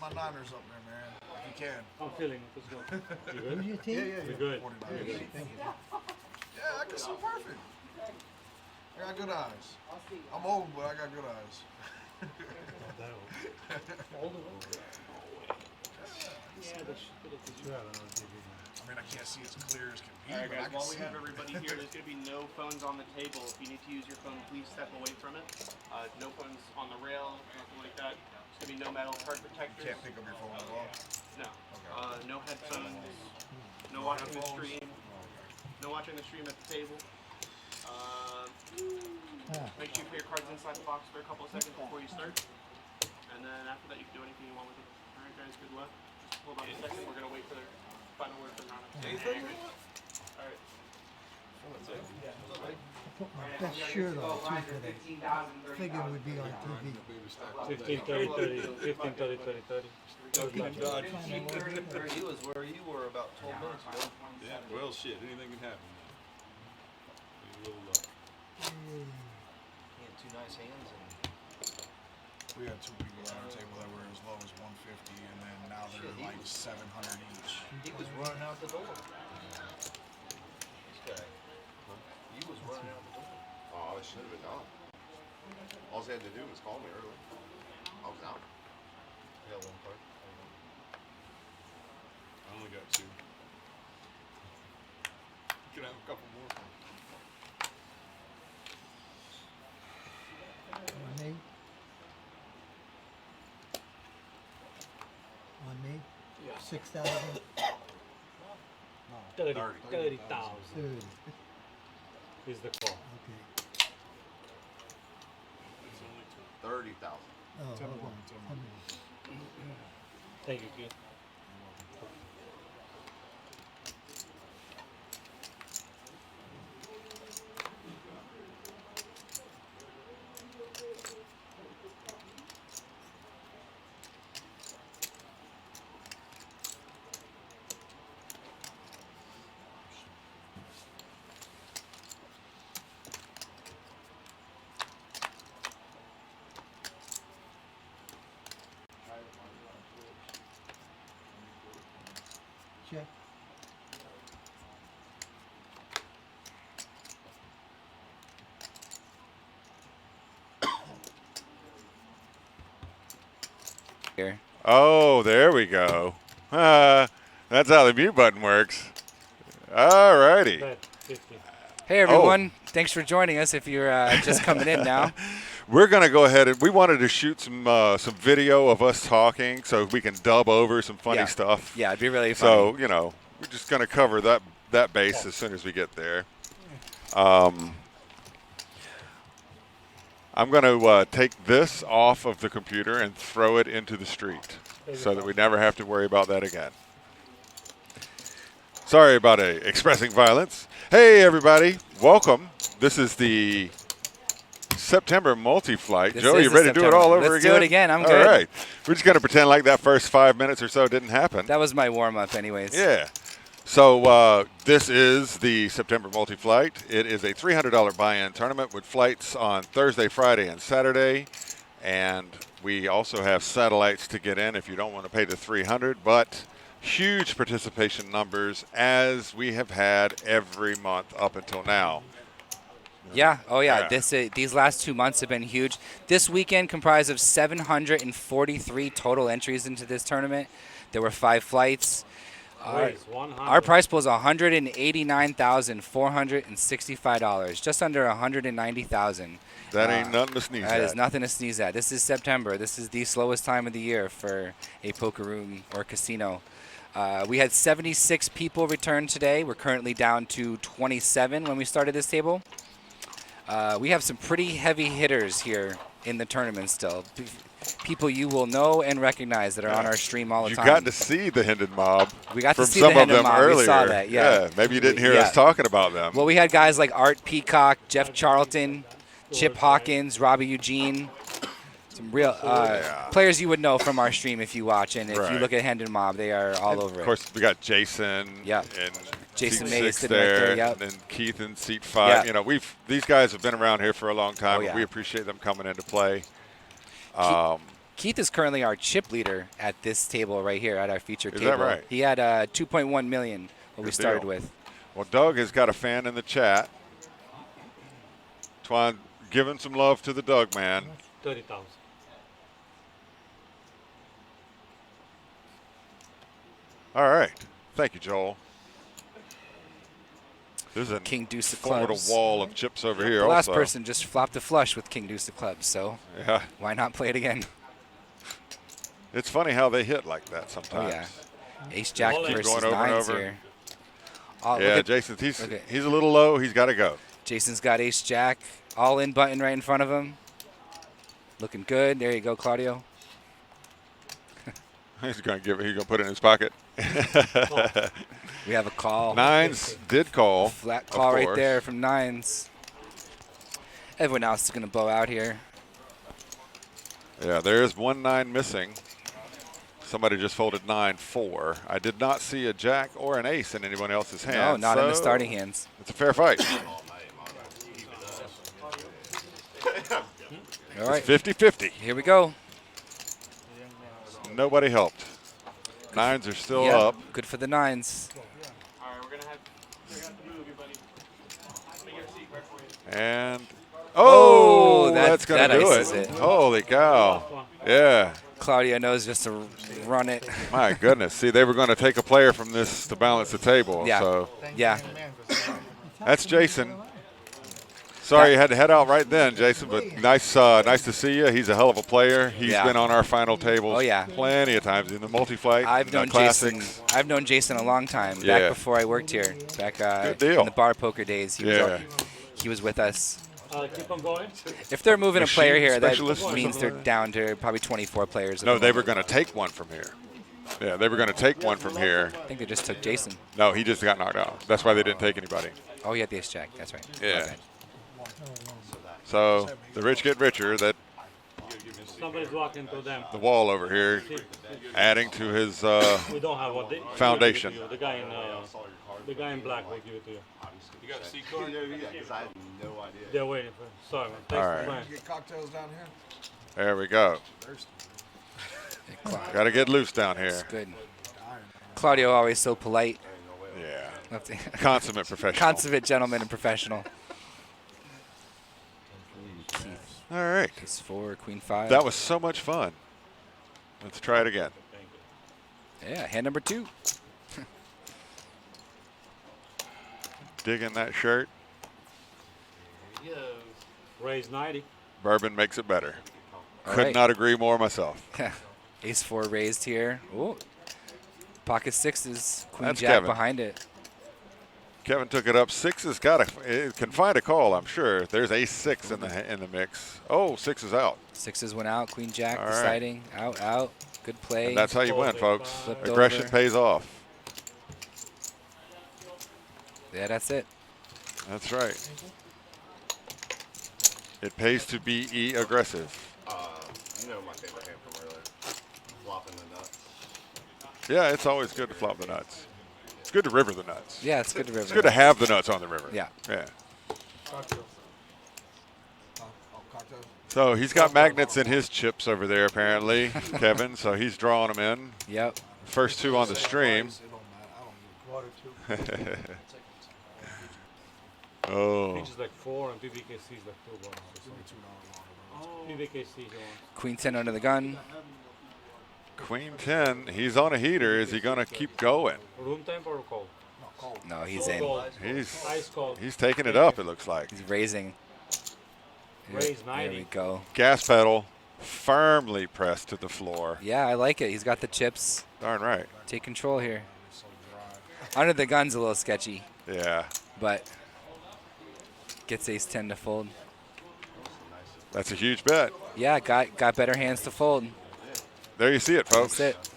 my Niners up there, man. If you can. I'm feeling it. Let's go. You good? Who's your team? Yeah. We're good. 49ers. Thank you. Yeah, I can see perfect. I got good eyes. I'm old, but I got good eyes. I mean, I can't see as clear as can be, All right, but I guys, can while see. we have everybody here, there's going to be no phones on the table. If you need to use your phone, please step away from it. No phones on the rail, nothing like that. There's going to be no metal card protectors. You can't pick up your phone at all. No. Okay. No headphones. No watching the stream. No watching the stream at the table. Make sure you put your cards inside the box for a couple of seconds before you start. And then after that, you can do anything you want with it. All right, guys, good luck. Just hold on a second. We're going to wait for the final word from Rana. All right. I put my best shirt on too today. Figured we'd be on TV. 15, 30, 30. 15, 30, 30, 30. He was where you were about 12 minutes ago. Yeah, well, shit, anything can happen. A little luck. He had two nice hands. We had two people at our table that were as low as 150, and then now they're like 700 each. He was running out the door. This guy. He was running out the door. Oh, I should have been done. All he had to do was call me early. I was out. Yeah, one part. I only got two. You can have a couple more. On me? On me? Yeah. 6,000? 30,000 30. is the call. Okay. It's only two. 30,000. Oh, hold on. Thank you, Keith. Check. Here. Oh, there we go. That's how the mute button works. All righty. 50. Hey everyone, thanks for joining us if you're just coming in now. We're going to go ahead and we wanted to shoot some video of us talking so we can dub over some funny stuff. Yeah, it'd be really funny. So, you know, we're just going to cover that base as soon as we get there. I'm going to take this off of the computer and throw it into the street so that we never have to worry about that again. Sorry about expressing violence. Hey, everybody. Welcome. This is the September multi-flight. Joe, you ready to do it all over again? Let's do it again. I'm good. All right. We're just going to pretend like that first 5 minutes or so didn't happen. That was my warm-up anyways. Yeah. So this is the September multi-flight. It is a $300 buy-in tournament with flights on Thursday, Friday, and Saturday. And we also have satellites to get in if you don't want to pay the $300. But huge participation numbers as we have had every month up until now. Yeah. Oh, yeah. These last 2 months have been huge. This weekend comprised of 743 total entries into this tournament. There were 5 flights. Our prize pool is $189,465, just under $190,000. That ain't nothing to sneeze at. That is nothing to sneeze at. This is September. This is the slowest time of the year for a poker room or casino. We had 76 people return today. We're currently down to 27 when we started this table. We have some pretty heavy hitters here in the tournament still. People you will know and recognize that are on our stream all the time. You got to see the Hendon Mob. We got from to see some the of Hendon them Mob. earlier. We saw that, yeah. Maybe you didn't hear us talking about them. Well, we had guys like Art Peacock, Jeff Charlton, Chip Hawkins, Robbie Eugene. Some real players you would know from our stream if you watch. And if you look at Hendon Mob, they are all over it. Of course, we got Jason and Jason seat Mays 6 there, and then Keith in seat 5. You know, these guys have been around here for a long time. But we appreciate them coming into play. Keith is currently our chip leader at this table right here, at our featured Is table. that right? He had 2.1 million what we Good started deal. with. Well, Doug has got a fan in the chat. Twan, giving some love to the Doug man. 30,000. All right. Thank you, Joel. There's a King Deuce of formidable clubs. wall of chips over here The last also. person just flopped a flush with King Deuce of clubs, so Yeah. why not play it again? It's funny how they hit like that Oh sometimes. yeah, Ace Jack Keep versus going over and nines over. here. Oh, Yeah, look at- Jason, okay. he's a little low. He's got to go. Jason's got Ace Jack, all in button right in front of him. Looking good. There you go, Claudio. He's going to put it in his pocket. We have a call. Nines did call. Flat of call right course. there from nines. Everyone else is going to bow out here. Yeah, there is 1 9 missing. Somebody just folded 9-4. I did not see a jack or an ace in anyone else's hand. No, not in the so starting hands. It's a fair fight. All right, It's 50-50. here we go. Nobody helped. Nines are still Yeah, up. good for the nines. All right, we're gonna have to move you, buddy. Let me get a seat right for you. And Oh, that's going that to do ices it. it. Holy cow. Yeah. Claudio knows just to run it. My goodness. See, they were going to take a player from this to balance the table. Yeah. So Yeah, that's Jason. Sorry you had to head out right then, Jason, but nice to see you. He's a hell of a player. He's Yeah. been on our final tables Oh, yeah. plenty of times in the multi-flight, I've known classics. Jason. I've known Jason a long time. Yeah. Back before I worked here. Back Good deal. in the bar poker days. Yeah. He was with us. Keep on going. If they're moving a player Machine here, that specialist or means something they're like that? down to probably 24 players. at No, the they were moment. going to take one from here. Yeah, they were going to take one from here. I think they just took Jason. No, he just got knocked out. That's why they didn't take anybody. Oh, he had the ace jack. That's right. Yeah. Okay. So the rich get richer. That Somebody's walking to them. the wall over here, adding to his. We don't have what they Foundation. we'll give it to you. The guy in black will give it to you. You got a C card? Because I had no idea. They're waiting for. Sorry, man. Thanks All for right. playing. Get cocktails down here. There we go. Thirsty. Got to get loose down here. It's good. Claudio always so polite. Yeah. Love to- Consummate professional. Consummate gentleman and professional. All right. Ace 4, Queen 5. That was so much fun. Let's try it again. Yeah, hand number 2. Digging that shirt. Raise 90. Bourbon makes it better. All Could right. not agree more myself. Ace 4 raised here. Ooh. Pocket sixes. Queen That's Jack Kevin. behind it. Kevin took it up. Six has got it can find a call, I'm sure. There's ace 6 in the mix. Oh, 6 is out. Sixes went out. Queen Jack All right. deciding. Out, out. Good play. And that's how you win, folks. Flipped Aggression over. pays off. Yeah, that's it. That's right. It pays to be aggressive. You know my favorite hand from earlier. Flopping the nuts. Yeah, it's always good to flop the nuts. It's good to river the nuts. Yeah, it's good to river. It's good to have the nuts on the river. Yeah. Yeah. Cocktails. Oh, cocktails. So he's got magnets in his chips over there, apparently, Kevin. So he's drawing them in. Yep. First 2 on the stream. It don't matter. I don't need Water too. Oh. Peach is like 4 and PBKC is like 2 bucks. PBKC he wants. Queen 10 under the gun. Queen 10. He's on a heater. Is he going to keep going? Room temp or cold? No, he's in. Cold. He's Ice cold. he's taking it up, it looks like. He's raising. Raise There 90. we go. Gas pedal firmly pressed to the floor. Yeah, I like it. He's got the chips. Darn right. Take control here. Under the gun's a little sketchy, Yeah. but gets ace 10 to fold. That's a huge bet. Yeah, got better hands to fold. There you see it, folks. That's it.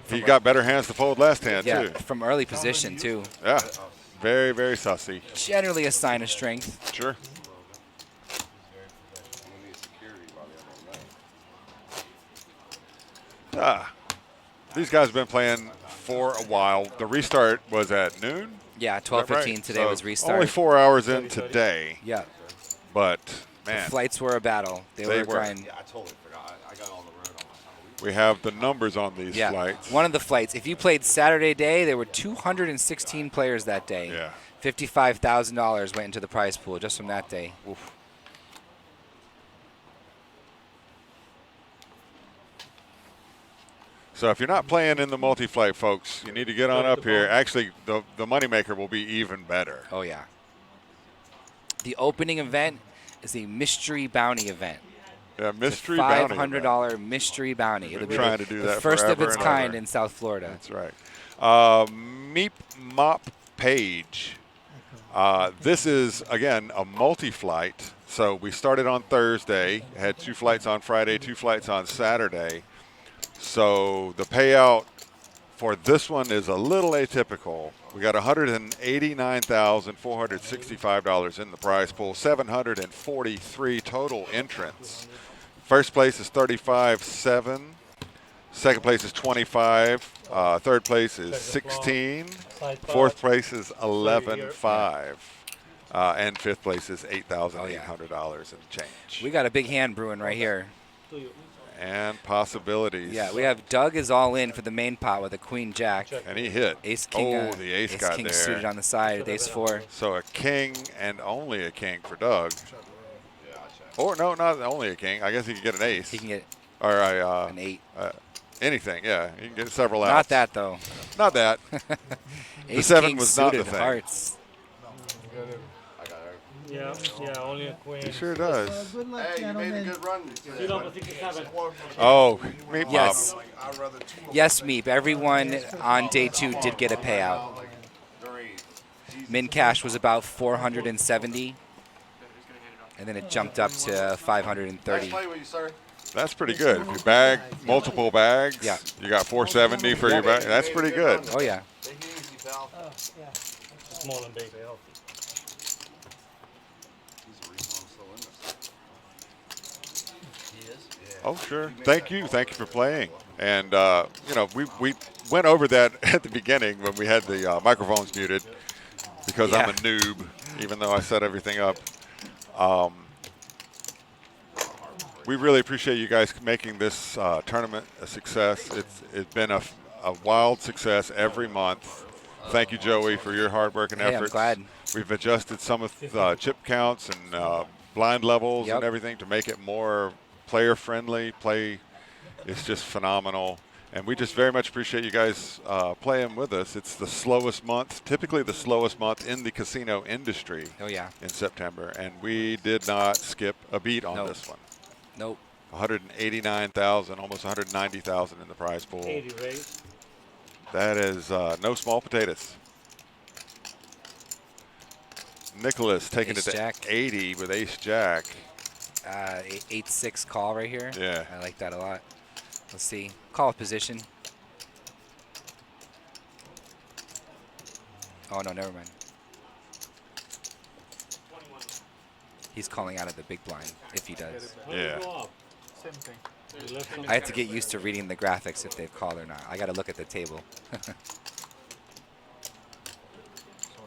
He got better hands to fold last hand, Yeah, too. from early position, too. Yeah. Very, very sussy. Generally a sign of strength. Sure. These guys have been playing for a while. The restart was at noon. Yeah, Is that 12:15 right? today So was restart. Only 4 hours in today, Yeah, but the man, flights were a battle. They were a were. grind. Yeah, I totally forgot. we have the numbers on these Yeah, flights. one of the flights. If you played Saturday day, there were 216 players that day. Yeah. $55,000 went into the prize pool just from that day. Oof. So if you're not playing in the multi-flight, folks, you need to get on up here. Actually, the moneymaker will be even better. Oh, yeah. The opening event is a mystery bounty event. Yeah, mystery It's a bounty. $500 mystery bounty. It'll be trying to do the that first of forever its and kind ever. in South Florida. That's right. Meep Mop Page. This is, again, a multi-flight. So we started on Thursday, had 2 flights on Friday, 2 flights on Saturday. So the payout for this one is a little atypical. We got $189,465 in the prize pool, 743 total entrants. First place is 35.7. Second place is 25. Third place is 16. Fourth place is 11.5. And fifth place is $8,800 and change. We got a big hand brewing right here. And possibilities. Yeah, we have Doug is all in for the main pot with a queen jack. And he hit. Ace king. Oh, the ace got king there. suited on the side with ace 4. So a king and only a king for Doug. Or no, not only a king. I guess he can get an ace. He can get or an 8. Anything, yeah. He can get several outs. Not that though. Not that. The Ace 7 king was not the suited thing. hearts. Yeah, only a queen. He sure does. Good luck, Hey, you made a gentlemen. good run. You know, but 67. Oh, Meep Yes. Mop. I'd rather two of Yes, Meep. Everyone on day 2 did get a payout. Min cash was about 470, and then it jumped up to Nice 530. play with you, sir. That's pretty good. If you bag multiple bags, Yeah. you got 470 for your bag. That's pretty good. Oh yeah. Take it easy, pal. Oh, yeah. Small and big, healthy. He's the reason I'm still in this. He is? Oh, sure. Thank you. Thank you for playing. And, you know, we went over that at the beginning when we had the microphones muted because I'm a noob, even though I set everything up. We really appreciate you guys making this tournament a success. It's been a wild success every month. Thank you, Joey, for your hard work and Hey, I'm efforts. glad. We've adjusted some of the chip counts and blind levels Yep. and everything to make it more player-friendly. Play is just phenomenal. And we just very much appreciate you guys playing with us. It's the slowest month, typically the slowest month in the casino industry Oh yeah. in September. And we did not skip a beat on Nope. this one. Nope. 189,000, almost 190,000 in the prize pool. 80 raise. That is no small potatoes. Nicholas taking Ace it to jack. 80 with ace jack. 8-6 call right here. Yeah. I like that a lot. Let's see. Call of position. Oh no, never mind. He's calling out of the big blind if he does. Yeah. Same thing. I have to get used to reading the graphics if they've called or not. I got to look at the table. So it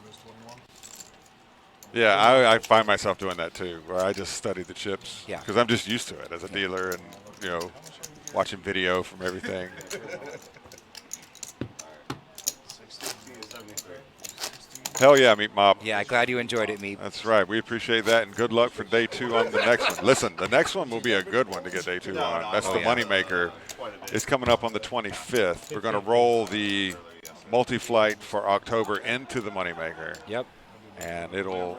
is 21. Yeah, I find myself doing that too, where I just study the chips. Yeah. Because I'm just used to it as a dealer and, you know, watching video from everything. 16 and 73. Hell yeah, Meat Mop. Yeah, glad you enjoyed it, Meep. That's right. We appreciate that, and good luck for day 2 on the next one. Listen, the next one will be a good one to get day 2 on. That's the moneymaker. It's coming up on the 25th. We're going to roll the multi-flight for October into the moneymaker, Yep. and will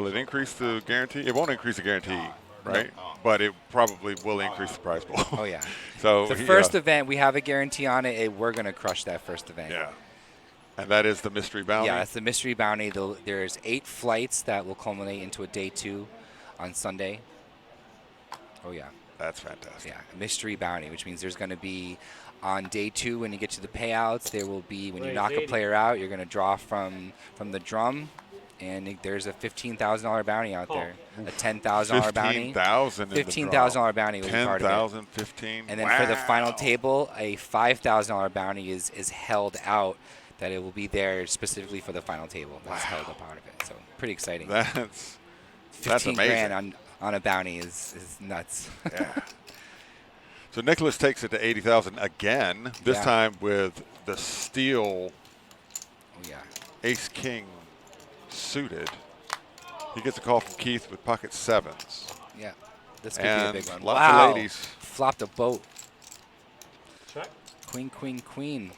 it increase the guarantee? It won't increase the guarantee, right? But it probably will increase the prize pool. Oh yeah. So The first event, we have a guarantee on it. We're going to crush that first event. yeah, and that is the mystery bounty. Yeah, that's the mystery bounty. There's 8 flights that will culminate into a day 2 on Sunday. Oh yeah. That's fantastic. Yeah, mystery bounty, which means there's going to be on day 2 when you get to the payouts. There will be when you knock a player out, you're going to draw from the drum, and there's a $15,000 bounty out there, a $10,000 bounty. $15,000. $15,000 bounty will be part of it. 10,000, 15. And then for the final table, a $5,000 bounty is held out. That it will be there specifically for the final table. That's held up out of it. So pretty exciting. That's 15 amazing. grand on a bounty is nuts. Yeah. So Nicholas takes it to 80,000 again. This Yeah. time with the steel Oh yeah. Ace King suited. He gets a call from Keith with pocket sevens. Yeah. This could And be a big one. lots Wow. of ladies. Flopped a boat. Check. Queen, queen, queen.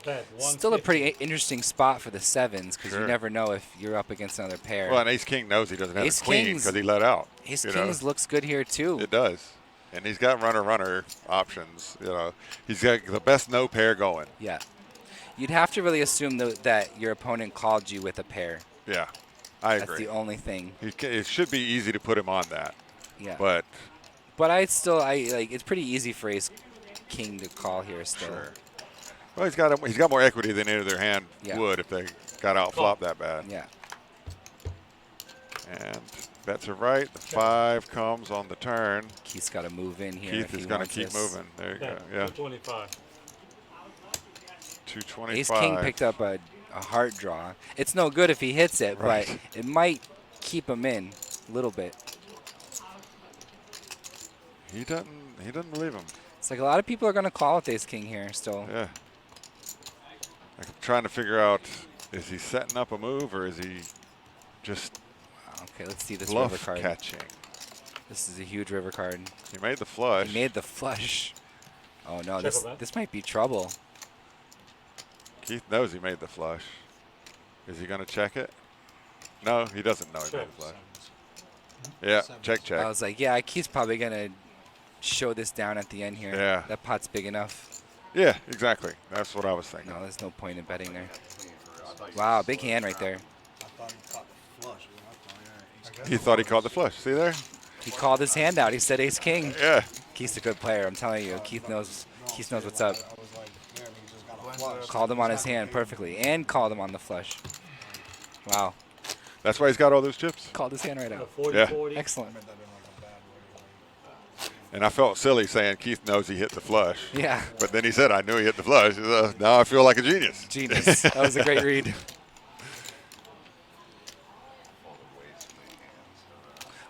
Bet. Still a pretty interesting spot for the sevens because Sure. you never know if you're up against another pair. Well, and Ace King knows he doesn't have Ace a queen Kings- because he let out. Ace you know. Kings looks good here too. It does. And he's got runner options. You know, he's got the best no pair going. Yeah. You'd have to really assume though that your opponent called you with a pair. Yeah, I That's agree. the only thing. It should be easy to put him on that. Yeah. But I like it's pretty easy for Ace King to call here still. sure. Well, he's got more equity than any other hand Yeah. would if they got out flop that bad. Yeah. And bets are right. The 5 comes on the turn. Keith's got to move in here. Keith if he is going to wants keep this. moving. There you Bet. go. Yeah. 225. 225. Ace King picked up a heart draw. It's no good if he hits it, Right. but it might keep him in a little bit. He doesn't believe him. It's like a lot of people are going to call with Ace King here still. Yeah. I'm trying to figure out, is he setting up a move or is he just Okay, let's see this river bluff card. catching? This is a huge river card. He made the flush. He made the flush. Oh no, Check on that. this might be trouble. Keith knows he made the flush. Is he going to check it? No, he doesn't know he made Check. the flush. Yeah, check. I was like, yeah, Keith's probably going to show this down at the end here. Yeah. That pot's big enough. Yeah, exactly. That's what I was thinking. No, there's no point in betting there. Wow, big hand right there. I thought he caught the flush. Well, I thought, yeah, Ace King. He thought he called the flush. See there? He called his hand out. He said Ace King. Yeah. Keith's a good player. I'm telling you. Keith knows what's up. I was like, damn, he just got a flush. Called him on his hand perfectly and called him on the flush. Wow. That's why he's got all those chips. Called his hand right out. 40, Yeah. 40. Excellent. I meant that in like a bad way. And I felt silly saying Keith knows he hit the flush. Yeah. But then he said, I knew he hit the flush. Now I feel like a genius. Genius. That was a great read.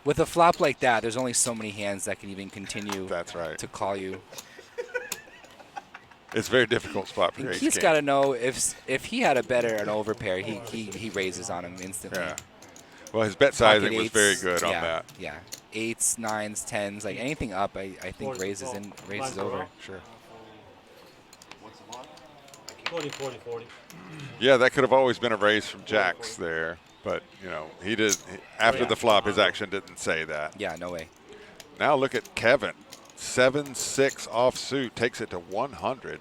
With a flop like that, there's only so many hands that can even continue That's right. to call you. It's a very difficult spot for And Ace Keith's King. got to know if he had a bet or an overpair, he raises on him instantly. Yeah. Well, his bet Pocket sizing was eights, very good on yeah, that. Yeah. 8s, 9s, 10s, like anything up, I think 40, raises Lines are over. up. Sure. What's the line? 40, 40, 40. Yeah, that could have always been a raise from Jacks there. But, he did. After Yeah. the flop, his action didn't say that. Yeah, no way. Now look at Kevin. 7-6 offsuit takes it to 100.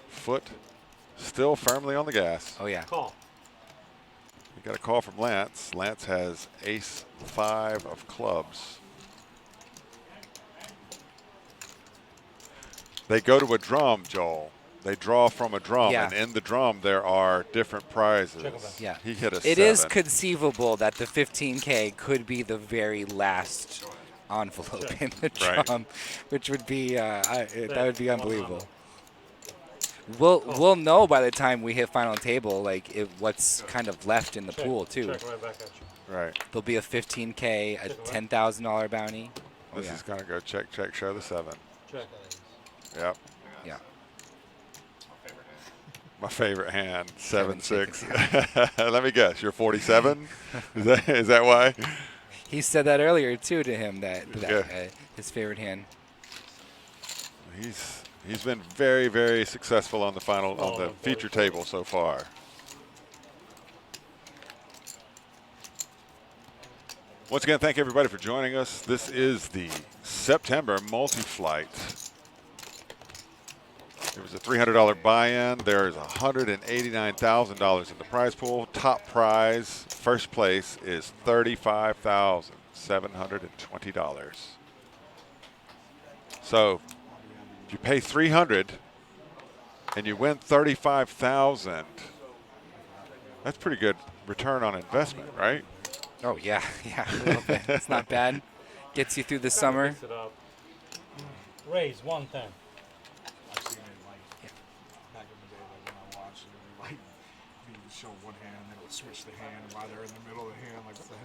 Foot still firmly on the gas. Oh, yeah. Call. You got a call from Lance. Lance has ace 5 of clubs. They go to a drum, Joel. They draw from a drum, Yeah. and in the drum there are different prizes. Check 'em out. Yeah. He hit a It 7. is conceivable that the 15K could be the very last envelope in the Right. drum, which would be that would be One unbelievable. envelope. We'll know by the time we hit final table what's kind of left in the Check. pool too. Check right back at you. Right. There'll be a 15K, a $10,000 bounty. Oh, This yeah. is going to go check, show the 7. Check. Yep. Yeah. My favorite hand, Kevin's 7-6. favorite Let me guess, you're 47? Is that why? He said that earlier too to him that Yeah. his favorite hand. He's been very, very successful on the on the feature table so far. Once again, thank everybody for joining us. This is the September multi-flight. It was a $300 buy-in. There is $189,000 in the prize pool. Top prize, first place, is $35,720. So if you pay $300 and you win $35,000, that's pretty good return on investment, right? Oh yeah, yeah, a little bit. It's not bad. Gets you through the summer. Mix it up. Raise 110. I've seen it like back in the day, like when I watched it, like you would show one hand, they would switch the hand, and while they're in the middle of the hand, like what the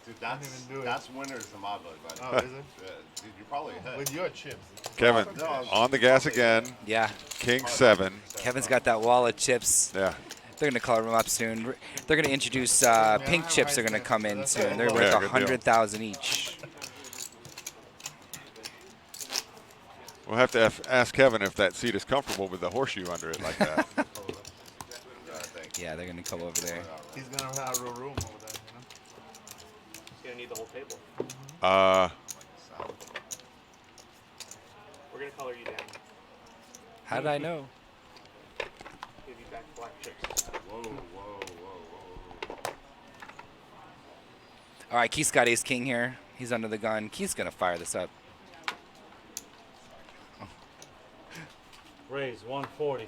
hell? Dude, Didn't even do it. that's winners in my book, buddy. Oh, is it? Dude, you're probably ahead. With your chips. Kevin, No, on the gas again. Yeah. King 7. Kevin's got that wall of chips. Yeah. They're gonna call them up soon. They're gonna introduce pink chips. Are gonna come in soon. They're worth Yeah, good deal. 100,000 each. We'll have to ask Kevin if that seat is comfortable with the horseshoe under it like that. Yeah, they're gonna come over there. He's gonna have a room over there, you know. He's gonna need the whole table. We're gonna color you down. How did I know? Give you back black chips. Whoa, whoa, whoa, whoa. All right, Keith's got ace king here. He's under the gun. Keith's gonna fire this up. Raise 140.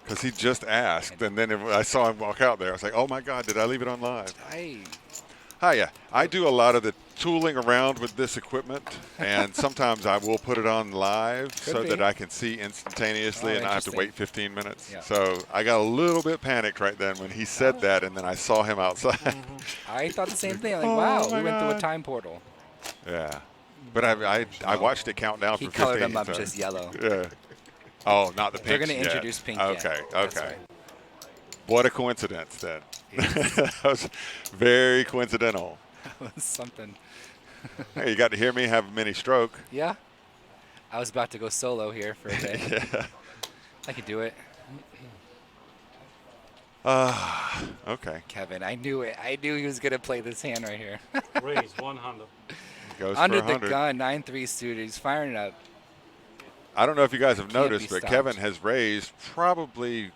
Because he just asked, and then I saw him walk out there. I was like, oh, my God, did I leave it on live? Hiya. I do a lot of the tooling around with this equipment, and sometimes I will put it on live that I can see instantaneously and I have to wait 15 minutes. Yeah. So I got a little bit panicked right then when he said that, and then I saw him outside. I thought the same thing. Like, Oh, wow, my we went through a God. time portal. Yeah. But I watched it count down He for 15. colored them up so- just yellow. Yeah. Oh, not the pink. They're gonna introduce pink yet. Okay, That's okay. right. What a coincidence then. That was very coincidental. That was something. Hey, you got to hear me have a mini stroke. Yeah. I was about to go solo here for a bit. Yeah. I could do it. Okay. Kevin, I knew it. I knew he was going to play this hand right here. Raise 100. Goes Under for the 100. gun, 9-3 suited. He's firing it up. I don't know if you guys have Can't be noticed, but stopped. Kevin has raised probably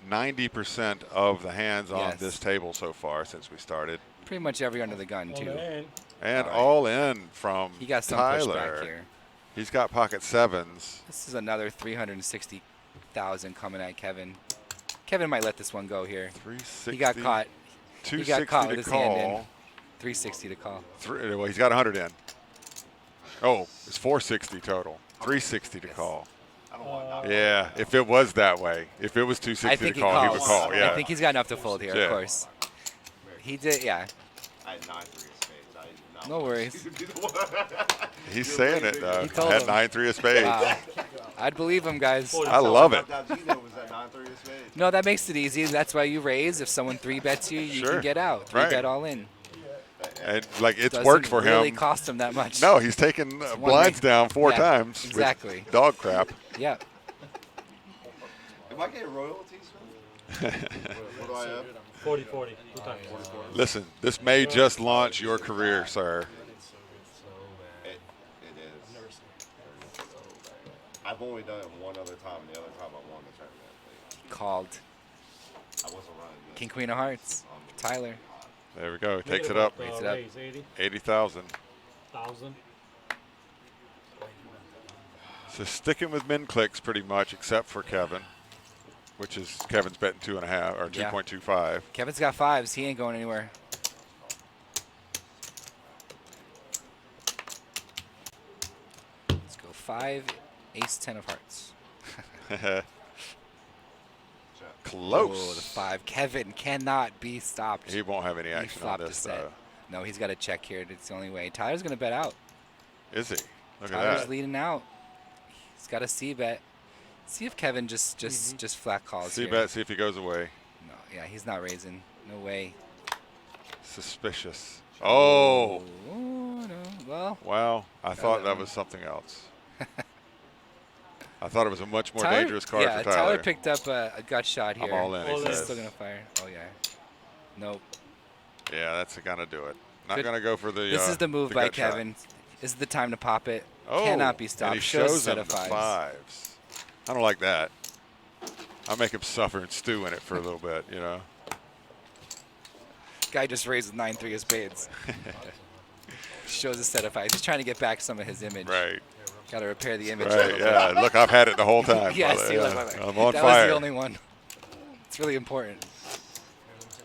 90% of the hands on Yes. this table so far since we started. Pretty much every under the gun, too. In. And All right. all in from He got some Tyler. pushback here. He's got pocket sevens. This is another 360,000 coming at Kevin. Kevin might let this one go here. 360. He got caught. He 260 got caught with to his hand in. call. 360 to call. Well, he's got 100 in. Oh, it's 460 total. 360 to Yes. call. I don't want Yeah, if it was that way, if it was I 260 think to he call, he calls. would call. Yeah. I think he's got enough to fold here, Yeah. of course. He did, yeah. I had 9-3 of spades. I did not No want worries. to be the one. He's saying it though. He told I had him. 9-3 of spades. Wow. I'd believe him, guys. I love it. That Gino was at 9-3 of spades. No, that makes it easy. That's why you raise. If someone 3-bets you, you Sure. can get out. Right. 3-bet all in. And like it's Doesn't worked for really him. cost him that much. No, he's taken one blinds raise. down 4 Yeah, times. with exactly. Dog crap. Yeah. Am I getting royalties from it? What do I have? 40-40. 2 times. Listen, this may just launch your career, sir. It is. I've only done it one other time, and the other time I won the tournament. Called. I wasn't running this. King, Queen of Hearts. Tyler. There we go. Make Takes it it up. about, Makes it up. Raise 80. 80,000. 1,000. So sticking with min clicks pretty much, except for Kevin, which is Kevin's betting 2.5 or Yeah. 2.25. Kevin's got 5s. He ain't going anywhere. Let's go 5, Ace, 10 of Hearts. Close. Oh, the 5. Kevin cannot be stopped. He won't have any He action on flopped a this, set. though. No, he's got to check here. It's the only way. Tyler's going to bet out. Is he? Look Tyler's at that. leading out. He's got a C-bet. See if Kevin just flat calls See here. bet, see if he goes away. No, yeah, he's not raising. No way. Suspicious. Oh. Oh, no. Well, Wow. I thought that was something else. I thought it was a much more Tyler, dangerous card yeah, for Tyler. Tyler picked up a gut shot here. I'm all in, he All in. He's says. still going to fire. Oh, yeah. Nope. Yeah, that's going to do it. Not Good. going to go for the This is the move by gut shot. Kevin. This is the time to pop it. Oh, Cannot be stopped. And he Shows a shows set him of the 5s. fives. I don't like that. I'll make him suffer and stew in it for a little bit, you know. Guy just raised 9-3 of spades. Shows a set of 5s. He's trying to get back some of his image. Right. Got to repair the image a Right, little yeah. Look, I've had it the whole time. bit. Yeah, brother. see, Yeah. look. I'm on that fire. was the only one. It's really important.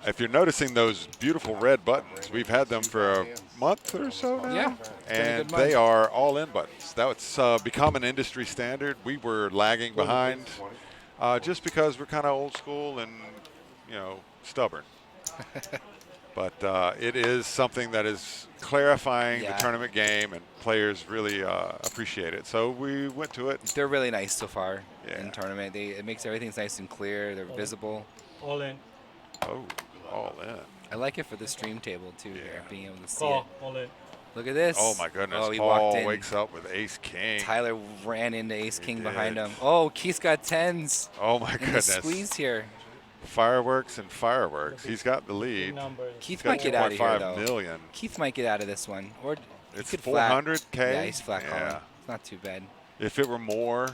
If you're noticing those beautiful red buttons, we've had them for a month or so now. Yeah, it's been a And good month. they are all-in buttons. That's become an industry standard. We were lagging behind just because we're kind of old school and stubborn. But it is something that is clarifying the tournament game, and players really appreciate it. So we went to it. They're really nice so far in Yeah. tournament. It makes everything nice and clear. They're visible. All in. Oh, all in. I like it for the stream table too. Here, being able to see Call. it. All in. Look at this. Oh my goodness! Oh, he walked Paul in. wakes up with Ace King. Tyler ran into Ace King behind did. him. Oh, Keith's got tens. Oh my in the goodness! squeeze here. Fireworks and fireworks. He's got the lead. Keith He's might got get out of here 2.5 though. million. Keith might get out of this one, or he It's could flat. 400K. Yeah, he's flat calling. Yeah. It's not too bad. If it were more,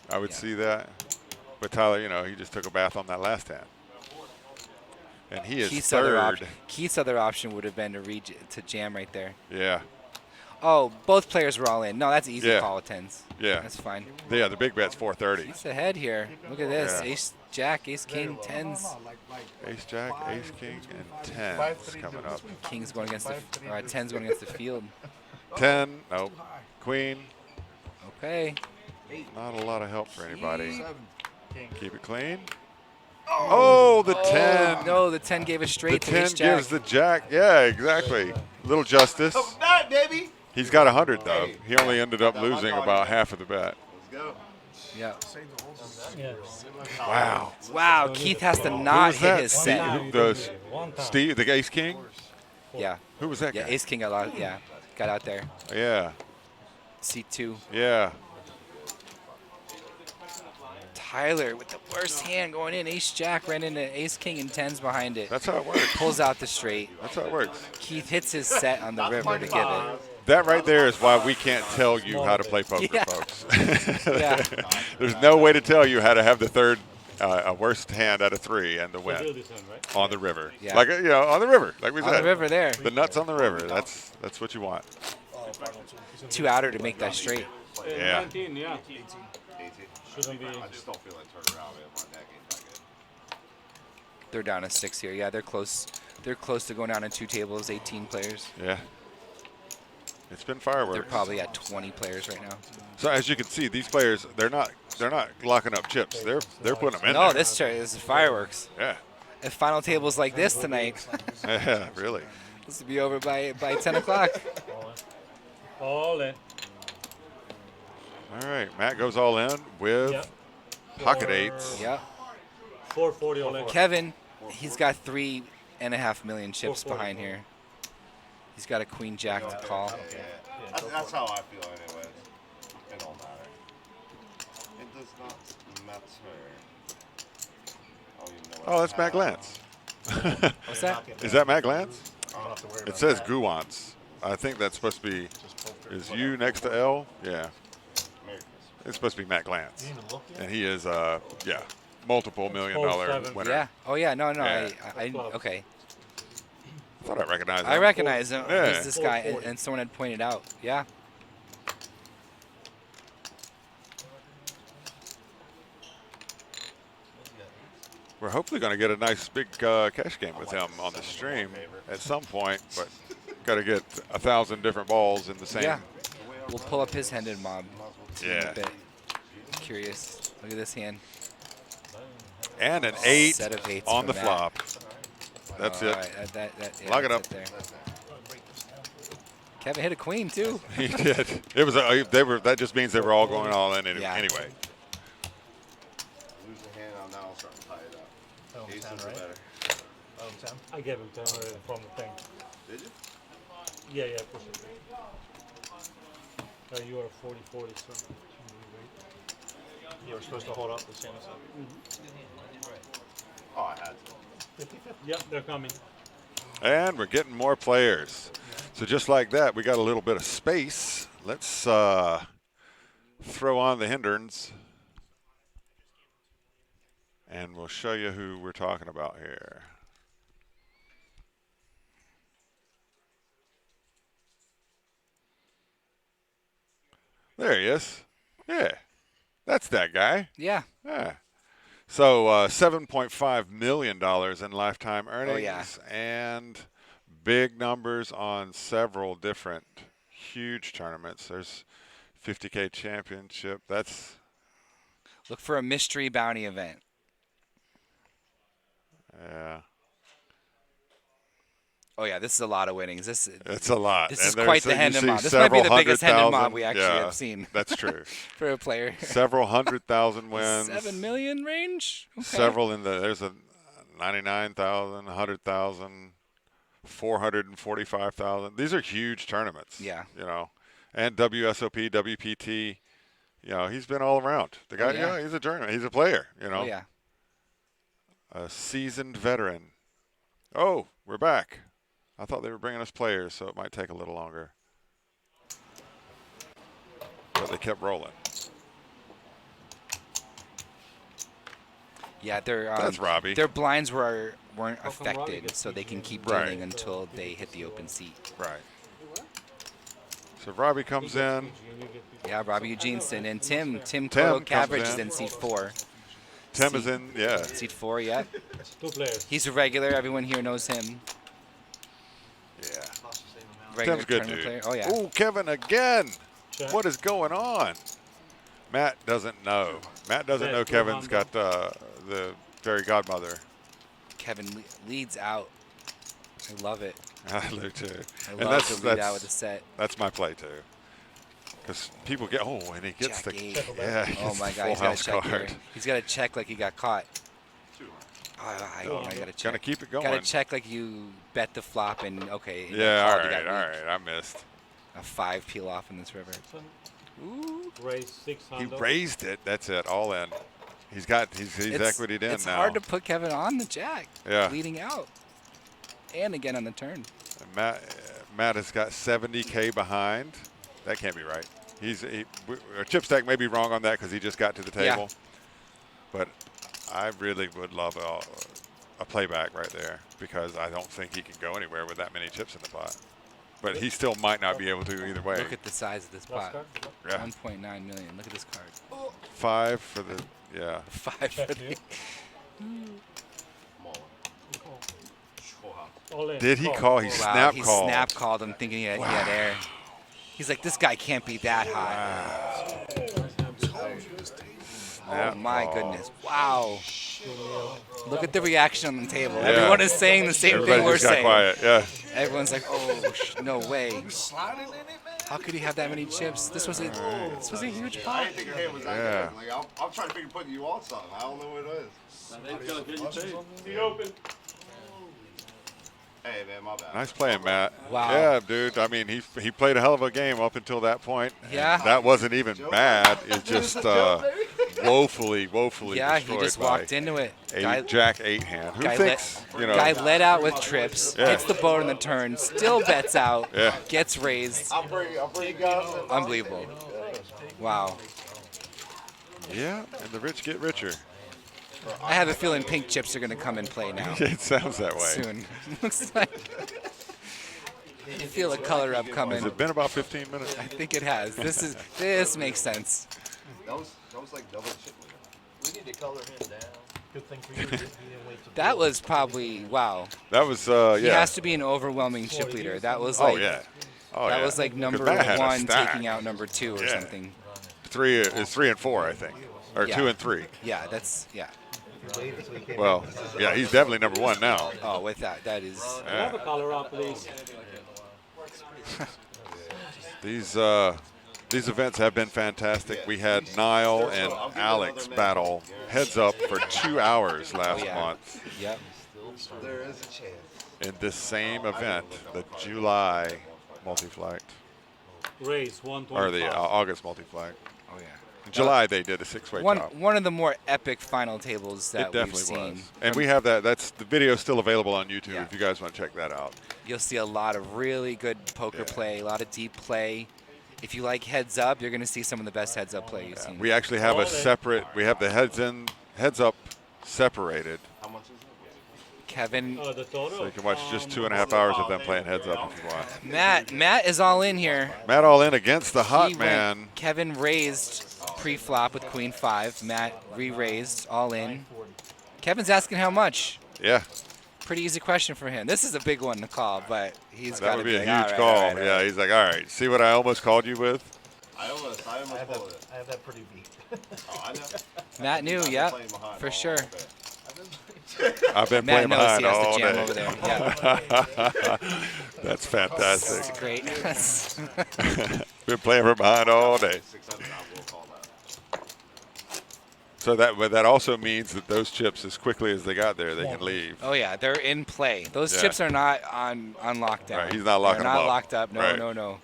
I would see that. But Tyler, he just took a bath on that last hand. And he is third. Keith's other option would have been to jam right there. Yeah. Oh, both players were all in. No, that's easy Yeah. call with tens. Yeah. That's fine. Yeah, the big bet's 430. Keith's ahead here. Look at this. Yeah. Ace, Jack, Ace, King, tens. Ace, Jack, Ace, King, and 10s coming up. King's going against tens going against the field. 10, nope. Queen, Okay. not a lot of help for anybody. Keep it clean. Oh, the 10. No, the 10 gave it The straight to 10 Ace Jack. gives the Jack. Yeah, exactly. Little justice. That, baby. He's got 100 though. He only ended up losing about half of the bet. Let's go. Yeah. Yeah. Wow. Wow, Keith has to not was hit that? his Steve, set. Steve, the Ace King? Yeah. Who was that Yeah, guy? Ace King got out there. Yeah. C2. Yeah. Tyler with the worst hand going in. Ace Jack ran into Ace King and tens behind it. That's how it works. Pulls out the straight. That's how it works. Keith hits his set on the river to give it. That right there is why we can't tell you how to play poker, Yeah. folks. Yeah. There's no way to tell you how to have the third worst hand out of 3 and to win on the river. Yeah. Like on the river, like we said. On the river there. The nuts on the river. That's what you want. 2 outer to make that straight. Yeah. 19, yeah. 18. Shouldn't be. I just don't feel like turning around, man. My neck ain't that good. They're down to 6 here. Yeah, they're close. They're close to going down in 2 tables. 18 players. Yeah. It's been fireworks. They're probably at 20 players right now. So as you can see, these players they're not locking up chips. They're putting them in No, there. this is fireworks. Yeah. If final tables like this tonight, Yeah, really. this will be over by 10 o'clock. All in. All right, Matt goes all in with Yep. pocket eights. Yep. 440 all in. Kevin, he's got 3.5 million chips 440. behind here. He's got a queen jack to call. That's how I feel, anyways. It don't matter. It does not matter. I don't even know what Oh, that's Matt Glantz. What's that? Is that Matt Glantz? It says Guants. I think that's supposed to be. Is U next to L? Yeah. It's supposed to be Matt Glantz, and he is multiple $1 million winner. Yeah. Oh yeah. No. Yeah. I okay. I thought I recognized him. I recognize him. Yeah. He's this guy, and someone had pointed out. Yeah. We're hopefully going to get a nice big cash game with him on the stream at some point, but got to get 1,000 different balls in the same. Yeah. We'll pull up his handed mob. in Yeah. a bit. Curious. Look at this hand. And an 8 Set of eights on the from Matt. flop. That's All it. right, yeah, Lock it that's up. there. Kevin hit a queen too. He did. It was that just means they were all going all in anyway. Yeah. Lose a hand on now, I'll start to tie it up. Aces are better. I gave him 10 already from the thing. Did you? Yeah, push it. You are 40-40, so. You were supposed to hold up the same as Oh, I had to. Yep, they're coming. And we're getting more players. So just like that, we got a little bit of space. Let's throw on the hindrance. And we'll show you who we're talking about here. There he is. Yeah. That's that guy. Yeah. Yeah. So $7.5 million in lifetime earnings. Oh, yeah. And big numbers on several different huge tournaments. There's 50K championship. That's Look for a mystery bounty event. Yeah. Oh yeah, this is a lot of winnings. It's a lot. This And is quite the you hand in see mob. This might be the biggest hand in several mob hundred we actually thousand. have seen. That's true. For a player. Several 100,000 wins. 7 million range. Okay. Several there's a 99,000, 100,000, 445,000. These are huge tournaments. Yeah. You know, and WSOP, WPT. You know, he's been all around. The guy, yeah. you know, he's a journeyman. He's a player. You know. Oh yeah. A seasoned veteran. Oh, we're back. I thought they were bringing us players, so it might take a little longer. But they kept rolling. Yeah, That's Robbie. Their blinds weren't come Robbie affected, gets so they can keep Right. dealing until they hit the open seat. Right. So Robbie comes in. Yeah, Robbie Eugeneson and Tim Tim Cavridge comes is in. in seat 4. Tim is in, yeah. Seat 4, yeah. 2 players. He's a regular. Everyone here knows him. Yeah. Regular Tim's good, tournament dude. player. Oh yeah. Oh, Kevin again. Check. What is going on? Matt doesn't know. Matt doesn't Bet know Kevin's 200. got the fairy godmother. Kevin leads out. I love it. I do too. I And love to lead out with the set. That's my play too. Because people get, and he gets Jack the, eight. yeah, he Oh gets my the God, full he's got to house check card. here. He's got to check like he got caught. I got to check. Gonna keep it going. Got to check like you bet the flop and okay. you got Yeah, called, all you right, got all weak. right. I missed. A 5 peel off in this river. Ooh. Raise He 600. raised it. That's it. All in. He's equitied in It's now. hard to put Kevin on the jack. Yeah. Leading out. And again on the turn. And Matt has got 70K behind. That can't be right. Chip Stack may be wrong on that because he just got to the table. But I really would love a playback right there because I don't think he can go anywhere with that many chips in the pot. But he still might not be able to either way. Look at the size of this Last pot. card. Yeah. 1.9 million. Look at this card. 5 for the, yeah. 5 for the. All in. Did he call? He Wow, snap he called. snap called him thinking he had air. He's like, this guy can't be that high. Oh Snap my call. goodness. Wow. Look at the reaction on the table. Yeah. Everyone is saying the same Everybody thing we're just got saying. quiet. Yeah. Everyone's like, oh, no way. How could he have that many chips? This was a huge I pot. didn't think your hand was that Yeah. good. Like, I'm trying to figure putting you on something. I don't know what it is. See open. Hey, man, my bad. Nice playing, Matt. Wow. Yeah, dude. I mean, he played a hell of a game up until that point. Yeah. And that wasn't even bad. It's just woefully Yeah, he destroyed just by walked into it. a Jack 8 hand. Who Guy thinks, Guy led out with trips, Yeah. hits the boat on the turn, still bets out, Yeah. gets raised. I'll bring you guys in. Unbelievable. Wow. Yeah, and the rich get richer. I have a feeling pink chips are going to come and play now. It sounds that way. Soon. Looks like. I feel a color up coming. Has it been about 15 minutes? I think it has. This makes sense. That was like double chip. We need to color him down. Good thing for you. You didn't wait till That was probably wow. That was, He yeah. has to be an overwhelming chip leader. That was Oh, like yeah. Oh, that yeah. was like 'Cause number Matt had a 1 stack. taking out number 2 or Yeah. something. 3 and 4, I think. Or Yeah. 2 and 3. Yeah, that's yeah. Well, yeah, he's definitely number 1 now. Oh, with that is Can I have a color up, please? These events have been fantastic. We had Niall and Alex battle heads up for 2 hours last yeah. month yep. There is a chance. in this same event, the July multi-flight, Raise 125. or the August multi-flight. Oh yeah. In July they did a 6-way chop. One of the more epic final tables that It definitely we've seen. was. And we have that. That's the video is still available on YouTube Yeah. if you guys want to check that out. You'll see a lot of really good poker Yeah. play, a lot of deep play. If you like heads up, you're going to see some of the best heads up play you've seen. We actually have a separate. We have the heads up separated, How much is it? Kevin, The total? so you can watch just 2.5 hours of them playing heads up if you want. Matt is all in here. Matt all in against the hot He went- man. Kevin raised pre-flop with queen 5. Matt re-raised all in. Kevin's asking how much. Yeah, Pretty easy question for him. This is a big one to call, but he's got that to would be a like, huge all right, call. all right, all Yeah, right. he's like, all right, see what I almost called you with? I almost pulled it. I have that pretty beat. Oh, I know. Matt knew, I've been yep, playing behind for all sure. day. I've been Matt playing knows behind he has all the jam day. over there. Yeah, That's fantastic. it's great. Been playing from behind all day. 600, I will call that. So that also means that those chips, as quickly as they got there, they can leave. Oh yeah, they're in play. Those Yeah. chips are not on lockdown. Right, he's not locking They're them not up. locked up. No, Right. no.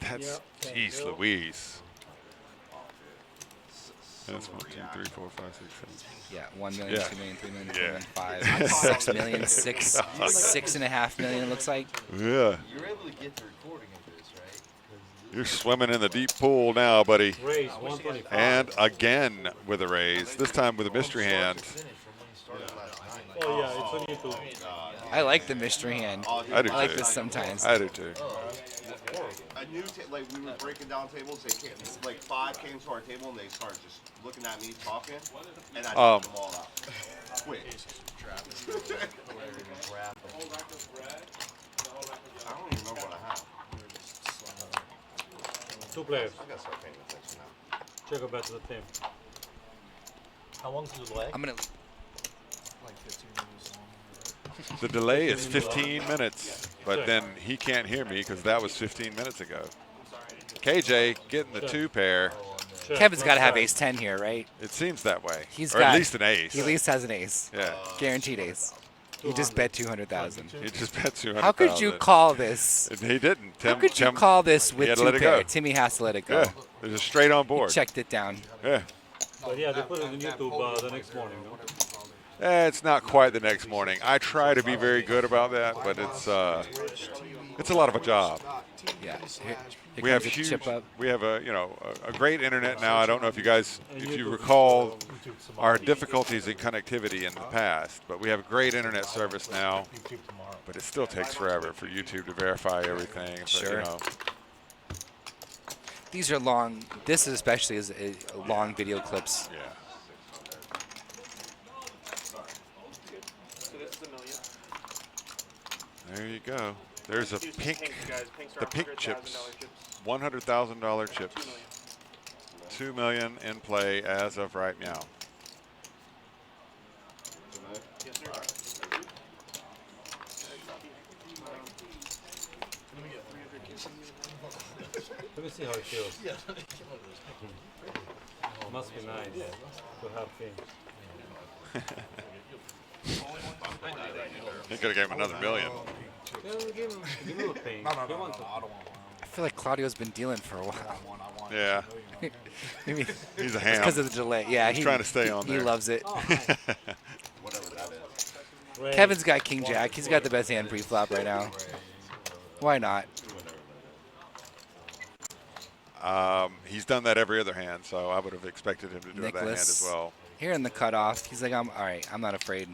That's jeez Louise. That's 1, 2, 3, 4, 5, 6, 7. Yeah, 1 million, Yeah. 2 million, 3 million, 4 Yeah. million, 5, 6 million, 6.5 million. It looks like. Yeah. You're able to get the recording of this, right? 'Cause You're swimming in the deep pool now, buddy. Raise 125. And again with a raise. This time with a mystery hand. finish from when he started last night. Oh yeah, it's on YouTube. I like the mystery hand. I do I like too. this sometimes. I do too. A new like we were breaking down tables. They came, like 5 came to our table and they started just looking at me talking, and I took them all out. Quick. I don't even remember what I have. 2 players. I gotta start paying attention now. Check a bet to the team. How long's the leg? I'm gonna. Like 15 minutes long. The delay is 15 minutes, but then he can't hear me because that was 15 minutes ago. KJ getting the 2 pair. Check, Kevin's got to have left ace 10 here, right? It seems that way. He's or got at least an ace. He at least has an ace. Yeah. Guaranteed ace. He just bet 200,000. He just bet 200,000. How could you call this? He didn't. How Tim, could you Tim, call this he with had to 2 let it pair? go. Timmy has to let it go. Yeah. It was straight on He board. checked it down. Yeah. But yeah, they put it on YouTube the next morning, no? It's not quite the next morning. I try to be very good about that, but it's a lot of a job. Yeah. Here We have comes the huge. chip up. We have a great internet now. I don't know if you recall our difficulties in connectivity in the past, but we have a great internet service now. But it still takes forever for YouTube to verify everything. But, Sure. You know, These are long. This especially is a long video clips. yeah. So this is $1 million. There you go. There's a Use pink, pinks, guys. Pinks are the pink chips, $100,000 chips. $100,000 chips. 2 million. 2 million in play as of right now. Yes, sir. Let me see how it feels. Must be nice to have king. He could have gave him another million. Give him a ping. No, He I don't wants want one. I feel like Claudio's been dealing for a while. I want Yeah. Maybe He's a ham. because of the delay. Yeah, He's trying to stay on He there. loves it. Whatever that is. Raise. Kevin's got King Jack. He's got the best hand pre-flop right now. Why not? He's done that every other hand, so I would have expected him to do that hand Nicholas. as well. Here in the cutoff, he's like, I'm all right. I'm not afraid.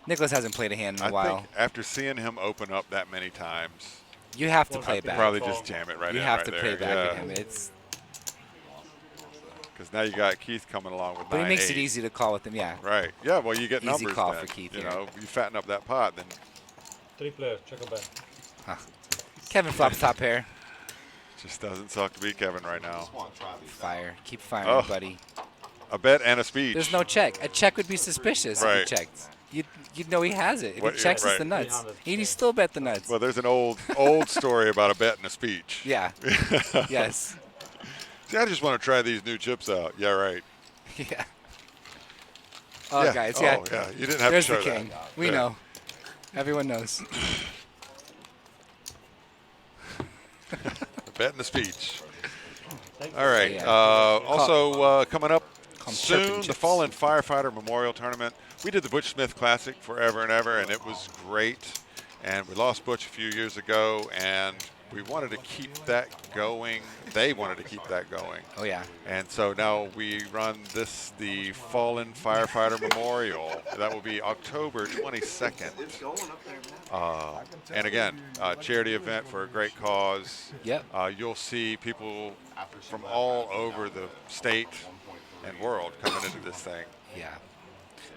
Nicholas hasn't played a hand in a I while. think after seeing him open up that many times, You have to Well, play I think back. probably just jam it right You in have right to there. play back yeah. at him. It's Because now you got Keith coming along with but he 9-8. makes it easy to call with him. Yeah. Right. Yeah. Well, you get Easy numbers. call then. for Keith You here. know, you fatten up that pot, then 3 players. Check a bet. Kevin flops top pair. it just doesn't suck to be Kevin right now. Just want to try these. Fire. Keep firing, Oh. buddy. A bet and a speech. There's no check. A check would be suspicious if Right. he checked. You'd know he has it. If What- he checks, yeah, it's the right. nuts. He'd still bet the nuts. Well, there's an old story about a bet and a speech. Yeah. Yes. See, I just want to try these new chips out. Yeah, right. Yeah. Oh, yeah. guys. Oh, Yeah. yeah. You didn't have There's to the show king. that. We Yeah. know. Everyone knows. A bet and a speech. All right. Yeah. Also coming up Call 'em chirping soon, the chips. Fallen Firefighter Memorial Tournament. We did the Butch Smith Classic forever and ever, and it was great. And we lost Butch a few years ago, and we wanted to keep that going. They wanted to keep that going. Oh, yeah. And so now we run the Fallen Firefighter Memorial. That will be October 22nd. It's going up there, man. And again, charity event for a great cause. Yep. You'll see people from all over the state and world coming into this thing. Yeah.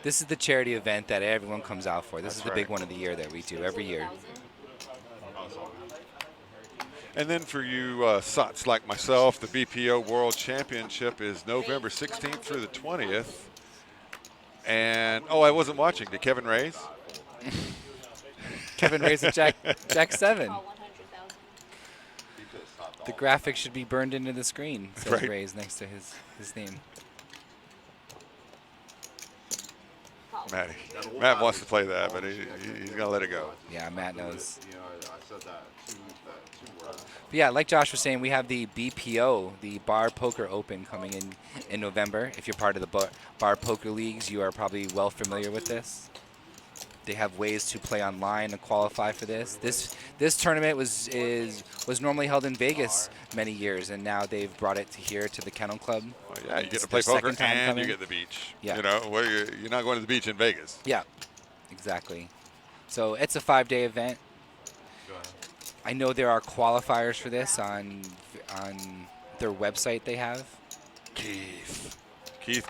This is the charity event that everyone comes out for. This That's is the big right. one of the year that we do every year. And then for you sots like myself, the BPO World Championship is November 16th through the 20th. And I wasn't watching. Did Kevin raise? Kevin raised a Jack 7. Call 100,000. The graphic should be burned into the screen. It says Right. raise next to his name. Matt wants to play that, but he's gonna let it go. Yeah, Matt knows. You know, I said that two words. But yeah, like Josh was saying, we have the BPO, the Bar Poker Open, coming in November. If you're part of the bar poker leagues, you are probably well familiar with this. They have ways to play online and qualify for this. This tournament was normally held in Vegas many years, and now they've brought it to here to the Kennel Club. Well, yeah, you get It's to play their poker second time and you coming. get the beach. Yeah. You know, you're not going to the beach in Vegas. Yeah, exactly. So it's a 5-day event. I know there are qualifiers for this on their website they have. Keith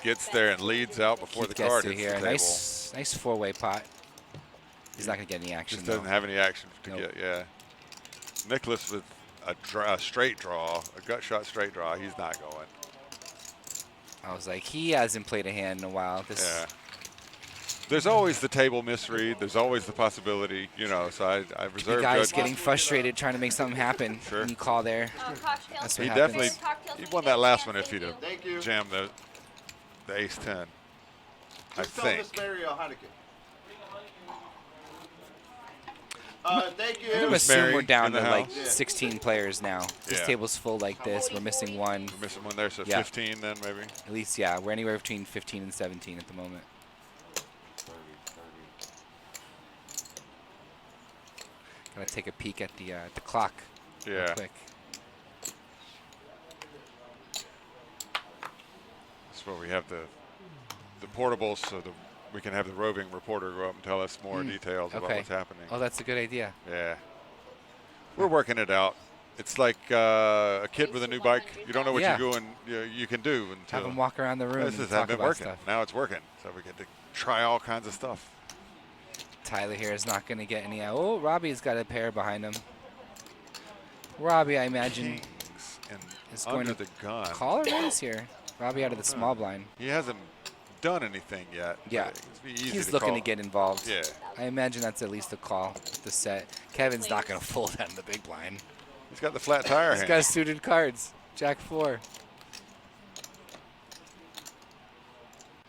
gets there and leads out before Keith the card gets to hits the here. table. Nice four-way pot. He's not gonna get any action. Just doesn't though. have any action to Nope. get. Yeah. Nicholas with a straight draw, a gut shot straight draw. He's not going. I was like, he hasn't played a hand in a while. Yeah. There's always the table misread. There's always the possibility, you know. So I The reserve guy's judgment. getting frustrated trying to make something happen. Sure. And you call there. Cocktails. That's He what definitely happens. he won that last one if he'd have Thank you. jammed the ace 10. I Just tell Miss think. Mary Heineken. Thank I'm gonna you. assume Mary we're down in to the like house. Yeah. 16 players now. This Yeah. table's full like this. We're missing one. We're missing one there, so Yeah. 15 then maybe. At least, yeah, we're anywhere between 15 and 17 at the moment. Gotta take a peek at the clock. real Yeah. Quick. That's where we have the portables, so we can have the roving reporter go up and tell us more details about Okay. what's happening. Oh, that's a good idea. Yeah. We're working it out. It's like a kid with a new bike. You don't know what Yeah. you're going. You can do until Have them walk around the room this and has talk been about working. stuff. Now it's working, so we get to try all kinds of stuff. Tyler here is not going to get any. Oh, Robbie's got a pair behind him. Robbie, I imagine, Kings and is going under to the gun. call or raise here. Robbie out of the small blind. He hasn't done anything yet. but Yeah. it'd be easy He's to looking call. to get involved. Yeah. I imagine that's at least a call with the set. Kevin's not going to fold that in the big blind. He's got the flat tire He's hand. got suited cards. Jack 4.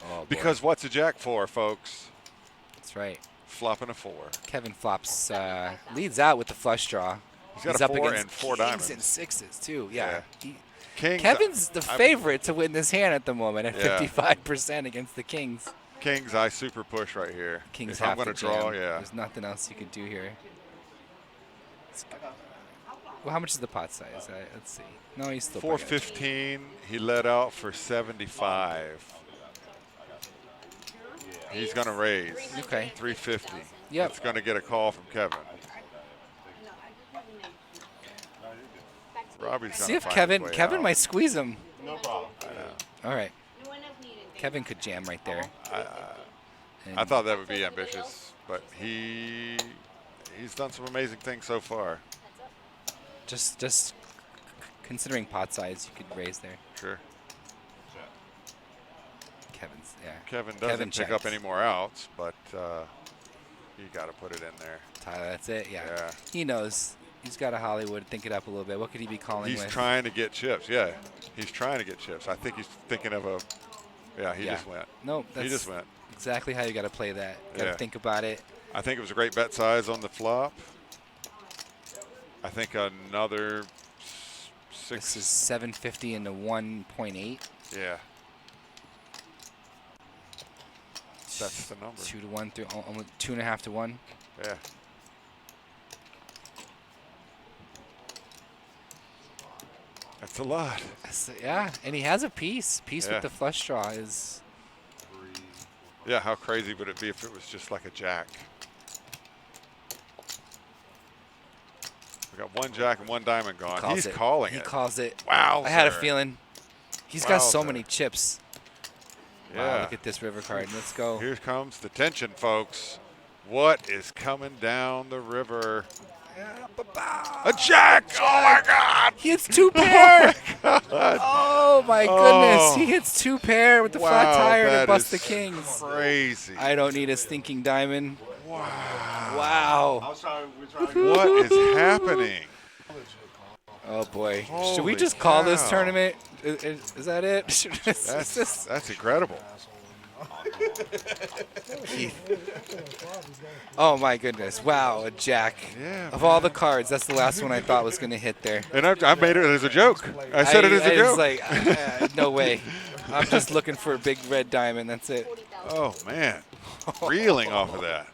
Oh, boy. Because what's a jack for, folks? That's right. Flopping a 4. Kevin flops, leads out with the flush draw. He's got a up 4 against and 4 kings diamonds. and 6s too. Yeah. Kings. Kevin's the I- favorite to win this hand at the moment at Yeah. 55% against the kings. Kings, I super push right here. Kings if have I'm going to to draw, jam. yeah. There's nothing else you can do here. Well, how much is the pot size? Let's see. No, he's still bringing it. 415. He let out for 75. He's going to raise. Okay. 350. Yep. It's going to get a call from Kevin. Robbie's See gonna if find Kevin his way Kevin out. might squeeze him. No problem. All right. Kevin could jam right there. I thought that would be ambitious, but he's done some amazing things so far. Just considering pot size, you could raise there. Sure. Kevin's, yeah. Kevin doesn't Kevin pick up checks. any more outs, but you got to put it in there. Tyler, that's it. Yeah. Yeah. He knows. He's got a Hollywood. Think it up a little bit. What could he be calling He's with? trying to get chips. Yeah, he's trying to get chips. I think he's thinking of a. Yeah, he Yeah. just went. No, that's He just went. exactly how you got to play that. Got to Yeah. think about it. I think it was a great bet size on the flop. I think another six. This is 750 into 1.8. Yeah. That's the number. 2 to 1 through almost 2.5 to 1. Yeah. That's a lot. Yeah, and he has a piece. Piece Yeah. with the flush draw is. Yeah, how crazy would it be if it was just like a jack? We got one jack and one diamond gone. Calls He's it. calling He it. calls it. Wow. I had a feeling. He's got so Wowzer. many chips. Yeah. Wow, look at this river card. Let's go. Here comes the tension, folks. What is coming down the river? A jack! Oh my God! He hits 2 pair. God. Oh my goodness! Oh. He hits 2 pair with the Wow, flat tire to that bust the is kings. Crazy. I don't need a stinking diamond. Wow. Wow. I was trying, we were trying to What is happening? Oh boy. Should Holy we just call this cow. tournament? Is that it? That's incredible. Oh my goodness! Wow, a jack. Yeah, Of all the cards, that's the last one I thought was gonna hit there. And I made it as a joke. I said it as a I joke. was like, no way. I'm just looking for a big red diamond. That's it. Oh man, reeling off of that.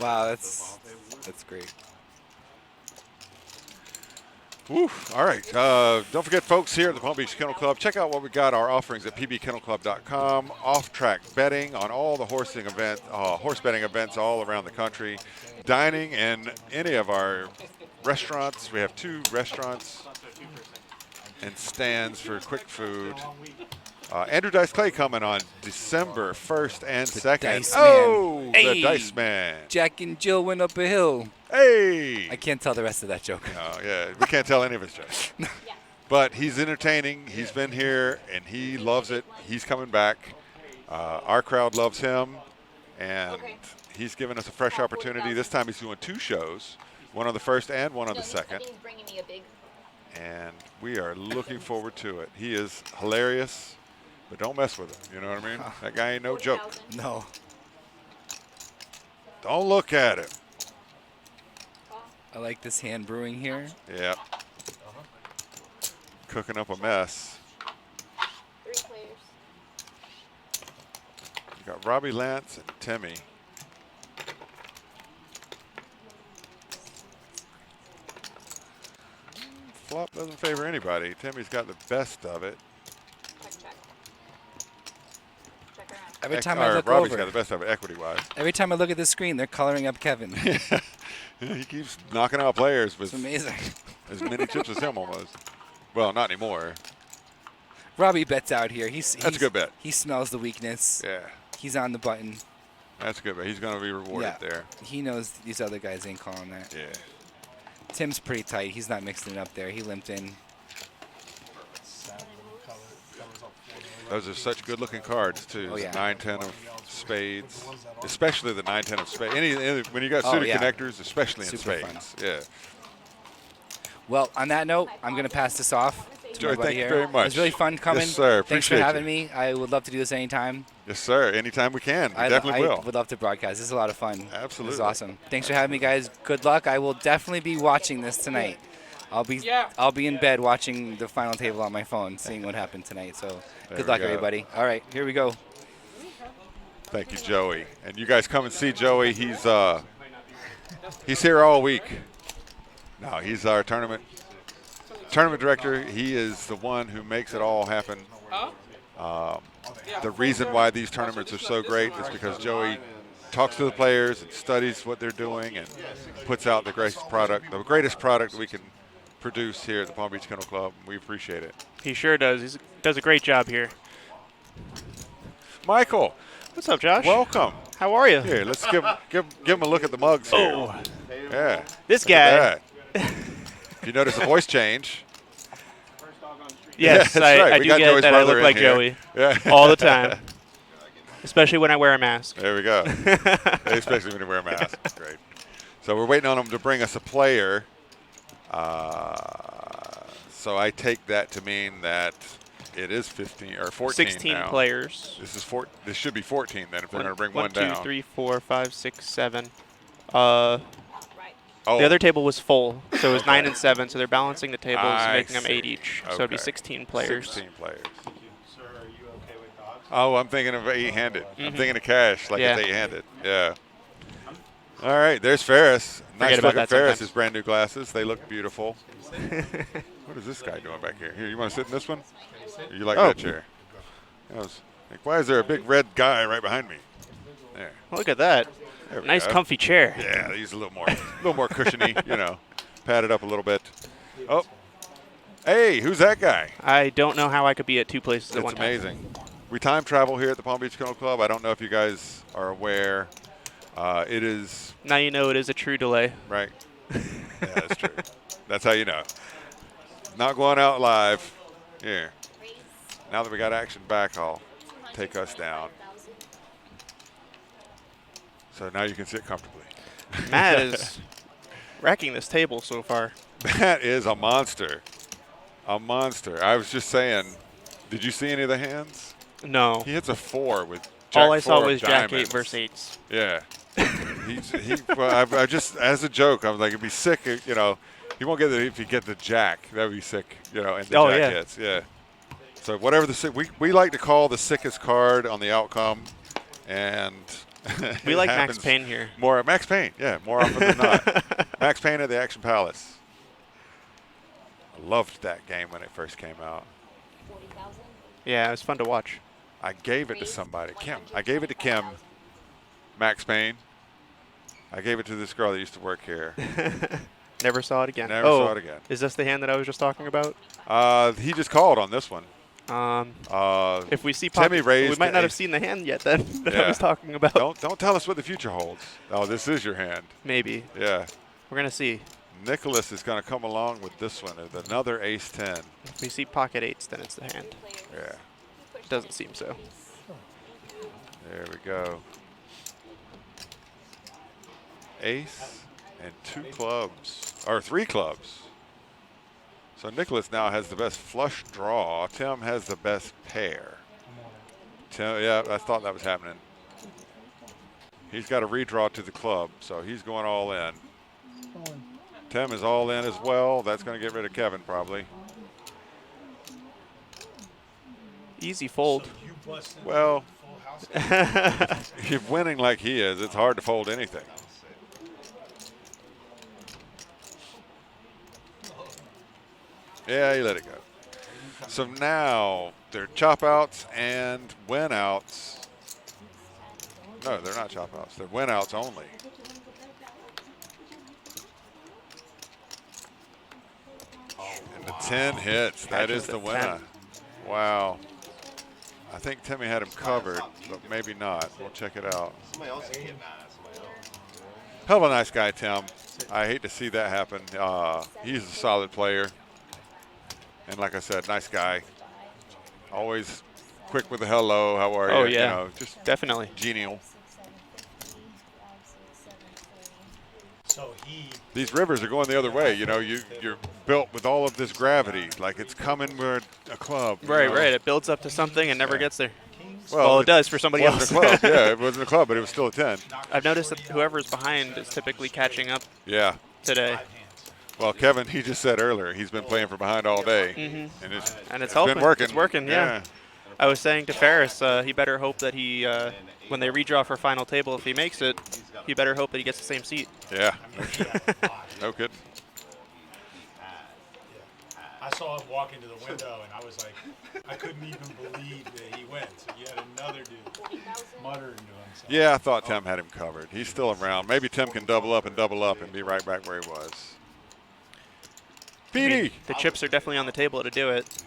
Wow, that's great. Woo. All right. Don't forget, folks, here at the Palm Beach Kennel Club, check out what we got. Our offerings at pbkennelclub.com. Off-track betting on all the horse betting events all around the country. Dining in any of our restaurants. We have 2 restaurants and stands for quick food. Andrew Dice Clay coming on December 1st and 2nd. Dice Man. Oh, Hey. the Dice Man. Jack and Jill went up a hill. Hey. I can't tell the rest of that joke. Oh, yeah, we can't tell any of his jokes. But he's entertaining. He's been here, and he loves it. He's coming back. Our crowd loves him, and he's given us a fresh opportunity. This time he's doing 2 shows, one on the 1st and one on the 2nd. And we are looking forward to it. He is hilarious, but don't mess with him. You know what I mean? That guy ain't no joke. No. Don't look at him. I like this hand brewing here. Yep. Cooking up a mess. 3 players. You got Robbie Lance and Timmy. Flop doesn't favor anybody. Timmy's got the best of it. Check. Check around. Every time I look Robbie's over, got the best of it equity-wise. every time I look at the screen, they're coloring up Kevin. He keeps knocking out players with It's amazing. as many chips as him almost. Well, not anymore. Robbie bets out here. That's a good bet. He smells the weakness. Yeah, He's on the button. that's a good bet. He's going to be rewarded Yeah. there. He knows these other guys ain't calling that. Yeah. Tim's pretty tight. He's not mixing it up there. He limped in. Those are such good-looking cards, too. Oh, yeah. 9-10 of spades, especially the 9-10 of spades. When you got Oh, suited yeah. connectors, especially in Super spades. fun. Yeah. Well, on that note, I'm going to pass this off to Joey, my buddy thank you here. very much. It was really fun coming. Yes, sir. Thanks for Appreciate having you. me. I would love to do this anytime. Yes, sir. Anytime we can. We I definitely will. would love to broadcast. This is a lot of fun. Absolutely. This is awesome. Thanks for having me, guys. Good luck. I will definitely be watching this tonight. I'll be in bed watching the final table on my phone, seeing what happened tonight. So There good we luck, go. everybody. All right, here we go. Thank you, Joey. And you guys come and see Joey. He's here all week. No, he's our tournament director. He is the one who makes it all happen. The reason why these tournaments are so great is because Joey talks to the players and studies what they're doing and puts out the greatest product that we can produce here at the Palm Beach Kennel Club. We appreciate it. He sure does. He does a great job here. Michael, What's up, Josh? welcome. How are you? Here, let's give him a look at the mugs here. Oh, Yeah. this Look at guy. that. If you notice the voice change. Yes, that's I, right. I We do got get Joey's that I brother look in like here. Joey Yeah. all the time, especially when I wear a mask. There we go. Especially when you wear a mask. Great. So we're waiting on him to bring us a player. So I take that to mean that it is 15 or 14 16 now. players. This should be 14 then if they're going to bring one down. 1, 2, 3, 4, 5, 6, 7. Right. Oh, The other table was full, so it was Okay. 9 and 7. So they're balancing the tables, I making them 8 see. each. So it'd be Okay. 16 players. 16 players. Oh, I'm thinking of 8-handed. I'm Mhm. thinking of cash like Yeah. it's 8-handed. Yeah. All right, there's Ferris. Nice about looking that Ferris. sometimes. His brand new glasses. They look beautiful. What is this guy doing back here? Here, you want to sit in this one? Or you like Oh. that chair? I was like, why is there a big red guy right behind me? There. Look at that. There we Nice, go. comfy chair. Yeah, these a little more cushiony. You know, padded up a little bit. Oh, hey, who's that guy? I don't know how I could be at 2 places at It's one time. amazing. We time travel here at the Palm Beach Kennel Club. I don't know if you guys are aware. It is Now you know it is a true delay. right. Yeah, that's true. That's how you know. Not going out live. Here. Now that we got action back, I'll take us down. So now you can sit comfortably. Matt is wrecking this table so far. That is a monster. A monster. I was just saying, did you see any of the hands? No. He hits a 4 with Jack All I 4 saw of was Jack 8 diamonds. versus 8s. Yeah. Well, I just, as a joke, I was like, it'd be sick, you know. He won't get it if you get the Jack. That would be sick, you know, and the Oh, Jack yeah. hits. Yeah. So whatever the sick, we like to call the sickest card on the outcome, and We it like Max happens Payne here. More Max Payne, yeah, more often than not. Max Payne at the Action Palace. I loved that game when it first came out. Yeah, it was fun to watch. I gave it to somebody, Kim. I gave it to Kim. Max Payne. I gave it to this girl that used to work here. Never saw it again. Never saw it again. Is this the hand that I was just talking about? He just called on this one. If we see Timmy pocket, raised we might not have ace. seen the hand yet then that I Yeah. was talking about. Don't tell us what the future holds. Oh, this is your hand. Maybe. Yeah. We're going to see. Nicholas is going to come along with this one. With another ace 10. If we see pocket 8s, then it's the hand. Yeah. Doesn't seem so. There we go. Ace and 2 clubs, or 3 clubs. So Nicholas now has the best flush draw. Tim has the best pair. Tim, yeah, I thought that was happening. He's got a redraw to the club, so he's going all in. Tim is all in as well. That's going to get rid of Kevin probably. Easy fold. Well, if you're winning like he is, it's hard to fold anything. Yeah, you let it go. So now they're chop outs and win outs. No, they're not chop outs. They're win outs only. And the 10 hits. That is the winner. Wow. I think Timmy had him covered, but maybe not. We'll check it out. Somebody else can get mad at somebody else. Hell of a nice guy, Tim. I hate to see that happen. He's a solid player. And like I said, nice guy. Always quick with a hello, how are you? Oh, yeah. You know, just definitely genial. So These rivers are going the other way. You know, you're built with all of this gravity, like it's coming with a club. you Right, know? right. It builds up to something and never gets there. Well, It does for somebody wasn't else. a club. Yeah, it wasn't a club, but it was still a 10. I've noticed that whoever's behind is typically catching up Yeah. today. Well, Kevin, he just said earlier he's been playing from behind all day, and it's helping. been working. It's working, yeah. I was saying to Ferris, he better hope that he, when they redraw for final table, if he makes it, he better hope that he gets the same seat. Yeah. No kidding. I saw him walk into the window, and I was like, I couldn't even believe that he went. So you had another dude muttering to himself. Yeah, I thought Tim had him covered. He's still around. Maybe Tim can double up and be right back where he was. I mean, PD. the chips are definitely on the table to do it.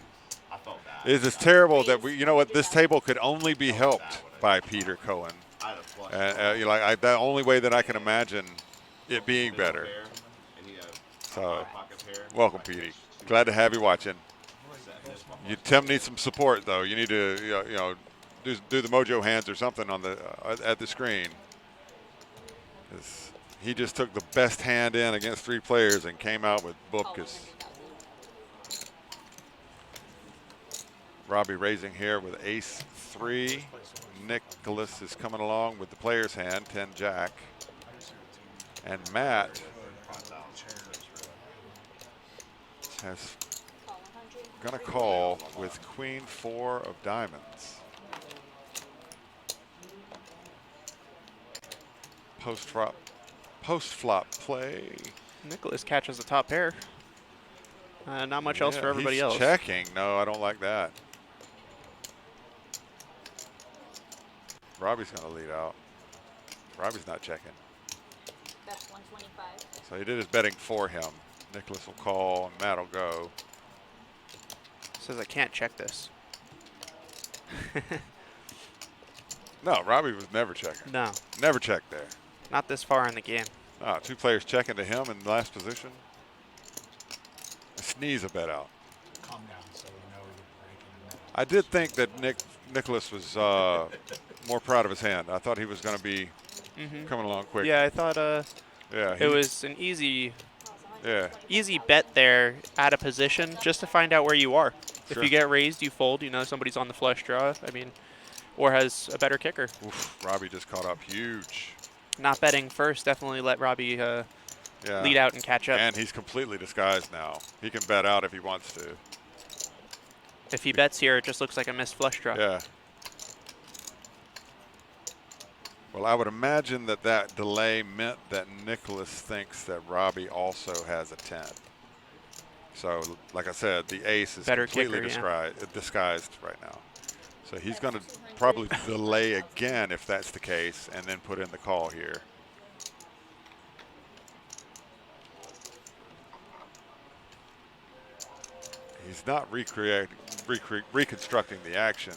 It's just terrible that you know what, this table could only be helped by Peter Cohen. The only way that I can imagine it being better. So, welcome, Petey. Glad to have you watching. Tim needs some support, though. You need to, do the mojo hands or something on the at the screen. He just took the best hand in against 3 players and came out with bupkis. Robbie raising here with ace 3. Nicholas is coming along with the player's hand, 10 jack. And Matt has gonna call with queen 4 of diamonds. Post flop play. Nicholas catches the top pair. Not much else for everybody he's else. Checking. No, I don't like that. Robbie's going to lead out. Robbie's not checking. That's 125. So he did his betting for him. Nicholas will call and Matt will go. Says I can't check this. No, Robbie was never checking. No. Never checked there. Not this far in the game. 2 players checking to him in last position. sneeze a bet out. Calm down, so we know we're breaking. I did think that Nicholas was more proud of his hand. I thought he was going to be coming along quick. Yeah, I thought Yeah, it was an easy yeah. bet there out of position just to find out where you are. Sure. If you get raised, you fold. You know somebody's on the flush draw. I mean, or has a better kicker. Oof, Robbie just caught up huge. Not betting first definitely let Robbie lead out and catch up. And he's completely disguised now. He can bet out if he wants to. If he bets here, it just looks like a missed flush draw. Yeah. Well, I would imagine that that delay meant that Nicholas thinks that Robbie also has a 10. So, like I said, the ace is Better completely kicker, disguised right now. So he's going to probably delay again if that's the case, and then put in the call here. He's not reconstructing the action.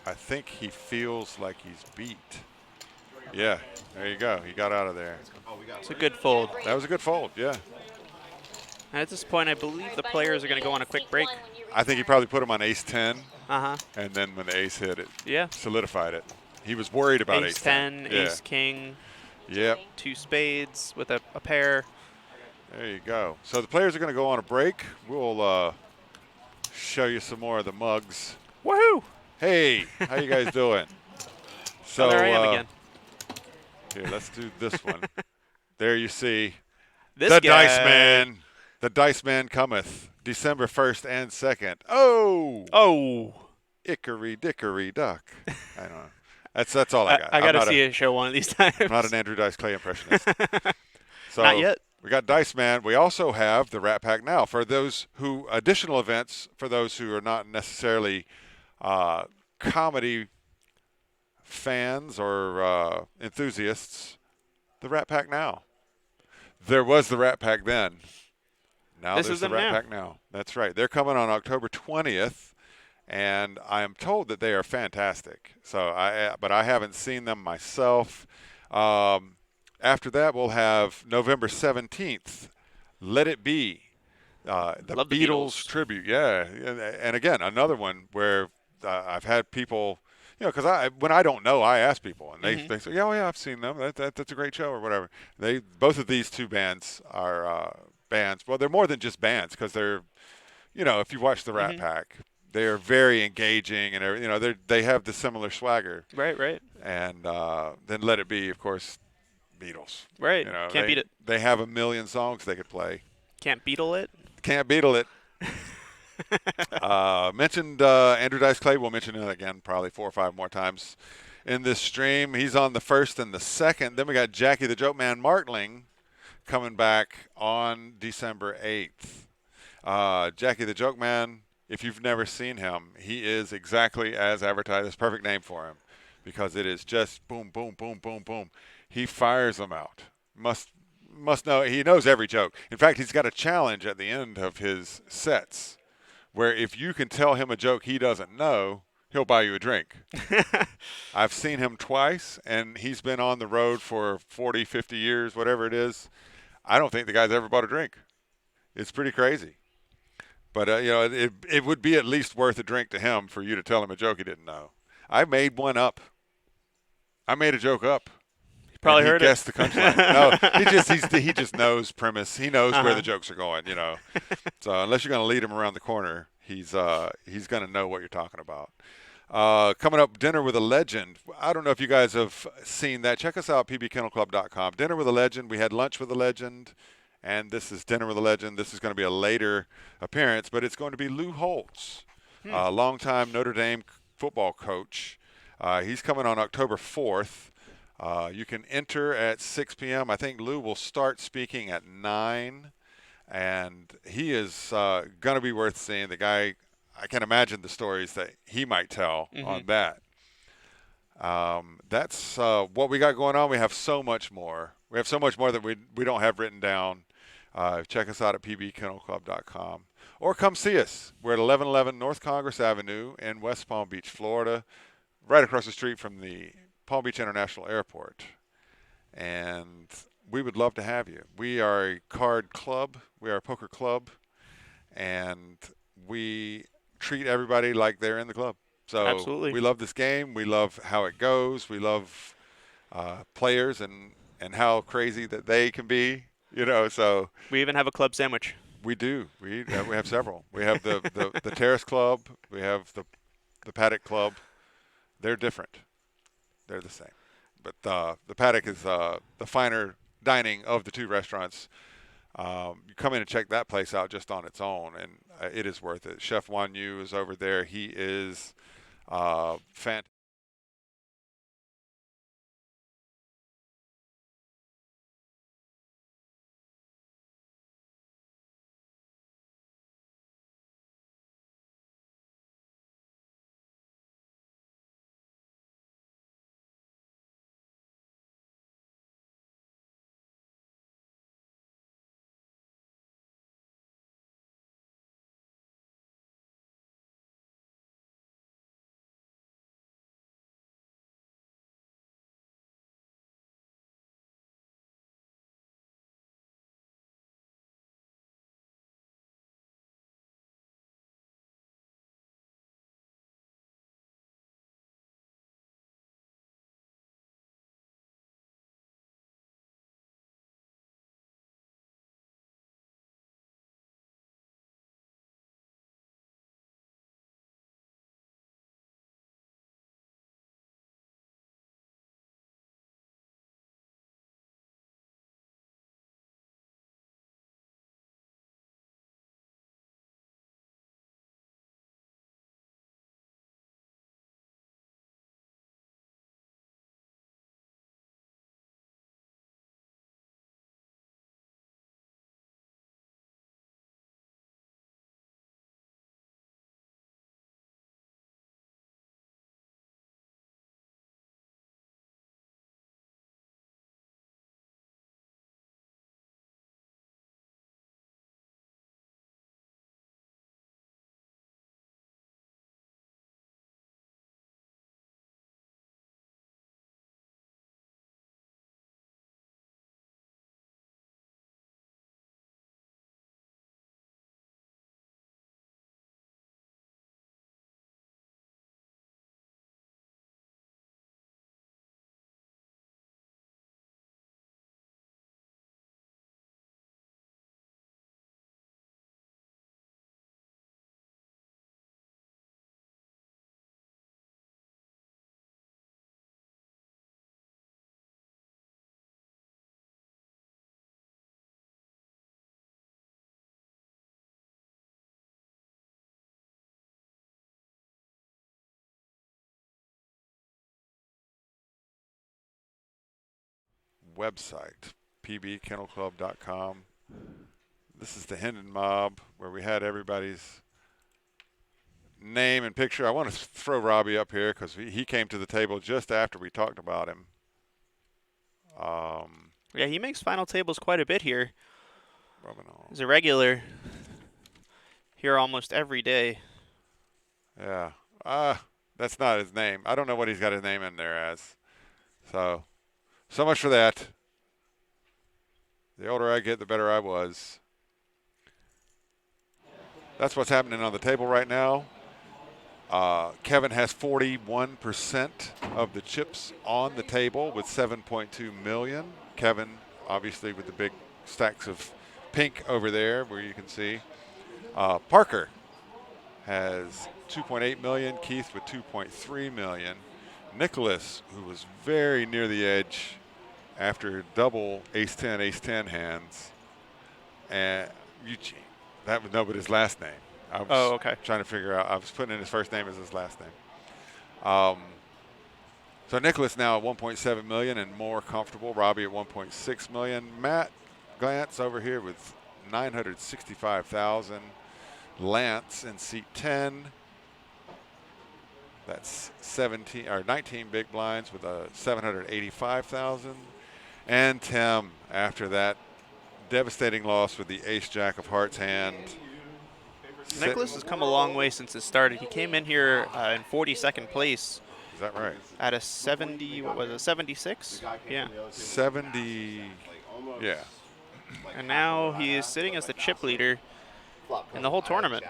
I think he feels like he's beat. Yeah, there you go. He got out of there. It's a good fold. That was a good fold, yeah. And at this point, I believe the players are going to go on a quick break. I think he probably put him on ace-10. Uh-huh. And then when the ace hit it, yeah, solidified it. He was worried about ace-10, yeah. ace-king. Yep. 2 spades with a pair. There you go. So the players are going to go on a break. We'll show you some more of the mugs. Woohoo! Hey, how you guys doing? So there I am again. Here, let's do this one. There you see this the guy. Dice Man. The Dice Man cometh December 1st and 2nd. Oh! Oh! Ickory dickory duck. I don't know. That's all I got. I got to see a show one of these times. I'm not an Andrew Dice Clay impressionist. So not yet. We got Dice Man. We also have the Rat Pack Now. For those who, additional events, for those who are not necessarily comedy fans or enthusiasts, the Rat Pack Now. There was the Rat Pack then. Now there's the Rat Pack Now. That's right. They're coming on October 20th, and I am told that they are fantastic. So, but I haven't seen them myself. After that, we'll have November 17th, Let It Be, the Beatles tribute. Yeah, and again, another one where I've had people, because when I don't know, I ask people, and they say, yeah, I've seen them. That's a great show or whatever. Both of these two bands are bands. Well, they're more than just bands because they're, if you watch the Rat Pack, they are very engaging and they have the similar swagger. Right. And then Let It Be, of course. Beatles. Right. Can't beat it. They have a million songs they could play. Can't beetle it. Can't beetle it. Mentioned Andrew Dice Clay. We'll mention it again probably 4 or 5 more times in this stream. He's on the 1st and the 2nd. Then we got Jackie the Joke Man Martling coming back on December 8th. Jackie the Joke Man, if you've never seen him, he is exactly as advertised. It's a perfect name for him because it is just boom, boom, boom, boom, boom. He fires them out. Must know. He knows every joke. In fact, he's got a challenge at the end of his sets where if you can tell him a joke he doesn't know, he'll buy you a drink. I've seen him twice, and he's been on the road for 40, 50 years, whatever it is. I don't think the guy's ever bought a drink. It's pretty crazy. But, it would be at least worth a drink to him for you to tell him a joke he didn't know. I made one up. I made a joke up. Probably heard it. He guessed the punchline. No, he just knows premise. He knows where the jokes are going, So unless you're going to lead him around the corner, he's going to know what you're talking about. Coming up, Dinner with a Legend. I don't know if you guys have seen that. Check us out, pbkennelclub.com. Dinner with a Legend. We had lunch with a legend, and this is Dinner with a Legend. This is going to be a later appearance, but it's going to be Lou Holtz, longtime Notre Dame football coach. He's coming on October 4th. You can enter at 6 p.m. I think Lou will start speaking at 9, and he is going to be worth seeing. The guy, I can imagine the stories that he might tell on that. That's what we got going on. We have so much more. We have so much more that we don't have written down. Check us out at pbkennelclub.com. Or come see us. We're at 1111 North Congress Avenue in West Palm Beach, Florida, right across the street from the Palm Beach International Airport. And we would love to have you. We are a card club. We are a poker club, and we treat everybody like they're in the club. So Absolutely. we love this game. We love how it goes. We love players and how crazy that they can be. So We even have a club sandwich. we do. We have several. We have the Terrace Club. We have the Paddock Club. They're different. They're the same. But the Paddock is the finer dining of the two restaurants. You come in and check that place out just on its own, and it is worth it. Chef Wan Yu is over there. He is fantastic. Website, pbkennelclub.com. This is the Hendon Mob, where we had everybody's name and picture. I want to throw Robbie up here because he came to the table just after we talked about him. Yeah, he makes final tables quite a bit here. Robinall. He's a regular here almost every day. Yeah. That's not his name. I don't know what he's got his name in there as. So much for that. The older I get, the better I was. That's what's happening on the table right now. Kevin has 41% of the chips on the table with 7.2 million. Kevin, obviously, with the big stacks of pink over there, where you can see. Parker has 2.8 million. Keith with 2.3 million. Nicholas, who was very near the edge after double ace-10 hands. And Eugene, that was nobody's last name. I was okay. trying to figure out. I was putting in his first name as his last name. So Nicholas now at 1.7 million and more comfortable. Robbie at 1.6 million. Matt Glantz over here with 965,000. Lance in seat 10. That's 19 big blinds with a 785,000. And Tim, after that devastating loss with the ace-jack of hearts hand. Nicholas has come a long way since it started. He came in here in 42nd place. Is that right? At a 70, what was it, 76? Yeah. 70. Yeah. And now he is sitting as the chip leader in the whole tournament.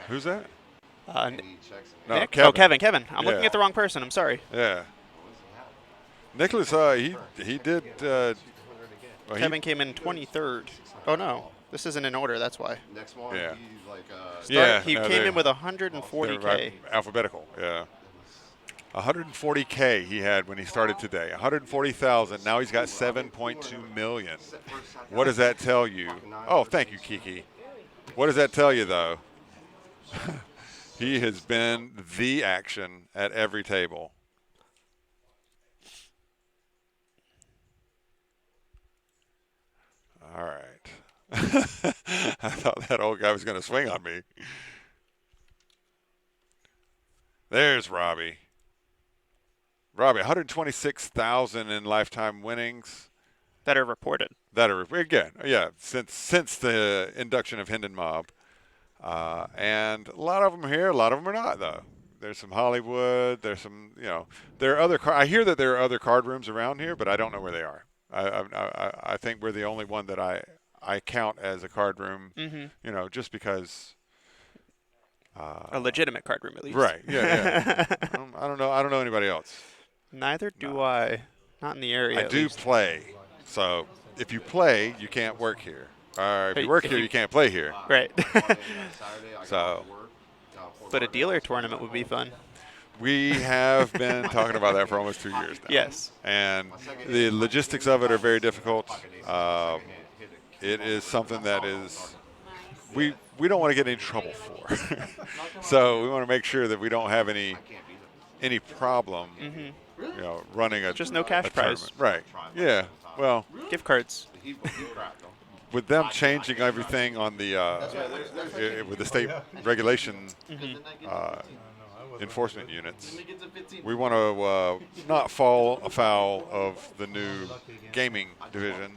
Who's that? No, Nick? Kevin. Oh, Kevin. I'm looking Yeah. at the wrong person. I'm sorry. Yeah. Nicholas, he did. Well, Kevin came in 23rd. Oh no, this isn't in order. That's why. Next one, Yeah. he's like, He no, came they're- in with they're 140K. right, alphabetical. Yeah. 140K he had when he started today. 140,000. Now he's got 7.2 million. What does that tell you? Oh, thank you, Kiki. What does that tell you, though? He has been the action at every table. All right. I thought that old guy was going to swing on me. There's Robbie. Robbie, 126,000 in lifetime winnings. That are reported. That are, again, yeah, since the induction of Hendon Mob. And a lot of them here, a lot of them are not, though. There's some Hollywood. There's some, there are other. I hear that there are other card rooms around here, but I don't know where they are. I think we're the only one that I count as a card room. Mm-hmm. Just because. A legitimate card room, at least. Right. Yeah. I don't know. I don't know anybody else. Neither do I. Not in the area. I do play. So if you play, you can't work here. Or if you work here, you can't play here. Right. So. But a dealer tournament would be fun. We have been talking about that for almost 2 years now. Yes. And the logistics of it are very difficult. It is something that is we don't want to get any trouble for. So we want to make sure that we don't have any problem, running a just no cash prize. Right. Yeah. Well, gift cards. With them changing everything on the with the state regulation enforcement units, we want to not fall afoul of the new gaming division.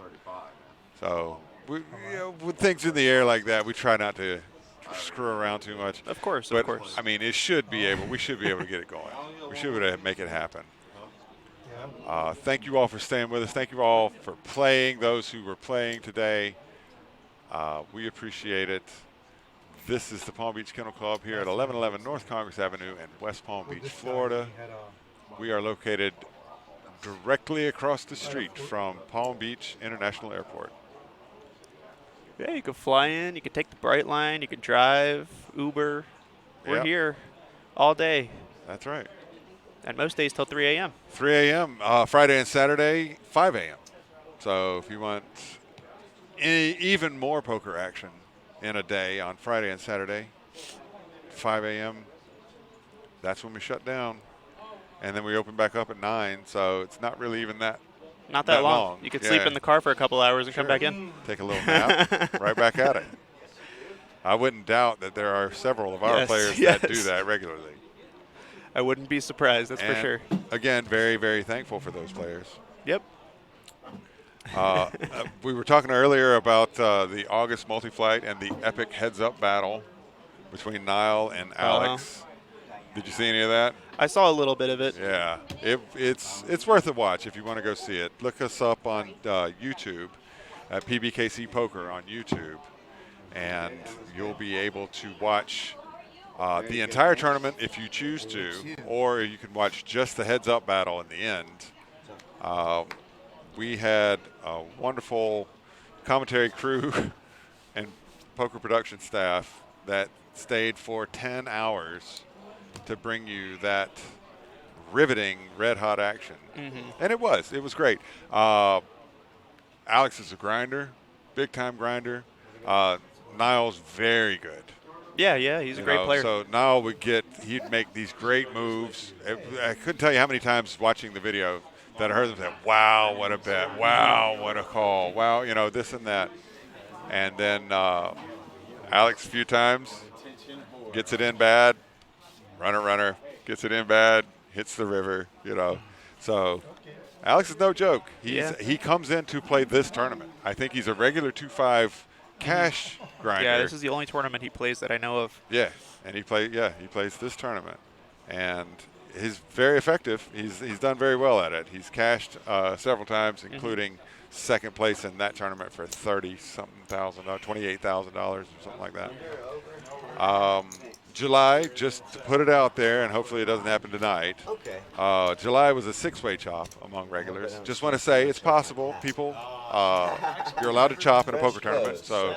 So with things in the air like that, we try not to screw around too much. Of course, but, of course. I mean, we should be able to get it going. We should be able to make it happen. Thank you all for staying with us. Thank you all for playing, those who were playing today. We appreciate it. This is the Palm Beach Kennel Club here at 1111 North Congress Avenue in West Palm Beach, Florida. We are located directly across the street from Palm Beach International Airport. Yeah, you can fly in, you can take the Bright Line, you can drive, Uber. We're here all day. That's right. And most days till 3 a.m. 3 a.m. Friday and Saturday, 5 a.m. So if you want even more poker action in a day on Friday and Saturday, 5 a.m., that's when we shut down. And then we open back up at 9, so it's not really even that Not that long. You could sleep in the car for a couple hours and come back in. Take a little nap, right back at it. I wouldn't doubt that there are several of our players that do that regularly. I wouldn't be surprised, that's for sure. Again, very, very thankful for those players. Yep. We were talking earlier about the August multi-flight and the epic heads-up battle between Niall and Alex. Did you see any of that? I saw a little bit of it. Yeah, it's worth a watch if you want to go see it. Look us up on YouTube at PBKC Poker on YouTube, and you'll be able to watch the entire tournament if you choose to, or you can watch just the heads-up battle in the end. We had a wonderful commentary crew and poker production staff that stayed for 10 hours to bring you that riveting red-hot action. And it was great. Alex is a grinder, big-time grinder. Niall's very good. Yeah, he's a great player. So Niall he'd make these great moves. I couldn't tell you how many times watching the video that I heard them say, wow, what a bet, wow, what a call, wow, this and that. And then Alex a few times gets it in bad, runner, gets it in bad, hits the river, So Alex is no joke. He comes in to play this tournament. I think he's a regular 2-5 cash grinder. Yeah, this is the only tournament he plays that I know of. Yeah, and he plays this tournament. And he's very effective. He's done very well at it. He's cashed several times, including second place in that tournament for $30-something thousand, $28,000 or something like that. July, just to put it out there, and hopefully it doesn't happen tonight. Okay. July was a 6-way chop among regulars. Just want to say it's possible, people. You're allowed to chop in a poker tournament, so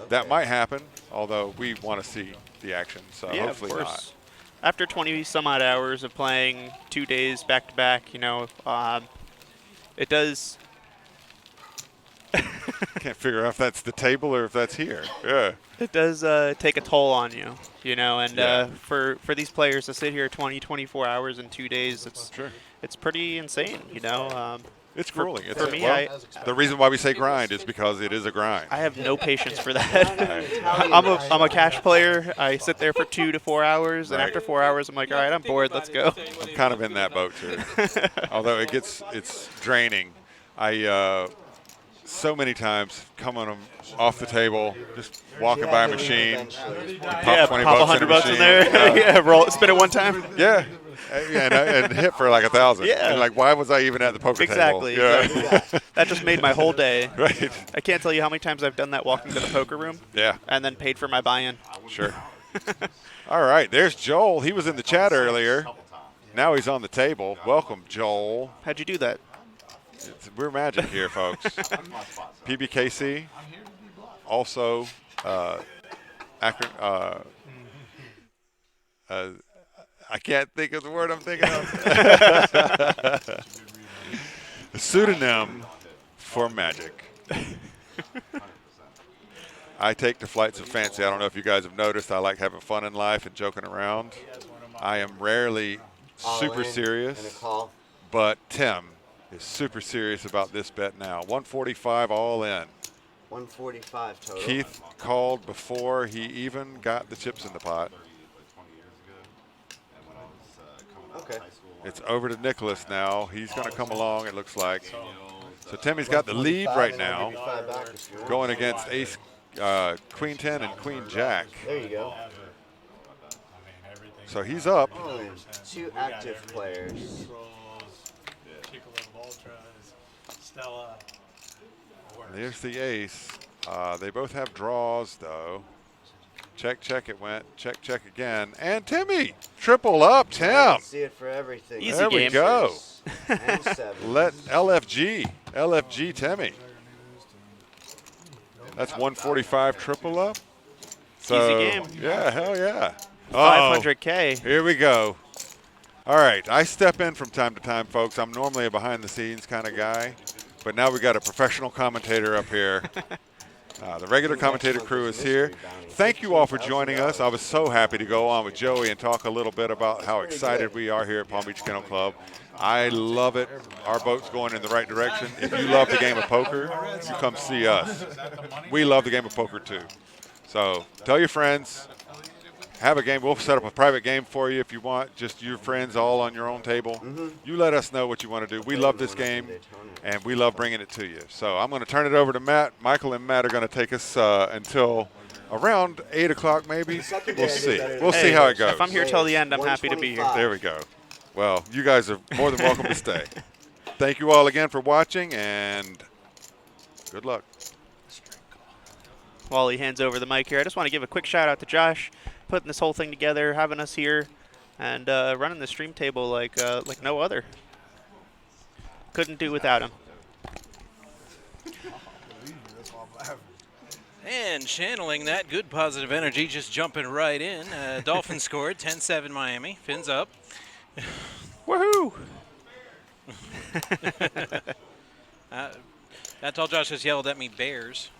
that might happen. Although we want to see the action, so Yeah, hopefully of not. course. After 20 some odd hours of playing 2 days back to back, you know, it does. Can't figure out if that's the table or if that's here. Yeah. It does take a toll on you, you know, and Yeah. for these players to sit here 20, 24 hours in 2 days, it's pretty insane, you know. It's grueling. It's for me, well, the reason why we say grind is because it is a grind. I have no patience for that. I'm a cash player. I sit there for 2 to 4 hours, and after 4 hours, I'm like, all right, I'm bored. Let's go. I'm kind of in that boat too. Although it's draining. I so many times coming off the table, just walking by a machine, pop 20 pop bucks in a $100 in machine. there. Yeah, roll, spin it one time. Yeah. And hit for like 1,000. Yeah. And like, why was I even at the poker Exactly. table? Exactly. That just made my whole day. Right. I can't tell you how many times I've done that walking to the poker room. Yeah. And then paid for my buy-in. Sure. All right. There's Joel. He was in the chat earlier. Now he's on the table. Welcome, Joel. How'd you do that? We're magic here, folks. PBKC. Also, I can't think of the word I'm thinking of. A pseudonym for magic. I take to flights of fancy. I don't know if you guys have noticed. I like having fun in life and joking around. I am rarely super serious, but Tim is super serious about this bet now. 145 all in. 145 total. Keith called before he even got the chips in the pot. Okay. It's over to Nicholas now. He's going to come along, it looks like. So Timmy's got the lead right now, going against ace, queen 10 and queen jack. There you go. So he's up. Oh, 2 active players. There's the ace. They both have draws, though. Check, check, it went. Check, check again. And Timmy, triple up, Tim. I see it for everything. Easy there game. we go. And 7. Let LFG Timmy. That's 145 triple up. So, Easy game. Yeah, hell yeah. 500K. Here we go. All right, I step in from time to time, folks. I'm normally a behind-the-scenes kind of guy, but now we got a professional commentator up here. The regular commentator crew is here. Thank you all for joining us. I was so happy to go on with Joey and talk a little bit about how excited we are here at Palm Beach Kennel Club. I love it. Our boat's going in the right direction. If you love the game of poker, you come see us. We love the game of poker too. So tell your friends. Have a game. We'll set up a private game for you if you want. Just your friends all on your own table. You let us know what you want to do. We love this game, and we love bringing it to you. So I'm going to turn it over to Matt. Michael and Matt are going to take us until around 8 o'clock maybe. We'll see. We'll see how it goes. If I'm here till the end, I'm happy to be here. There we go. Well, you guys are more than welcome to stay. Thank you all again for watching, and good luck. While he hands over the mic here, I just want to give a quick shout out to Josh, putting this whole thing together, having us here, and running the stream table like no other. Couldn't do without him. And channeling that good positive energy, just jumping right in. Dolphins scored 10-7 Miami. Fins up. Woohoo! That tall Josh just yelled at me, Bears.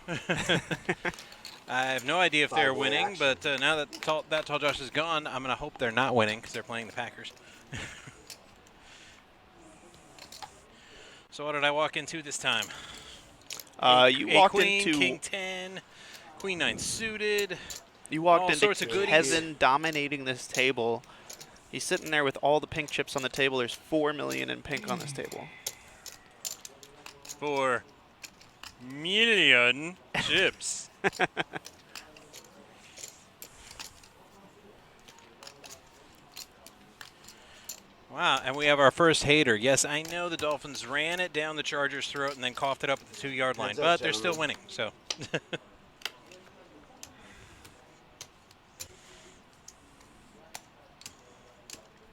I have no idea if they're winning, but now that tall Josh is gone, I'm going to hope they're not winning because they're playing the Packers. So what did I walk into this time? You walked queen, into King 10, Queen 9 suited. You walked all into sorts of goodies. Kevin dominating this table. He's sitting there with all the pink chips on the table. There's 4 million in pink on this table. 4 million chips. Wow, and we have our first hater. Yes, I know the Dolphins ran it down the Chargers' throat and then coughed it up at the 2-yard line, Heads up, but they're still gentlemen. winning, so.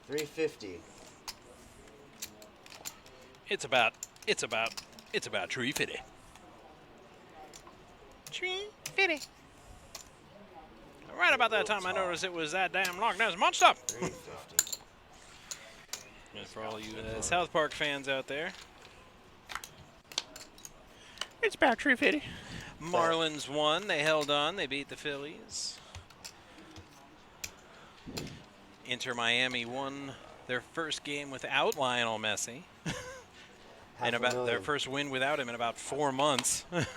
350. It's about 350. 350. Right about that time, I noticed it was that damn long. That's monster. 350. And for all you South Park fans out there, it's about 350. Marlins won. They held on. They beat the Phillies. Inter Miami won their first game without Lionel Messi. And about their first win without him in about 4 months. And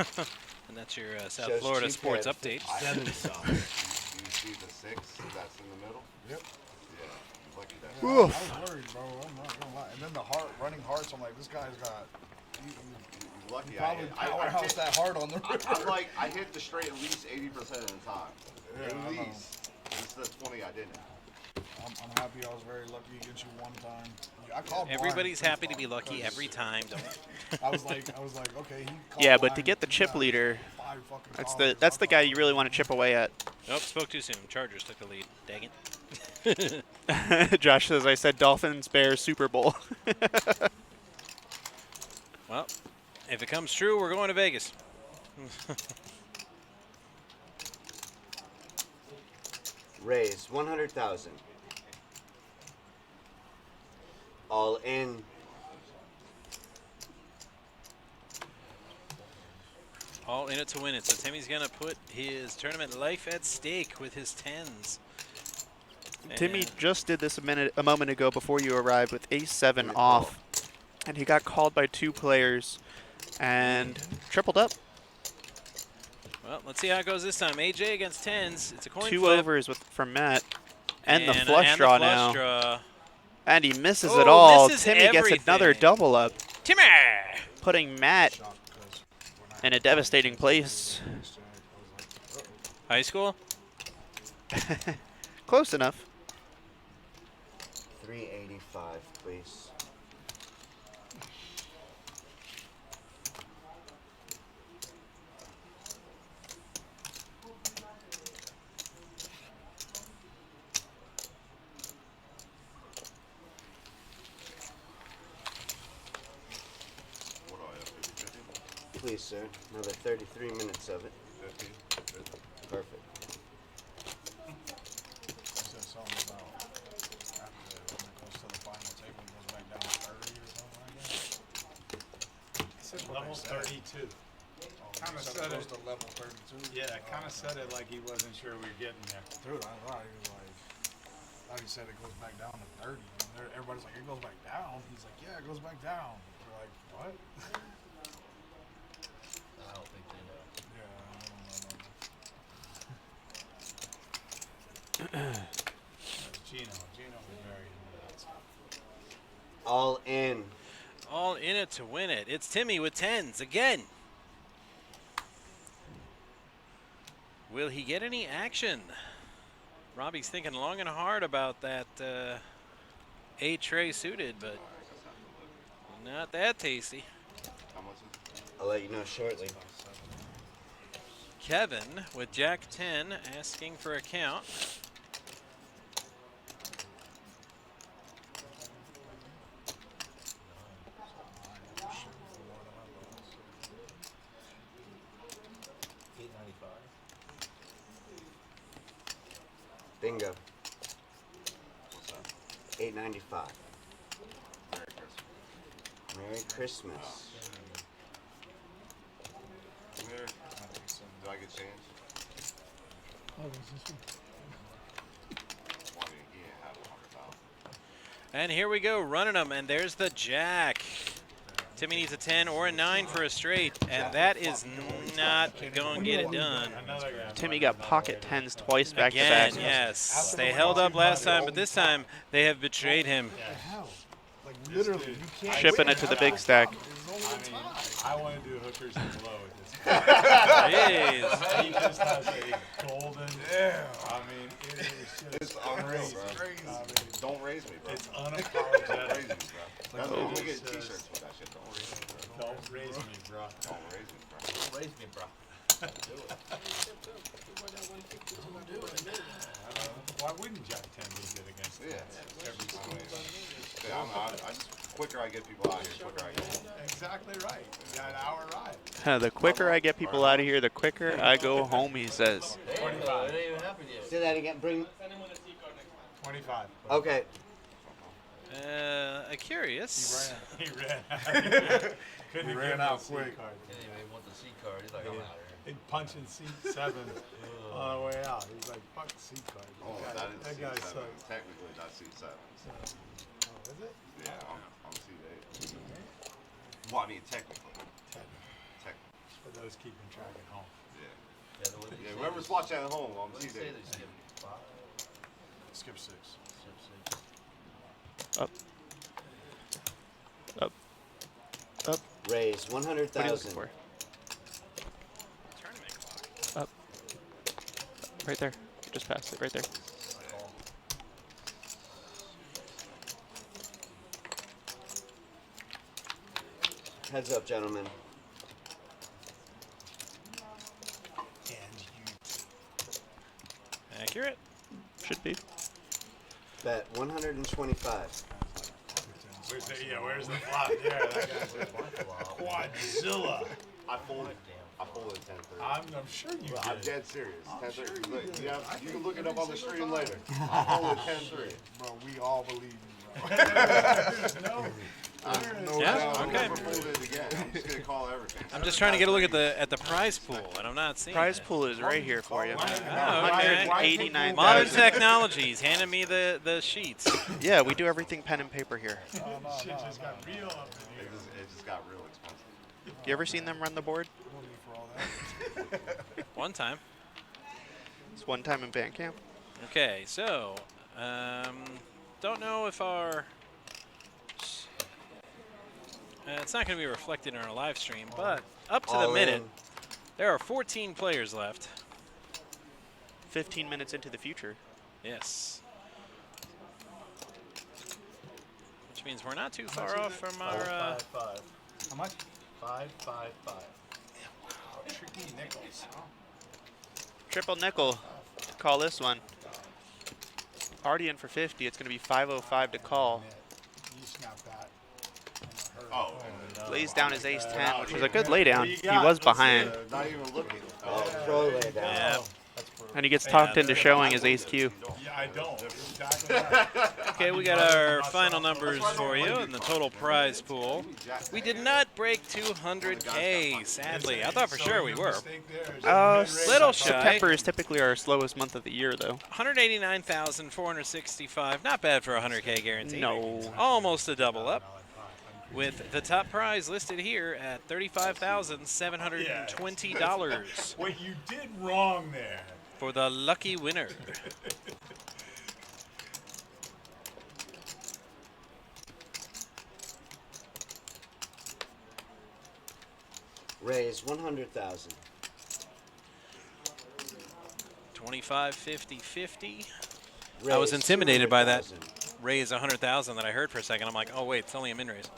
that's your South Shows Florida cheap sports head. update. 7 subs. You see the 6 that's in the middle? Yep. Yeah, lucky that. Yeah, I was worried, bro. I'm not gonna lie. And then the running hearts. I'm like, this guy's got. You're lucky. He probably powerhouse that hard on the river. I hit the straight at least 80% of the time. Yeah, at I know. least. This is the 20 I didn't. I'm happy I was very lucky against you one time. I called Everybody's Brian happy to be lucky every time. I was like, okay. He called Yeah, but to Brian, get the chip yeah, leader, 5 fucking that's the guy you really want to chip away at. Nope, spoke too soon. Chargers took the lead. Dang it. Josh says, I said Dolphins, Bears, Super Bowl. Well, if it comes true, we're going to Vegas. Raise 100,000. All in. All in it to win it. So Timmy's going to put his tournament life at stake with his 10s. Timmy just did this a moment ago before you arrived with ace-7 off. And he got called by 2 players and tripled up. Well, let's see how it goes this time. AJ against 10s. It's a coin 2 flip. overs from Matt. And the And flush draw the flush now. draw. And he misses Oh, it all. misses Timmy gets another everything. double up. Timmy! Putting Matt in a devastating place. High school? Close enough. 385, please. Please, sir. Another 33 minutes of it. 50. Perfect. He said something about after when it goes to the final table, it goes back down to 30 or something like that. It said level 32. Kind of Except said it goes it. to level 32. Yeah, kind of said it like he wasn't sure we were getting there. Dude, I thought he was like, I thought he said it goes back down to 30. And everybody's like, it goes back down. He's like, yeah, it goes back down. We're like, what? I don't think they know. Yeah, I don't know. Gino was very into that stuff. All in. All in it to win it. It's Timmy with 10s again. Will he get any action? Robbie's thinking long and hard about that 8-tray suited, but not that tasty. How much is it? I'll let you know shortly. Kevin with Jack 10 asking for a count. Bingo. What's that? 895. Merry Christmas. Merry Christmas. Come here. Do I get change? Well, he ain't had 100,000. And here we go, running them, and there's the Jack. Timmy needs a 10 or a 9 for a straight, and that is not going to get it done. Timmy got pocket 10s twice back to Again, back. yes. They held up last time, but this time they have betrayed him. What the hell? Like, literally, you can't. Shipping it to the big stack. I want to do hookers and blow at this Jeez. He just has a golden. Yeah. I mean, it is just It's unreal, bro. Crazy. Don't raise me, bro. It's unapologetic. wouldn't Jack 10 be good against Yeah. every time? Quicker I get people out here, quicker I get home. Exactly right. You got an hour ride. The quicker I get people out of here, the quicker I go home, he says. 25. It ain't even happened yet. Say that again. Bring. 25. Okay. Curious. He ran. Couldn't He have ran given out a C quick. card. He didn't even want the C card. He's like, I'm out here. He'd punch in seat 7 on the way out. He's like, fuck the seat card. Oh, that guy seat 7. sucks. Technically, that's seat 7. So, oh, is it? Yeah, I'm seat 8. Well, I mean, technically. For those keeping track at home. Yeah, whoever's watching at home, I'm seat 8. Skip 6. Up. Up. Up. Raise What are you looking 100,000. for? Up. Right there. Just past it. Right there. Heads up, gentlemen. Accurate. Should be. Bet 125. Where's the flop? Yeah, that guy's Quadzilla. I folded 10-3. I'm sure you did. I'm dead serious. 10-3. Look, you can look it up on the stream later. I folded 10-3. Bro, we all believe you, bro. No Yeah, doubt I'll okay. never fold it again. I'm just gonna call everything. I'm just trying to get a look at the prize pool, and I'm not seeing Prize it. pool is right here for you. Oh, okay. 189,000. Modern technologies handing me the sheets. Yeah, we do everything pen and paper here. Shit just got real up in here. It just got real expensive. You ever seen them run the board? One time. It's one time in band camp. Okay, so don't know if our it's not going to be reflected in our live stream, but up to the All minute, in. there are 14 players left. 15 minutes into the future. Yes. Which means we're not too far off from our. 5-5. How much? 5-5-5. Wow, tricky nickels. Huh? Triple nickel. Call this one. Already in for 50. It's going to be 505 to call. You snap that. Oh. Lays down his ace 10, which was a good laydown. He was behind. Not even looking. Pro lay down. Yeah. And he gets talked into showing his ace Q. Yeah, I don't. Exactly right. Okay, we got our final numbers for you in the total prize pool. We did not break 200K, sadly. I thought for sure we were. Little shy. September is typically our slowest month of the year, though. 189,465. Not bad for a 100K guarantee. No. Almost a double up. With the top prize listed here at $35,720 What you did wrong there. for the lucky winner. Raise 100,000. 25, 50, 50. I Raise was intimidated by that 200,000. raise 100,000 that I heard for a second. I'm like, oh wait, it's only a min raise.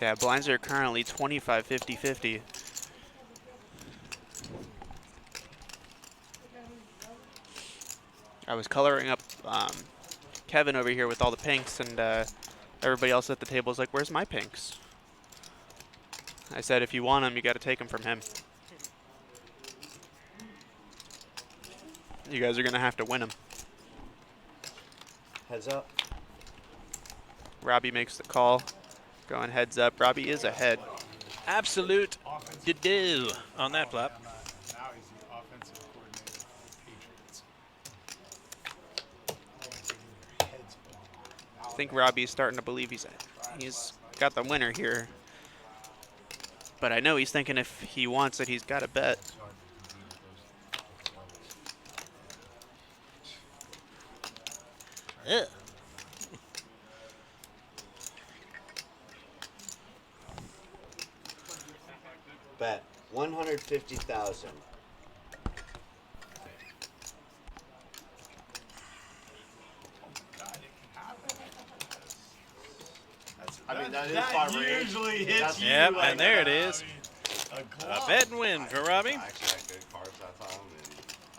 Yeah, blinds are currently 25, 50, 50. I was coloring up Kevin over here with all the pinks, and everybody else at the table is like, where's my pinks? I said, if you want them, you got to take them from him. You guys are going to have to win them. Heads up. Robbie makes the call. Going heads up. Robbie is ahead. Absolute do on that flop. Now he's the offensive coordinator of the Patriots. I think Robbie's starting to believe he's got the winner here. But I know he's thinking if he wants it, he's got to bet. Ugh. Bet 150,000. I mean, that is by range. Usually hits you. Yep, like and there it that. is. A bet and win for Robbie. I actually had good cards that time,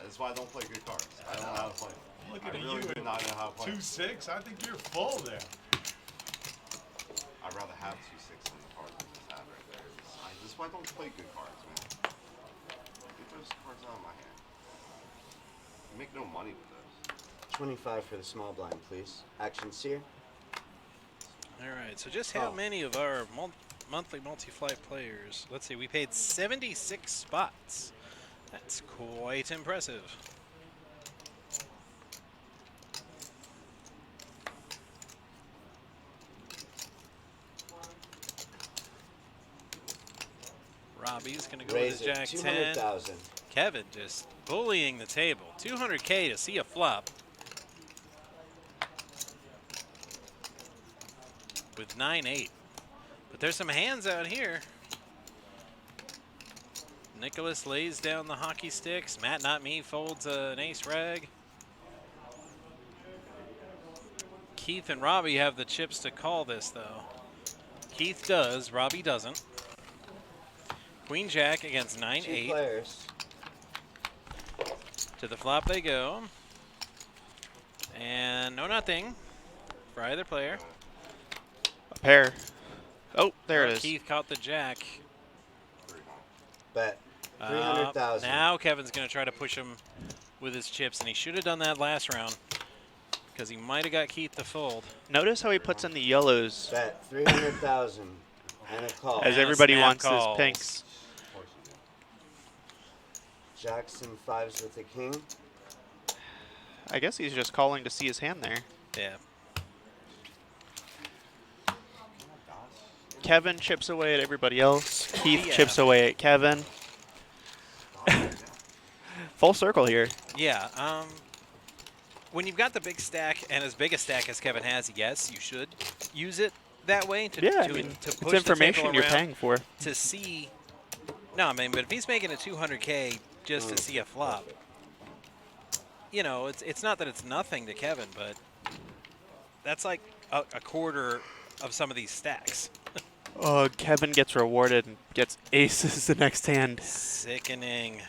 and That's why I don't play good cards. I don't know how to play. Looking I at really you do not know how to play. 2-6. I think you're full there. I'd rather have 2-6 than the cards I just have right there. That's why I don't play good cards, man. Get those cards out of my hand. You make no money with those. 25 for the small blind, please. Action seer. All right, so just how many of our monthly multi-flight players? Let's see, we paid 76 spots. That's quite impressive. Robbie's going to go with his Jack 10. 200,000. Kevin just bullying the table. 200K to see a flop. With 9-8. But there's some hands out here. Nicholas lays down the hockey sticks. Matt Not Me folds an ace rag. Keith and Robbie have the chips to call this, though. Keith does, Robbie doesn't. Queen Jack against 9-8. 2 players. To the flop they go. And no nothing for either player. A pair. Oh, there it is. Keith caught the jack. Bet. 300,000. Now Kevin's going to try to push him with his chips, and he should have done that last round because he might have got Keith to fold. Notice how he puts in the yellows. Bet 300,000 and a call. As And everybody snap wants calls. his pinks. Jackson 5s with the king. I guess he's just calling to see his hand there. Yeah. Kevin chips away at everybody else. Keith Yeah. chips away at Kevin. Full circle here. Yeah. When you've got the big stack and as big a stack as Kevin has, yes, you should use it that way to, Yeah, to, I mean, to it's push the information table you're around paying for. to see. No, I mean, but if he's making a 200K just to see a flop, you know, it's not that it's nothing to Kevin, but that's like a quarter of some of these stacks. Oh, Kevin gets rewarded and gets aces the next hand. Sickening.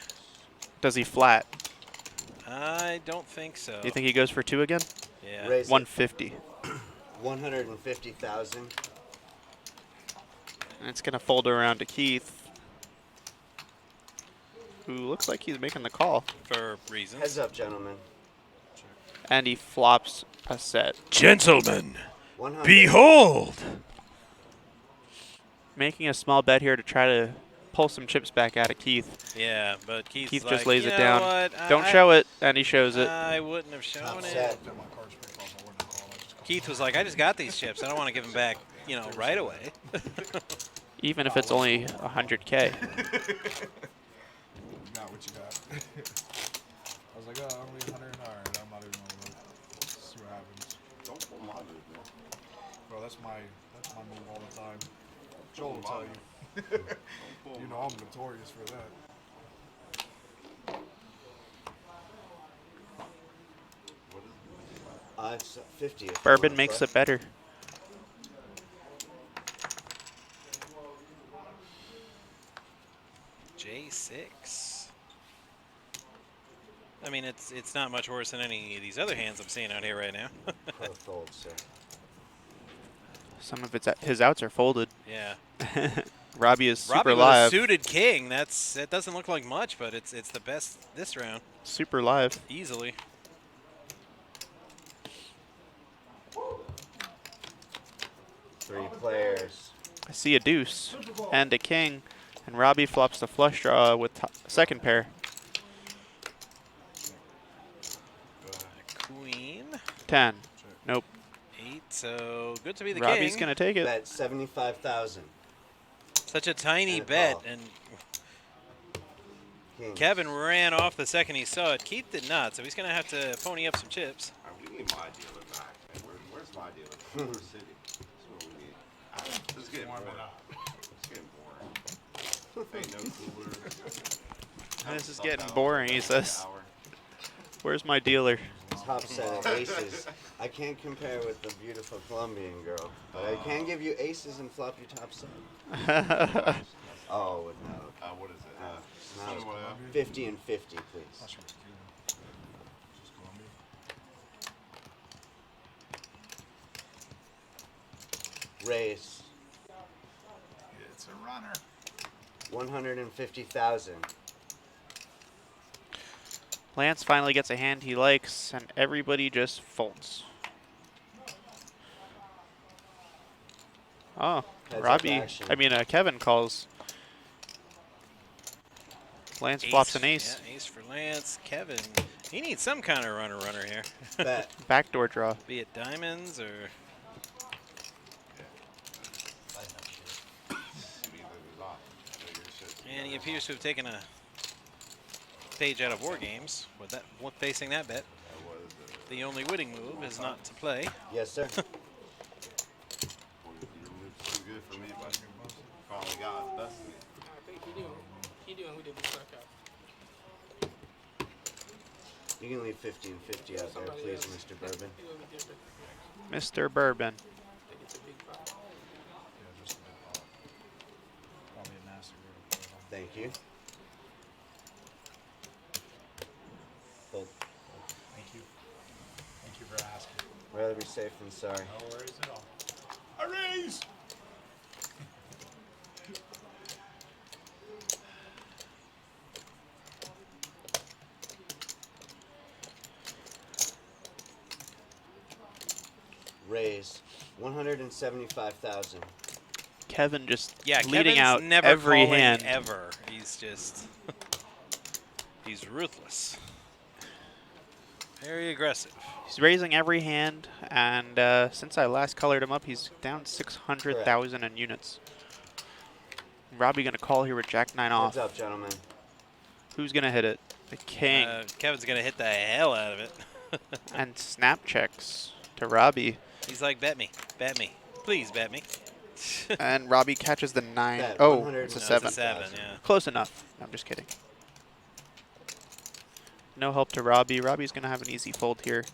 Does he flat? I don't think so. Do you think he goes for 2 again? Yeah. Raise it. 150. 150,000. And it's going to fold around to Keith, who looks like he's making the call. For reasons. Heads up, gentlemen. And he flops a set. Gentlemen, 100. behold! Making a small bet here to try to pull some chips back out of Keith. Yeah, but Keith Keith like, just lays "You it know down. what? Don't I- show it, and he shows it. I wouldn't have shown Top it. set. Keith was like, I just got these chips. I don't want to give them back, you know, right away. Even if it's only 100K. You got what you got. I was like, oh, only 100. All right, I'm not even gonna look. See what happens. Don't pull my move, man. Bro, that's my move all the time. Joel will Pull tell my you. pull You know I'm notorious for that. It's 50. if you Bourbon wanna makes play. it better. J6. I mean, it's not much worse than any of these other hands I'm seeing out here right now. Pro fold, sir. Some of his outs are folded. Yeah. Robbie is super Robbie with live. a suited king. That doesn't look like much, but it's the best this round. Super live. Easily. Three players. I see a deuce and a king, and Robbie flops the flush draw with second pair. Queen. 10. Nope. 8. So good to be the Robbie's king. gonna take it. Bet 75,000. Such a tiny And a bet, call. and King. Kevin ran off the second he saw it. Keith did not, so he's gonna have to pony up some chips. We need my dealer back. Man. Where's my dealer? Where's City? That's what we need. This is getting boring. It's getting boring. Ain't no cooler. This is getting boring, he says. Where's my dealer? Top set of aces. I can't compare with the beautiful Colombian girl, but I can give you aces and flop your top set. Oh, no. What is it? No, 50 and 50, please. Raise. It's a runner. 150,000. Lance finally gets a hand he likes, and everybody just folds. Oh, Heads up Robbie. action. I mean, Kevin calls. Lance flops an ace. Yeah, ace for Lance. Kevin, he needs some kind of runner here. Bet. Backdoor draw. Be it diamonds or... And he appears to have taken a page out of War Games with that facing that bet. The only winning move is not to play. Yes, sir. Too good for me, but probably got the best of me. I think he knew who did the suck out. You can leave 50 and 50 out there, please, Mr. Bourbon. Mr. Bourbon. Thank you. Fold. Thank you. Thank you for asking. Rather be safe than sorry. No worries at all. I raise! Raise. 175,000. Kevin just Yeah, leading Kevin's out never every calling hand. ever. He's just... he's ruthless. Very aggressive. He's raising every hand, and since I last colored him up, he's down 600,000 in units. Robbie gonna call here with Jack 9 off. Heads up, gentlemen. Who's gonna hit it? The king. Kevin's gonna hit the hell out of it. And snap checks to Robbie. He's like, bet me, please bet me. And Robbie catches the 9. Bet Oh, 100. it's a No, 7. It's a 7, yeah. Close enough. I'm just kidding. No help to Robbie. Robbie's going to have an easy fold here.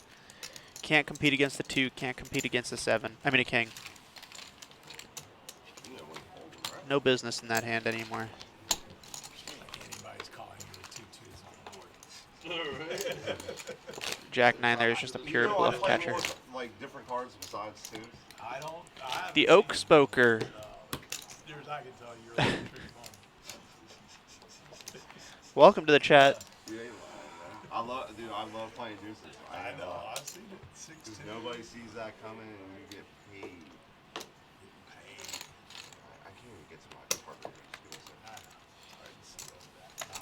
Can't compete against the 2. Can't compete against the 7. I mean a king. No business in that hand anymore. Anybody's calling you a 2-2 is on board. Jack 9 there is just a pure bluff catcher. More, like different cards besides twos. I don't. The Oak Spoker. Yours, I can tell you. You're like Welcome to the chat. Yeah, I love playing deuces. I know. I've seen it. 6-2. Nobody sees that coming, and you get paid. I can't even get to my partner.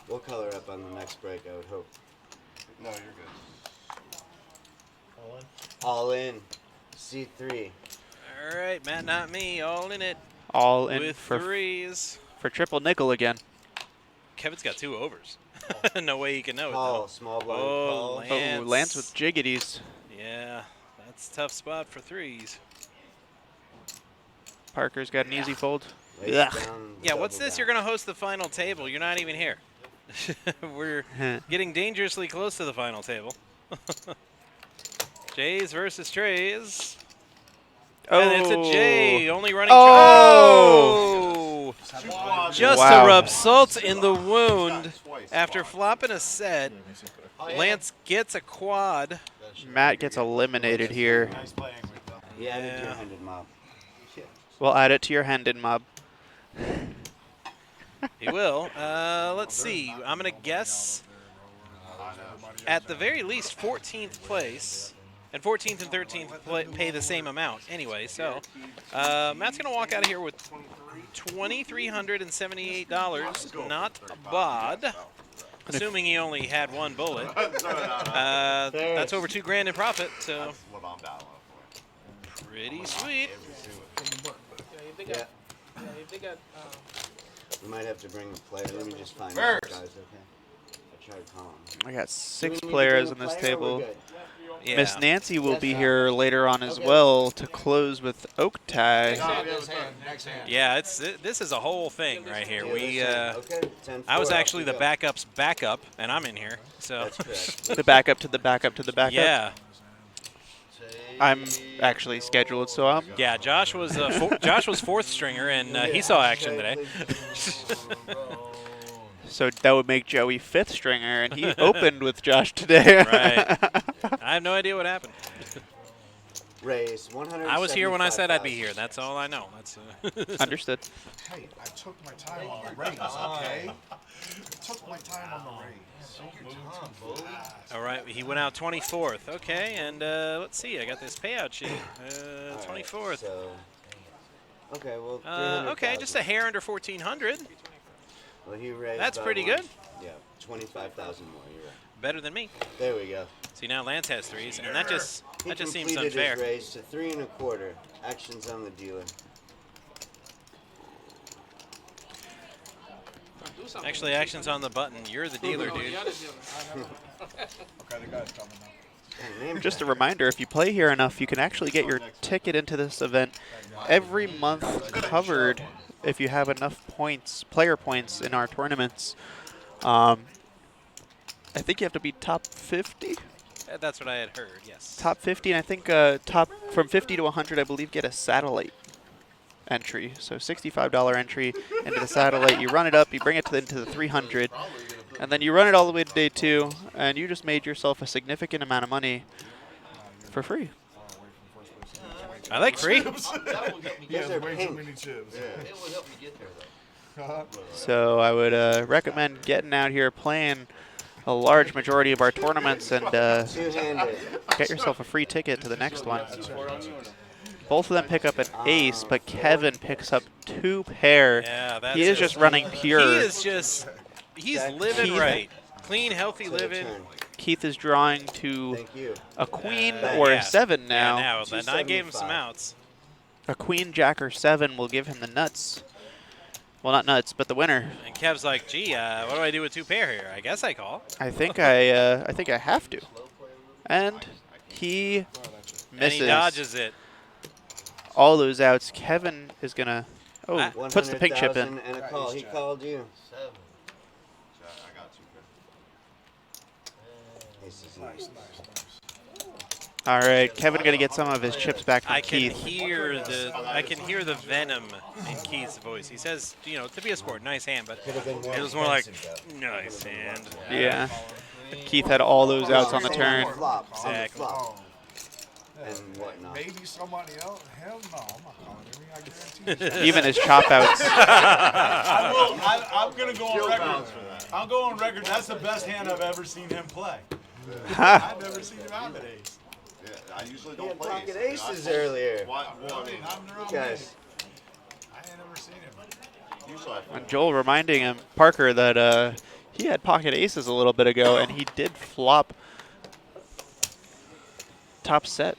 We'll color up on the next break, I would hope. No, you're good. All in. C3. All right, Matt, not me. All in it. All in with for threes. For triple nickel again. Kevin's got 2 overs. No way he can know it, Call, though. small blind Oh, call. Lance. Oh, Lance with jiggities. Yeah, that's a tough spot for threes. Parker's got an easy fold. Lays Ugh. down the Yeah, what's double this? down. You're going to host the final table. You're not even here. We're getting dangerously close to the final table. Jays versus Trays. Oh. And it's a J, only running. Oh! Just Wow. to rub salt in the wound. After flopping a set, Lance gets a quad. Matt gets eliminated here. Nice playing with them. He added to your handed mob. We'll add it to your hand in mob. He will. Let's see. I'm going to guess at the very least 14th place. And 14th and 13th pay the same amount anyway. So Matt's going to walk out of here with $2,378. Not bad. Assuming he only had 1 bullet. That's over $2,000 in profit. So That's what I'm battling for. pretty sweet. If they got We might have to bring a player. Let me just find out, guys, okay? I tried calling. I got 6 Do we need to players bring in a this player or we're table. good? Yeah. Miss Nancy will be here later on as well to close with Oak Tie. Next hand. Yeah, this is a whole thing right here. Yeah, We this hand. Okay, 10-4, I was off actually we the go. backup's backup, and I'm in here. So That's correct. The backup to the backup to the backup. yeah, I'm actually scheduled, so I'm. yeah. Josh was Josh was 4th stringer, and he saw action today. So that would make Joey 5th stringer, and he opened with Josh today. Right. I have no idea what happened. Raise 100. I was here when I said I'd be here. That's all I know. That's Understood. Hey, I took my time on the raise, okay? I took my time on the raise. All right, he went out 24th. Okay, and let's see. I got this payout sheet. 24th. So, okay, well, okay, just a hair under 1,400. Well, he raised. That's pretty good. Yeah, 25,000 more. You're right. Better than me. There we go. See, now Lance has threes, and that just seems completed unfair. his raise to 3 1/4. Actions on the dealer. Actually, action's on the button. You're the dealer, dude. Okay, the guy's coming now. Just a reminder, if you play here enough, you can actually get your ticket into this event every month covered if you have enough points, player points in our tournaments. I think you have to be top 50. That's what I had heard, yes. Top 50, and I think top from 50 to 100, I believe, get a satellite entry. So $65 entry into the satellite. You run it up, you bring it into the 300, and then you run it all the way to day 2, and you just made yourself a significant amount of money for free. I like free. Yeah, way too many chips. It will help you get there, though. So I would recommend getting out here, playing a large majority of our tournaments, and get yourself a free ticket to the next one. Both of them pick up an ace, but Kevin picks up 2 pair. Yeah, that's he is just running pure. He is just, he's living right. Clean, healthy living. Keith is drawing to a queen or a 7 now. Yeah, now. I gave him some outs. A queen, jack, or 7 will give him the nuts. Well, not nuts, but the winner. And Kev's like, gee, what do I do with 2 pair here? I guess I call. I think I have to. And he misses. And he dodges it. All those outs. Kevin is gonna puts the pink chip in. And a call. He called you. 7. I got 2 Aces. Nice. All right, Kevin gonna get some of his chips back from I can Keith. hear the venom in Keith's voice. He says, you know, to be a sport, nice hand, but it was more like, nice hand. Yeah. Keith had all those outs on the turn. Exactly. And whatnot. Maybe somebody else. Hell no, I'm not calling him. I guarantee you. Even his chop outs. I'm going to go on record. I'll go on record. That's the best hand I've ever seen him play. I've never seen him out at ace. Yeah, I usually He don't had play pocket aces. aces earlier. Well, I mean, Guys. I ain't never seen him. usually I play. And Joel reminding him, Parker, that he had pocket aces a little bit ago, and he did flop top set.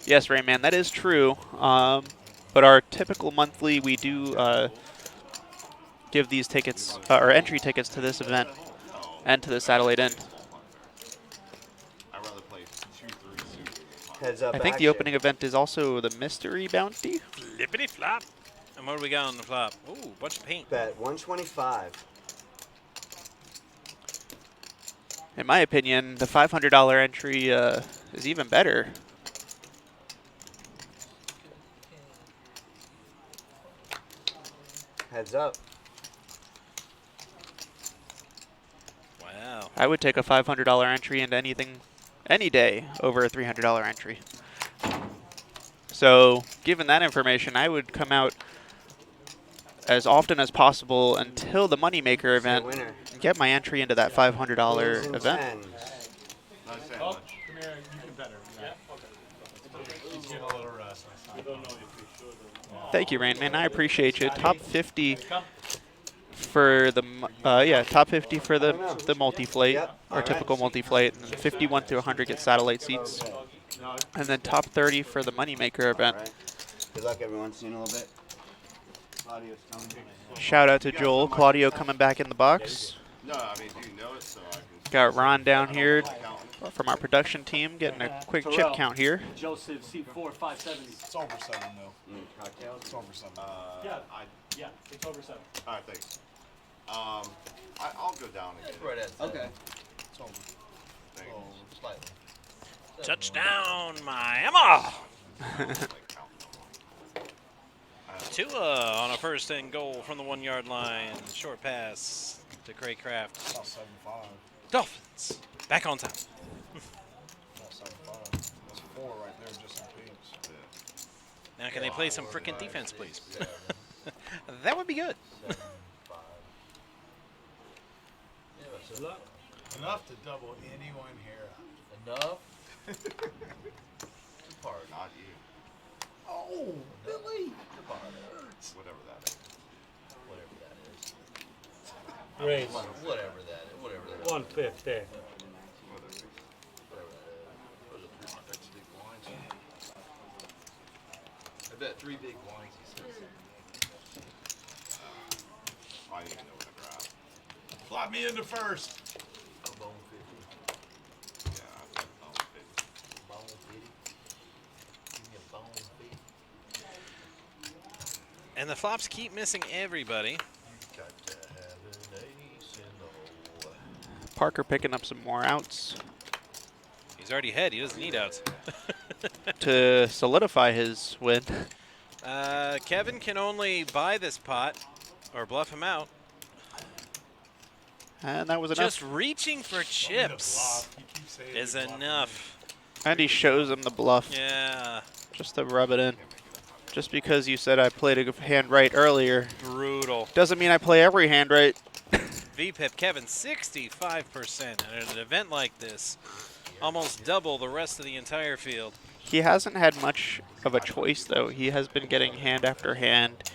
Yes, Rayman, that is true. But our typical monthly, we do give these tickets, or entry tickets to this event and to the satellite end. I'd rather play 2-3 suited. Heads up. I think the opening event is also the mystery bounty. Flippity flop. And what do we got on the flop? Ooh, bunch of paint. Bet 125. In my opinion, the $500 entry is even better. Heads up. Wow. I would take a $500 entry into anything, any day, over a $300 entry. So, given that information, I would come out as often as possible until the Moneymaker event and get my entry into that $500 event. Oh, come here. You can better. Yeah. Okay. He's getting a little rest. Thank you, Rainman. I appreciate you. Top 50 for the top 50 for the multi-flight, our typical multi-flight, and 51 to 100 get satellite seats, and then top 30 for the Moneymaker event. Right. Good luck, everyone. See you in a little bit. Claudio's coming. Shout out to Joel. Claudio coming back in the box. No, I mean, do you know it so I can... Got Ron down here from our production team getting a quick chip count here. Joseph, C4, 570. It's over 7 though. Cocktails? It's over 7. Yeah, it's over 7. All right, thanks. I'll go down again. Right at 7. Okay. It's over. Thank you. Slightly. Touchdown, Miami. Tua on a first and goal from the 1-yard line. Short pass to Craig Kraft. About 7-5. Dolphins back on top. 4 right there, just in case. Yeah. Now can they play some frickin' defense, please? That would be good. Good luck. Enough to double anyone here up. Enough? Part. Not you. Oh, Billy! Whatever that is. Whatever that is. Raise. Whatever that is. Whatever that is. 150. Whatever that is. Those are 3 big blinds. I bet 3 big blinds, he says. I didn't even know what to grab. Flop me into first. A bone 50. Yeah, I said bone 50. Bone 50. Give me a bone 50. And the flops keep missing everybody. Got to have an ace in the hole. Parker picking up some more outs He's already ahead. He doesn't need outs. to solidify his win. Kevin can only buy this pot or bluff him out. And that was enough. Just reaching for chips is enough. And he shows him the bluff. Yeah. Just to rub it in. Just because you said I played a hand right earlier. Brutal. Doesn't mean I play every hand right. VPIP Kevin, 65%. And at an event like this, almost double the rest of the entire field. He hasn't had much of a choice, though. He has been getting hand after hand,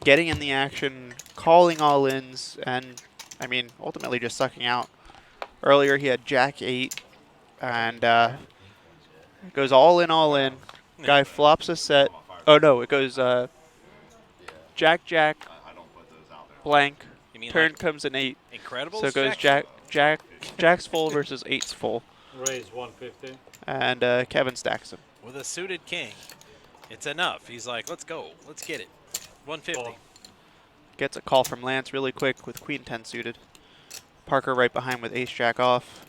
getting in the action, calling all-ins, and, I mean, ultimately just sucking out. Earlier he had Jack 8, and goes all in. Guy flops a set. Oh, no, it goes Jack, blank. You mean Turn like comes an 8. Incredibles? So it goes Jack's full versus 8's full. Raise 150. And Kevin stacks him. With a suited king, it's enough. He's like, let's go. Let's get it. 150. Gets a call from Lance really quick with Queen 10 suited. Parker right behind with Ace Jack off.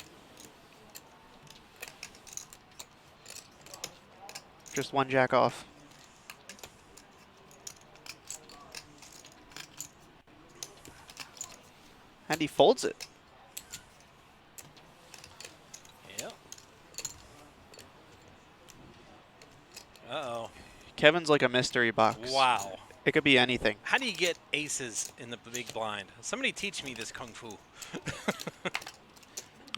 Just 1 Jack off. And he folds it. Yep. Uh-oh. Kevin's like a mystery box. Wow. It could be anything. How do you get aces in the big blind? Somebody teach me this kung fu.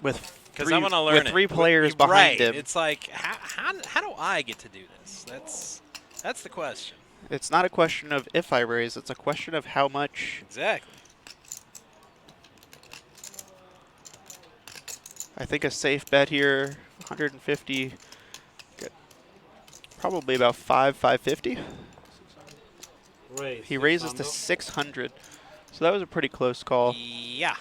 With Because I want to learn it. with 3 players behind right. him. It's like, how do I get to do this? That's the question. It's not a question of if I raise, it's a question of how much. Exactly. I think a safe bet here, 150. Get probably about 550. Raise. He raises to 600. So that was a pretty close call. Yeah.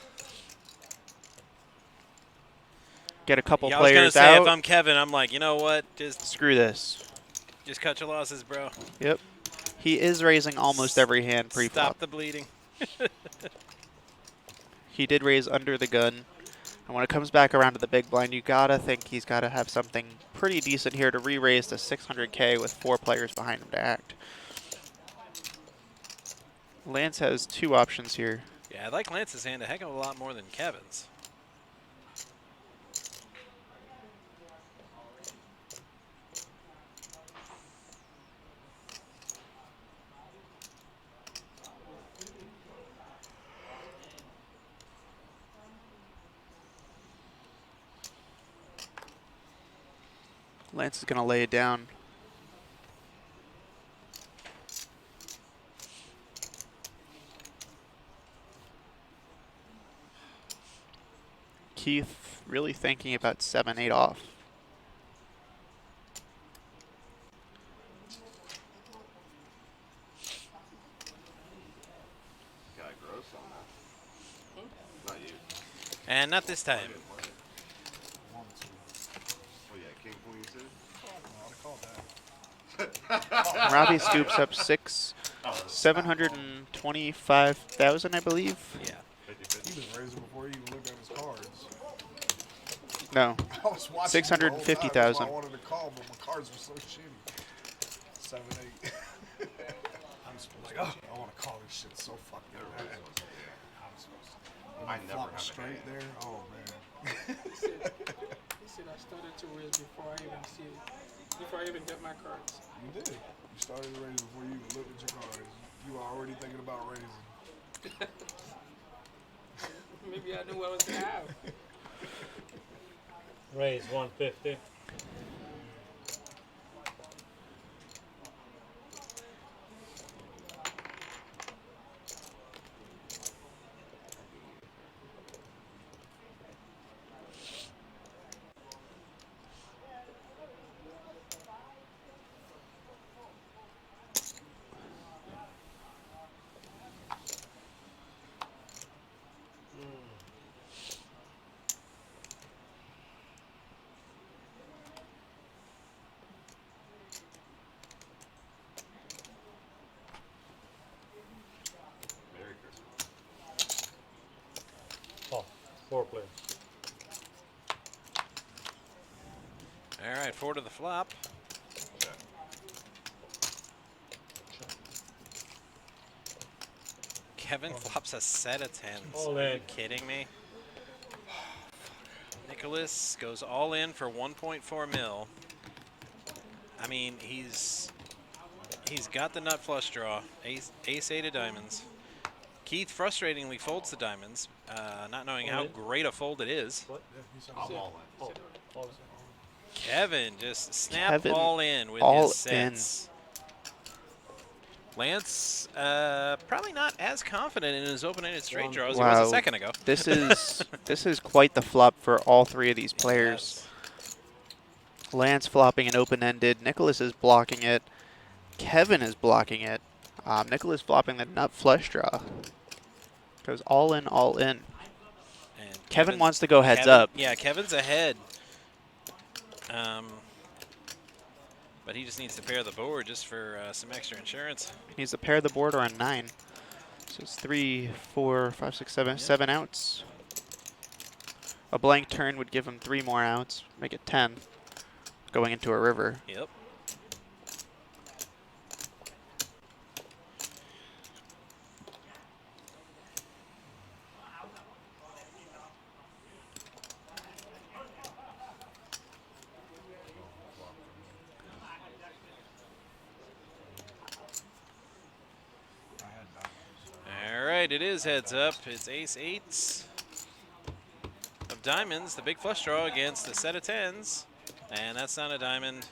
Get a couple Yeah, I was players gonna say, out. if I'm Kevin, I'm like, you know what? Just screw this. Just cut your losses, bro. Yep. He is raising almost every hand pre-flop. Stop the bleeding. He did raise under the gun. And when it comes back around to the big blind, you gotta think he's gotta have something pretty decent here to re-raise to 600K with 4 players behind him to act. Lance has 2 options here. Yeah, I like Lance's hand a heck of a lot more than Kevin's. Lance is gonna lay it down. Keith really thinking about 7-8 off. Got gross on that. Not you. And not this time. Oh yeah, king queen suited. Robbie scoops up 725,000, I believe. Yeah. He was raising before he even looked at his cards. No. I was watching 650,000. I wanted to call, but my cards were so shitty. 7, 8. I'm just like, oh, I want to call this shit so fucking bad. I never have a straight hand. there. Oh man. He said I started to raise before I even get my cards. You did. You started raising before you even looked at your cards. You were already thinking about raising. Maybe I knew what I was gonna have. Raise 150. Merry Christmas. Oh, 4 players. All right, 4 to the flop. Kevin flops a set of 10s. All Are you in. kidding me? Nicholas goes all in for 1.4 mil. I mean, he's got the nut flush draw. Ace 8 of diamonds. Keith frustratingly folds the diamonds, not knowing how great a fold it is. I'm all in. Kevin just snap Kevin all in with all his sets. Lance, probably not as confident in his open-ended straight draw as he was a second ago. This is quite the flop for all 3 of these players. Yes. Lance flopping an open-ended. Nicholas is blocking it. Kevin is blocking it. Nicholas flopping the nut flush draw. Goes all in, all in. And Kevin wants to go heads up. Yeah, Kevin's ahead. But he just needs to pair the board just for some extra insurance. He needs to pair the board or a 9. So it's 3, 4, 5, 6, 7, 7 outs. A blank turn would give him 3 more outs, make it 10, going into a river. Yep. It is heads up. It's ace 8s of diamonds, the big flush draw against the set of 10s. And that's not a diamond.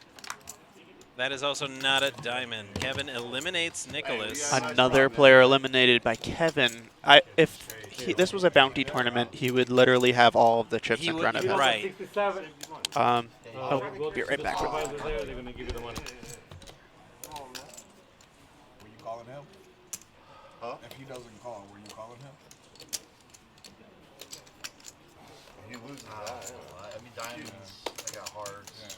That is also not a diamond. Kevin eliminates Nicholas. Another player eliminated by Kevin. If this was a bounty tournament, he would literally have all of the chips in front of him. Right. Be right back. They're going to give you the money. Were you calling him? Huh? If he doesn't call, were you calling him? He loses that. I mean, diamonds, I got hearts. Yeah.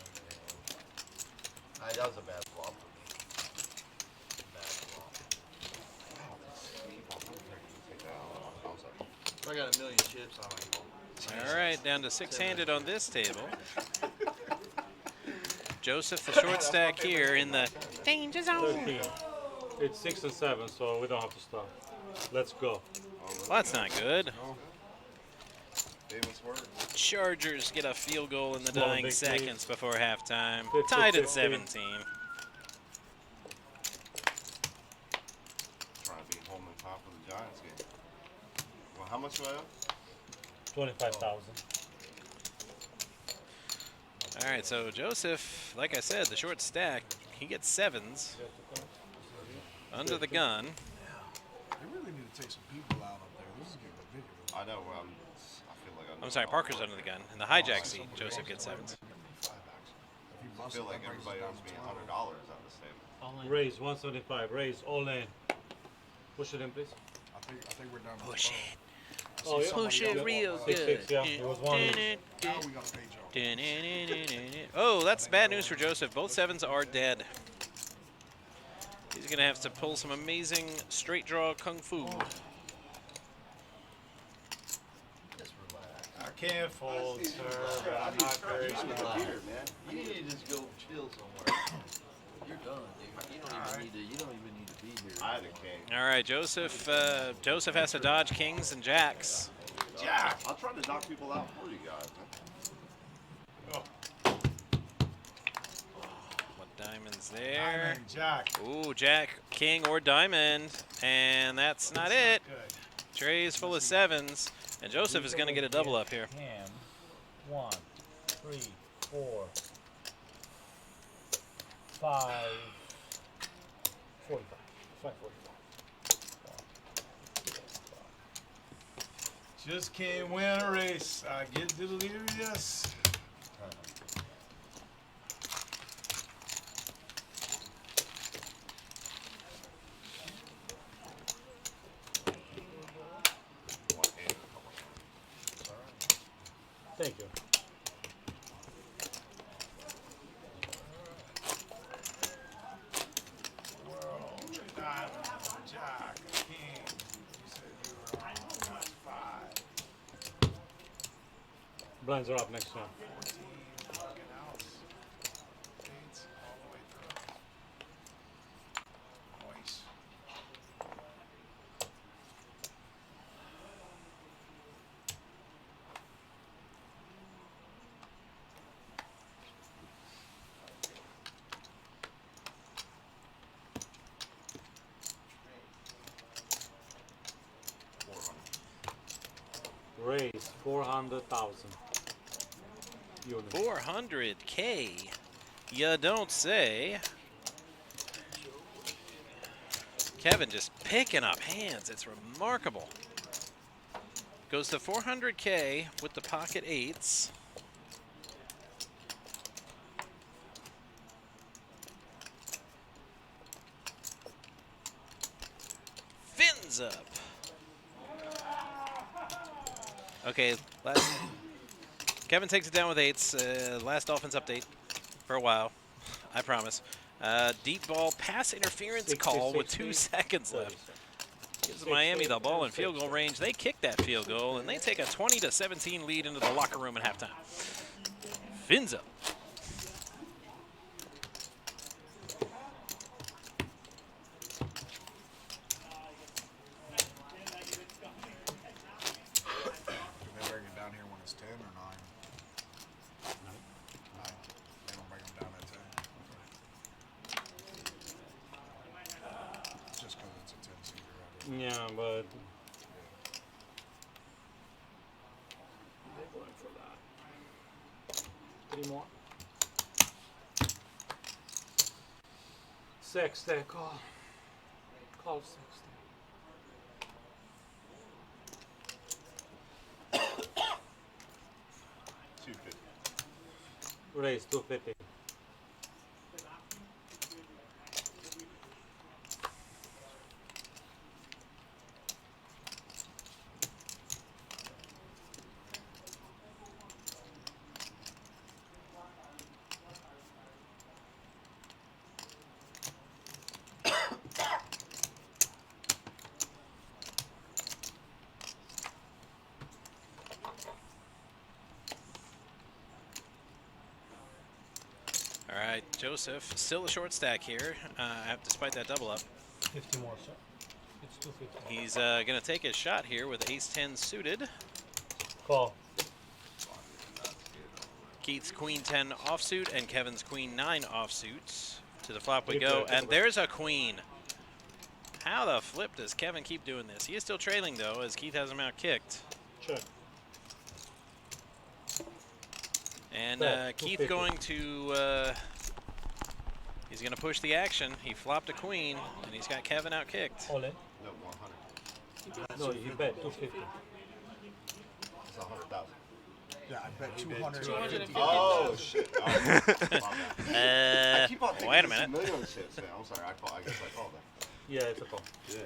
That was a bad flop for me. Bad flop. I got a million chips on my All right, down to 6-handed on this table. Joseph, the short stack here in the danger zone. 13. It's 6 and 7, so we don't have to stop. Let's go. Well, that's not good. Famous word. Chargers get a field goal in the Small dying victory. seconds before halftime. 50, Tied at 50. 17. Trying to be home and top of the Giants game. Well, how much do I owe? 25,000. All right, so Joseph, like I said, the short stack, he gets 7s under the gun. They really need to take some people out up there. This is getting ridiculous. I know. I feel like I'm sorry, Parker's under the gun. In the hijack seat, Joseph gets 7s. I feel like everybody owes me $100 on this table. Raise 175. Raise all in. Push it in, please. I think we're done. Push it. Oh, yeah. Push it real 6, good. 6, yeah. It was one. Now we gotta pay Joe. Oh, that's bad news for Joseph. Both 7s are dead. He's going to have to pull some amazing straight draw kung fu. I can't fold, sir, but I'm not very smart. You need to just go chill somewhere. You're done, dude. You don't even need to be here. I had a king. All right, Joseph. Joseph has to dodge kings and jacks. Jack. I'll try to knock people out for you guys. Man. What diamonds there? Diamond, Jack. Ooh, Jack, King, or Diamond. And that's not it. Good. Trey's full of sevens. And Joseph is going to get a double up here. Him 1, 3, 4, 5, 45. 545. Just can't win a race. I get to the leader, yes. Thank you. World, Diamond, Jack, King. You said you were on 5. Blinds are up next round. 14, fucking house. 8s all the way through. Nice. Raise 400,000 units. 400K. You don't say. Kevin just picking up hands. It's remarkable. Goes to 400K with the pocket 8s. Fins up. Okay, Kevin takes it down with 8s. Last Dolphins update for a while, I promise. Deep ball pass interference call with 2 seconds left. Gives Miami the ball in field goal range. They kick that field goal, and they take a 20-17 lead into the locker room at halftime. Fins up. Yeah, but They're going for that. 3 more. 60, call. Call 60. Raise 250. All right, Joseph, still a short stack here, despite that double up. 50 more, sir. It's 250. He's going to take his shot here with ace-10 suited. Call. Keith's queen-10 offsuit and Kevin's queen-9 offsuit. To the flop we go, and there's a queen. How the flip does Kevin keep doing this? He is still trailing, though, as Keith has him out-kicked. Check. And Keith going to, he's going to push the action. He flopped a queen, and he's got Kevin out-kicked. All in? No, 100. No, you bet 250. It's 100,000. Yeah, I bet 250. Oh, shit. Oh, I keep on thinking wait a it's minute. million shit. Man, I'm sorry. I guess I called that. Yeah, it's a call. Yeah.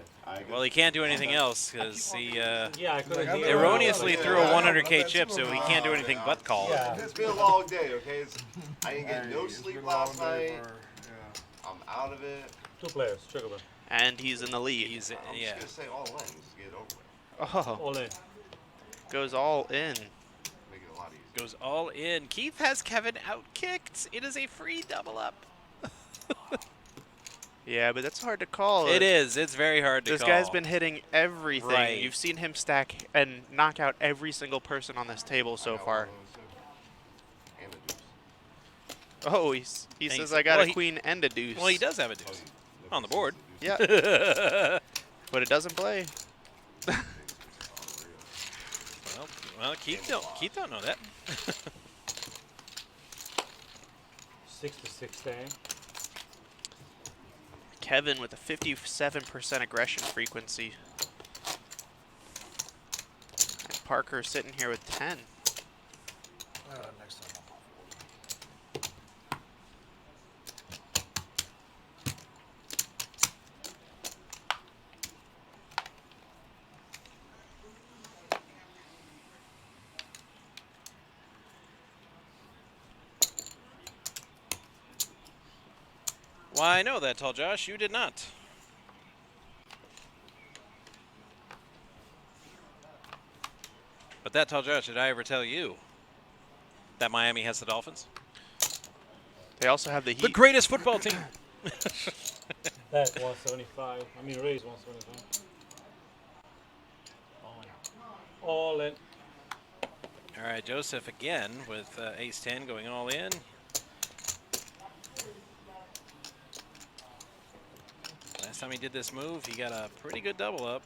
Well, he can't do anything else because he Yeah, I couldn't erroneously threw a 100K chip, so he can't do anything but call. Yeah. It's been a long day, okay? I didn't get no sleep last night. I'm out of it. 2 players, check over. And he's in the lead. He's, I'm yeah. just gonna say all in. Just get it over with. Oh, All in. goes all in. Make it a lot easier. Goes all in. Keith has Kevin out-kicked. It is a free double up. Yeah, but that's hard to call. It is. It's very hard to This call. guy's been hitting everything. Right. You've seen him stack and knock out every single person on this table so far. Oh, he says I got a queen and a deuce. Well, he does have a deuce on the board. Yeah. But it doesn't play. Well, Keith don't know that. 6 to 16. Kevin with a 57% aggression frequency. And Parker sitting here with 10. Next time. Why, I know that, Tall Josh. You did not. But that, Tall Josh, did I ever tell you that Miami has the Dolphins? They also have the Heat. The greatest football team. That 175. I mean, raise 175. All in. All right, Joseph again with ace-10 going all in. Last time he did this move, he got a pretty good double up.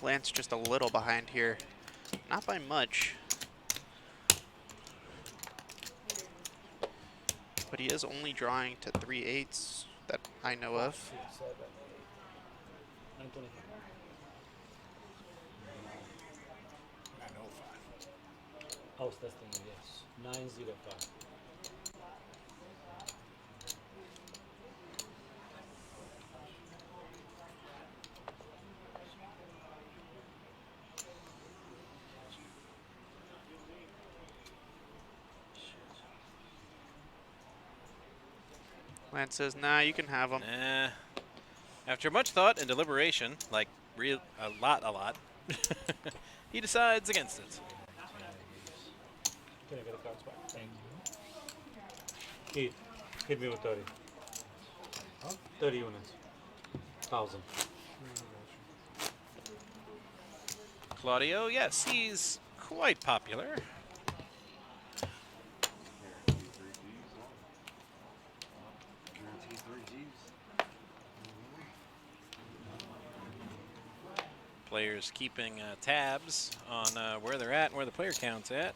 Lance just a little behind here. Not by much. But he is only drawing to 3/8 that I know of. 925. 905. I was testing it, yes. 905. Lance says, nah, you can have them. Nah. After much thought and deliberation, like a lot, he decides against it. Can I get the cards back? Thank you. Hit me with 30. Huh? 30 units. 1,000. Claudio, yes, he's quite popular. Players keeping tabs on where they're at and where the player count's at.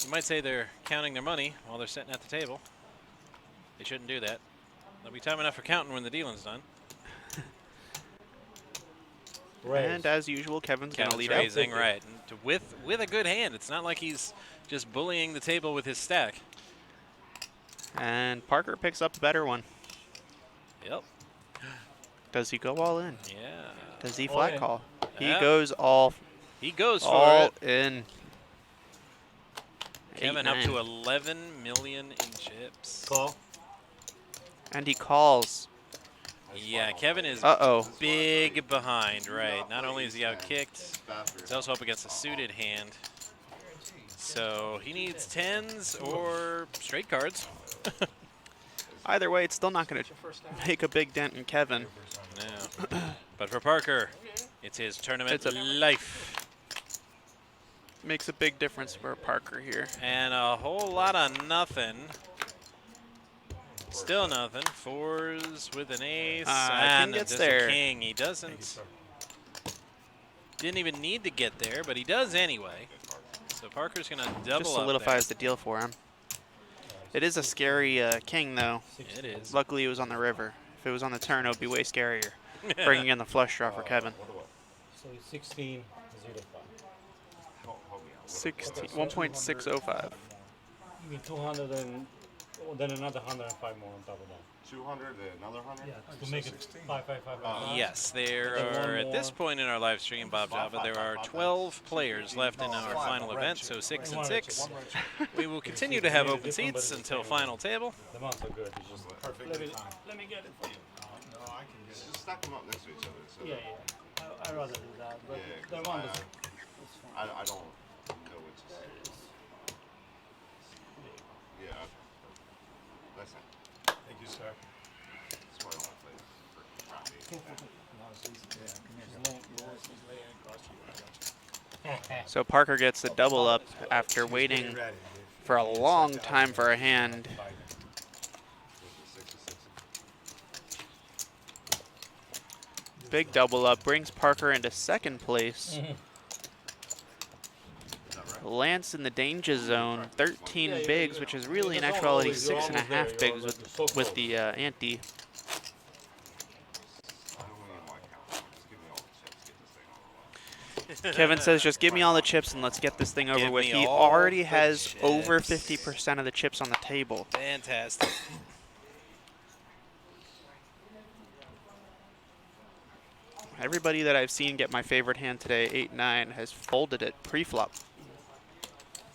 You might say they're counting their money while they're sitting at the table. They shouldn't do that. There'll be time enough for counting when the dealing's done. And as usual, Kevin's going to lead raising, out. right. And with a good hand. It's not like he's just bullying the table with his stack. And Parker picks up a better one. Yep. Does he go all in? Yeah. Does he flat call? He Yep. goes all. He goes for all it. in. Kevin 8, up 9. to 11 million in chips. Call. And he calls. Yeah, Kevin is big behind, right? Not only is he out-kicked, he's also up against a suited hand. So he needs 10s or straight cards. Either way, it's still not going to make a big dent in Kevin. No. But for Parker, it's his tournament life. Makes a big difference for Parker here. And a whole lot of nothing. Still nothing. Fours with an ace. King gets there's there. A king. He doesn't. Didn't even need to get there, but he does anyway. So Parker's going to double Just up solidifies the deal for him. It is a scary king, though. It is. Luckily, it was on the river. If it was on the turn, it would be way scarier. Bringing in the flush draw for Kevin. So 16, 16, 1.605. You mean 200 and then another 105 more on top of that. 200 and another 100? Yeah, to make it 555. Yes, there are, at this point in our live stream, Bob Java, there are 12 players left in our final event, so 6 and 6. We will continue to have open seats until final table. The amounts are good. It's just perfect. Let me get it for you. No, I can just stack them up next to each other. So Yeah. I'd rather do that, but the one is I don't know what to say. Yeah. That's it. Thank you, sir. That's why I don't play for crappy. So Parker gets the double up after waiting for a long time for a hand. Big double up brings Parker into second place. Lance in the danger zone, 13 bigs, which is really in actuality 6.5 bigs with the ante. Kevin says, just give me all the chips and let's get this thing over with. He already has over 50% of the chips on the table. Fantastic. Everybody that I've seen get my favorite hand today, 8-9, has folded it pre-flop.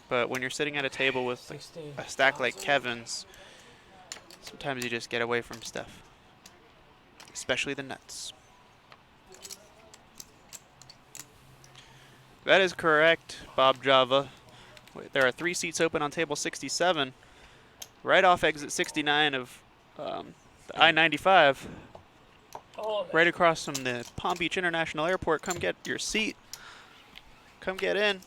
But when you're sitting at a table with a stack like Kevin's, sometimes you just get away from stuff, especially the nuts. That is correct, Bob Java. There are 3 seats open on table 67, right off exit 69 of the I-95. Right across from the Palm Beach International Airport. Come get your seat. Come get in.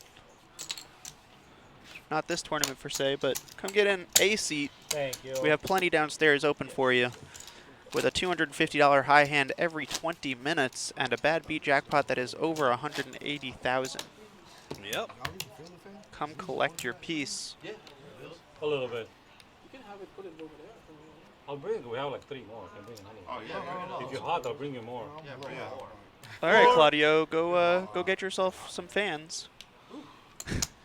Not this tournament per se, but come get in a seat. Thank you. We have plenty downstairs open for you with a $250 high hand every 20 minutes and a bad beat jackpot that is over $180,000. Yep. Come collect your piece. Yeah. A little bit. You can have it put it over there. I'll bring it. We have like 3 more. I can bring another one. Oh, yeah. If you're hot, I'll bring you more. Yeah, bring more. All right, Claudio, go get yourself some fans.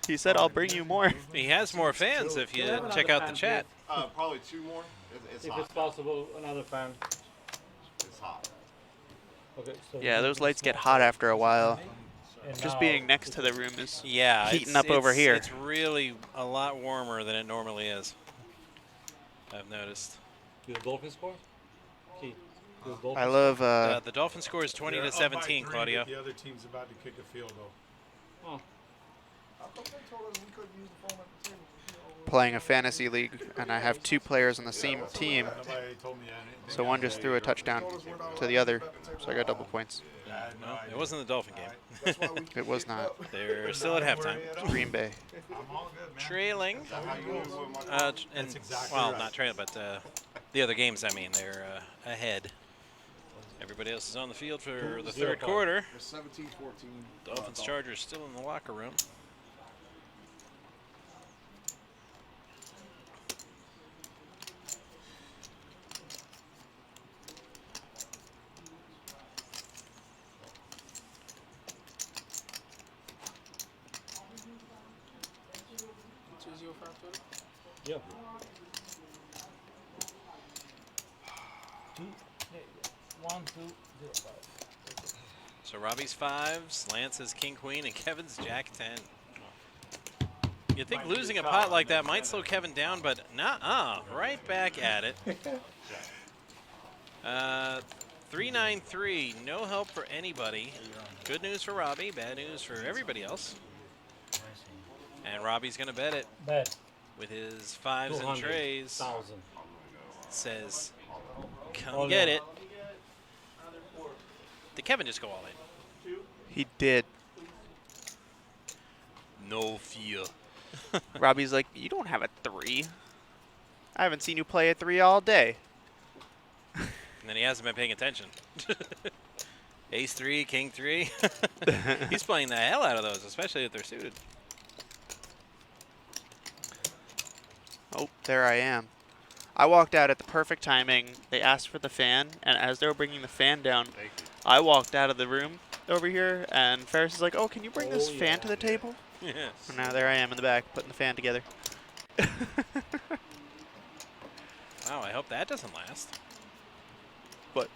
He said, I'll bring you more. He has more fans if you check out the chat. Probably 2 more. It's if hot. it's possible, another fan. It's hot. Okay. So Yeah, those lights get hot after a while. And Just now- being next to the room is heating it's, up over here. It's really a lot warmer than it normally is. I've noticed. Do the Dolphin score? Keith, do the Dolphins I love the Dolphin score is 20 They're to up by 17, 3, Claudio. but the other team's about to kick a field goal. Oh. playing a fantasy league, and I have 2 players on the same team. So one just threw a touchdown to the other, so I got double points. No, it wasn't the Dolphin game. It was not. They're still at halftime. Green Bay. Trailing. And, well, not trailing, but the other games, I mean, they're ahead. Everybody else is on the field for the third quarter. 17-14. Dolphins Chargers still in the locker room. Yeah. So Robbie's 5s, Lance's King Queen, and Kevin's Jack 10. You'd think losing a pot like that might slow Kevin down, but nah, right back at it. 393, no help for anybody. Good news for Robbie, bad news for everybody else. And Robbie's gonna bet it. Bet. With his 5s and trays. 200,000. Says, come get it. Did Kevin just go all in? He did. No fear. Robbie's like, you don't have a 3. I haven't seen you play a 3 all day. And then he hasn't been paying attention. Ace 3, King 3. He's playing the hell out of those, especially if they're suited. Oh, there I am. I walked out at the perfect timing. They asked for the fan, and as they were bringing the fan down, I walked out of the room over here, and Ferris is like, oh, can you bring this fan to the table? Yes. And now there I am in the back, putting the fan together. Wow, I hope that doesn't last. What?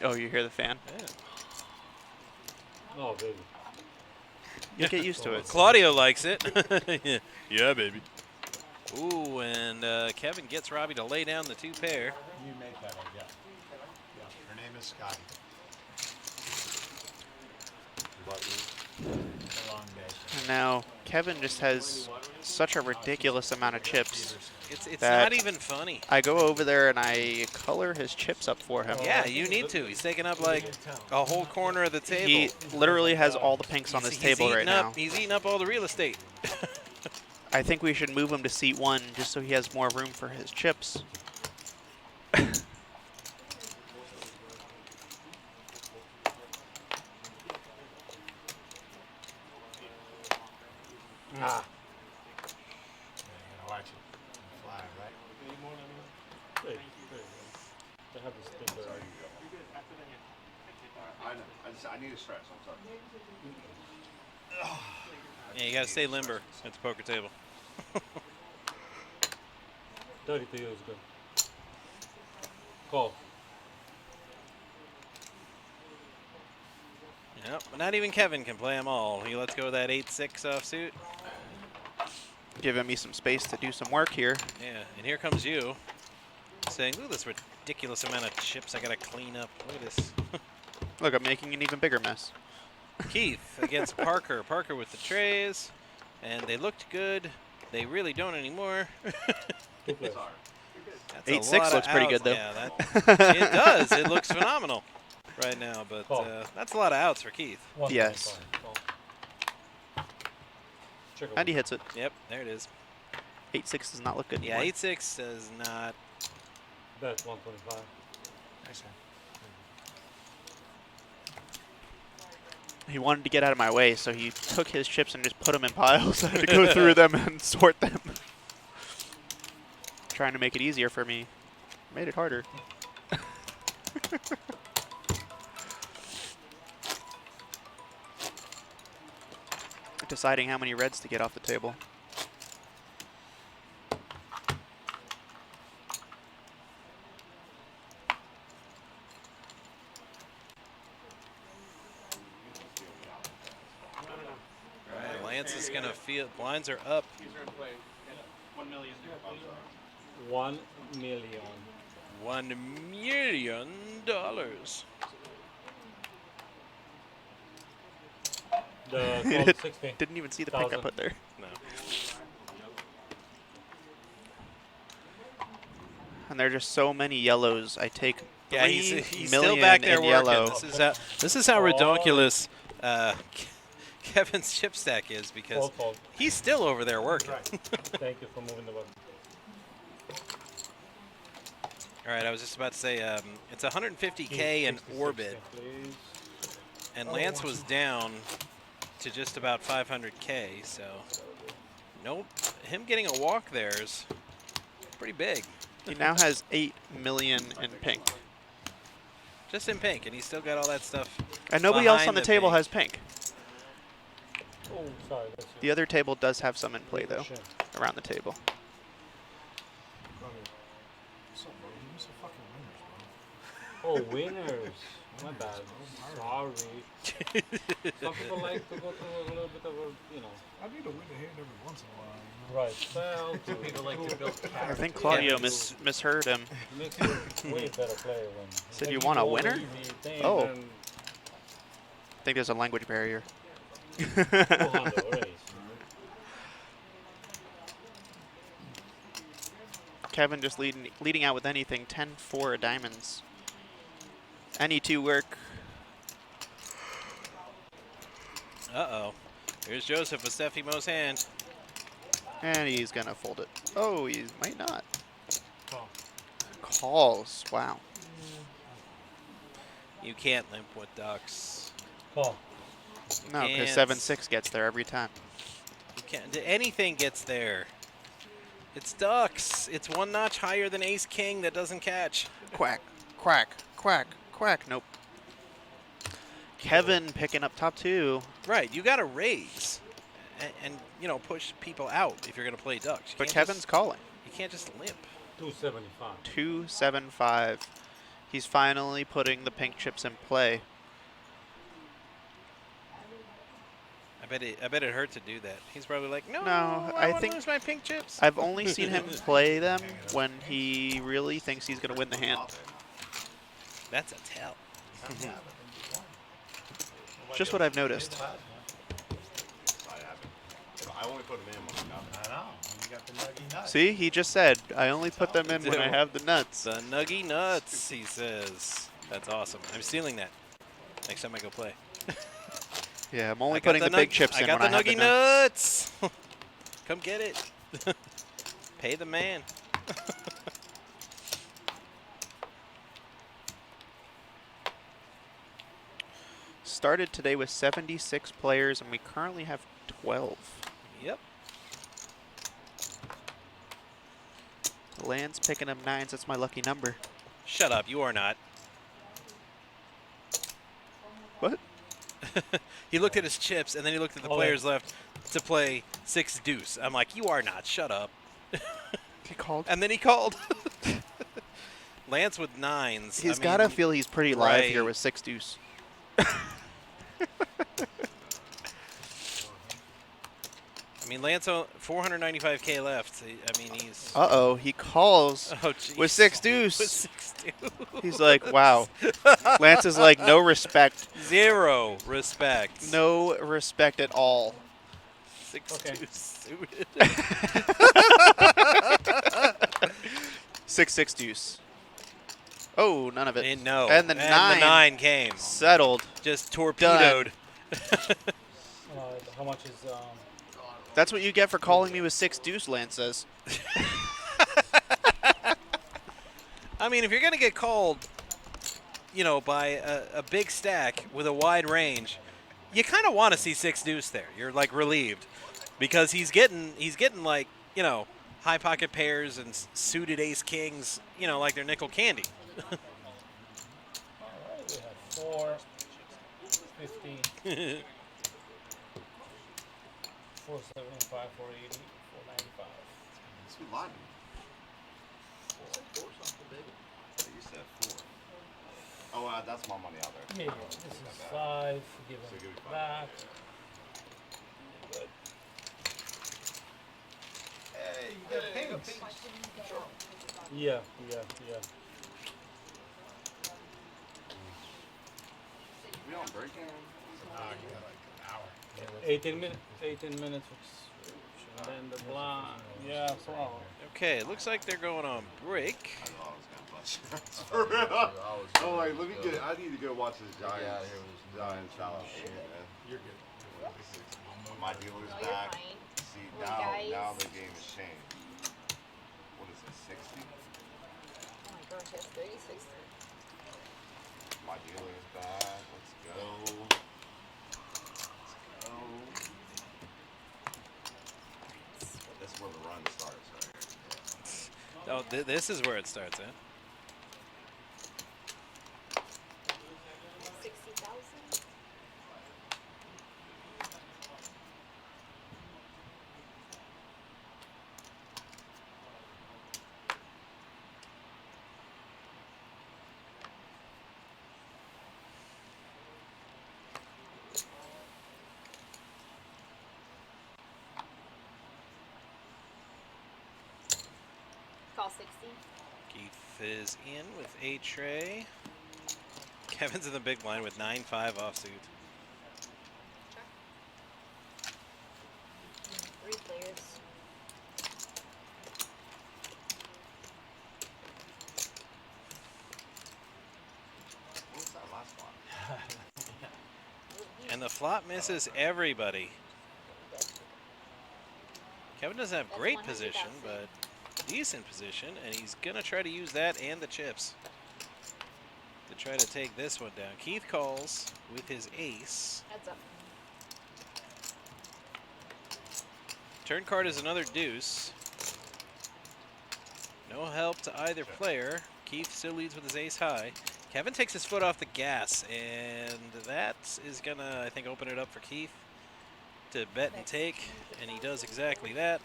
Oh, you hear the fan? Yeah. Oh, baby. You get used to it. Claudio likes it. Yeah, baby. Ooh, and Kevin gets Robbie to lay down the 2 pair. You make that one, yeah. Her name is Scotty. long day. And now Kevin just has such a ridiculous amount of chips. It's that not even funny. I go over there and I color his chips up for him. Yeah, you need to. He's taking up like a whole corner of the table. He literally has all the pinks on this table right now. He's eating up all the real estate. I think we should move him to seat 1 just so he has more room for his chips. Ah. Yeah, you gotta watch it. Fly, right? Hey, they have this thing where I know. I need a stretch. I'm sorry. Yeah, you gotta stay limber at the poker table. 30 to you is good. Call. Yep, but not even Kevin can play them all. He lets go of that 8-6 offsuit. Giving me some space to do some work here. Yeah, and here comes you saying, "Ooh, this ridiculous amount of chips I gotta clean up. Look at this." Look, I'm making an even bigger mess. Keith against Parker. Parker with the trays, and they looked good. They really don't anymore. That's 8-6 looks pretty good, though. Yeah, it does. It looks phenomenal right now, but that's a lot of outs for Keith. Yes. And he hits it. Yep, there it is. 8-6 does not look good Yeah, anymore. 8-6 does not. That's 125. Nice one. He wanted to get out of my way, so he took his chips and just put them in piles. I had to go through them and sort them. Trying to make it easier for me. Made it harder. Deciding how many reds to get off the table. Right, Lance is gonna feel blinds are up. These are in play. 1 million. 1 million. $1 million. The He 12, 60. didn't even see the pick I put there. No. And there are just so many yellows. I take Yeah, he's 3 still million back there in working. yellow. This is how ridiculous Kevin's chip stack is, because Fold. he's still over there working. Thank you for moving the button. All right, I was just about to say it's 150K in orbit, and Lance was down to just about 500K. So, nope, him getting a walk there is pretty big. He now has 8 million in pink. Just in pink, and he's still got all that stuff. And nobody else on behind the table pink. has pink. Oh, sorry. That's The other table does have some in play, though, Shit. around the table. What's up, bro? Give me some fucking winners, bro. Oh, winners. My bad. Sorry. Some people like to go through a little bit of a, you know. I need a win a hand every once in a while. Right. Well, Some people like to build I character. think Claudio misheard him. Makes you way better player when. Said when you want a do all the winner? easy things Oh. and I think there's a language barrier. we'll handle already. Kevin just leading out with anything. 10-4 of diamonds. Any two work. Uh-oh. Here's Joseph with Steffi Mo's hand. And he's going to fold it. Oh, he might not. Call. Calls. Wow. You can't limp with ducks. Call. No, because Can't. 7-6 gets there every time. You can't. Anything gets there. It's ducks. It's one notch higher than ace king that doesn't catch. Quack, quack, quack, quack. Nope. Kevin picking up top 2. Right. You got to raise and you know, push people out if you're going to play ducks. You But can't Kevin's just, calling. You can't just limp. 275. 275. He's finally putting the pink chips in play. I bet it hurt to do that. He's probably like, no, No, I I want think to lose my pink chips. I've only seen him play them when he really thinks he's going to win the hand. That's a tell. Just what I've noticed. I haven't. I only put them in when I got them. I know. When you got the nuggy nuts. See, he just said, I only put them in when I have the nuts. The nuggy nuts, he says. That's awesome. I'm stealing that next time I go play. Yeah, I'm only putting the big chips in when I have the nuggy nuts. Come get it. Pay the man. Started today with 76 players, and we currently have 12. Yep. Land's picking up 9s. That's my lucky number. Shut up. You are not. What? He looked at his chips, and then he looked at the players left to play 6 deuce. I'm like, you are not. Shut up. He called? And then he called. Lance with 9s. He's got to feel he's pretty live here with 6 deuce. I mean, Lance, 495K left. I mean, he's... Uh-oh, he calls with 6 deuce. With 6 deuce. He's like, wow. Lance is like, no respect. 0 respect. No respect at all. 6 deuce suited. 6 deuce. Oh, none of it. And no. And the 9 came. Settled. Just torpedoed. How much is That's what you get for calling me with 6 deuce, Lance says. I mean, if you're going to get called, you know, by a big stack with a wide range, you kind of want to see 6 deuce there. You're like relieved because he's getting like, you know, high pocket pairs and suited ace kings, you know, like they're nickel candy. All right, we have 4, 15, 475, 480, 495. It's a lot. 4 something, baby. You said 4. Oh, that's my money out there. Yeah, this is 5. Give him back. Good. Hey, you got pings. Yeah. We on break here? You got like an hour. 18 minutes. 18 minutes. And then the blind. Yeah, so. Okay, it looks like they're going on break. For real? Oh, like, let me get. I need to go watch this Giants challenge game, man. You're good. My dealer's back. See, now the game has changed. What is it, 60? Oh my gosh, that's 36. My dealer's back. Let's go. That's where the run starts, right? Oh, this is where it starts, eh? 60,000? Call 60. Keith is in with a tray. Kevin's in the big blind with 9-5 offsuit. 3 players. What was that last one? And the flop misses everybody. Kevin doesn't have great position, but decent position, and he's gonna try to use that and the chips to try to take this one down. Keith calls with his ace. Heads up. Turn card is another deuce. No help to either player. Keith still leads with his ace high. Kevin takes his foot off the gas, and that is gonna, I think, open it up for Keith to bet and take, and he does exactly that.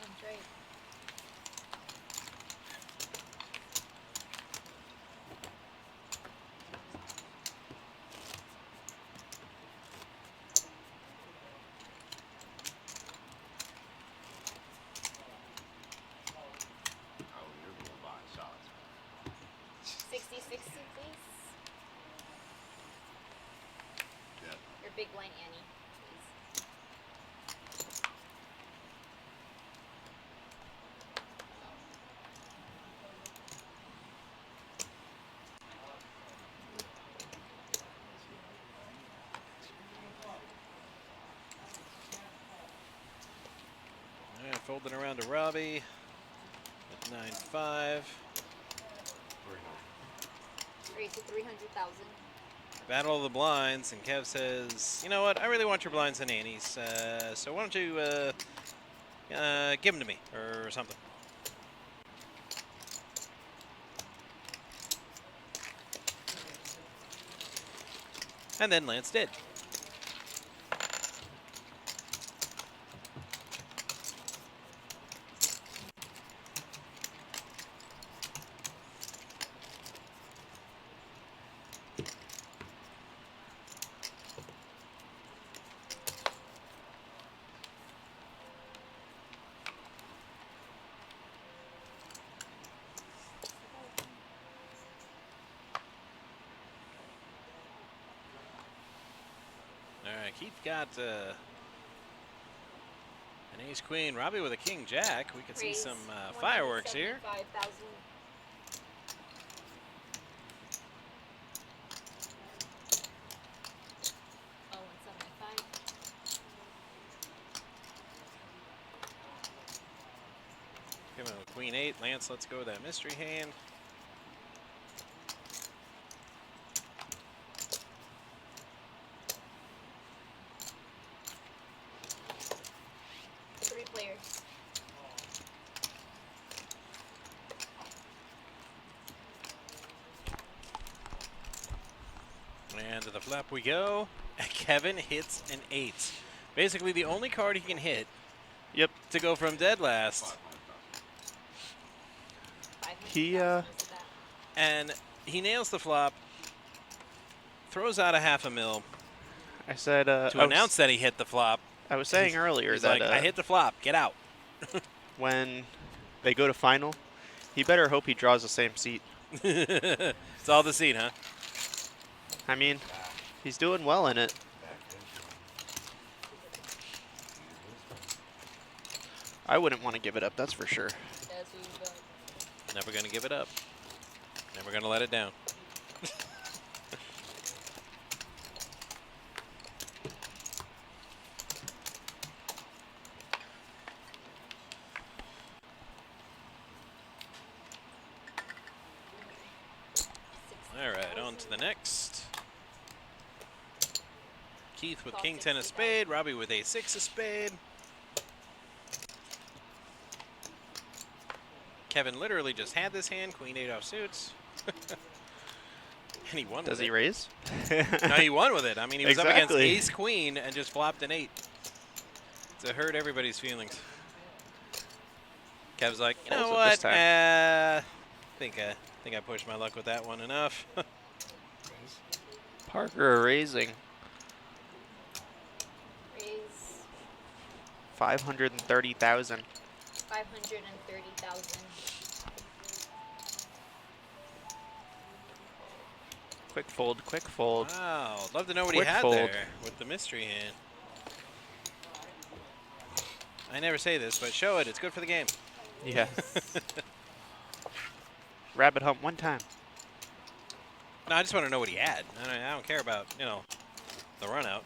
That's right. Oh, you're the one buying shots. 60, 60, please. big blind Annie, please. All right, folding around to Robbie at 9-5. Raise to 300,000. Battle of the blinds, and Kev says, you know what, I really want your blinds and Annies, so why don't you give them to me, or something. And then Lance did. All right, Keith got an ace queen. Robbie with a king jack. We could see Raise some fireworks here. 175,000. Oh, 175. Give him a queen 8. Lance, let's go with that mystery hand. Three players. And to the flop we go. Kevin hits an 8. Basically the only card he can hit. Yep. To go from dead last. He And he nails the flop. Throws out a $500,000. I said to announce that he hit the flop. I was saying earlier he's that like, I hit the flop. Get out. when they go to final, he better hope he draws the same seat. It's all the seat, huh? I mean, he's doing well in it. I wouldn't want to give it up, that's for sure. Never going to give it up. Never going to let it down. All right, on to the next. Keith with king 10 of spade, Robbie with a 6 of spade. Kevin literally just had this hand, queen 8 off suits. And he won with it. Does he raise? No, he won with it. I mean, he was up against Exactly. ace queen and just flopped an 8. To hurt everybody's feelings. Kev's like, you know Folds it this what? time. Think I pushed my luck with that one enough. Parker raising. Raise 530,000. 530,000. Quick fold, quick fold. Wow, love to know what Quick he had fold. there with the mystery hand. I never say this, but show it. It's good for the game. Yeah. Rabbit hump one time. No, I just want to know what he had. I don't care about, you know, the run out.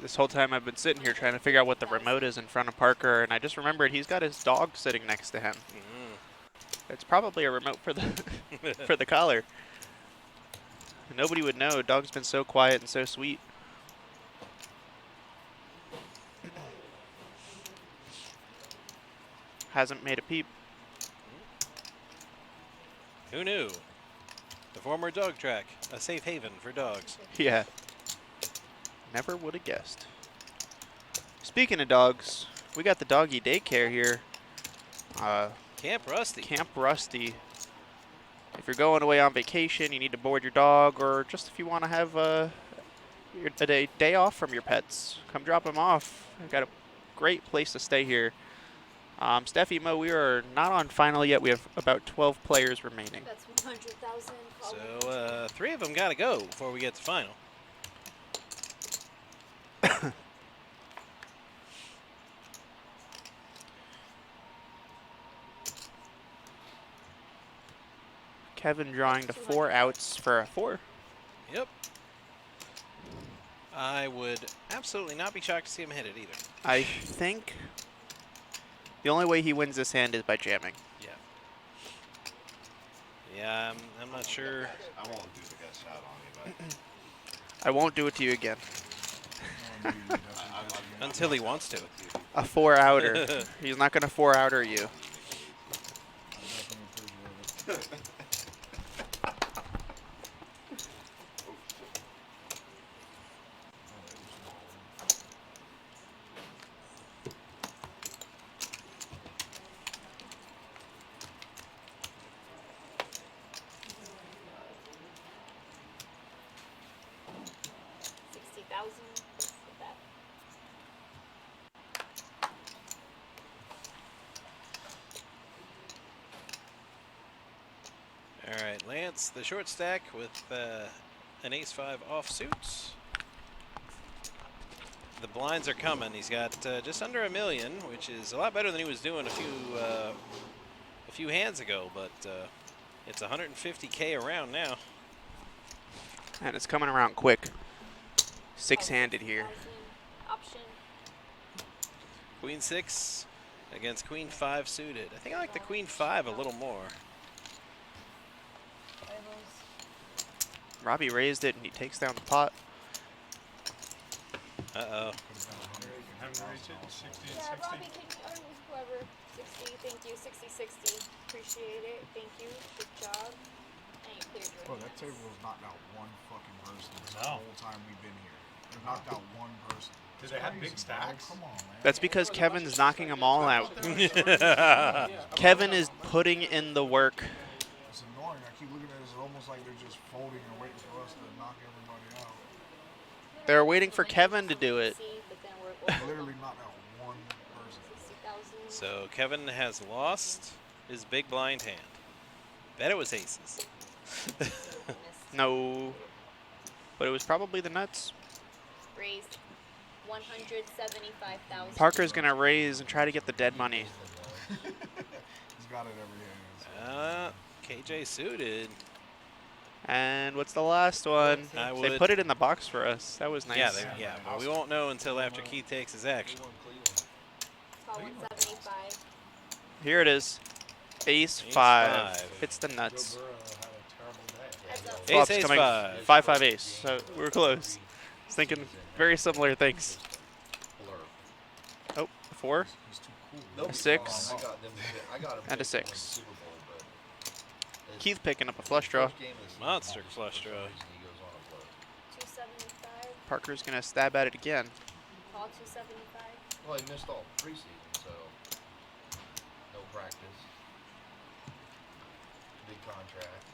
This whole time I've been sitting here trying to figure out what the remote is in front of Parker, and I just remembered he's got his dog sitting next to him. It's probably a remote for the for the collar. Nobody would know. Dog's been so quiet and so sweet. Hasn't made a peep. Who knew? The former dog track, a safe haven for dogs. Yeah. Never would have guessed. Speaking of dogs, we got the doggy daycare here. Camp Rusty. Camp Rusty. If you're going away on vacation, you need to board your dog, or just if you want to have a day off from your pets, come drop them off. We've got a great place to stay here. Steffi, Mo, we are not on final yet. We have about 12 players remaining. That's 100,000. So 3 of them got to go before we get to final. Kevin drawing to 4 outs for a 4. Yep. I would absolutely not be shocked to see him hit it either. I think the only way he wins this hand is by jamming. Yeah. Yeah, I'm not sure. I won't do the best shot on you, but I won't do it to you again. Until he wants to. A 4-outer. He's not going to 4-outer you. All right, Lance, the short stack with an ace-5 offsuit. The blinds are coming. He's got just under $1 million, which is a lot better than he was doing a few hands ago, but it's 150K around now. And it's coming around quick. 6-handed here. Option. Queen 6 against Queen 5 suited. I think I like the Queen 5 a little more. Robbie raised it and he takes down the pot. Uh-oh. Yeah, Robbie, can you, or whoever, 60, thank you, 60-60, appreciate it, thank you, good job, and you cleared your Bro, that table has knocked out one fucking person this No. whole time we've been here. They've knocked out one person. Do they have big stacks? Come on, man. That's because Kevin's knocking them all out. Kevin is putting in the work. It's annoying. I keep looking at it. It's almost like they're just folding and waiting for us to knock everybody out. They're waiting for Kevin to do it. Literally knocked out one person. So Kevin has lost his big blind hand. Bet it was aces. No. But it was probably the nuts. Raised 175,000. Parker's going to raise and try to get the dead money. He's got it every hand. KJ suited. And what's the last one? They put it in the box for us. That was nice. Yeah, but we won't know until after Keith takes his action. Call 175. Here it is. Ace 5. It's the nuts. Flop's Ace coming 5. 5-5 ace. So we're close. I was thinking very similar things. Oh, a 4. A 6. And a 6. Keith picking up a flush draw. Monster flush draw. 275. Parker's going to stab at it again. Call 275. Well, he missed all preseason, so no practice. Big contract.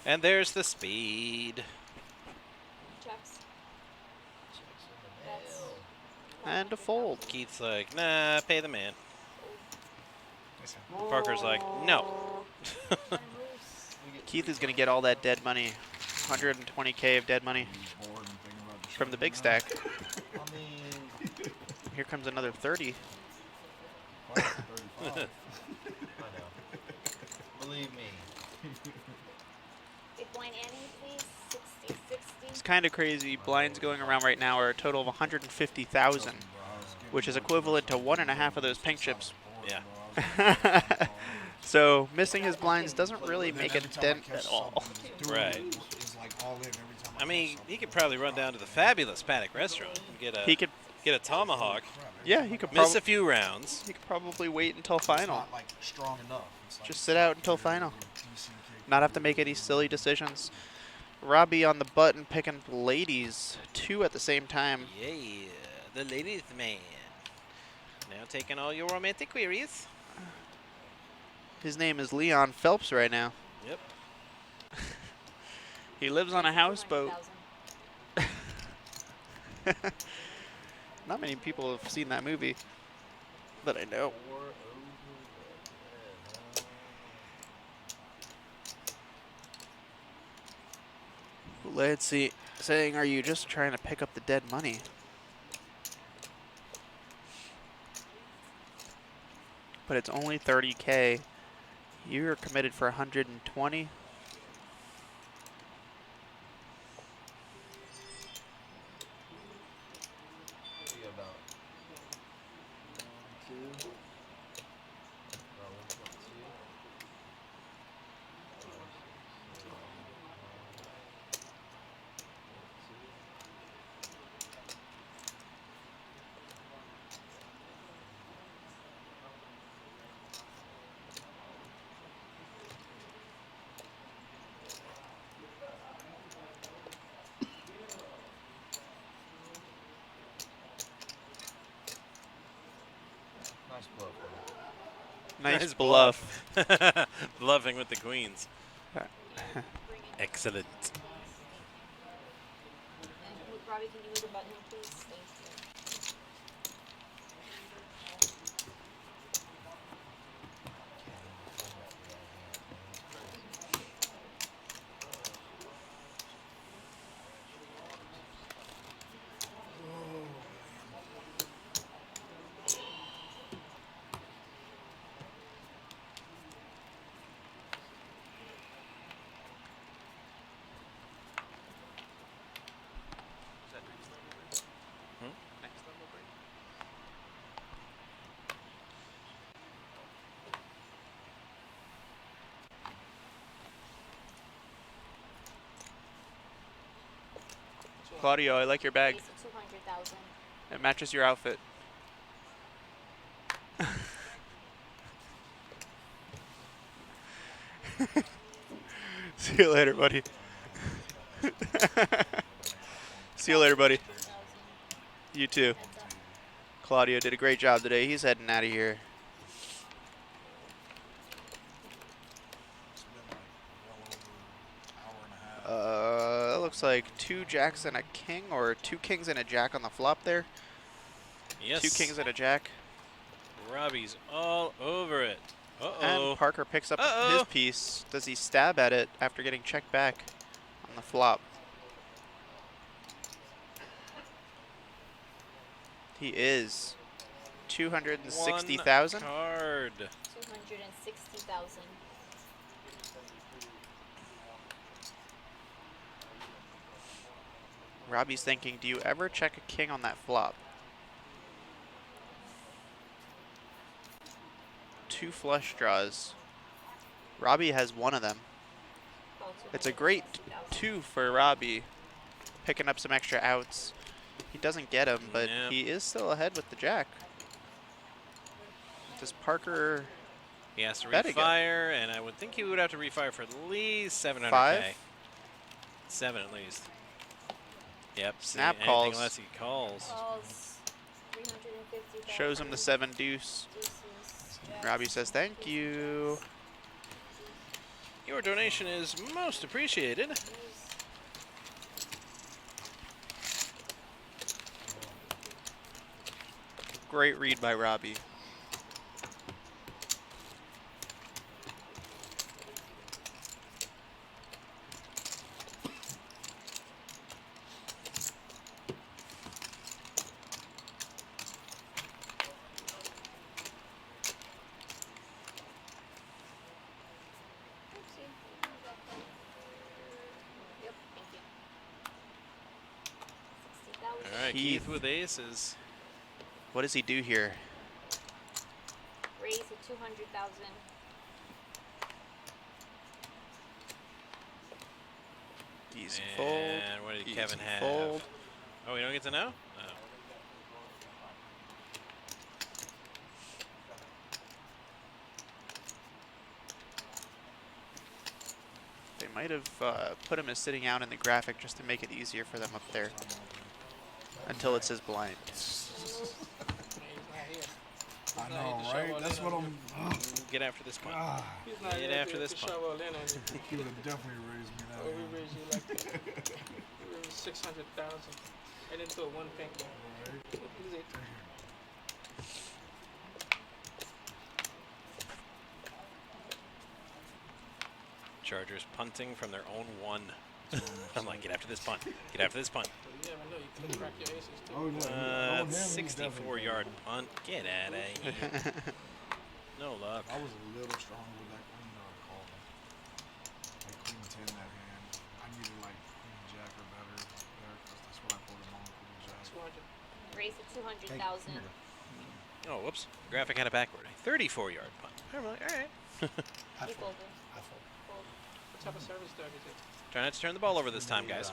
And there's the speed. Checks. And a fold. Keith's like, nah, pay the man. Parker's like, no. Keith is going to get all that dead money. 120K of dead money from the big stack. Here comes another 30. I know. Believe me. Big blind Annie, please. 60, 60. It's kind of crazy. Blinds going around right now are a total of 150,000, which is equivalent to 1.5 of those pink chips. Yeah. So missing his blinds doesn't really make a dent at all. Right. I mean, he could probably run down to the fabulous Paddock restaurant and get a tomahawk. Yeah, he could miss a few rounds. He could probably wait until final. Not like strong enough. Just sit out until final. Not have to make any silly decisions. Robbie on the button picking up ladies. 2 at the same time. Yeah, the ladies man. Now taking all your romantic queries. His name is Leon Phelps right now. Yep. He lives on a houseboat. Not many people have seen that movie, but I know. Let's see. Saying, are you just trying to pick up the dead money? But it's only 30K. You're committed for 120. Nice bluff. Nice bluff. Bluffing with the queens. Excellent. Robbie, can you move the button, please? Thank you. Claudio, I like your bag. 200,000. It matches your outfit. See you later, buddy. See you later, buddy. You too. Claudio did a great job today. He's heading out of here. Looks like 2 jacks and a king, or 2 kings and a jack on the flop there. Yes. 2 kings and a jack. Robbie's all over it. And Parker picks up his piece. Does he stab at it after getting checked back on the flop? He is. 260,000. Card. 260,000. Robbie's thinking, do you ever check a king on that flop? 2 flush draws. Robbie has 1 of them. It's a great 2 for Robbie. Picking up some extra outs. He doesn't get him, but he is still ahead with the jack. Does Parker He has to bet again? refire, and I would think he would have to refire for at least 700K. 5? 7 at least. Yep. Snap anything calls. less he calls. Calls 350,000. Shows him the 7 deuce. Robbie says, thank you. Your donation is most appreciated. Great read by Robbie. Yep, thank you. All right, Keith with aces. What does he do here? Raise to 200,000. Easy fold. And what did Easy Kevin have? fold. Oh, we don't get to know? Oh. They might have put him as sitting out in the graphic just to make it easier for them up there until it says blind. I know, right? That's what I'm. Get after this punt. He's not Get here after to this punt. shovel in on you. He would have definitely raised me that. Oh, we raised you like that. We raised 600,000. I didn't throw one pink ball. Right. What is it? Chargers punting from their own 1. I'm like, get after this punt. Get after this punt. You never know. You could crack your aces too. Oh, yeah. 64-yard punt. Get out of here. No luck. I was a little strong with that queen call. Like queen 10 that hand. I needed like queen jack or better there because that's what I put him on, queen jack. 200. Raise to 200,000. Oh, whoops. Graphic had it backward. 34-yard punt. I'm like, all right. You folded. I fold. Fold. What type of service dog is it? Try not to turn the ball over this time, guys.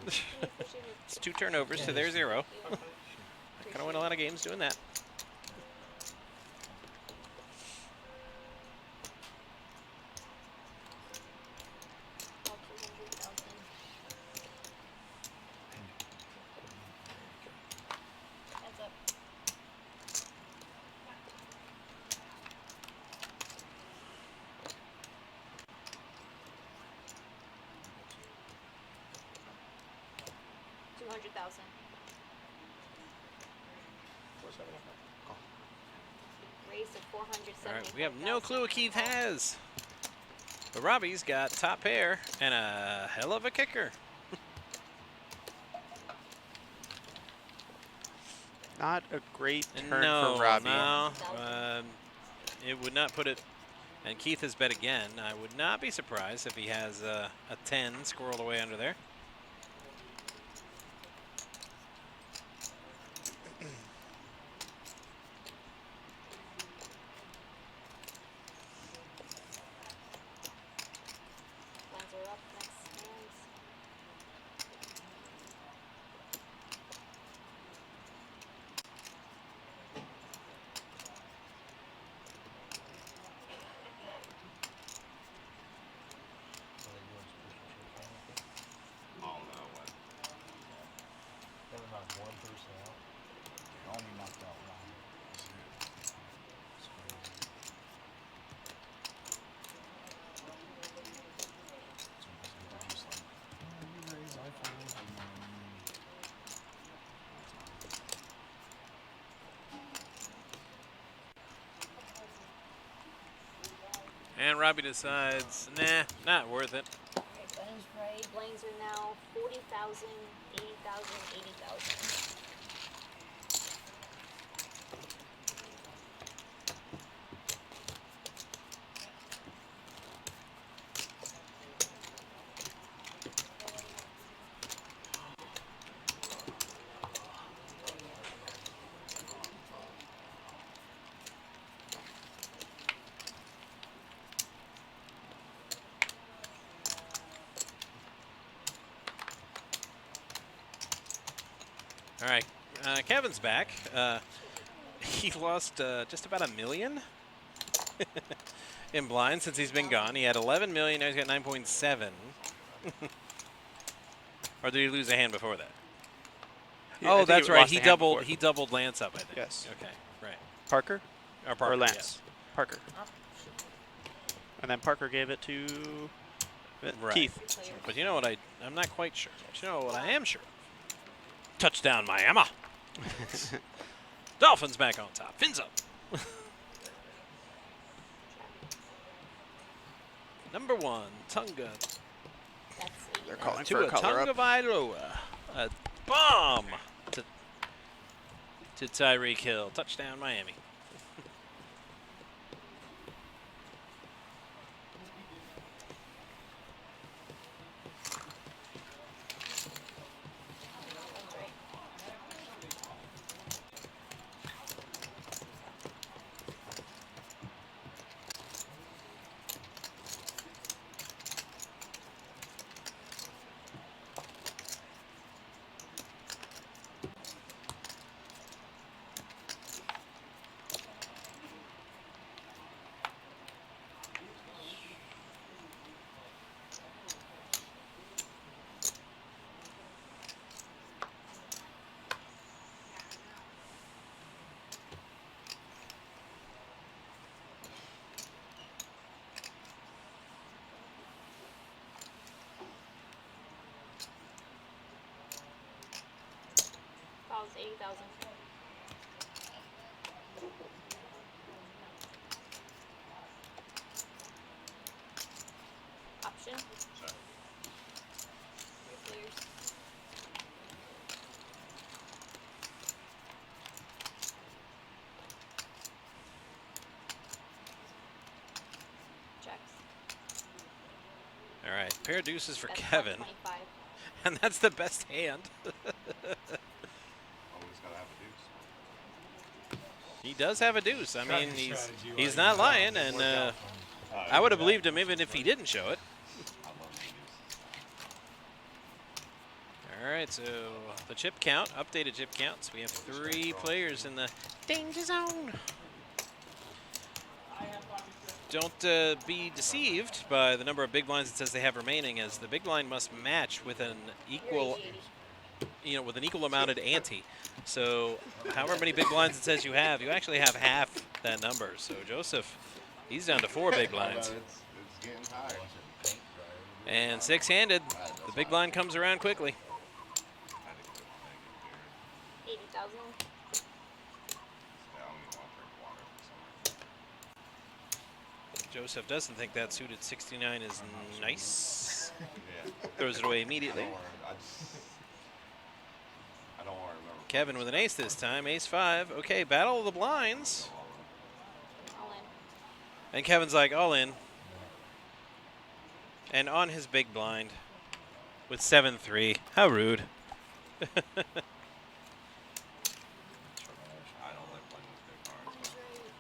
It's 2 turnovers to their 0. Not gonna win a lot of games doing that. All 200,000. That's up. $200,000. 475. Raise to 475,000. All right, we have no clue what Keith has. But Robbie's got top pair and a hell of a kicker. Not a great turn No, for Robbie. no. It would not put it. And Keith has bet again. I would not be surprised if he has a 10 squirreled away under there. Blinds are up. Next hands. Oh no, what? Never knocked one person out. I only knocked out one. That's it. It's crazy. They're just like, oh, you raise, I fold. You know what I mean? And Robbie decides, nah, not worth it. Okay, Blinds right. Blinds are now 40,000, 80,000, 80,000. All right, Kevin's back. He lost just about $1 million in blind since he's been gone. He had 11 million. Now he's got 9.7. Or did he lose a hand before that? Yeah, I oh, think that's he right. lost a He hand doubled. before. He doubled Lance up, I think. Yes. Okay. Right. Parker? Parker, Or Lance? yes. Parker. And then Parker gave it to Right. Keith. But you know what? I'm not quite sure. But you know what I am sure of? Touchdown, Miami. Dolphins back on top. Fins up. Number 1, Tunga. They're calling to for a color Tunga up. Vailoa. A bomb to Tyreek Hill. Touchdown, Miami. Calls 80,000. Option. 3 players. Checks. All right, pair of deuces for That's Kevin. 25. And that's the best hand. Always gotta have a deuce. He does have a deuce. I mean, Strategy he's wise, not yeah, lying, it and worked out for him. I would have believed him even if he didn't show it. I love the deuces. All right, so the chip count, updated chip counts. We have 3 players in the danger zone. Don't be deceived by the number of big blinds it says they have remaining, as the big blind must match with an equal, with an equal amounted ante. So, however many big blinds it says you actually have half that number. So Joseph, he's down to 4 big blinds. It's getting tired. And 6-handed, the big blind comes around quickly. 80,000. Joseph doesn't think that suited 69 is nice. Yeah. Throws it away immediately. I don't want to remember. Kevin with an ace this time, ace-5. Okay, battle of the blinds. All in. And Kevin's like, all in. And on his big blind with 7-3. How rude. I don't like playing with big cards.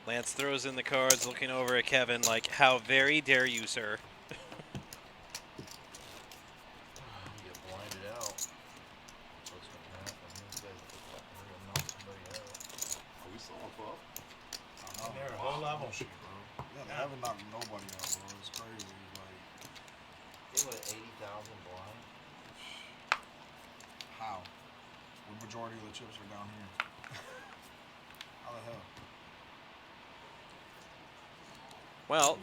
Lance throws in the cards, looking over at Kevin like, how very dare you, sir. You get blinded out. That's what's gonna happen. These guys are gonna knock somebody out. Are we still on 12? They're a low level. Bullshit, bro. Yeah, they haven't knocked nobody out, bro. It's crazy. Like, They went 80,000 blind. how? The majority of the chips are down here. How the hell? Well,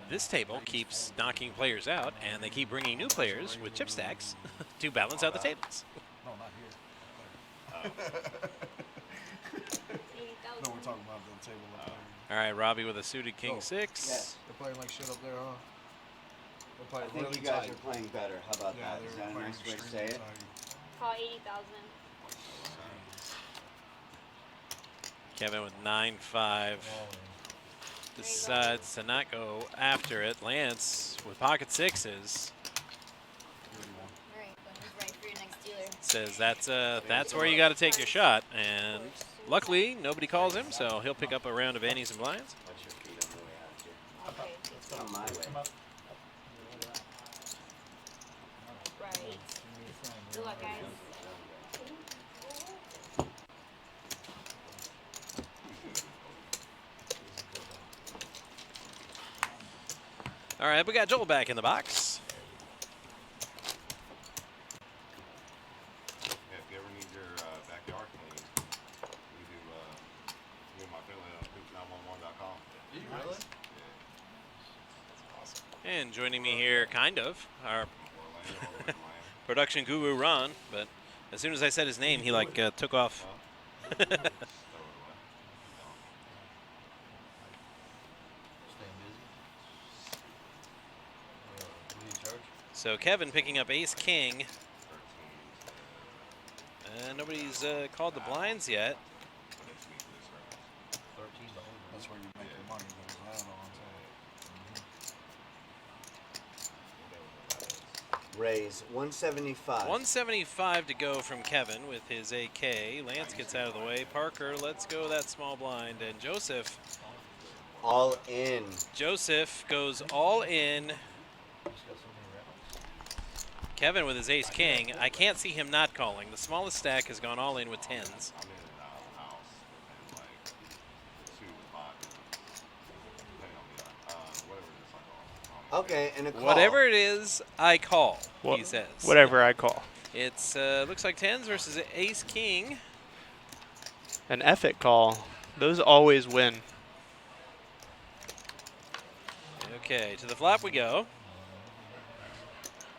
this table keeps knocking players out, and they keep bringing new players with chip stacks to balance out the tables. No, not here. Up there. 80,000. No, we're talking about the table up there. All right, Robbie with a suited king 6. They're playing like shit up there, huh? They're I playing think really you guys tight. are playing better. How about Yeah, that? Is they're that a playing nice way to say extremely it? tight. Call 80,000. Kevin with 9-5 decides to not go after it. Lance with pocket 6s Right, but who's right for your next dealer? says that's where you got to take your shot. And luckily, nobody calls him, so he'll pick up a round of antes and blinds. Watch your feet on the way out here. Okay. It's on my way. Right. Good luck, guys. All right, we got Joel back in the box. Yeah, if you ever need your backyard cleaned, we do, me and my family on hoop911.com. Do you really? Yeah. That's awesome. And joining me here, kind of, our Orlando, all the way to Miami. production guru, Ron. But as soon as I said his name, he like took off. Throw it away. No. Staying busy. What do you charge? So Kevin picking up ace king. 13 to Nobody's called the blinds yet. 13 to That's where you make your money. Those add-ons. Raise 175. 175 to go from Kevin with his AK. Lance gets out of the way. Parker lets go that small blind. And Joseph. All in. Joseph goes all in. He's got so many rounds. Kevin with his ace king. I can't see him not calling. The smallest stack has gone all in with 10s. I'm in and out of the house within like 2 to 5 minutes. Depending on whatever it is I call. Okay, and a call. Whatever it is, I call, he says. Whatever I call. It's looks like 10s versus ace king. An epic call. Those always win. Okay, to the flop we go.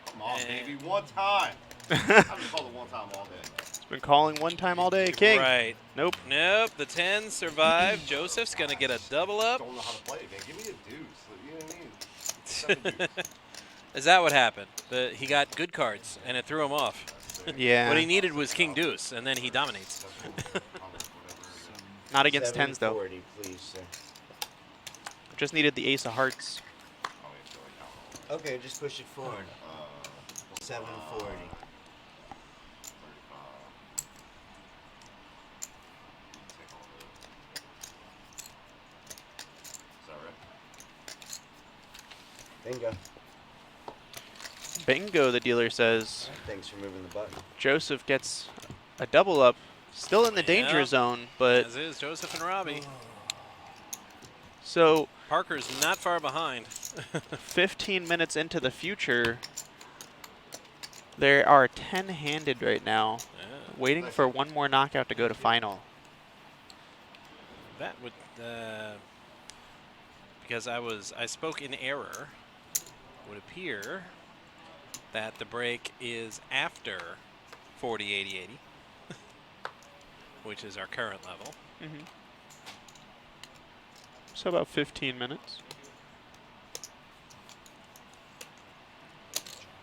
Come on, baby, one time. I've been called it one time all day. Been calling one time all day. King. Right. Nope. Nope. The 10 survived. Joseph's going to get a double up. Don't know how to play again. Give me a deuce. You know what I mean? Seven deuce. Is that what happened? He got good cards, and it threw him off. Yeah. What he needed was King Deuce, and then he dominates. Not against tens, though. 740, please, sir. Just needed the ace of hearts. Okay, just push it forward. 740. Bingo. Bingo, the dealer says. Thanks for moving the button. Joseph gets a double up. Still in the danger zone, but... As is Joseph and Robbie. So... Parker's not far behind. 15 minutes into the future, they are 10-handed right now, waiting for one more knockout to go to final. That would... because I spoke in error, would appear that the break is after 40, 80, 80, which is our current level. Mm-hmm. So about 15 minutes.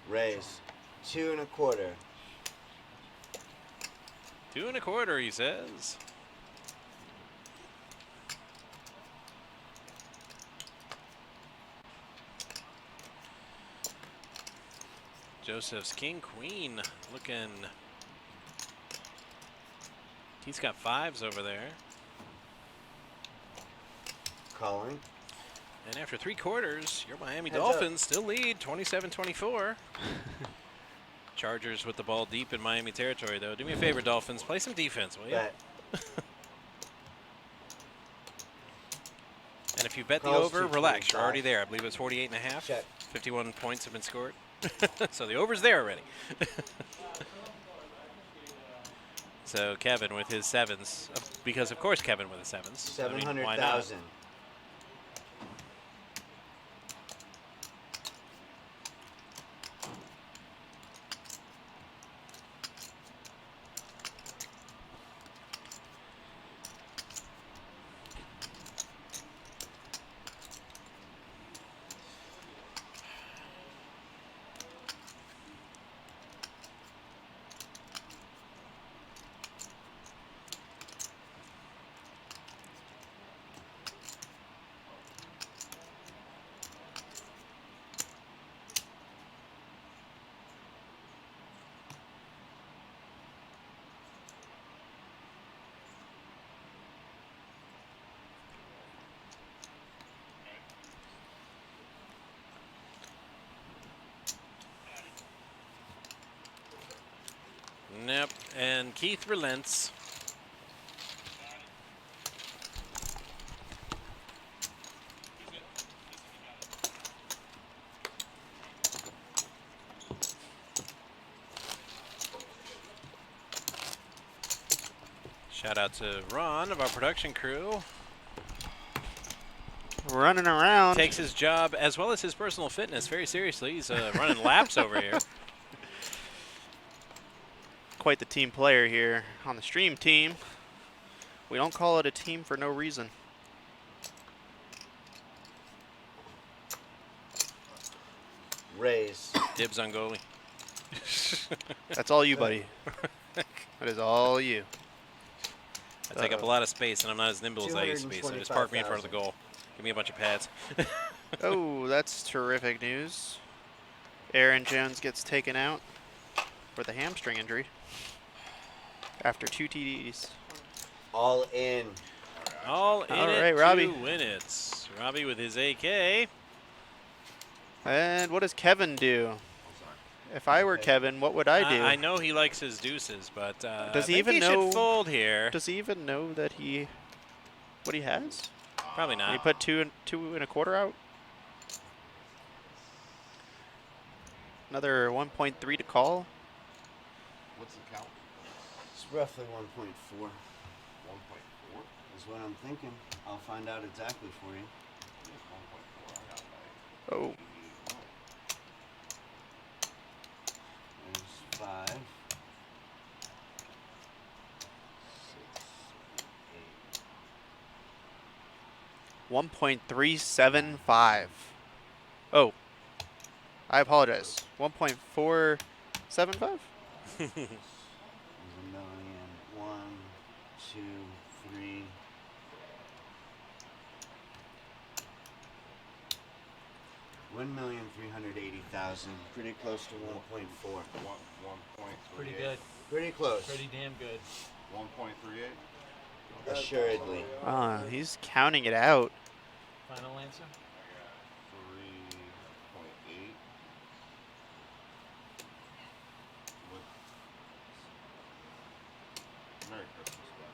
Raise. 2 1/4. 2 1/4, he says. Joseph's king, queen, looking. He's got 5s over there. Calling. And after 3/4, your Miami Heads Dolphins still lead 27-24. Chargers with the ball deep in Miami territory, though. Do me a favor, Dolphins. Play some defense, will you? And if you bet the over, relax. You're already there. I believe it's 48.5. Check. 51 points have been scored. So the over's there already. So Kevin with his 7s, because of course Kevin with the 7s. 700,000. Yep, and Keith relents. Shout out to Ron of our production crew. Running around. Takes his job as well as his personal fitness very seriously. He's running laps over here. Quite the team player here on the stream team. We don't call it a team for no reason. Raise. Dibs on goalie. That's all you, buddy. That is all you. I take up a lot of space, and I'm not as nimble as I used to be, so just park me in front of the goal. Give me a bunch of pads. Oh, that's terrific news. Aaron Jones gets taken out with a hamstring injury after 2 TDs. All in. All in All it right, Robbie. to win it. Robbie with his AK. And what does Kevin do? If I were Kevin, what would I do? I know he likes his deuces, but does he I even think he know? should fold here. Does he even know that what he has? Probably not. He put 2 1/4 out. Another 1.3 to call. What's the count? It's roughly 1.4. 1.4? Is what I'm thinking. I'll find out exactly for you. Oh. There's 5. 1.375. Oh, I apologize. 1.475? There's a million. 1, 2, 3. $1,380,000. Pretty close to 1.4. 1.38. Pretty good. Pretty close. Pretty damn good. 1.38. Assuredly. He's counting it out. Final answer? 3.8. Merry Christmas,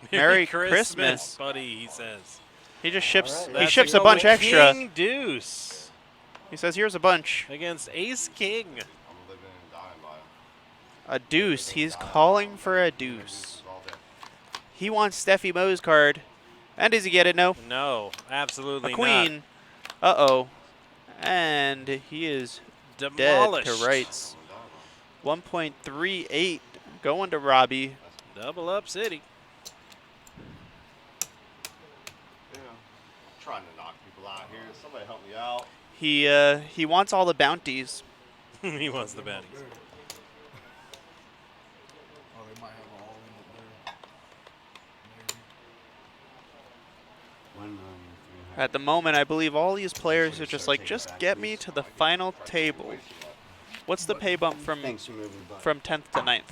bud. Merry Christmas. buddy, he says. He just ships. All right. He ships a bunch extra. King Deuce He says, "Here's a bunch." against Ace King. I'm living and dying by it. A deuce. He's calling for a deuce. He wants Steffi Moe's card. And does he get it? No. No, absolutely A queen. Uh-oh. And he is not. dead Demolished. to rights. 1.38 going to Robbie. Double up city. Yeah. I'm trying to knock people out here. Somebody help me out. He wants all the bounties. He wants the bounties. Oh, they might have all in up there. Maybe. 1,300,000. At the moment, I believe all these players are just like, just get me to the final table. What's the pay bump from Thanks for moving, bud. 10th to 9th?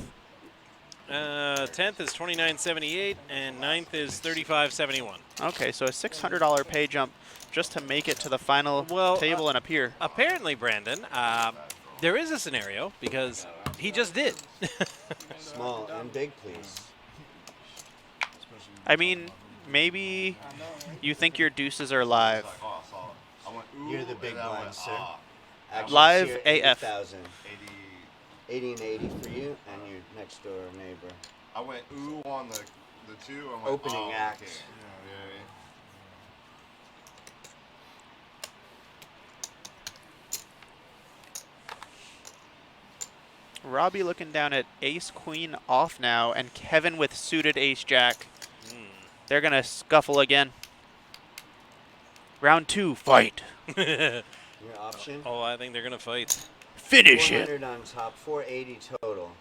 10th is 29.78 and 9th is 35.71. Okay, so a $600 pay jump just to make it to the final table and appear. Apparently, Brandon, there is a scenario because he just did. Small and big, please. I mean, maybe you think your deuces are live. You're the big blind, sir. Actions Live here, AF. 80,000. 80 and 80 for you and your next door neighbor. I went ooh on the two. I went, Opening act. Okay. Yeah. Robbie looking down at ace queen off now, and Kevin with suited ace jack. They're going to scuffle again. Round 2, fight. Your option? Oh, I think they're going to fight. Finish it. 400 on top, 480 total.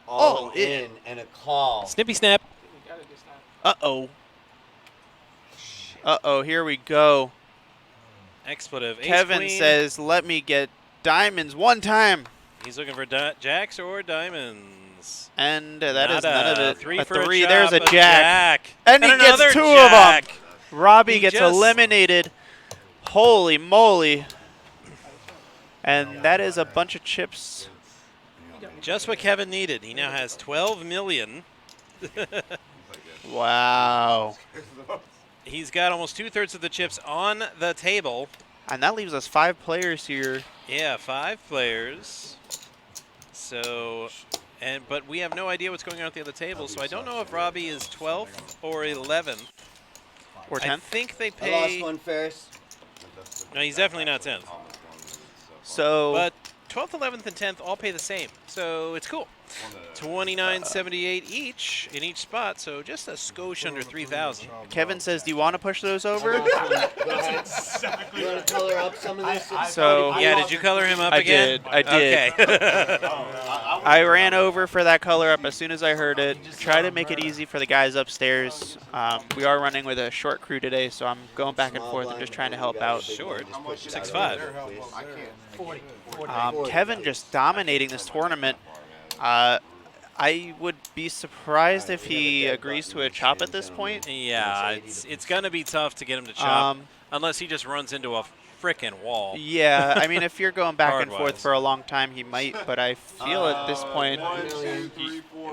All All in. in and a call. Snippy snap. Uh-oh. Uh-oh, here we go. Expletive. Ace Kevin queen. says, let me get diamonds one time. He's looking for jacks or diamonds. And that is none of it. Three a for three. a There's chop, a jack. And he another gets two jack. of them. Robbie He gets just- eliminated. Holy moly. And that is a bunch of chips. Just what Kevin needed. He now has 12 million. Wow. He's got almost 2/3 of the chips on the table. And that leaves us 5 players here. Yeah, 5 players. So, but we have no idea what's going on at the other table. So I don't know if Robbie is 12th or 11th. Or I 10th. think they I pay. lost one first. No, he's definitely not 10th. So, But 12th, 11th, and 10th all pay the same. So it's cool. 29.78 each in each spot. So just a skosh under 3,000. Kevin says, do you want to push those over? Go ahead. You want to color up some of this? So, Yeah, did you color him up I again? did. I did. Okay. I ran over for that color up as soon as I heard it. Try to make it easy for the guys upstairs. We are running with a short crew today, so I'm going back and forth and just trying to help out. Short. 6'5". 40. Kevin just dominating this tournament. I would be surprised if he agrees to a chop at this point. Yeah, it's going to be tough to get him to chop unless he just runs into a frickin' wall. Yeah, I mean, if you're going back and forth Card-wise. for a long time, he might, but I feel at this point,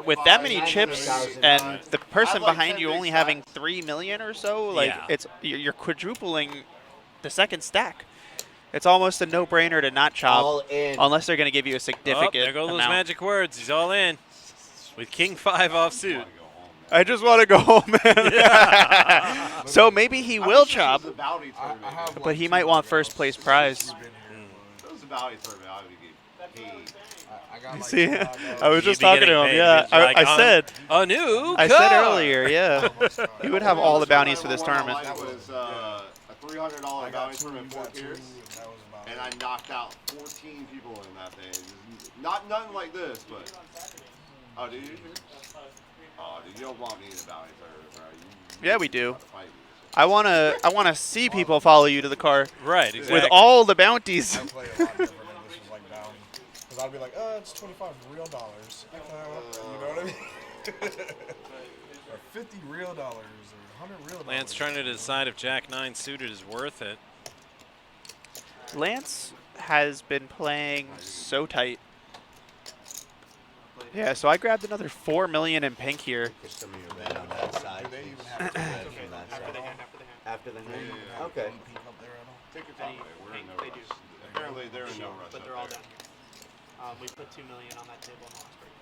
with that many chips and the person behind you only having 3 million or so, like Yeah. you're quadrupling the second stack. It's almost a no-brainer to not chop All in. unless they're going to give you a Oh, significant there go those amount. magic words. He's all in with King 5 off suit. I just want to go home, man. So maybe he will chop, The bounty tournament. but he might want first place prize. That was a bounty tournament. I would give. paid. I got like See, $2. I was You'd just be talking to getting him. paid Yeah, because you're like, I said. A new I car. said earlier. Yeah, you would have all the bounties for this One I tournament. liked was a $300 bounty tournament, 4 tiers, and I knocked out 14 people in that thing. Not nothing like this, but oh, dude, oh, dude, you don't want me in a bounty tournament, bro. Yeah, we do. I wanna see people follow you to the car. Right, exactly. With all the bounties. I play a lot different than this was like bounty. Because I'd be like, it's 25 real dollars. You know what I mean? Or 50 real dollars, or 100 real dollars. Lance trying to decide if Jack 9 suited is worth it. Lance has been playing so tight. Yeah, so I grabbed another 4 million in pink here. Some of your red on that side. Do they even have to red from that side? After the hand? Okay. Take your time, man. We're in no rush. Apparently, they're in no rush. But they're all down here. We put 2 million on that table in the last break.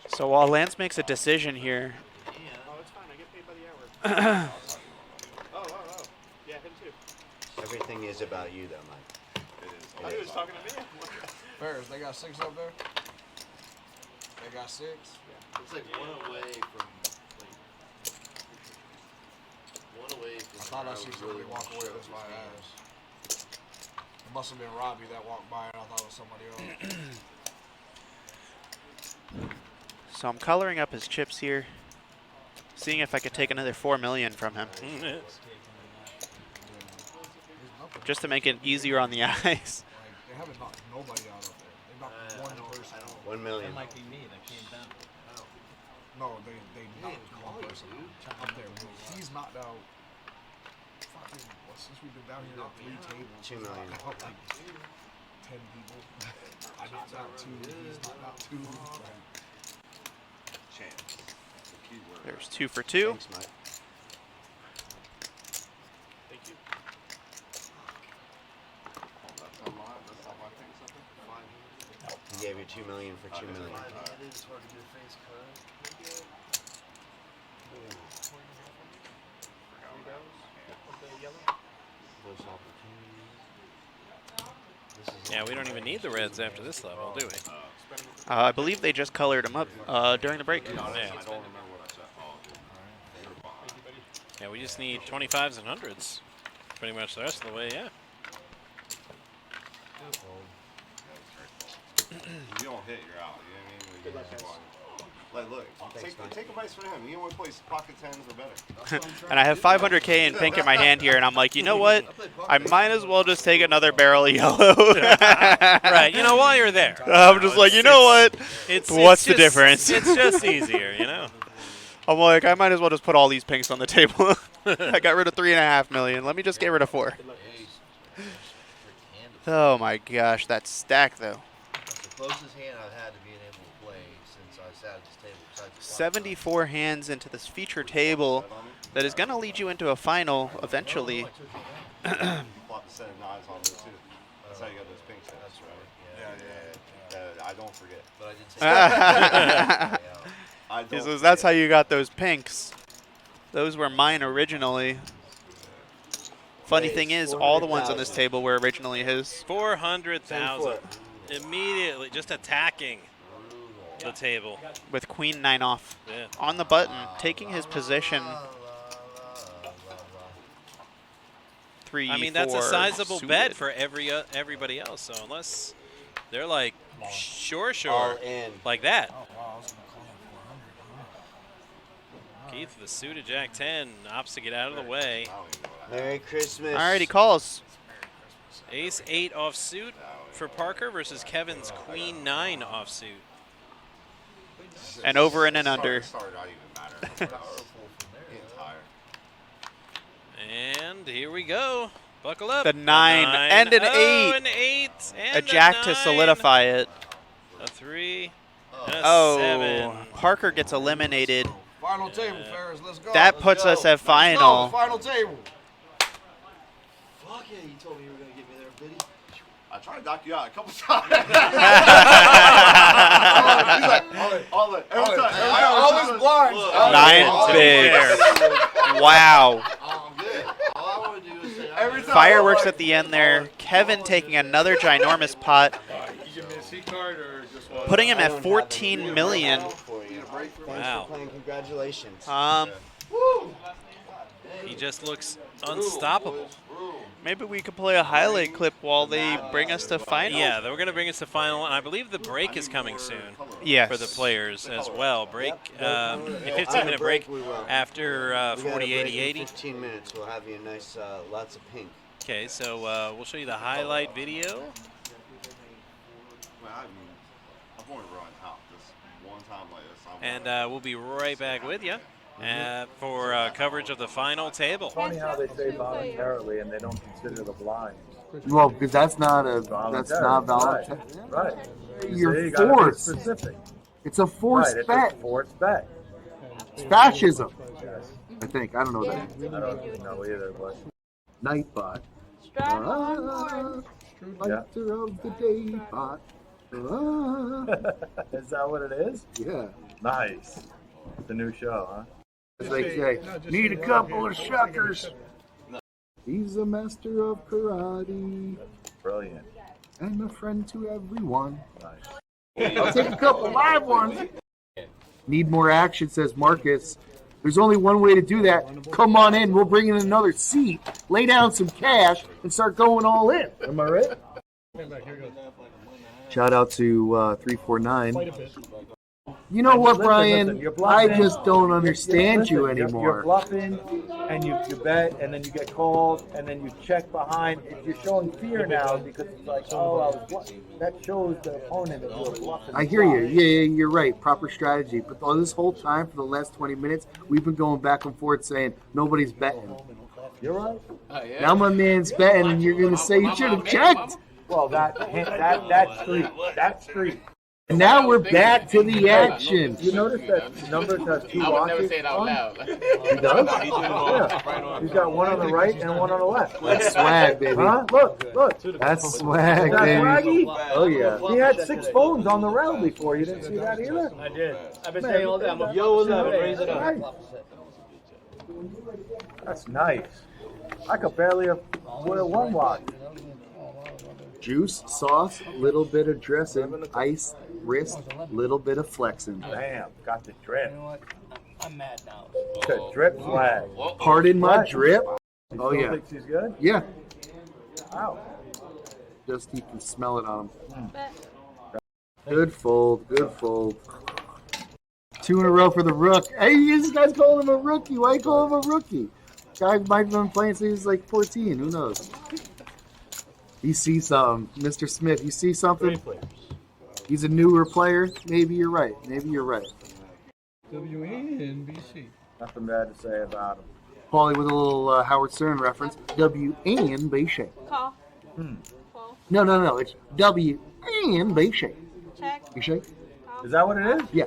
So while Lance makes a decision here. Oh, it's fine. I get paid by the hour. Oh. Yeah, him too. Everything is about you, though, Mike. I he was talking to me. Ferris, they got 6 up there? They got 6? Yeah. It's like one away from, one away from. I thought I seen somebody walk away with my ass. It must have been Robbie that walked by and I thought it was somebody else. So I'm coloring up his chips here, seeing if I could take another 4 million from him. Just to make it easier on the eyes. They haven't knocked nobody out up there. They knocked one person out. 1 million. That might be me that came down. No, they knocked one person out up there. He's knocked out. Fucking, since we've been down here at 3 tables, 2 million. I knocked out like 10 people. I knocked out 2. He's knocked out 2. Chance. There's 2 for 2. Thanks, Mike. Thank you. He gave you 2 million for 2 million. It is hard to get a face cut. Yeah, we don't even need the reds after this level, do we? I believe they just colored him up during the break. Yeah, we just need 25s and 100s. Pretty much the rest of the way, yeah. You don't hit, you're out. You know what I mean? Like, look, take advice from him. You only play pocket 10s or better. And I have 500K in pink in my hand here, and I'm like, you know what? I might as well just take another barrel of yellow. Right, you know, while you're there. I'm just like, you know what? What's the just, difference? It's just easier, you know? I'm like, I might as well just put all these pinks on the table. I got rid of 3.5 million. Let me just get rid of 4. Oh my gosh, that stack though. That's the closest hand I've had to being able to play since I sat at this table. besides the 74 hands into this feature table that is going to lead you into a final eventually. You flop the set of 9s on there too. That's how you got those pink sets. That's right. Yeah. I don't forget. But I didn't say He says that's how you got those pinks. Those were mine originally. Funny thing is, all the ones on this table were originally his. 400,000. Immediately, just attacking the table. With queen 9 off. Yeah. On the button, taking his position. 3, I mean, that's a 4 sizable suited. bet for everybody else. So unless they're like, sure, All in. like that. Oh, wow. I was going to call him 400. Keith, the suited Jack 10, opts to get out of the way. Merry Christmas. All right, he calls. Ace 8 offsuit for Parker versus Kevin's Queen 9 offsuit. And over and an under. And here we go. Buckle up. The 9 and an 8. Oh, an 8 and a jack to 9. solidify it. A 3 and a Oh, 7. Parker gets eliminated. Final table, Ferris. Let's go. That puts us at final. Let's go. Final table. Fuck yeah, you told me you were going to get me there, Biddy. I tried to knock you out a couple times. Every time. I was blind. 9's big. Wow. Oh, I'm good. All I want to do is say every time Fireworks at the end there. Kevin taking another ginormous pot, You give me a C card or just one? putting him at 14 million. Wow. Wow. For playing. Congratulations. He just looks unstoppable. Maybe we could play a highlight clip while they bring us to final. Yeah, they're going to bring us to final, and I believe the break is coming soon. Yes. For the players as well. Break, a 15-minute break after 40, 80, 80. 15 minutes. We'll have you a nice, lots of pink. Okay, so we'll show you the highlight video. Well, I've only run out this one time like this. And we'll be right back with you for coverage of the final table. Funny how they say voluntarily and they don't consider the blind. Well, because that's not voluntary. Right. You're you gotta be forced. specific. It's a forced Right, bet. It's a forced bet. It's fascism. I think. I don't know that. I don't know either, but Nightbot. Yeah. Lighter of the day bot. Is that what it is? Yeah. Nice. The new show, huh? As they say, need a couple of shuckers. He's a master of karate. Brilliant. And a friend to everyone. Nice. I'll take a couple live ones. Need more action, says Marcus. There's only one way to do that. Come on in. We'll bring in another seat, lay down some cash, and start going all in. Am I right? Shout out to 349. You know what, Brian? You're I bluffing. just don't understand you You're anymore. bluffing, and you bet, and then you get called, and then you check behind. You're showing fear now because it's like, oh, I was bluffing. That shows the opponent that you were bluffing. I hear you. Yeah, you're right. Proper strategy. But all this whole time, for the last 20 minutes, we've been going back and forth saying nobody's betting. You're right. Now my man's betting, and you're going to say you should have checked. Well, that streak. And now we're back to the action. You notice that numbers has two I would never watches say it out on? loud. He does? Yeah. He's got one on the right and one on the left. That's swag, baby. Huh? Look. That's swag, Is that baby. swaggy? Oh, yeah. He had 6 phones on the rail before. You didn't see that either? I did. I've been saying all day. Yo, what's up? Raise it up. That's nice. I could barely wear one watch. Juice, sauce, little bit of dressing, ice, wrist, little bit of flexing. Bam, got the drip. You know what? I'm mad now. The drip flag. Pardon my drip. You Oh, still yeah. think she's good? Yeah. Wow. Just you can smell it on him. Bet. Good fold, good fold. 2 in a row for the rook. Hey, this guy's calling him a rookie. Why you call him a rookie? Guy might have been playing since he was like 14. Who knows? You see something. Mr. Smith, you see something? He's a newer player. Maybe you're right. Maybe you're right. WNBC. Nothing bad to say about him. Paulie with a little Howard Stern reference. WNBC. Call. No. It's WNBC. Check. You shake? Is that what it is? Yeah.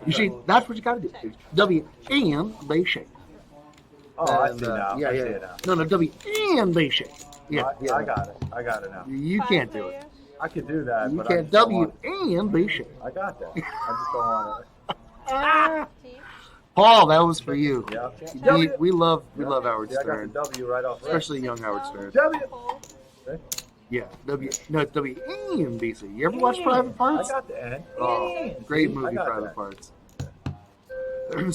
You see, that's what you got to do. It's WNBC. Oh, I And, see now. Yeah, I yeah. see it now. No, WNBC. Yeah, yeah. I got it now. You can't do it. I could do that, You but can't. I just don't want it. WNBC. I got that. I just don't want it. Paul, that was for you. Yeah. We love Howard See, I got Stern, the W right off. especially young Howard Stern. W. Yeah, WNBC. You ever watch Private Parts? I got the N. Oh, great I movie, got Private that. Parts.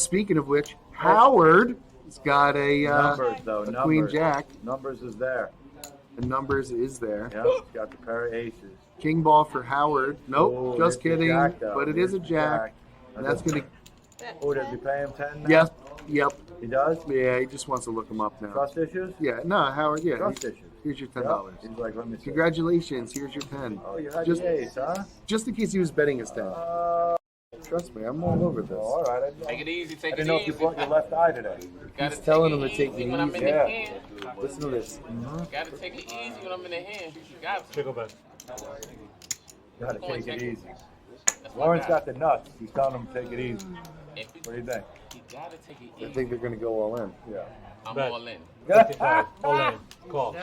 Speaking of which, Howard has got a Numbers, though. a Numbers. Queen Jack. Numbers is there. The numbers is there. Yeah, he's got the pair of aces. King ball for Howard. Nope, Oh, just it's the kidding. jack, though. But it is a It's the jack. And that's going to. Oh, does he pay him 10 now? Yes. Yep. He does? Yeah, he just wants to look him up now. Trust issues? Yeah, no, Howard, yeah. Trust issues. Here's your Yep. $10. He's like, let me see. Congratulations, here's your 10. Oh, you had just, the ace, huh? Just in case he was betting his 10. Trust me, I'm all over this. All right. Take it easy, I take it didn't know if you easy. brought your left eye today. He's telling him to take it when I'm in easy. the Yeah. hand. Listen to this. Gotta take it easy when I'm in the hand. You got to. Go back. Gotta Go on, take it check it. easy. That's my Lawrence guy. got the nuts. He's telling him to take it easy. What do you think? You gotta take it I easy. think they're going to go all in. Yeah. I'm Bet. all in. All in. Call.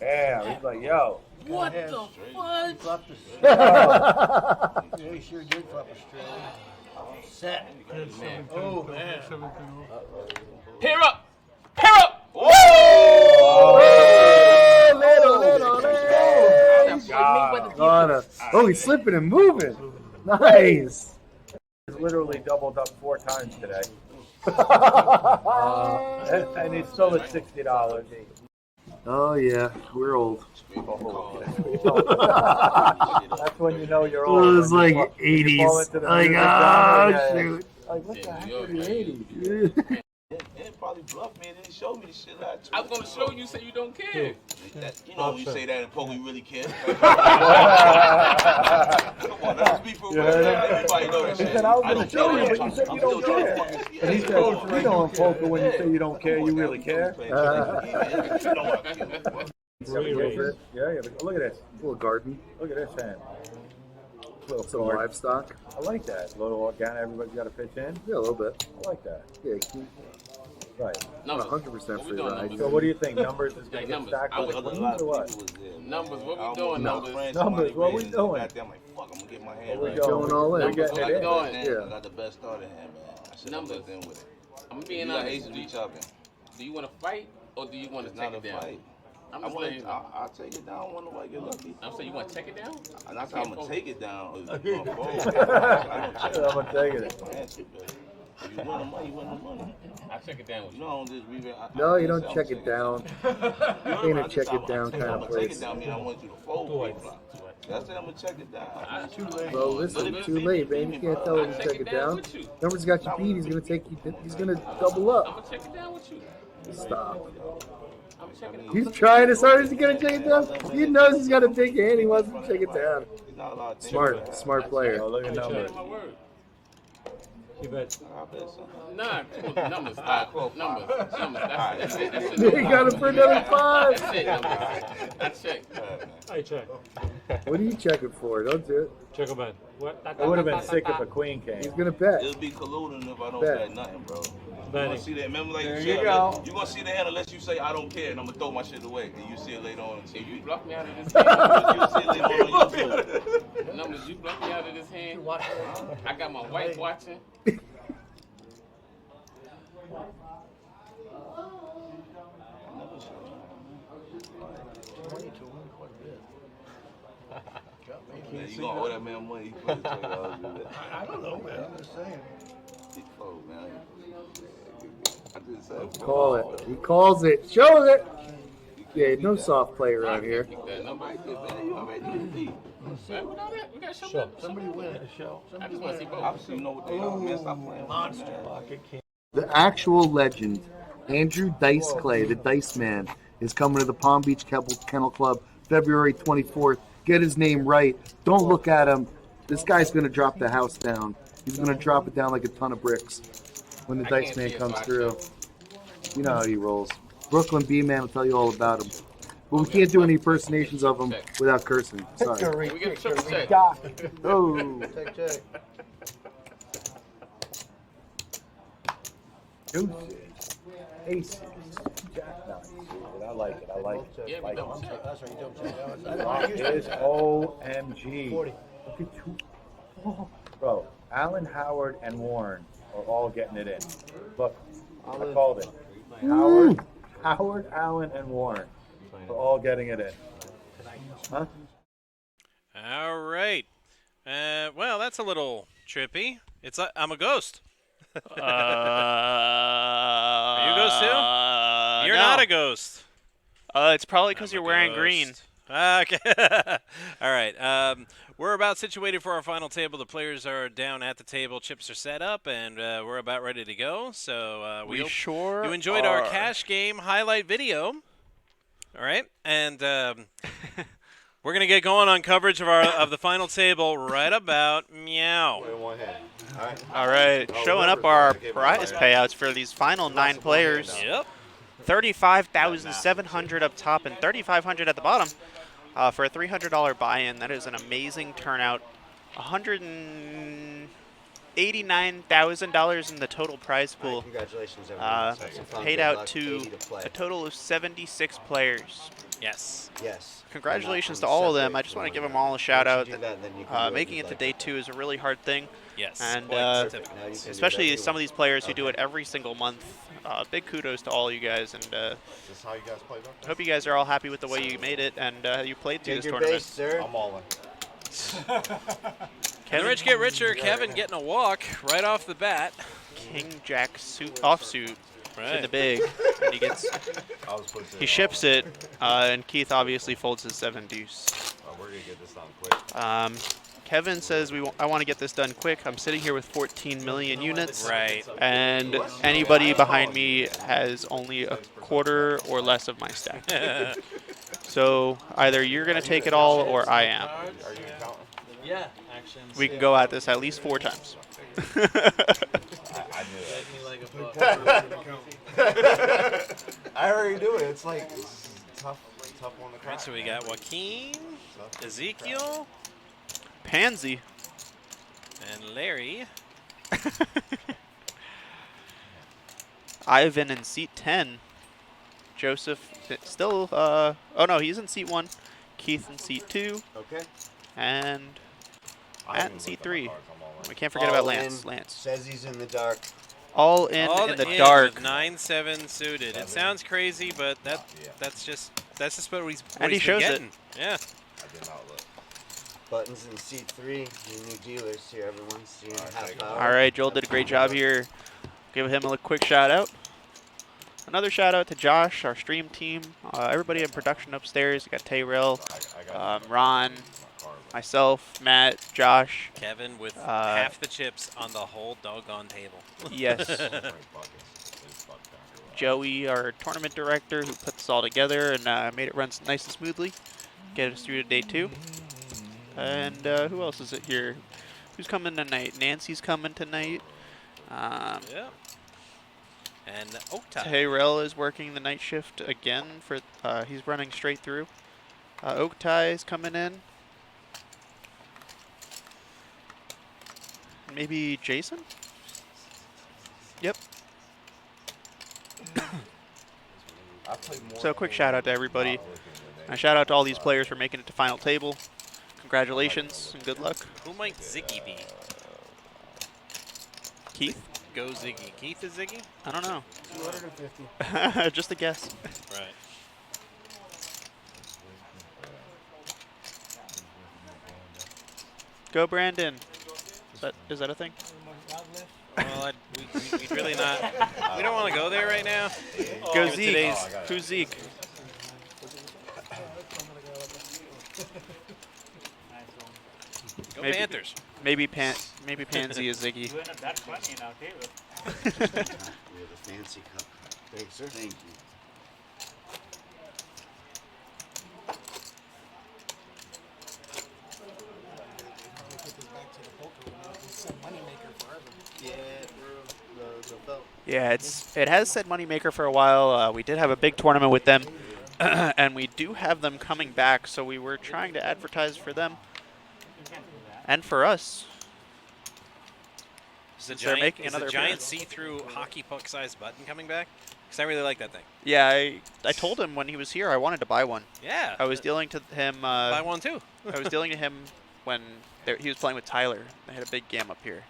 Yeah, he's like, yo. What the fuck? Yeah, he sure did flip a straight. Set. Man. Oh, man. Pair up! Oh, he's slipping and moving. Nice. He's literally doubled up 4 times today. And he's still at $60. Oh yeah, we're old. That's when you know you're old. It was like when you 80s. fall into the Like, music genre, shoot. Like, what the heck are the 80s? It probably bluffed me and didn't show me the shit I I was gonna show you, say you don't care. You know when you say that in poker, you really care. Come on, let's be for real. Everybody know that He shit. said, I was going to show you, but you said you don't care. And he said, you know in poker, when you say you don't care, you really care. Yeah, look at this. A little garden. Look at this hand. Some livestock. I like that. A little organic, everybody's got to pitch in. Yeah, a little bit. I like that. Yeah, right. Not 100% free ride. So what do you think? Numbers is going to get stacked I with was- queens or what? Numbers, what we doing? Numbers. Numbers, what we doing? I'm like, fuck, I'm gonna get my hand What we right. going all in? Numbers, We're what getting we it in. doing? I got the best start in hand, man. I should have Numbers. looked in with it. I'm being You got honest. aces be chopping. Do you want to fight or do you want to It's take not it a down? fight. I'm just letting you know. I'll take it down one way I get lucky. I'm saying you want to take it down? I'm not saying I'm gonna take it down. Or I'm going forward. gonna take it. If you win the money, you win the money. I check it down with you. You know, I don't just read it. No, you don't check it down. Ain't a check it down kind of I'm gonna take place. it down. I mean, I want you to fold. That's it. I'm gonna check it down. Well, listen, too late, man. You can't tell him to check it down. Numbers got you beat. He's gonna take you. He's gonna double I'm up. gonna check it down with you. Stop. I'm checking it. He's trying as hard as he can to check it down. He knows he's got a big hand. He wants to check it down. Smart player. Oh, look at numbers. My word. You bet. Nah, numbers. Numbers. That's it. That's it. You got him for another 5. That's it. Numbers. That's it. I check. What are you checking for? Don't do it. Check a bet. What? It would have been sick if a queen came. He's gonna bet. It'll be colluding if I don't Bet. bet nothing, bro. You Betting. gonna see that? Remember, like There you you said, go. you gonna see the hand unless you say I don't care, and I'm gonna throw my shit away, and you see it later on. If you block me out of this You'll hand, see it later on YouTube. numbers, you block me out of this hand. I got my wife watching. Man, you gonna owe that man money? He put it to you. I don't know, man. I'm just saying. Oh, man. I just said, Call it. He calls it. Shows it. Yeah, no soft play around here. That number. Man, you already did me. We got show. Somebody win at a show. I just want to see both. Obviously, you know what they are, man. Stop playing. Monster pocket king. The actual legend, Andrew Dice Clay, the Dice Man, is coming to the Palm Beach Kennel Club February 24th. Get his name right. Don't look at him. This guy's going to drop the house down. He's going to drop it down like a ton of bricks when the Dice Man comes through. You know how he rolls. Brooklyn B-Man will tell you all about him. But we can't do any impersonations of him without cursing. Sorry. We get a triple check. Oh. Check, check. Deuces. Aces. Jack nines. I like it. I like it. Yeah, we don't check. That's right, you don't check out. It is OMG. Look at you. Oh. Bro, Allen, Howard, and Warren are all getting it in. Look, I called it. Howard, Allen, and Warren are all getting it in. Huh? All right. Well, that's a little trippy. It's I'm a ghost. Are you a ghost too? You're no. not a ghost. It's probably because you're wearing ghost. green. Okay. All right. We're about situated for our final table. The players are down at the table. Chips are set up, and we're about ready to go. So we hope sure you enjoyed are. our cash game highlight video. All right, and we're gonna get going on coverage of the final table right about meow. All right, showing up our prize payouts for these final 9 players. Yep. 35,700 up top and 3,500 at the bottom for a $300 buy-in. That is an amazing turnout. $189,000 in the total prize pool. Right, congratulations, everyone. Some fun, Paid good out luck, to 80 to play. a total of 76 players. Yes. Yes. Congratulations to all of them. I just want to give them all a shout out. Once you do that, then you can do it Making if it you to day 2 is a really hard thing. Yes. And quite especially some of these players who do it every single month. Big kudos to all you guys, and Is this how you guys play, though? I hope you guys are all happy with the way you made it and you played through Take this your tournament. base, sir. I'm all in. And the rich get richer. Kevin getting a walk right off the bat. King Jack suit offsuit Right. in the big. And he gets. He ships it, and Keith obviously folds his 7 deuce. We're gonna get this on quick. Kevin says I want to get this done quick. I'm sitting here with 14 million units. Right. And anybody behind me has only a quarter or less of my stack. So either you're going to take it all or I am. Are you counting? Yeah, actually. We can go at this at least 4 times. I knew that. I already do it. It's like tough one to crack. Right, so we got Joaquin, Ezekiel, Pansy, and Larry. Ivan in seat 10. Joseph still, oh no, he's in seat 1. Keith in seat 2. Okay. And Matt in even seat looked at 3. my cards, I'm all in. We can't forget All about Lance. in. Lance. Says he's in the dark. All in the dark. With 9-7 suited. It sounds crazy, but that's just what he's And he been shows getting. it. Yeah. I did not look. Buttons in seat 3. Your new dealers here, everyone. See you in a half hour. All right, Joel did a great job here. Give him a quick shout out. Another shout out to Josh, our stream team, everybody in production upstairs. We got Tayrell, Ron, myself, Matt, Josh. Kevin with half the chips on the whole doggone table. Yes. Joey, our tournament director, who put this all together and made it run nice and smoothly. Get us through to day 2. And who else is it here? Who's coming tonight? Nancy's coming tonight. Yeah. And Oaktai. Tayrell is working the night shift again. For he's running straight through. Oaktai is coming in. Maybe Jason? Yep. So a quick shout out to everybody. A shout out to all these players for making it to final table. Congratulations and good luck. Who might Ziggy be? Keith? Go Ziggy. Keith is Ziggy? I don't know. 250. Just a guess. Right. Go Brandon. Is that a thing? Well, we'd really not. We don't want to go there right now. Go Give it Zeke. today's- Who's Zeke? Go Panthers. Maybe Pansy is Ziggy. You end up that funny now, too. We have a fancy cup. Thanks, sir. Thank you. Yeah, it has said Moneymaker for a while. We did have a big tournament with them, and we do have them coming back. So we were trying to advertise for them and for us. Is They're making the another giant appearance. see-through hockey puck-sized button coming back? Because I really like that thing. Yeah, I told him when he was here I wanted to buy one. Yeah. I was dealing to him. Buy one too. I was dealing to him when he was playing with Tyler. They had a big game up here.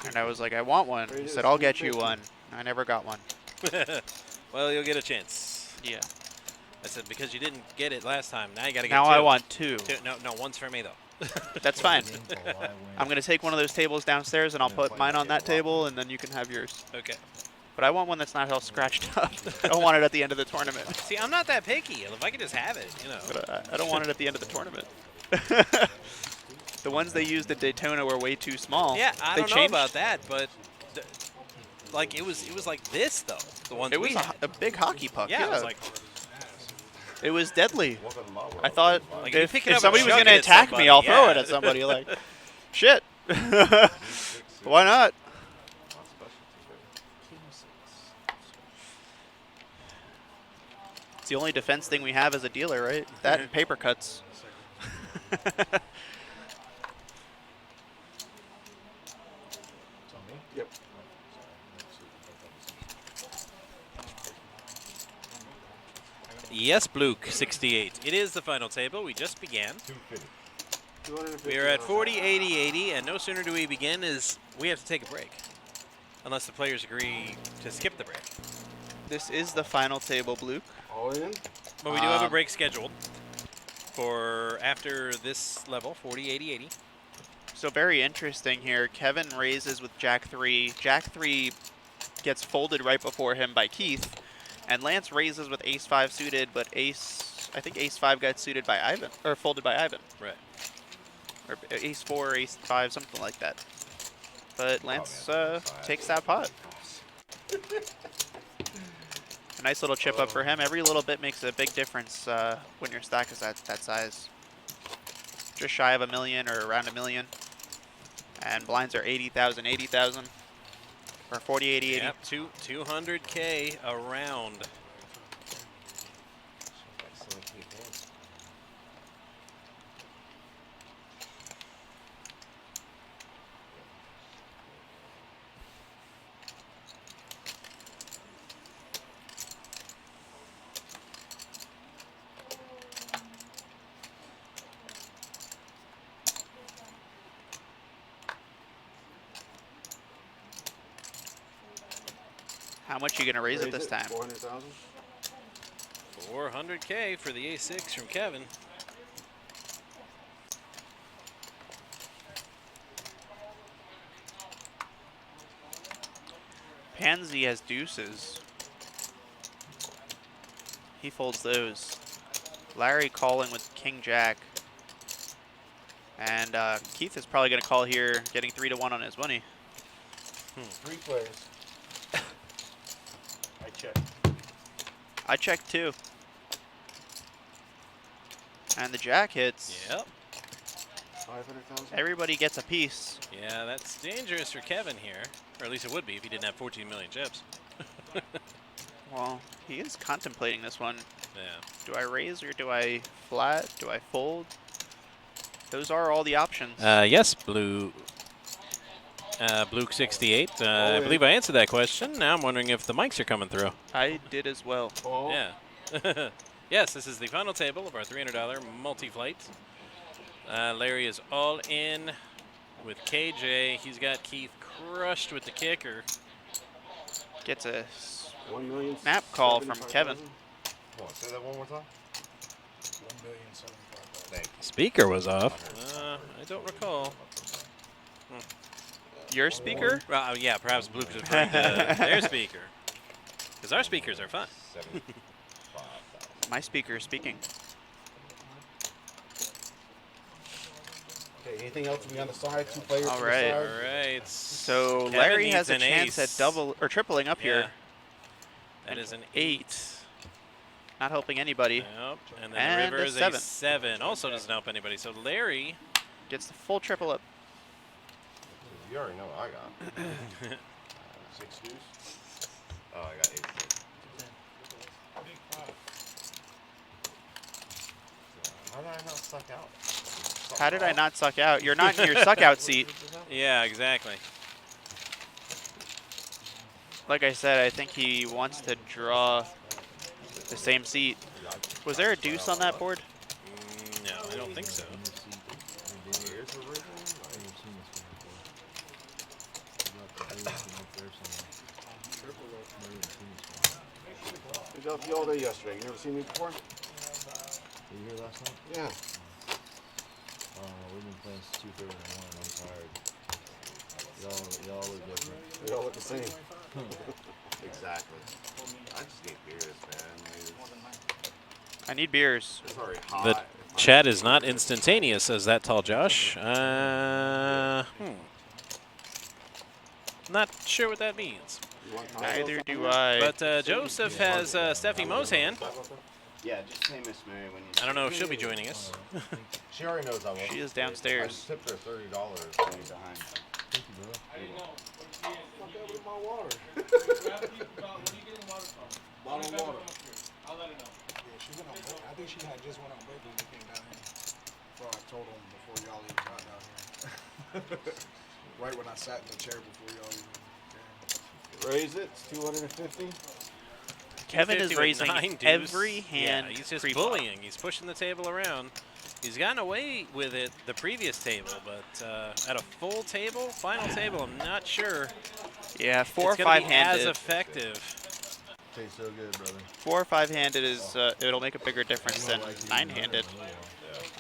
And I was like, I want one. He said, I'll get you one. I never got one. Well, you'll get a chance. Yeah. I said, because you didn't get it last time, now you got to get Now two. I want two. No, one's for me, though. That's fine. I'm going to take one of those tables downstairs, and I'll put mine on that table, and then you can have yours. Okay. But I want one that's not all scratched up. I don't want it at the end of the tournament. See, I'm not that picky. If I could just have it, you know. But I don't want it at the end of the tournament. The ones they used at Daytona were way too small. Yeah, I They don't know changed- about that, but like it was like this though. The ones It was we had. a big hockey puck. Yeah, it was like it was deadly. I thought Like, if you pick it if up somebody and was chuck going to it at attack me, somebody, I'll throw yeah. it at somebody. Like, shit. Why not? It's the only defense thing we have as a dealer, right? That and paper cuts. Yep. yes, Bluke 68. It is the final table. We just began. We are at 40, 80, 80, and no sooner do we begin is we have to take a break, unless the players agree to skip the break. This is the final table, Luke. All in? But we do have a break scheduled. for after this level, 40, 80, 80. So very interesting here. Kevin raises with Jack 3. Jack 3 gets folded right before him by Keith. And Lance raises with Ace 5 suited, but I think Ace 5 got suited by Ivan, or folded by Ivan. Right. Or Ace 4, Ace 5, something like that. But Lance takes that pot. A nice little chip up for him. Every little bit makes a big difference when your stack is that size. Just shy of $1 million or around $1 million. And blinds are 80,000, 80,000. Or 40, 80, 80. Yep, 200K around. How much are you going to raise it this time? 400,000. 400K for the A6 from Kevin. Pansy has deuces. He folds those. Larry calling with King Jack. And Keith is probably going to call here, getting 3-1 on his money. 3 players. I check. I checked too. And the Jack hits. Yep. 500,000. Everybody gets a piece. Yeah, that's dangerous for Kevin here. Or at least it would be if he didn't have 14 million chips. Well, he is contemplating this one. Yeah. Do I raise or do I flat? Do I fold? Those are all the options. Yes, Blue 68. I believe I answered that question. Now I'm wondering if the mics are coming through. I did as well. Oh. Yeah. Yes, this is the final table of our $300 multi-flight. Larry is all in with KJ. He's got Keith crushed with the kicker. Gets a 1,000,000 snap call from Kevin. Come on, say that one more time. 1,075,000. Speaker was off. I don't recall. Your speaker? Yeah, perhaps Blue could referring to their speaker. Because our speakers are fun. My speaker is speaking. Okay, anything else to be on the side? 2 players All to right. the All side? right. So Kevin Larry needs has a an chance ace. at double or tripling up Yeah. here. That is an 8. Not helping anybody. Yep. And then And the river a is 7. a 7. Also doesn't help anybody. So Larry Gets the full triple up. You already know what I got. 6 deuce. Oh, I got 8. How did I not suck out? How did I not suck out? You're not in your suck out seat. Yeah, exactly. Like I said, I think he wants to draw the same seat. Was there a deuce on that board? No, I don't think so. I was out the all day yesterday. You never seen me before? Were you here last night? Yeah. We've been playing since 2:30 in the morning. I'm tired. Y'all look different. We all look the same. Exactly. I just need beers, man. I need beers. It's already hot. The chat is not instantaneous, says that tall Josh. Not sure what that means. Neither do I. But Joseph has Steffi Mo's hand. Yeah, just say Miss Mary when you. I don't know if she'll be joining us. She already knows I will. She is I downstairs. just tipped her $30. Behind. Thank you, bro. I didn't know. Fuck up with my water. Bottle of water. I'll let her know. Yeah, she went on break. I think she had just went on break when we came down here. Before I told them before y'all even got down here. Right when I sat in the chair before y'all even came. Raise it. It's 250. Kevin is 50 with raising 9 deuce. every hand. Yeah, he's just pre-flop. bullying. He's pushing the table around. He's gotten away with it the previous table, but at a full table, final table, I'm not sure. Yeah, 4 or it's 5 be handed. as effective. Tastes so good, brother. 4 or 5 handed is it'll make a bigger difference than 9 handed.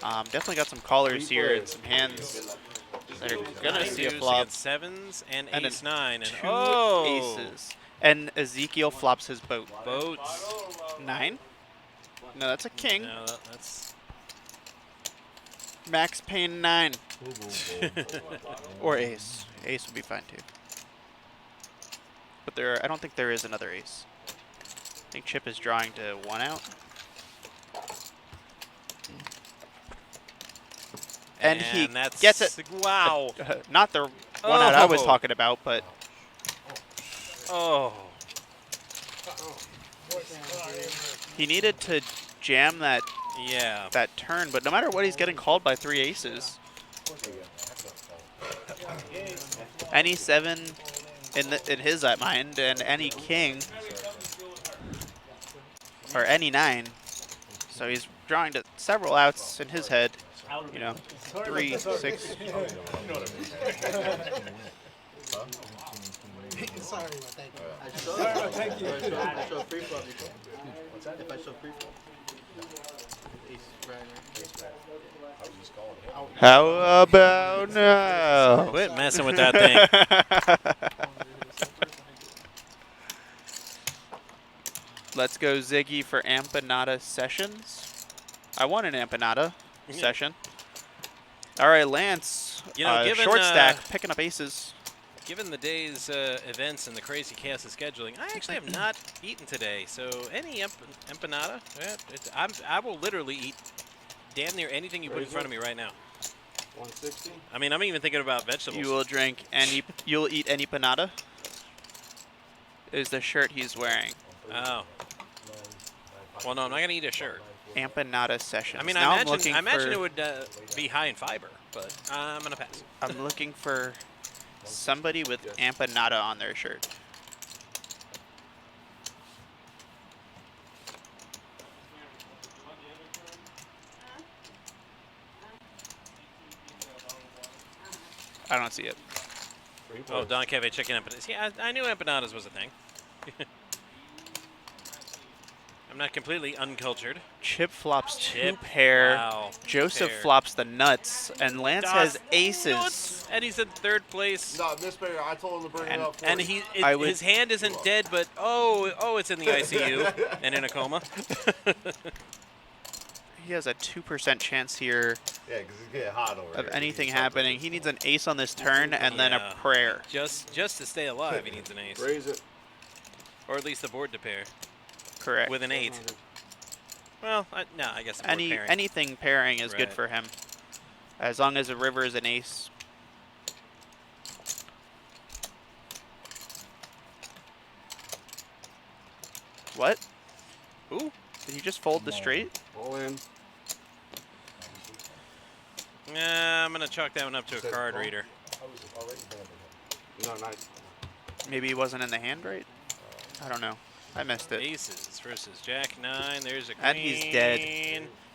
Definitely got some callers here and some hands that are gonna see a Deuce flop. against sevens and And ace nine and two oh, aces. And Ezekiel flops his boat. boats. 9? No, that's a king. No, that's Max Payne 9. Or ace. Ace would be fine too. But I don't think there is another ace. I think Chip is drawing to 1 out. And he that's, gets it. Wow. Not the 1 out I was Oh. talking about, but Oh. he needed to jam that Yeah. that turn. But no matter what, he's getting called by 3 aces. Any 7 in his mind, and any king, or any 9. So he's drawing to several outs in his head. You know, 3, 6. Sorry about that. Thank you. If I show free flop, what's that? If I show free flop. How about now? Quit messing with that thing. Let's go Ziggy for Empanada Sessions. I won an Empanada session. All right, Lance. You know, given, short stack, picking up aces. Given the day's events and the crazy chaos of scheduling, I actually have not eaten today. So any empanada, I will literally eat damn near anything you put in front of me right now. 160. I mean, I'm even thinking about vegetables. You will drink any. You'll eat any panada. Is the shirt he's wearing? Oh. Well, no, I'm not gonna eat a shirt. Empanada Sessions. I mean, Now I imagine for, it would be high in fiber, but I'm gonna pass. I'm looking for somebody with empanada on their shirt. I don't see it. Oh, Don Cafe chicken empanadas. Yeah, I knew empanadas was a thing. I'm not completely uncultured. Chip flops Chip. 2 pair. Wow. Joseph Pair. flops the nuts, and Lance has aces. Nuts. And he's in 3rd place. No, this pair, I told him to bring it up for And you. his hand isn't dead, but oh, it's in the ICU and in a coma. He has a 2% chance here Yeah, because he's getting hot over of here. anything happening. He needs an ace on this turn and then a prayer. Just to stay alive, he needs an ace. Raise it. Or at least the board to pair. Correct. With an 8. Well, no, I guess the board pairing. Anything pairing is good Right. for him, as long as the river is an ace. What? Ooh, did he just fold the straight? All in. Nah, I'm gonna chalk that one up to a card reader. No, nice. Maybe he wasn't in the hand right? I don't know. I missed it. Aces versus Jack 9. There's a queen. And he's dead.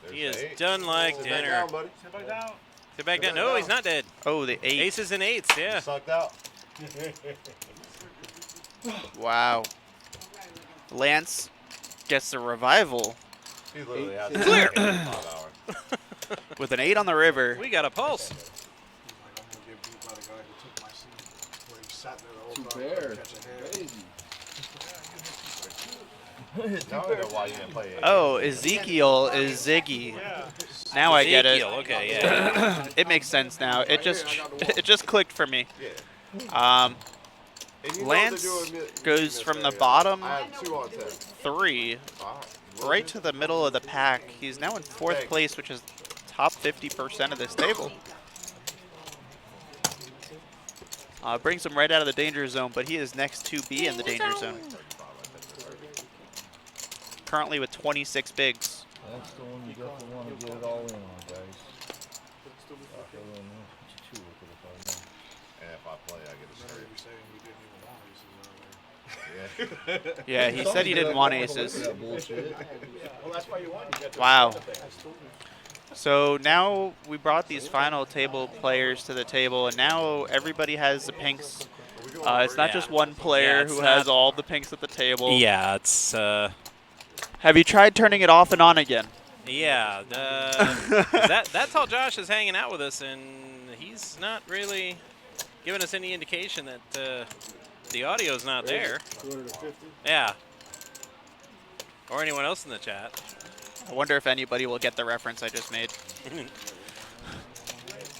He is done like Sit back dinner. down, buddy. Sit back down. Sit back down. No, he's not dead. Oh, the 8. Aces and 8s, yeah. Sucked out. Wow. Lance gets the revival He literally has Clear. 5 hours. with an 8 on the river. We got a pulse. I'm gonna get beat by the guy who took my seat, where he sat there the whole 2 time. pairs. Catch a hand. Crazy. Now I know why you didn't play 8. Oh, Ezekiel is Ziggy. Now I get it. Ezekiel, okay, yeah. It makes sense now. It just clicked for me. Yeah. And you know Lance they're doing mi- goes this from the area. bottom I have 2 on 10. 3 right to the middle of the pack. He's now in 4th place, which is top 50% of this table. Brings him right out of the danger zone, but he is next to be in the danger zone. Currently with 26 bigs. That's the one you definitely want to get it all in on, guys. And if I play, I get a straight. Yeah, he said he didn't want aces. Well, that's why you won. You get to Wow. the thing. So now we brought these final table players to the table, and now everybody has the pinks. It's not just one player it's who not- has all the pinks at the table. Yeah, it's Have you tried turning it off and on again? Yeah, that's how Josh is hanging out with us, and he's not really giving us any indication that the audio's not there. 250? Yeah. Or anyone else in the chat. I wonder if anybody will get the reference I just made.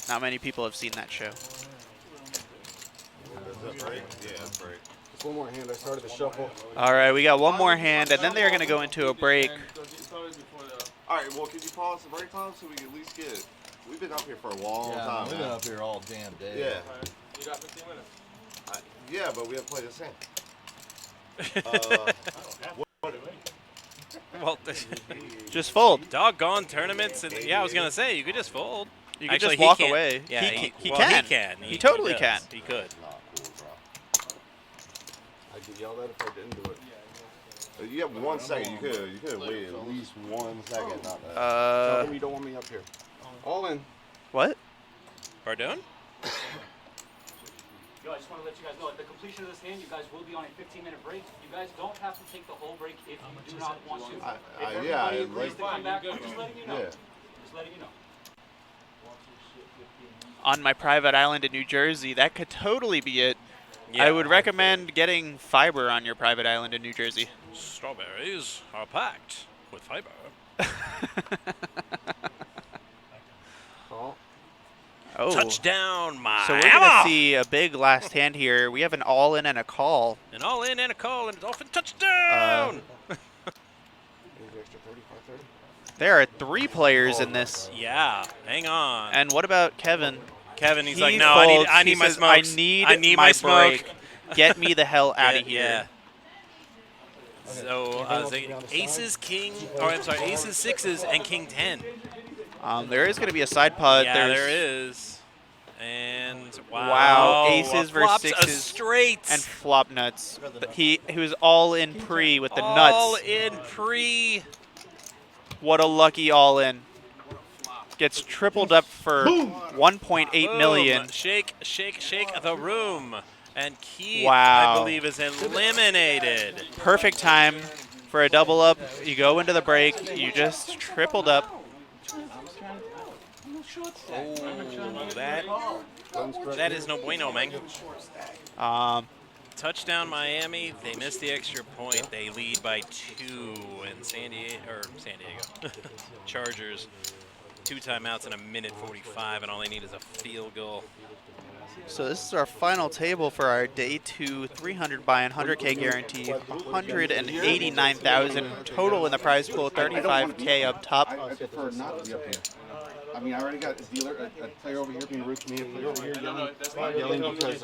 Not many people have seen that show. Is that break? Yeah, that's break. Just one more hand. I started the shuffle. All right, we got one more hand, and then they're going to go into a break. All right, well, can you pause the break time so we can at least get... We've been up here for a long time, We've man. been up here all damn day. Yeah. You got 15 minutes. Yeah, but we haven't played this hand. Well, just fold. Doggone tournaments, and yeah, I was gonna say you could just fold. You could Actually, just walk he can't. away. Yeah, he well, can. He can. He totally does. can. He could. Not cool, bro. I'd get yelled at if I didn't do it. You have 1 second. You could have waited at least 1 second. Not that. Tell them you don't want me up here. All in. What? Pardon? Yo, I just want to let you guys know, at the completion of this hand, you guys will be on a 15-minute break. You guys don't have to take the whole break if you do not want to. If everybody agrees to come back, I'm just letting you know. Yeah. Just letting you know. On my private island in New Jersey, that could totally be it. Yeah. I would recommend getting fiber on your private island in New Jersey. Strawberries are packed with fiber. Oh. Touchdown, Miami! So we're going to see a big last hand here. We have an all-in and a call. An all-in and a call, and Dolphin touchdown! There are 3 players in this. Yeah, hang on. And what about Kevin? Kevin, he's He like, no, folds. I need He my says, smokes. I need my smoke. break. Get me the hell out of here. Yeah. So, aces, king, or I'm sorry, aces, sixes, and king 10. There is going to be a side pot. Yeah, there is. And wow, aces flops versus a sixes straight. and flop nuts. He was all in pre with the all nuts. in pre. What a lucky all in. Gets tripled up for 1.8 million. Shake, shake, shake the room. And Keith, Wow. I believe, is eliminated. Perfect time for a double up. You go into the break. You just tripled up. Oh, that is no bueno, man. Touchdown Miami. They missed the extra point. They lead by 2 in San Diego. Chargers. 2 timeouts in a minute 45, and all they need is a field goal. So this is our final table for our day 2 300 buy-in 100K guarantee, 189,000 total in the prize pool, 35K up top. I prefer not to be up here. I mean, I already got a dealer, a player over here being rude to me, a player over here yelling because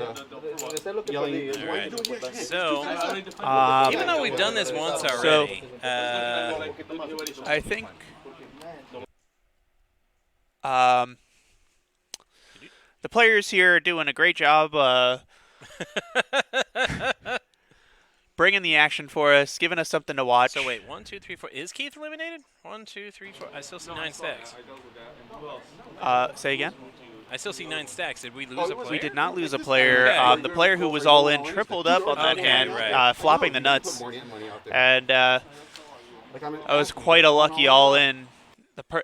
yelling. All right. So, even though we've done this once already, I think the players here are doing a great job bringing the action for us, giving us something to watch. So wait, 1, 2, 3, 4. Is Keith eliminated? 1, 2, 3, 4. I still see 9 stacks. Say again? I still see 9 stacks. Did we lose a player? We did not lose a player. Okay. The player who was all in tripled up on that hand, right. flopping the nuts. And it was quite a lucky all in.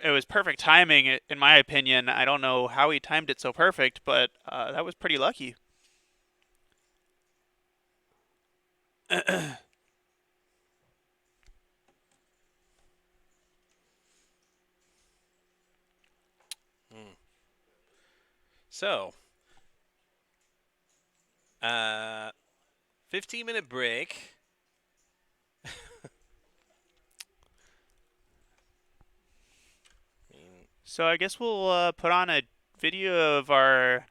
It was perfect timing, in my opinion. I don't know how he timed it so perfect, but that was pretty lucky. So, 15-minute break. So I guess we'll put on a video of our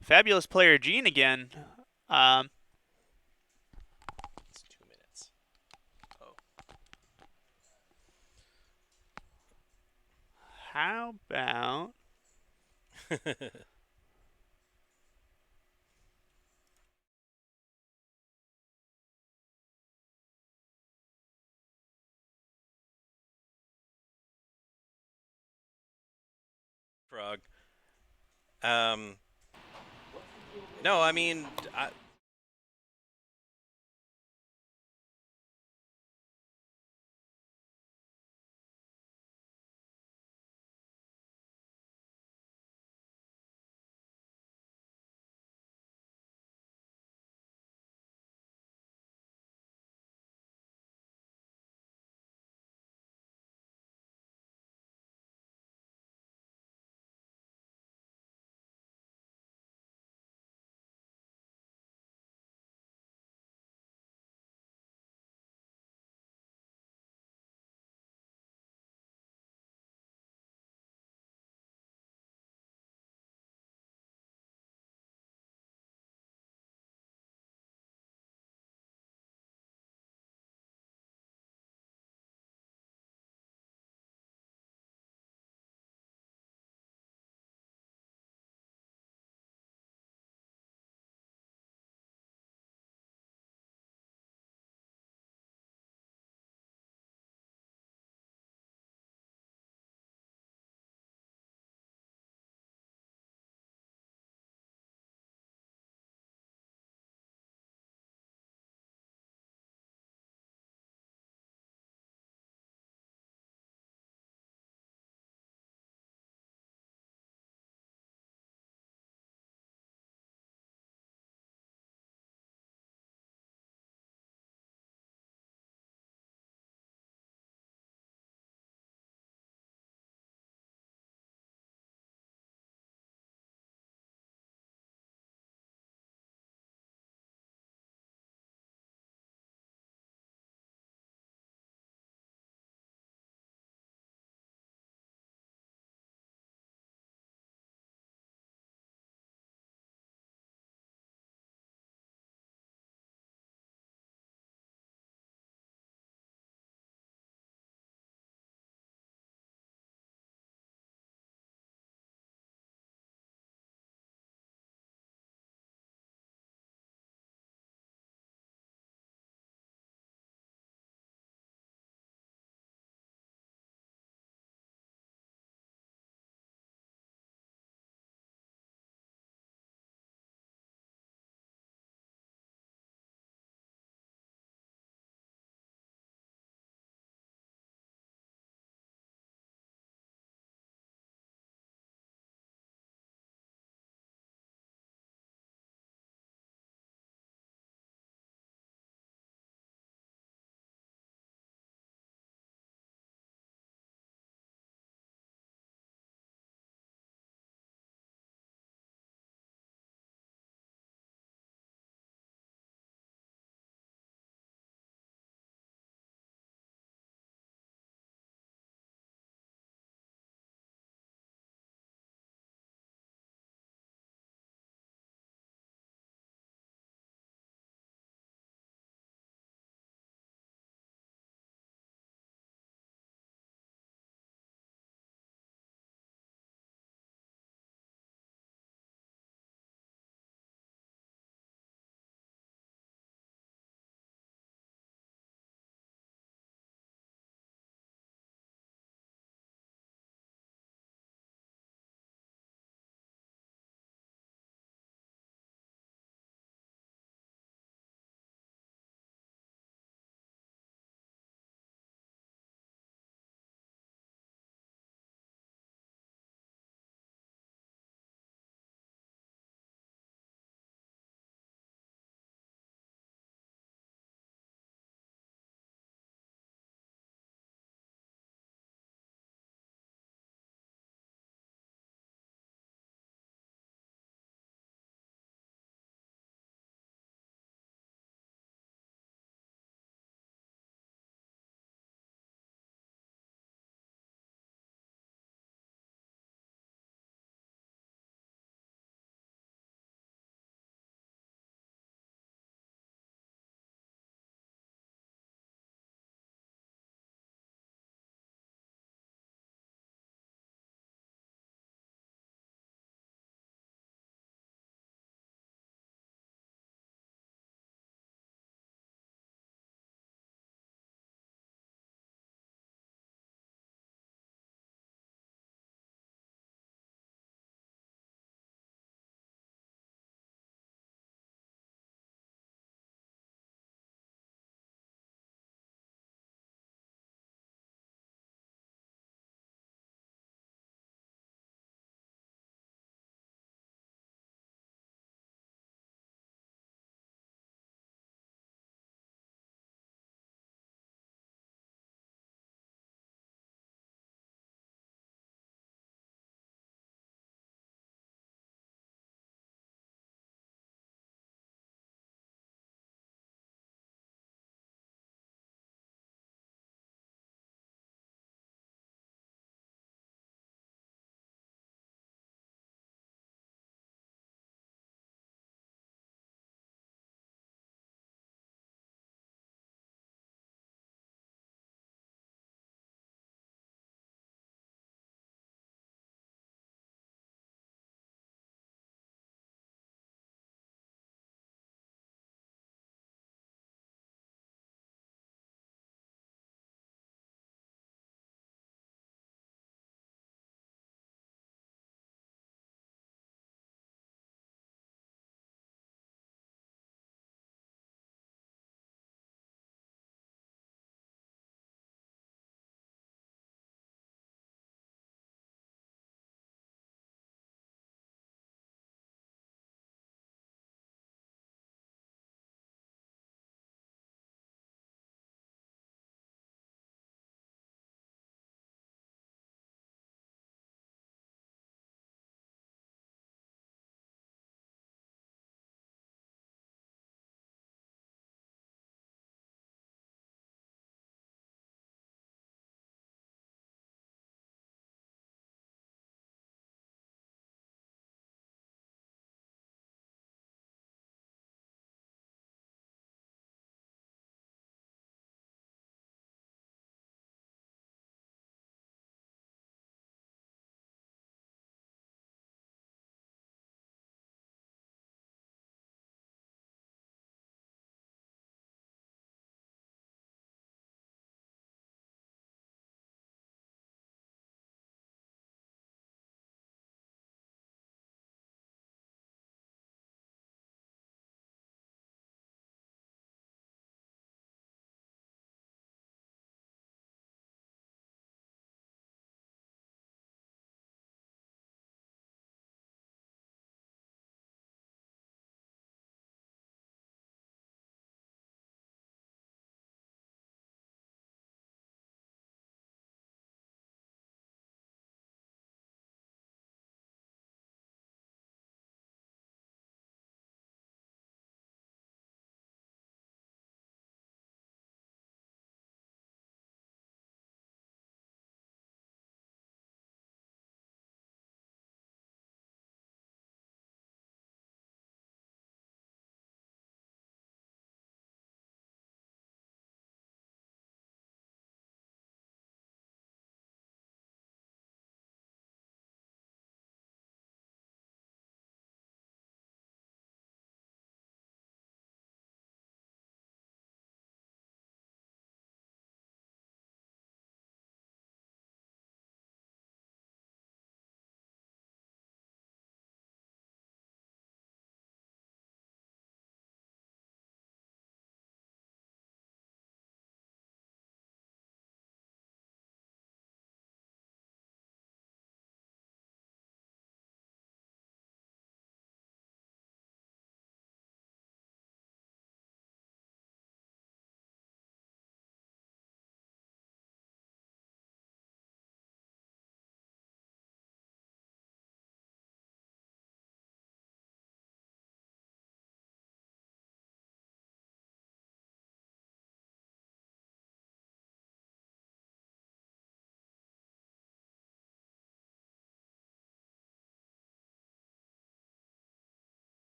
fabulous player Gene again. It's 2 minutes. Oh. How about Frog. No, I mean,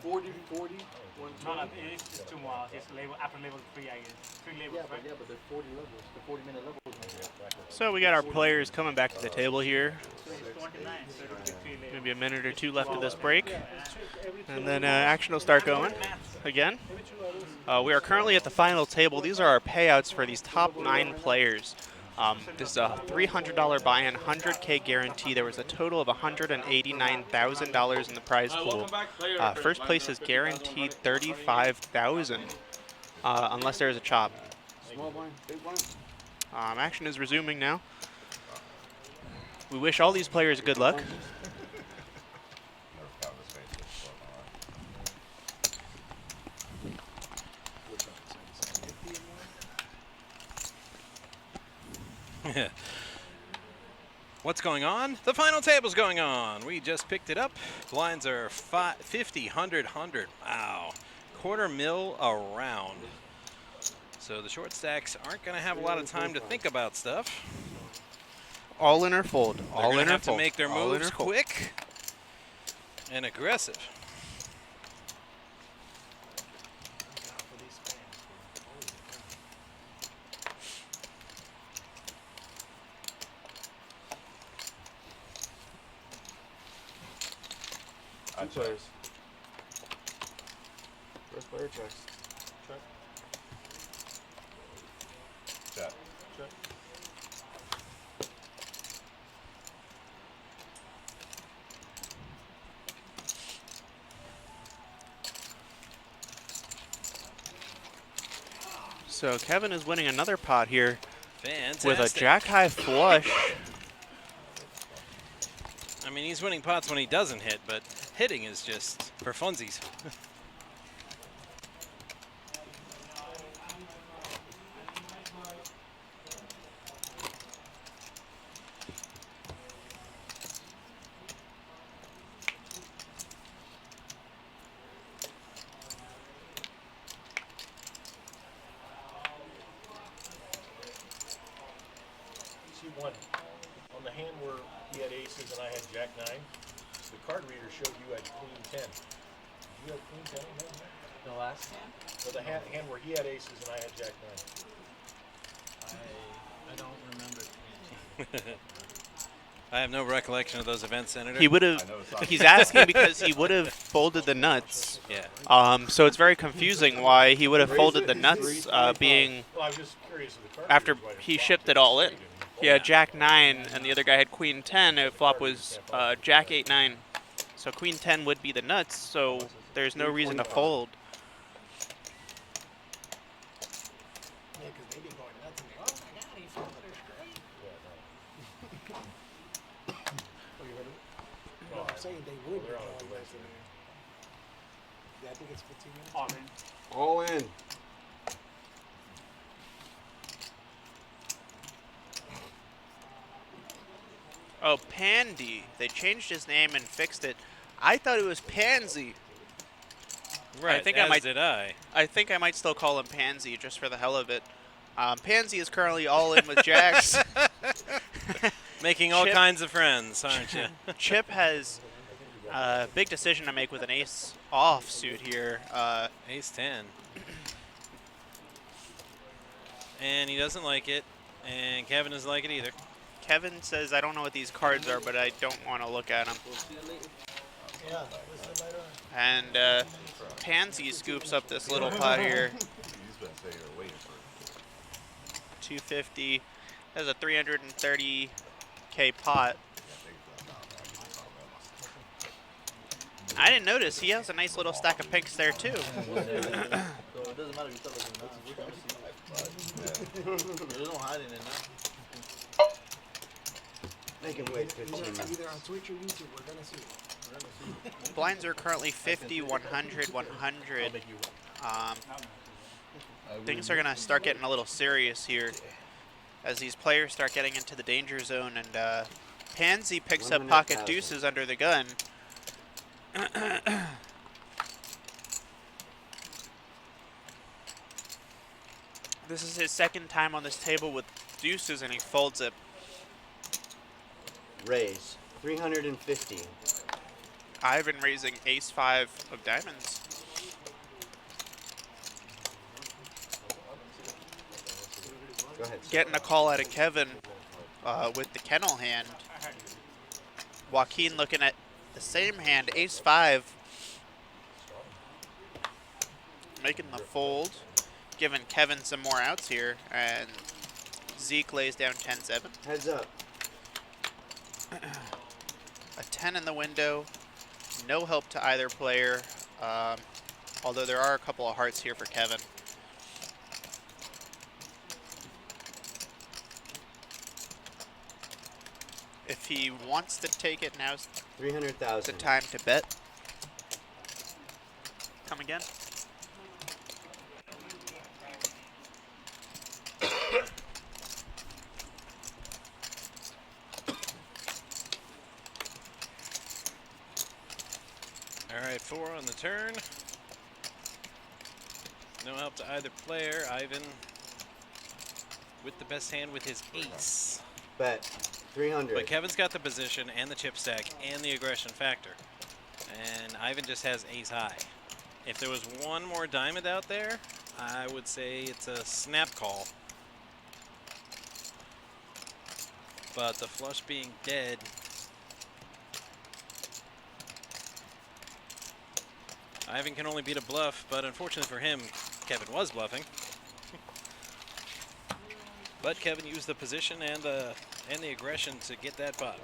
40, 40? No, no, it's 2 more. It's label after level 3, I guess. 3 labels, right? Yeah, but there's 40 levels. The 40-minute levels. So we got our players coming back to the table here. So it's 29, so it'll be 3 labels. Maybe a minute or two left of this break. And then action will start going again. We are currently at the final table. These are our payouts for these top 9 players. This is a $300 buy-in, 100K guarantee. There was a total of $189,000 in the prize pool. First place is guaranteed $35,000 unless there is a chop. Small blind, big blind. Action is resuming now. We wish all these players good luck. What's going on? The final table's going on. We just picked it up. Blinds are 50, 100, 100. Wow. $250,000 a round. So the short stacks aren't going to have a lot of time to think about stuff. All in or fold. All They're in gonna or have to fold. make their All in or moves fold. quick and aggressive. Two players. First player checks. Check. Check. Check. So Kevin is winning another pot here with a Fantastic. jack-high flush. I mean, he's winning pots when he doesn't hit, but hitting is just for funsies. See one. On the hand where he had aces and I had jack 9, the card reader showed you had queen 10. Did you have queen 10 on that? The last hand? So the hand where he had aces and I had jack 9. I don't remember. I have no recollection of those events, Senator. He would have. He's asking because he would have folded the nuts. Yeah. So it's very confusing why he would have folded the nuts, being Well, I was just curious of the card after readers, why he they shipped it all in. He had jack 9 and the other guy had queen 10. The flop was jack 8 9. So queen 10 would be the nuts. So there's no reason to fold. Yeah, because they be going nuts and oh my god, he folded her straight. Oh, you heard of it? No, I'm saying they would be going nuts in there. Yeah, I think it's 15 minutes. All in. All in. Oh, Pandy. They changed his name and fixed it. I thought it was Pansy. Right, I think as I might, did I. I think I might still call him Pansy just for the hell of it. Pansy is currently all in with jacks. Making all Chip- kinds of friends, aren't you? Chip has a big decision to make with an ace off suit here. Ace 10. And he doesn't like it, and Kevin doesn't like it either. Kevin says, I don't know what these cards are, but I don't want to look at them. Yeah, listen later on. And Pansy scoops up this little pot here. 250. That's a 330K pot. I didn't notice. He has a nice little stack of pinks there, too. So it doesn't matter if you tell us or not. There's no hiding in that. They can wait 15 minutes. Either on Twitch or YouTube, we're gonna see. Blinds are currently 50, 100, 100. Things are going to start getting a little serious here as these players start getting into the danger zone, and Pansy picks up pocket deuces under the gun. This is his second time on this table with deuces, and he folds it. Raise. 350. Ivan raising ace-5 of diamonds. Go ahead. Getting a call out of Kevin with the kennel hand. Joaquin looking at the same hand, ace-5. Making the fold, giving Kevin some more outs here, and Zeke lays down 10-7. Heads up. A 10 in the window, no help to either player, although there are a couple of hearts here for Kevin. If he wants to take it, now's 300,000. the time to bet. Come again? All right, 4 on the turn. No help to either player. Ivan with the best hand with his ace. Bet 300. But Kevin's got the position and the chip stack and the aggression factor. And Ivan just has ace high. If there was one more diamond out there, I would say it's a snap call. But the flush being dead, Ivan can only beat a bluff, but unfortunately for him, Kevin was bluffing. But Kevin used the position and the aggression to get that pot.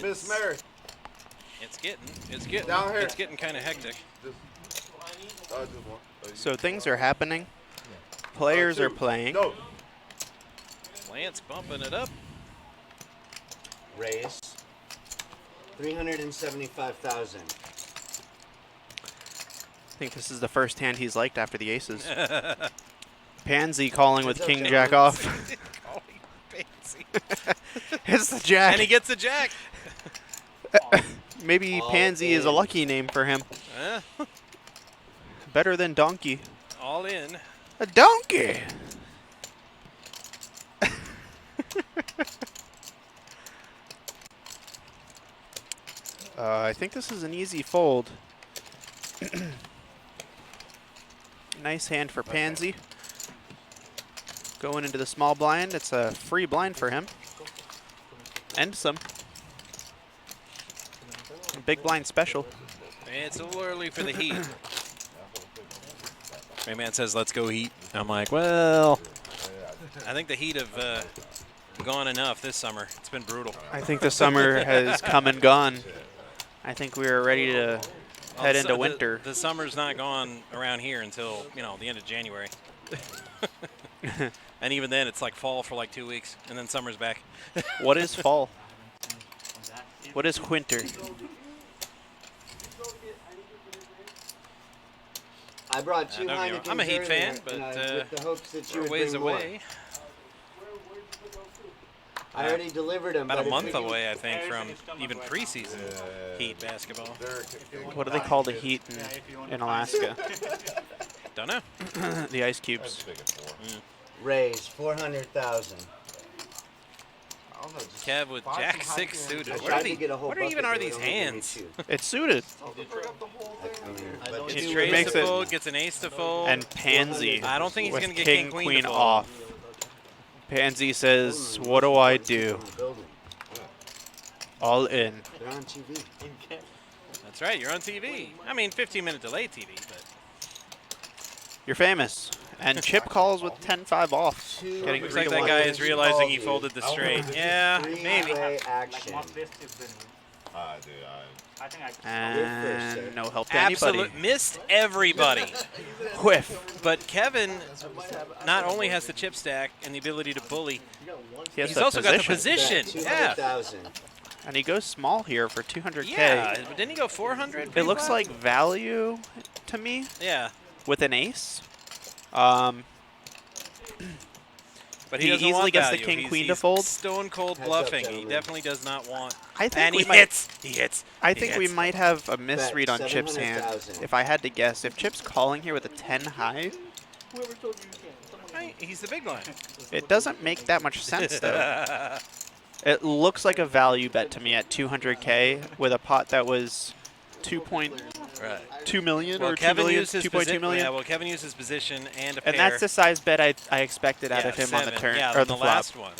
Miss Mary. It's getting Down here. It's getting kind of hectic. So things are happening. Players are playing. No. Lance bumping it up. Raise 375,000. I think this is the first hand he's liked after the aces. Pansy calling with King Jack off. Calling Pansy. It's the Jack. And he gets a Jack. Maybe Pansy is a lucky name for him. Better than Donkey. All in. A donkey! I think this is an easy fold. Nice hand for Pansy. Going into the small blind. It's a free blind for him. And some. Big blind special. It's a little early for the heat. My man says, let's go heat. I'm like, well, I think the heat have gone enough this summer. It's been brutal. I think the summer has come and gone. I think we are ready to head into winter. The summer's not gone around here until, the end of January. And even then, it's like fall for like 2 weeks, and then summer's back. What is fall? What is winter? I brought 2 Heinekens. I'm a Heat earlier, fan, but with the hopes that you we're would ways bring away. more. I already delivered them. About a month away, I think, from even preseason Heat basketball. What do they call the Heat in Alaska? Don't know. The ice cubes. Raise 400,000. Kev with Jack 6 suited. I What tried to get a whole what even bucket, are but these it only gave me hands? 2. It's suited. It's trays to fold, gets an ace to fold. And Pansy. I don't think he's with going to get King, Queen Queen to fold. off. Pansy says, what do I do? All in. They're on TV. That's right, you're on TV. I mean, 15-minute delay TV, but You're famous. And Chip calls with 10-5 off. Getting Looks 3 like to that 1. guy is realizing he folded the straight. Yeah, maybe. Action. And no help to Absolute anybody. missed everybody. Whiff. But Kevin not only has the chip stack and the ability to bully, he's the also got the position. Yeah. And he goes small here for 200K. Yeah, but didn't he go 400? It looks like value to me. Yeah. With an ace. But he doesn't easily want gets value. the king He's queen to fold. Stone cold bluffing. He definitely does not want. I think and we he might, hits. He hits. I he think hits. we might have a misread on Chip's hand. 700,000. If I had to guess, if Chip's calling here with a 10 high, He's the big line. it doesn't make that much sense though. It looks like a value bet to me at 200K with a pot that was 2.2 million Well, or 2 Kevin million, used his 2.2 million. Yeah, well, Kevin used his position and a pair. And that's the size bet I expected out of him on the 7. turn Yeah, or on the the flop. last one.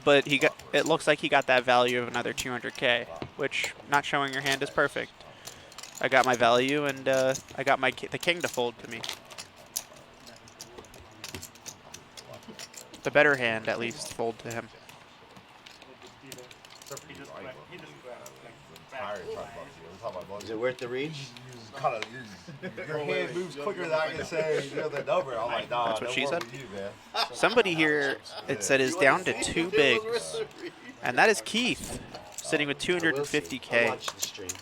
But it looks like he got that value of another 200K, which not showing your hand is perfect. I got my value and I got the king to fold to me. The better hand at least fold to him. Is it worth the reach? Your hand moves quicker than I can say the number. I'm like, nah, That's what no she more said. with you, man. Somebody here, it said, is down to 2 bigs. And that is Keith, sitting with 250K.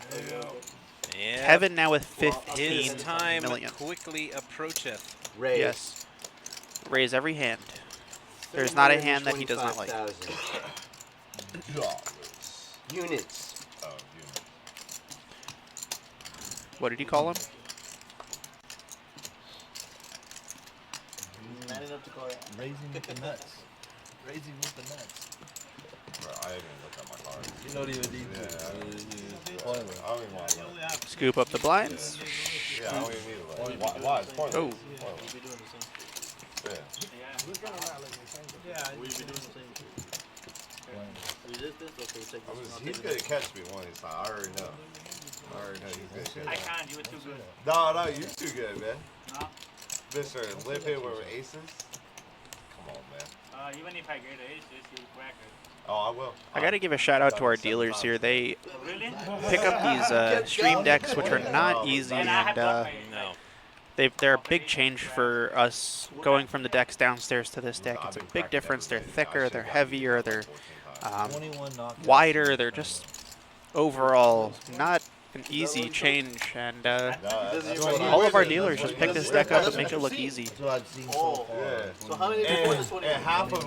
Yeah. Kevin now with His 15 time million. quickly approacheth. Raise. Yes. Raise every hand. There's not a hand that he does not like. Units. What did he call him? Man enough to call it raising with the nuts. Raising with the nuts. Bro, I didn't even look at my cards. You don't even need to. I don't even want to look. Scoop up the blinds. Yeah, I don't even need to look. Why? It's pointless. Oh. Yeah. Yeah, we be doing the same shit. Resistance? Okay, He's going to catch me one of these times. I already know. He's going to catch me. I can't. You were too good. No, you're too good, man. No? Mr. Live here with aces. Come on, man. Even if I get aces, you'll crack it. Oh, I will. I got to give a shout out to our dealers here. They pick up these stream decks, which are not easy, and they're a big change for us going from the decks downstairs to this deck. It's a big difference. They're thicker, they're heavier, they're wider. They're just overall not an easy change, and all of our dealers just pick this deck up and make it look easy. So how many people in this one? And half of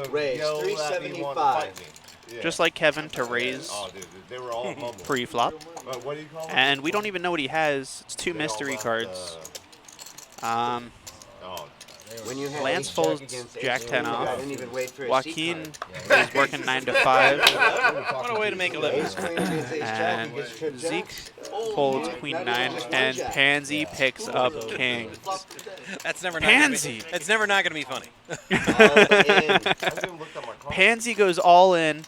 them Raise, yelled at me, wanted to fight me. Yeah. Just like Kevin to raise Dude, they were all humble. pre-flop. What do you call it? And we don't even know what he has. It's 2 mystery cards. When you had Lance ace folds jack against Jack ace 10 queen, off. I didn't even wait for a Joaquin C is working 9 to 5. What a way to make a living. Ace queen against ace jack And against trip Zeke jacks. folds Queen 9, and Pansy picks up kings. That's never Pansy. Not it's never not going to be funny. Pansy goes all in.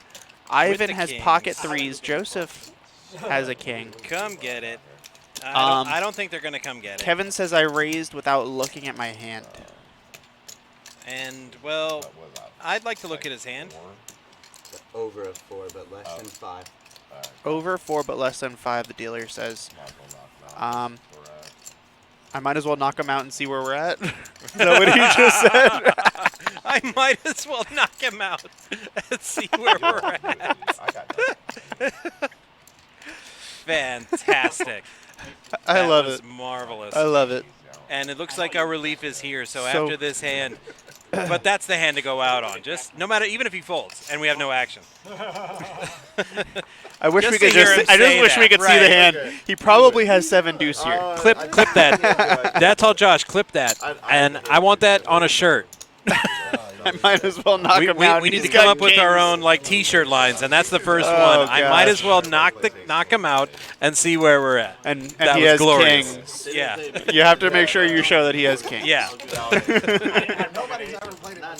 With Ivan the has kings. pocket threes. Joseph has a king. Come get it. I don't think they're going to come get it. Kevin says I raised without looking at my hand. And, well, I'd like to look at his hand. Over a 4, but less than 5. Over 4, but less than 5, the dealer says. I might as well knock him out and see where we're at. Is that what he just said? I might as well knock him out and see where we're at. Fantastic. I love was it. Marvelous. I love it. And it looks like our relief is here. So after this hand, but that's the hand to go out on. Just no matter, even if he folds and we have no action. I wish Just we could to hear just. him I just say wish we that. could see the hand. He probably has 7 deuce here. Clip that. That's all, Josh. Clip that, and I want that on a shirt. I might as well knock him out. We need He's to come got up with our kings. own like T-shirt lines, and that's the first Oh, one. I might gosh. as well knock him out and see where we're at. And that he was has glorious. kings. Yeah. You have to make sure you show that he has kings. Yeah. Not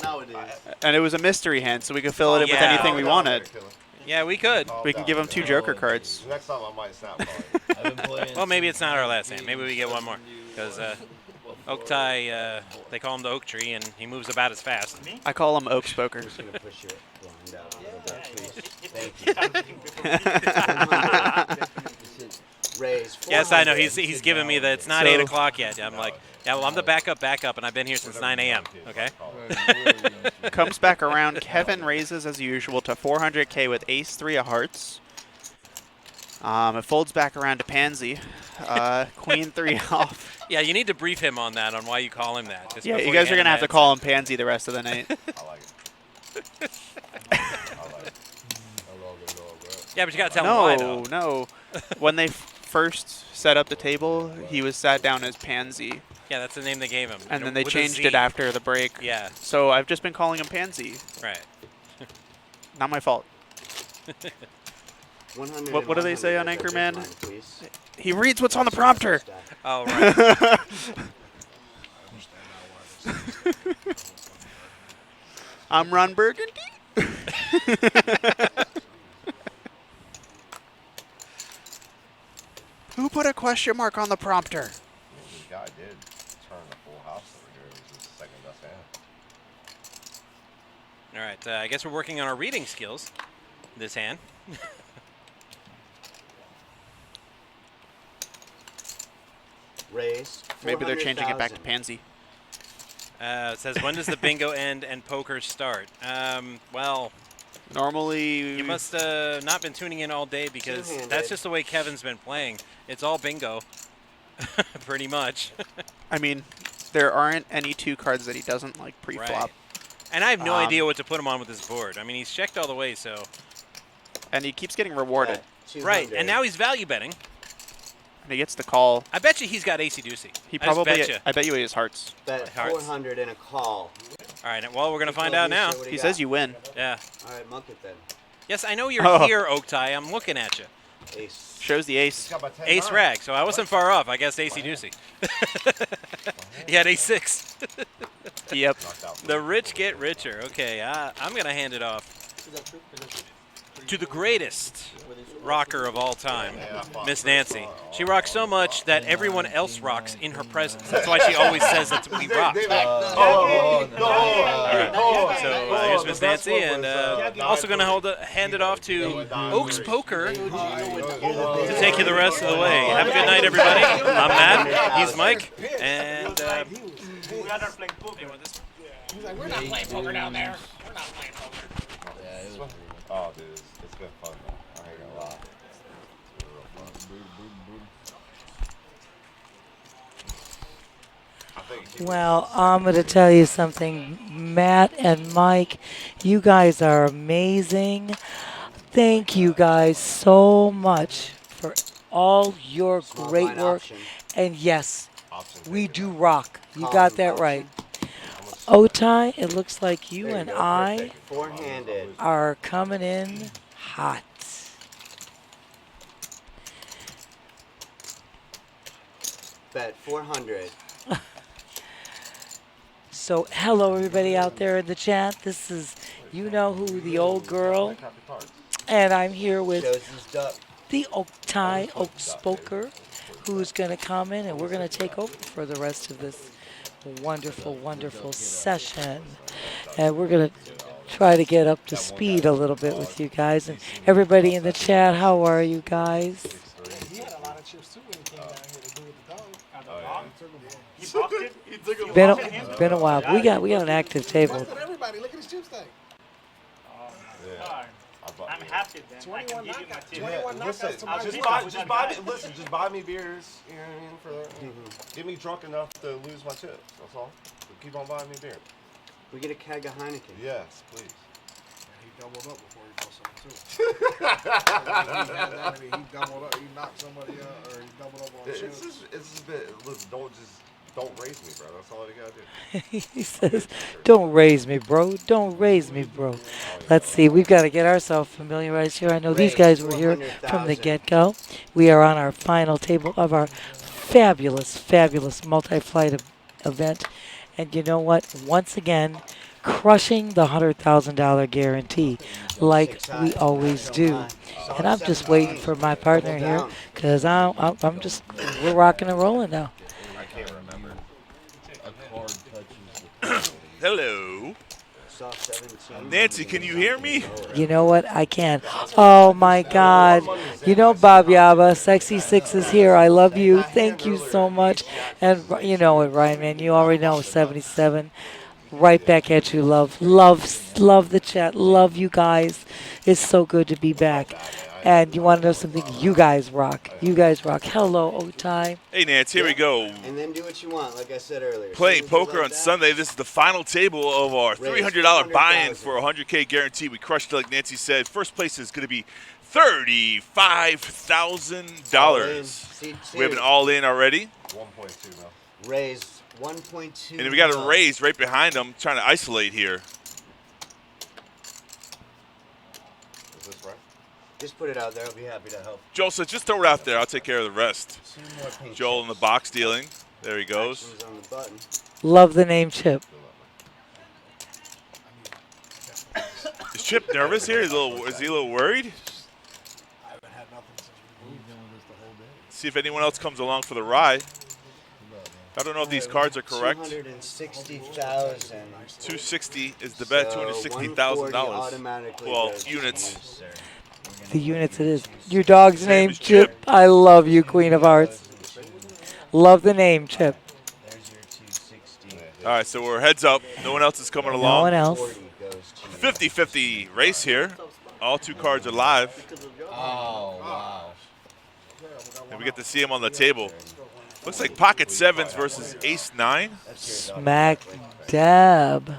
nowadays. And it was a mystery hand, so we could fill it in with Yeah. anything we wanted. Yeah, we could. We can give him 2 Joker cards. Next time I might snap. Well, maybe it's not our last hand. Maybe we get one more. Because Oak tie, they call him the oak tree, and he moves about as fast. I call him Oak Spoker. I'm just gonna push it blind out a little bit, please. Thank you. Raise. Yes, I know. He's giving me the. It's not So- 8 o'clock yet. I'm like, yeah. Well, I'm the backup, and I've been here since 9 a.m. Okay. Comes back around. Kevin raises as usual to 400K with Ace 3 of Hearts. It folds back around to Pansy. Queen 3 off. Yeah, you need to brief him on that, on why you call him that. Just Yeah, before you guys are hand gonna have to that. call him Pansy the rest of the night. I like it. Yeah, but you gotta tell him why, though. No. When they first set up the table, he was sat down as Pansy. Yeah, that's the name they gave him. And then they with a changed Z. it after the break. Yeah. So I've just been calling him Pansy. Right. Not my fault. 100 What do they and say on 100, Anchorman? mine, please. He reads what's on the prompter. Oh, right. I'm Ron Burgundy. Who put a question mark on the prompter? The guy did turn the full house over here. It was his second best hand. All right. I guess we're working on our reading skills this hand. Raise. Maybe they're changing it back to 400,000. Pansy. It says, when does the bingo end and poker start? Well, normally you must not been tuning in all day because Two-handed. that's just the way Kevin's been playing. It's all bingo, pretty much. I mean, there aren't any 2 cards that he doesn't like pre-flop. Right. And I have no idea what to put him on with his board. I mean, he's checked all the way, so. And he keeps getting rewarded. Right, and now he's value betting. And he gets the call. I bet you he's got AC Deucey. He I just probably. bet you. I bet you he has hearts. Bet Hearts. 400 and a call. All right, well, we're going to find out now. He says you win. Yeah. All right, monk it then. Yes, I know you're Oh. here, Oak Tie. I'm looking at you. Ace. Shows the ace. Ace rag, so I wasn't far off. I guess AC Deucey. He had A6. Yep. The rich get richer. Okay, I'm going to hand it off to the greatest rocker of all time, Miss Nancy. She rocks so much that everyone else rocks in her presence. That's why she always says that we rock. So here's Miss Nancy, and also going to hand it off to Oaks Poker to take you the rest of the way. Have a good night, everybody. I'm Matt. He's Mike, and We got our playing poker. He's like, we're not playing poker down there. We're not playing poker. Oh, dude, it's been fun though. I ain't gonna lie. Well, I'm going to tell you something. Matt and Mike, you guys are amazing. Thank you guys so much for all your great work. And yes, we do rock. You got that right. Otai, it looks like you and I Four-handed. are coming in hot. Bet 400. So, hello everybody out there in the chat. This is, you know who, the old girl. And I'm here with the Otai Oak Spoker, who's going to come in and we're going to take over for the rest of this wonderful, wonderful session. And we're going to try to get up to speed a little bit with you guys. And everybody in the chat, how are you guys? He had a lot of chips too when he came down here to do with the dog. He boxed it. He took it. Been a while. But we got an active table. Look at everybody. Look at his chips thing. I'm happy then. 21 I can give you my knockouts. tip. 21 knockouts to my Just buy me beers. You know what I mean? Get me drunk enough to lose my chips. That's all. So keep on buying me beer. We get a keg of Heineken. Yes, please. He doubled up before he bought something too. He doubled up. He knocked somebody out, or he doubled up on chips. It's just a bit. Listen, don't raise me, bro. That's all you gotta do. He says, don't raise me, bro. Don't raise me, bro. Let's see. We've got to get ourselves familiarized here. I know these guys were here from the get-go. We are on our final table of our fabulous, fabulous multi-flight event. And you know what? Once again, crushing the $100,000 guarantee like we always do. And I'm just waiting for my partner here because we're rocking and rolling now. I can't remember. Hello. Soft 17. Nancy, can you hear me? You know what? I can. Oh my God. You know Bob Yaba, Sexy Six is here. I love you. Thank you so much. And you know it, Ryan, man. You already know 77. Right back at you, love. Love the chat. Love you guys. It's so good to be back. And you want to know something? You guys rock. You guys rock. Hello, Otai. Hey, Nancy, here we go. And then do what you want, like I said earlier. Playing poker on Sunday. This is the final table of our $300 buy-in for $100K guarantee. We crushed it, like Nancy said. First place is going to be $35,000. We have an all-in already. 1.2 now. Raised 1.2. And then we got a raise right behind them, trying to isolate here. Is this right? Just put it out there. I'll be happy to help. Joel says, just throw it out there. I'll take care of the rest. 2 more pink Joel in the box dealing. There he goes. Actions on the button. Love the name Chip. Is Chip nervous here? Is he a little worried? See if anyone else comes along for the ride. I don't know if these cards are correct. 260,000. 260 is the bet. $260,000. automatically Well, goes to units. The units it is. Your dog's name, Chip. I love you, Queen of Hearts. Love the name, Chip. All right, so we're heads up. No one else is coming along. No one else. 50-50 race here. All 2 cards are live. Oh, wow. And we get to see them on the table. Looks like pocket sevens versus ace 9. Smack dab.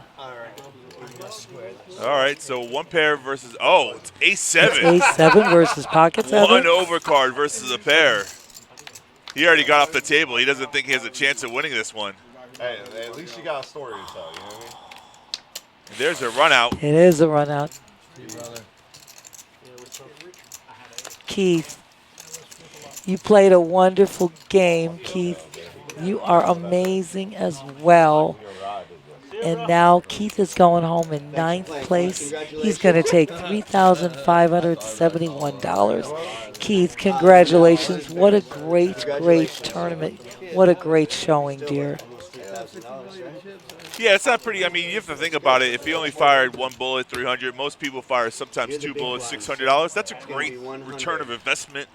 All right, so 1 pair versus, oh, it's ace 7. It's ace 7 versus pocket 7. 1 overcard versus a pair. He already got off the table. He doesn't think he has a chance of winning this one. Hey, at least you got a story to tell, you know what I mean? And there's a run out. It is a run out. Keith, you played a wonderful game, Keith. You are amazing as well. And now Keith is going home in 9th place. He's going to take $3,571. Keith, congratulations. What a great, great tournament. What a great showing, dear. Yeah, it's not pretty. I mean, you have to think about it. If he only fired 1 bullet, 300. Most people fire sometimes 2 bullets, $600. That's a great return of investment.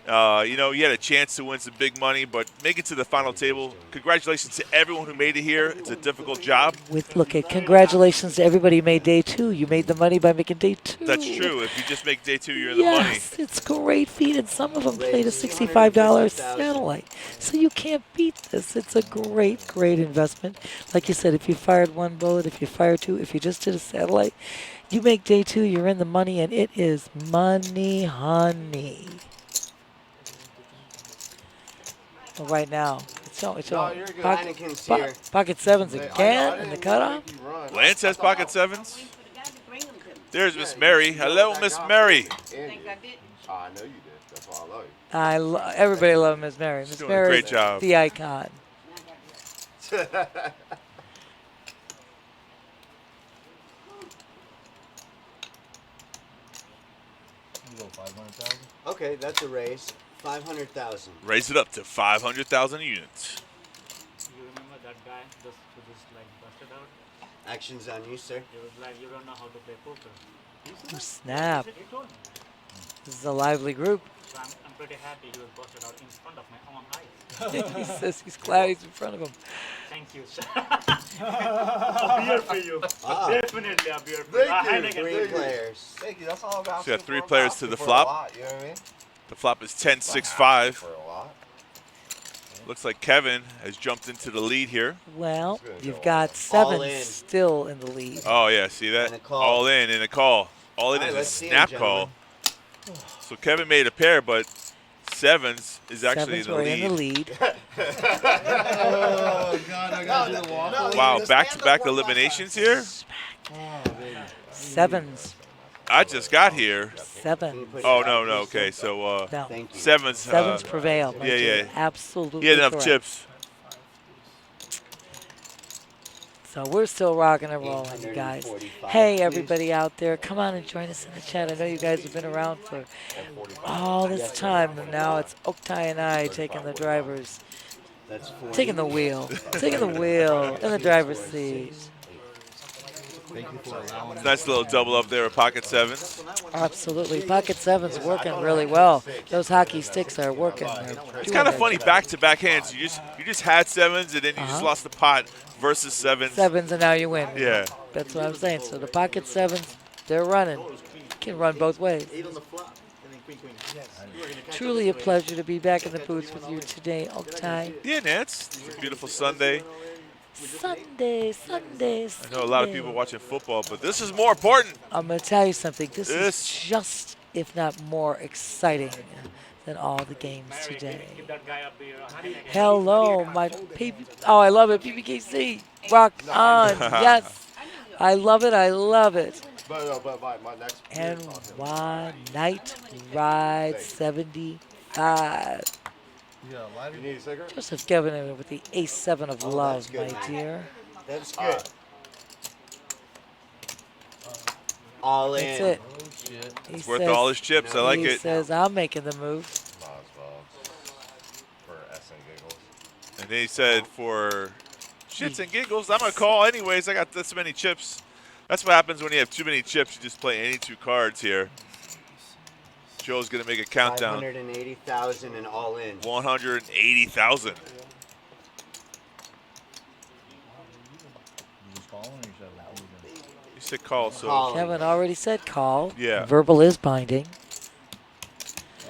You know, you had a chance to win some big money, but make it to the final table. Congratulations to everyone who made it here. It's a difficult job. Congratulations to everybody who made day 2. You made the money by making day 2. That's true. If you just make day 2, you're in the money. Yes, it's great feat, and some of them played a $65 satellite. So you can't beat this. It's a great, great investment. Like you said, if you fired 1 bullet, if you fired 2, if you just did a satellite, you make day 2, you're in the money, and it is money, honey. Well, right now, it's on pocket 7s again in the cutoff. Lance has pocket 7s. There's Miss Mary. Hello, Miss Mary. I know you did. That's why I love you. Everybody loves Miss Mary. Miss doing a Mary, great job. the icon. Okay, that's a raise. 500,000. Raise it up to 500,000 units. You remember that guy who just like busted out? Actions on you, sir. He was like, you don't know how to play poker. Oh, snap. He told me. This is a lively group. So I'm pretty happy he was busted out in front of my own eyes. He says he's glad he's in front of him. Thank you, sir. A beer for you. Definitely a beer for you. Thank you. 3 players. Thank you. That's all I'm So you got 3 players to the flop. You know what I mean? The flop is 10-6-5. Looks like Kevin has jumped into the lead here. Well, you've got 7 still in the lead. Oh, yeah, see that? All in a call. All in is a snap call. So Kevin made a pair, but 7s is actually in the lead. In the lead. Oh, God, I got to do the walk. Wow, back-to-back eliminations here? 7s. I just got here. 7. Oh, no, okay. So, no. 7s. 7s prevail. Yeah. Absolutely. He had enough correct. chips. So we're still rocking and rolling, you guys. Hey, everybody out there, come on and join us in the chat. I know you guys have been around for all this time, and now it's Oktay and I taking the drivers That's 40. Taking the wheel. Taking the wheel in the driver's seat. Thank you for allowing Nice little double up there with pocket sevens. Absolutely. Pocket seven's working really well. Those hockey sticks are working. It's kind of funny back-to-back hands. You just had sevens and then you just lost the pot versus sevens. Sevens and now you win. Yeah. That's what I'm saying. So the pocket sevens, they're running. Can run both ways. Truly a pleasure to be back in the booth with you today, Oktay. Yeah, Nance. It's a beautiful Sunday. Sunday. I know a lot of people watching football, but this is more important. I'm going to tell you something. This is just, if not more, exciting than all the games today. Hello, my PB. Oh, I love it. PBKC. Rock on. Yes. I love it. I love it. But my next And one night ride 75. You need a cigarette? Joseph Kevin with the ace-7 of love, my dear. That's good. All in. That's it. He It's worth all his chips. I like he it. says, I'm making the move. For S and giggles. And then he said, for shits and giggles, I'm going to call anyways. I got this many chips. That's what happens when you have too many chips. You just play any two cards here. Joe's going to make a countdown. 180,000 and all in. 180,000. You said call, so. Kevin already said call. Yeah. Verbal is binding.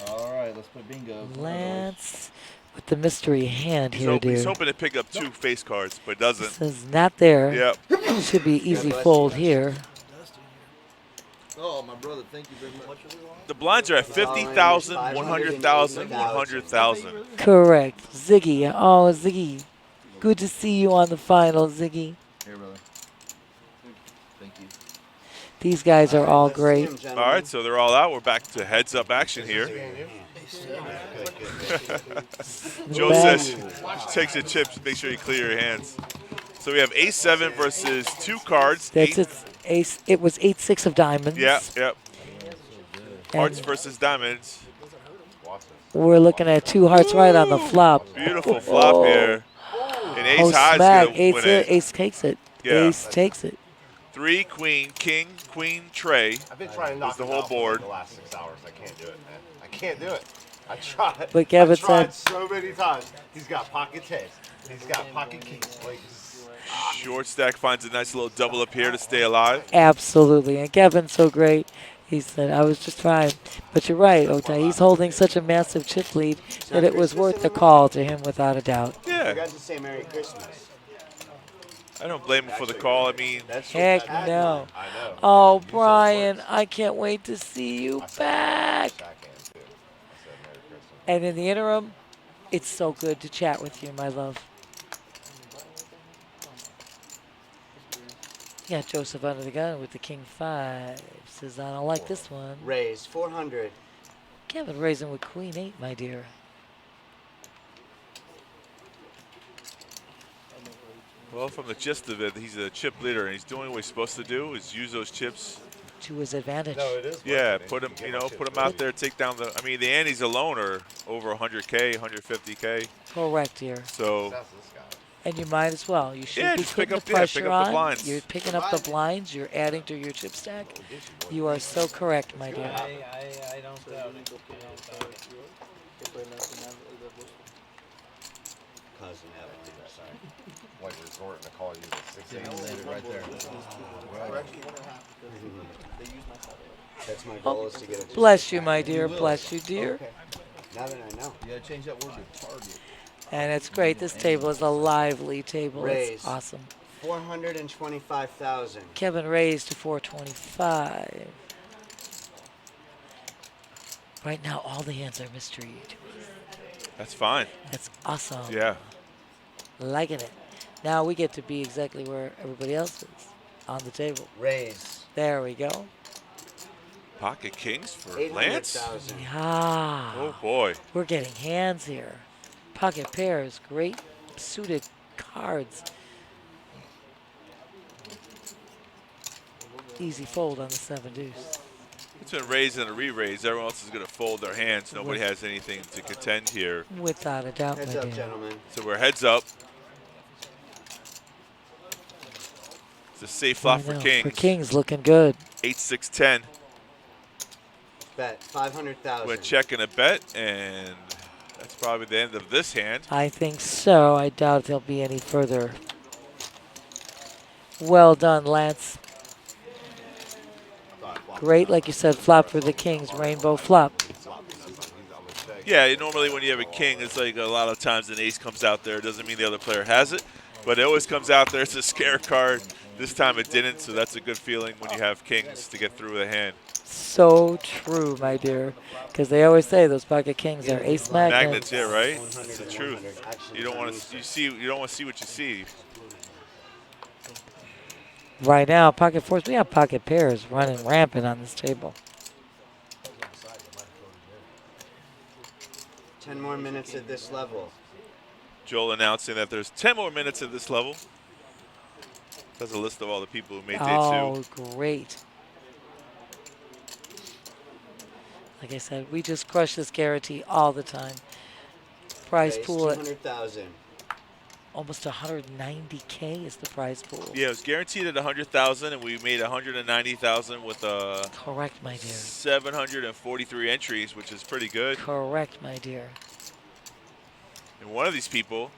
All right, let's play bingo. Lance with the mystery hand here, He's dear. hoping to pick up two face cards, but doesn't. Says not there. Yep. Should be easy fold here. Oh, my brother, thank you very much. The blinds are at 50,000, 100,000, 100,000. Correct. Ziggy. Oh, Ziggy. Good to see you on the final, Ziggy. Here, brother. Thank you. These guys are all great. All right, so they're all out. We're back to heads-up action here. Joe says, takes your chips, make sure you clear your hands. So we have ace-7 versus two cards. That's it. Ace. It was 8-6 of diamonds. Yep. Hearts versus diamonds. We're looking at two hearts right on the flop. Beautiful flop here. And ace high's smack. going to win it. Ace takes it. Yeah. Ace takes it. 3, queen, king, queen, tray. I've been trying to knock the it whole out board. for the last 6 hours. I can't do it, man. I can't do it. I tried. But Kevin I tried said- so many times. He's got pocket tens. He's got pocket kings. Like, Short stack finds a nice little double up here to stay alive. Absolutely. And Kevin's so great. He said, I was just trying. But you're right, Oktay. He's holding such a massive chip lead that it was worth the call to him without a doubt. Yeah. I forgot to say Merry Christmas. I don't blame him for the call. I mean, Heck no. Oh, Brian, I can't wait to see you back. And in the interim, it's so good to chat with you, my love. Yeah, Joseph under the gun with the king 5. Says, I don't like this one. Raise 400. Kevin raising with queen 8, my dear. well, from the gist of it, he's a chip leader, and he's doing what he's supposed to do, is use those chips. To his advantage. no, it is. Yeah, put him, put him out there, take down the. I mean, the antes alone are over 100K, 150K. Correct, dear. So. And you might as well. You should Yeah, be just pick putting up- the yeah, pressure pick up the on. blinds. You're picking up the blinds. You're adding to your chip stack. You are so correct, my dear. I don't doubt it. Cousin Evelyn, sorry. Like resorting to call you the 6 Yeah, landed right there. That's my goal is to get it. Bless you, my dear. Bless you, dear. Okay. Now that I know. You gotta change that word to target. And it's great. This table is a lively table. Raise. It's awesome. 425,000. Kevin raised to 425. Right now, all the hands are mystery. That's fine. That's awesome. Yeah. Liking it. Now we get to be exactly where everybody else is on the table. Raise. There we go. Pocket kings for 800,000. Lance. Yeah. Oh boy. We're getting hands here. Pocket pairs, great suited cards. Easy fold on the 7 deuce. Between raise and a re-raise, everyone else is going to fold their hands. Nobody has anything to contend here. Without a doubt, Heads my up, dear. gentlemen. So we're heads up. It's a safe flop I for know. Kings. For Kings, looking good. 8-6-10. Bet 500,000. We're checking a bet, and that's probably the end of this hand. I think so. I doubt there'll be any further. Well done, Lance. Great, like you said, flop for the Kings, rainbow flop. Yeah, normally when you have a king, it's like a lot of times an ace comes out there. It doesn't mean the other player has it, but it always comes out there. It's a scare card. This time it didn't, so that's a good feeling when you have kings to get through the hand. So true, my dear, because they always say those pocket kings are ace magnets. Yeah, right. That's the truth. You don't want to you don't want to see what you see. Right now, pocket fours, we have pocket pairs running rampant on this table. 10 more minutes at this level. Joel announcing that there's 10 more minutes at this level. That's a list of all the people who made day 2. Oh, great. Like I said, we just crush this guarantee all the time. Prize pool at 200,000. almost 190K is the prize pool. Yeah, it was guaranteed at 100,000, and we made 190,000 with correct, my dear. 743 entries, which is pretty good. Correct, my dear. And one of these people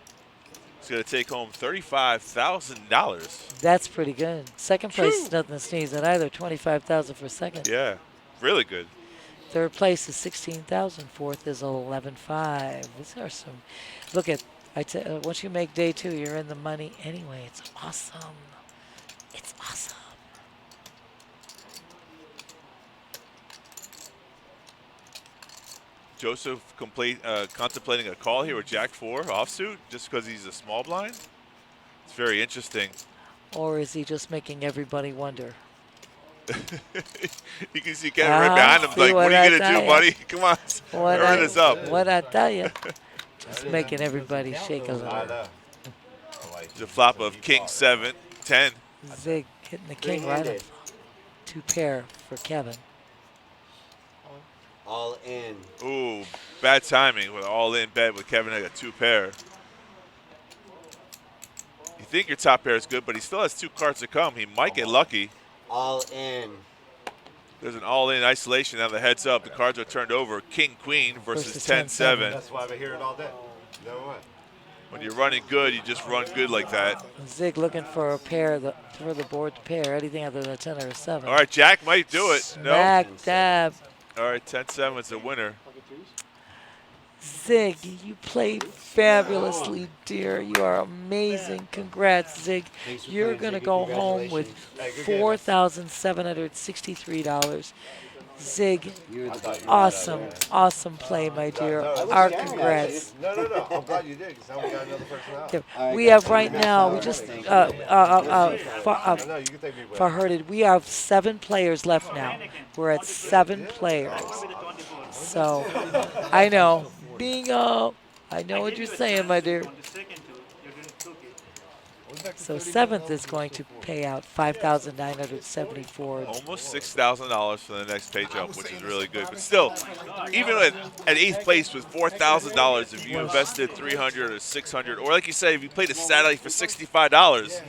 is going to take home $35,000. That's pretty good. Second place is nothing to sneeze at either. 25,000 for second. Yeah, really good. Third place is 16,000. Fourth is 11.5. These are some. Look at. Once you make day 2, you're in the money anyway. It's awesome. It's awesome. Joseph contemplating a call here with Jack 4 offsuit just because he's a small blind. It's very interesting. Or is he just making everybody wonder? You can see Kevin right behind him, like, what are you going to do, buddy? Come on, hurry this up. What I tell you. Just making everybody shake a little. The flop of king 7, 10. Zig hitting the king right up. 2 pair for Kevin. All in. Ooh, bad timing with all in bet with Kevin. I got 2 pair. You think your top pair is good, but he still has 2 cards to come. He might get lucky. All in. There's an all-in isolation. Now the heads up. The cards are turned over. King, queen versus 10-7. That's why I've been hearing all day. You know what? When you're running good, you just run good like that. Zig looking for a pair for the board to pair. Anything other than a 10 or a 7. All right, Jack might do it. Smack dab. All right, 10-7 is the winner. Zig, you played fabulously, dear. You are amazing. Congrats, Zig. You're going to go home with $4,763. Zig, awesome, awesome play, my dear. Our congrats. No. I'm glad you did, because now we got another person out. We have right now, we just, Farherded, we have 7 players left now. We're at 7 players. So, I know. Bingo. I know what you're saying, my dear. So 7th is going to pay out $5,974. Almost $6,000 for the next page up, which is really good. But still, even at 8th place with $4,000, if you invested $300 or $600, or like you say, if you played a satellite for $65,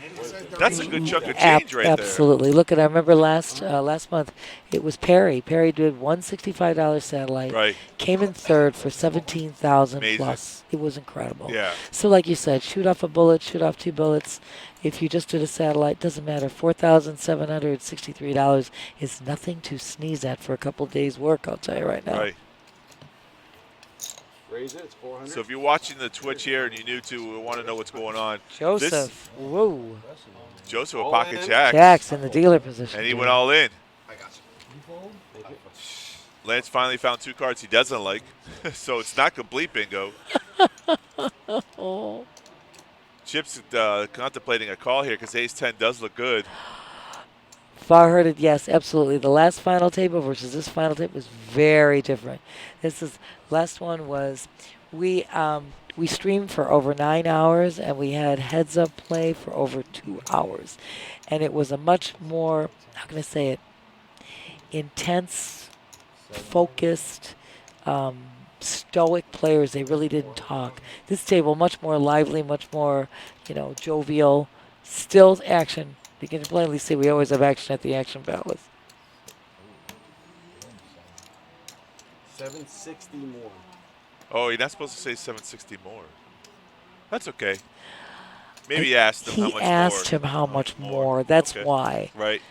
that's a good chunk of change right there. Absolutely. Look at, I remember last month, it was Perry. Perry did $165 satellite. Right. Came in 3rd for $17,000 plus. It was incredible. Yeah. So like you said, shoot off a bullet, shoot off 2 bullets. If you just did a satellite, doesn't matter. $4,763 is nothing to sneeze at for a couple days' work, I'll tell you right now. Right. Raise it, it's 400. So if you're watching the Twitch here and you're new to want to know what's going on. Joseph, whoa. Joseph with pocket jacks. Jacks in the dealer position. And he went all in. Lance finally found 2 cards he doesn't like, so it's not complete bingo. Chip's contemplating a call here because ace-10 does look good. Farherded, yes, absolutely. The last final table versus this final table was very different. Last one was we streamed for over 9 hours and we had heads-up play for over 2 hours, and it was a much more, how can I say it, intense focused, stoic players. They really didn't talk. This table much more lively, much more, jovial. Still action. You can plainly see we always have action at the action ballots. 760 more. Oh, you're not supposed to say 760 more. That's okay. Maybe he asked him how much more. He asked him how much more. That's Okay. why. Right.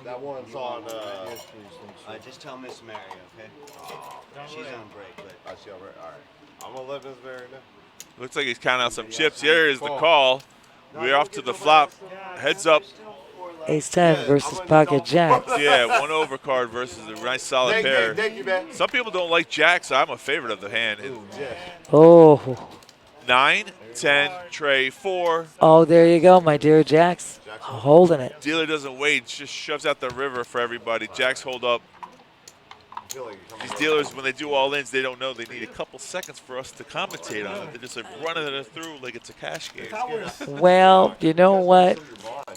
That one's on. Just tell Miss Mary, okay? She's on break, but I see. All right. I'm gonna let Miss Mary know. Looks like he's counting out some chips. Here is the call. We're off to the flop. Heads up. Ace 10 versus pocket jacks. Yeah, one overcard versus a nice solid pair. Thank you, man. Some people don't like jacks. I'm a favorite of the hand. Oh. 9, 10, tray, 4. Oh, there you go, my dear jacks. Holding it. Dealer doesn't wait. Just shoves out the river for everybody. Jacks hold up. These dealers, when they do all-ins, they don't know. They need a couple seconds for us to commentate on it. They're just running it through like it's a cash game. Well, you know what?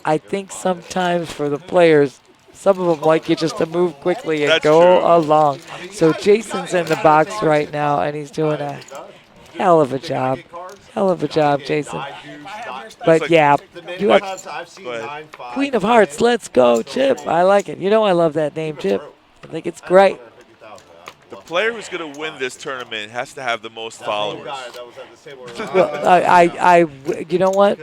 I think sometimes for the players, some of them like you just to move quickly and go along. So Jason's in the box right now, and he's doing a hell of a job. Hell of a job, Jason. But yeah, you have Queen of Hearts. Let's go, Chip. I like it. I love that name, Chip. I think it's great. The player who's going to win this tournament has to have the most followers. Well, you know what?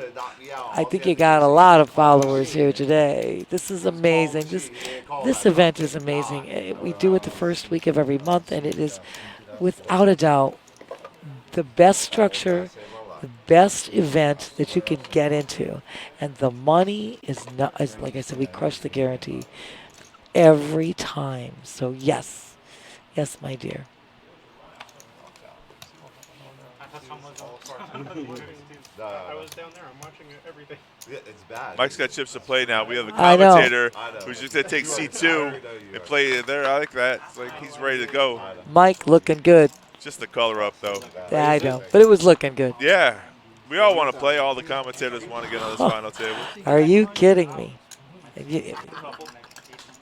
I think you got a lot of followers here today. This is amazing. This event is amazing. We do it the first week of every month, and it is, without a doubt, the best structure, the best event that you can get into. And the money is not, like I said, we crush the guarantee every time. So yes, my dear. I was down there. I'm watching everything. Yeah, it's bad. Mike's got chips to play now. We have a I know. commentator who's just going to take C2 and play there. I like that. It's like he's ready to go. Mike looking good. Just the color up, though. Yeah, I know, but it was looking good. Yeah. We all want to play. All the commentators want to get on this final table. Are you kidding me?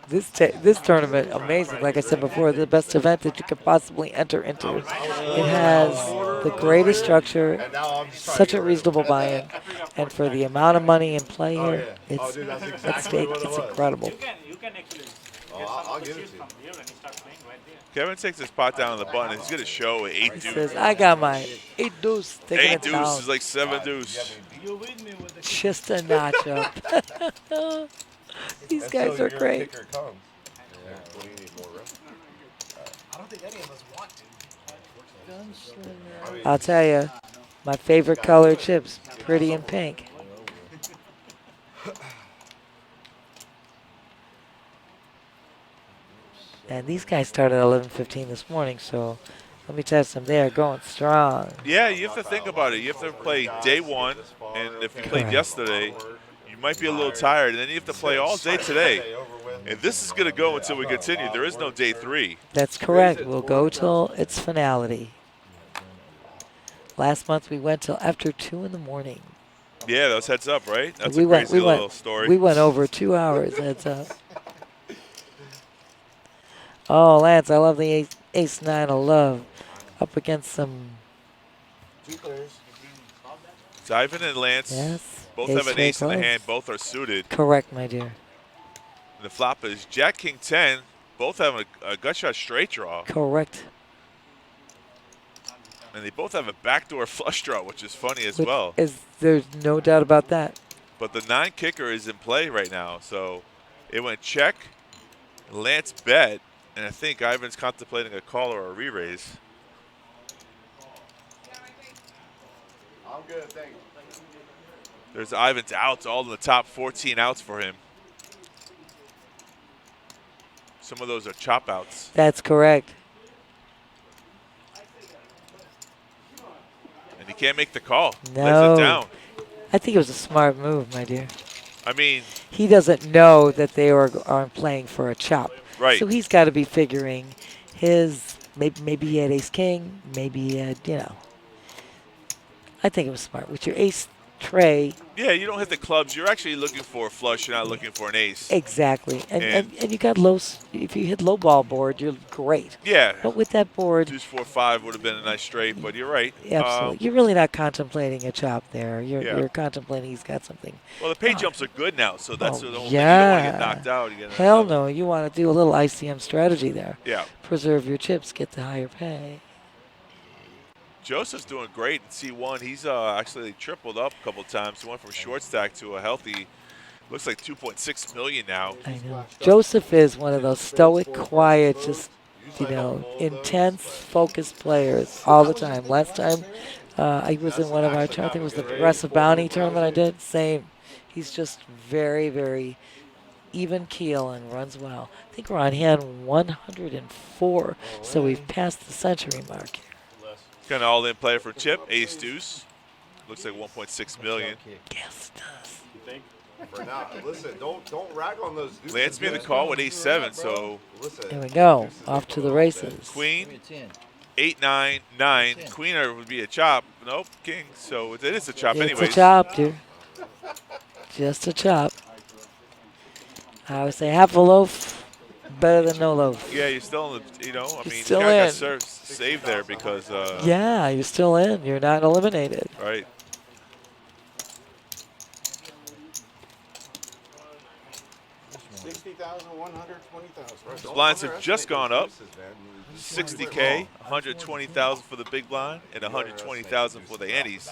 This tournament, amazing. Like I said before, the best event that you could possibly enter into. It has the greatest structure, such a reasonable buy-in, and for the amount of money in play here, it's at stake. It's incredible. I'll give it to you. Kevin takes his pot down on the button. He's going to show 8 deuce. He says, I got my 8 deuce. 8 deuce is like 7 deuce. Just a notch up. These guys are great. I don't think any of us want to. I'll tell you, my favorite color chips, pretty and pink. And these guys started at 11:15 this morning, so let me test them. They are going strong. Yeah, you have to think about it. You have to play day one, and if you played yesterday, you might be a little tired, and then you have to play all day today. And this is going to go until we continue. There is no day 3. That's correct. We'll go till its finality. Last month we went till after 2 in the morning. Yeah, that was heads up, right? That's a crazy little story. We went over 2 hours heads up. Oh, Lance, I love the ace 9 of love up against some. It's Ivan and Lance. Yes. Both Ace have an ace in the clubs. hand. Both are suited. Correct, my dear. And the flop is Jack King 10. Both have a gut shot straight draw. Correct. And they both have a backdoor flush draw, which is funny as well. There's no doubt about that. But the 9 kicker is in play right now. So it went check, Lance bet, and I think Ivan's contemplating a call or a re-raise. I'm good, thanks. There's Ivan's outs, all in the top 14 outs for him. Some of those are chop outs. That's correct. And he can't make the call. No. Lays it down. I think it was a smart move, my dear. I mean, he doesn't know that they are playing for a chop. Right. So he's got to be figuring his, maybe he had ace king, maybe he had, I think it was smart. With your ace tray, Yeah, you don't hit the clubs. You're actually looking for a flush. You're not looking for an ace. exactly. And you got low. If you hit low ball board, you're great. Yeah. But with that board, Deuce 4-5 would have been a nice straight, but you're right. absolutely, you're really not contemplating a chop there. Yeah. You're contemplating he's got something. Well, the pay jumps are good now, so that's the only thing. You Yeah. don't want to get knocked out. You get Hell no. You want to do a little ICM strategy there. Yeah. Preserve your chips, get the higher pay. Joseph's doing great in C1. He's actually tripled up a couple times. He went from short stack to a healthy, looks like 2.6 million now. I know. Joseph is one of those stoic, quiet, just, intense, focused players all the time. Last time I was in one of our, I think it was the Progressive Bounty tournament I did, same. He's just very, very even keel and runs well. I think we're on hand 104, so we've passed the century mark here. Got an all-in player for Chip, ace deuce. Looks like 1.6 million. Yes, it does. You think? For now, listen, don't rag on those dudes. Lance made the call with ace 7, so. There we go. Off to the races. Queen, 8, 9, 9. Queener would be a chop. Nope, king. So it is a chop anyways. It's a chop, dude. Just a chop. I always say half a loaf, better than no loaf. Yeah, you're still in the, I mean, still Scott in. got saved there because. Yeah, you're still in. You're not eliminated. Right. The blinds have just gone up. 60K, 120,000 for the big blind, and 120,000 for the antes.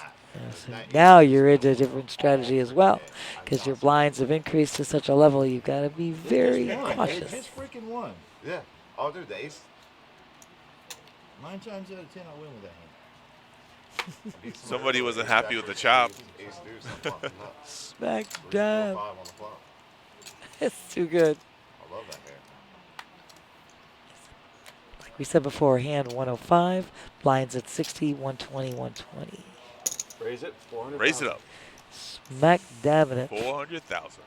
Now you're into a different strategy as well, because your blinds have increased to such a level. You've got to be very cautious. His freaking one. Yeah. Oh, dude, the ace. 9 times out of 10, I win with that hand. Somebody wasn't happy with the chop. Smack dab. It's too good. I love that hand. Like we said before, hand 105, blinds at 60, 120, 120. Raise it, 400. Raise it up. Smack dabbing it. 400,000.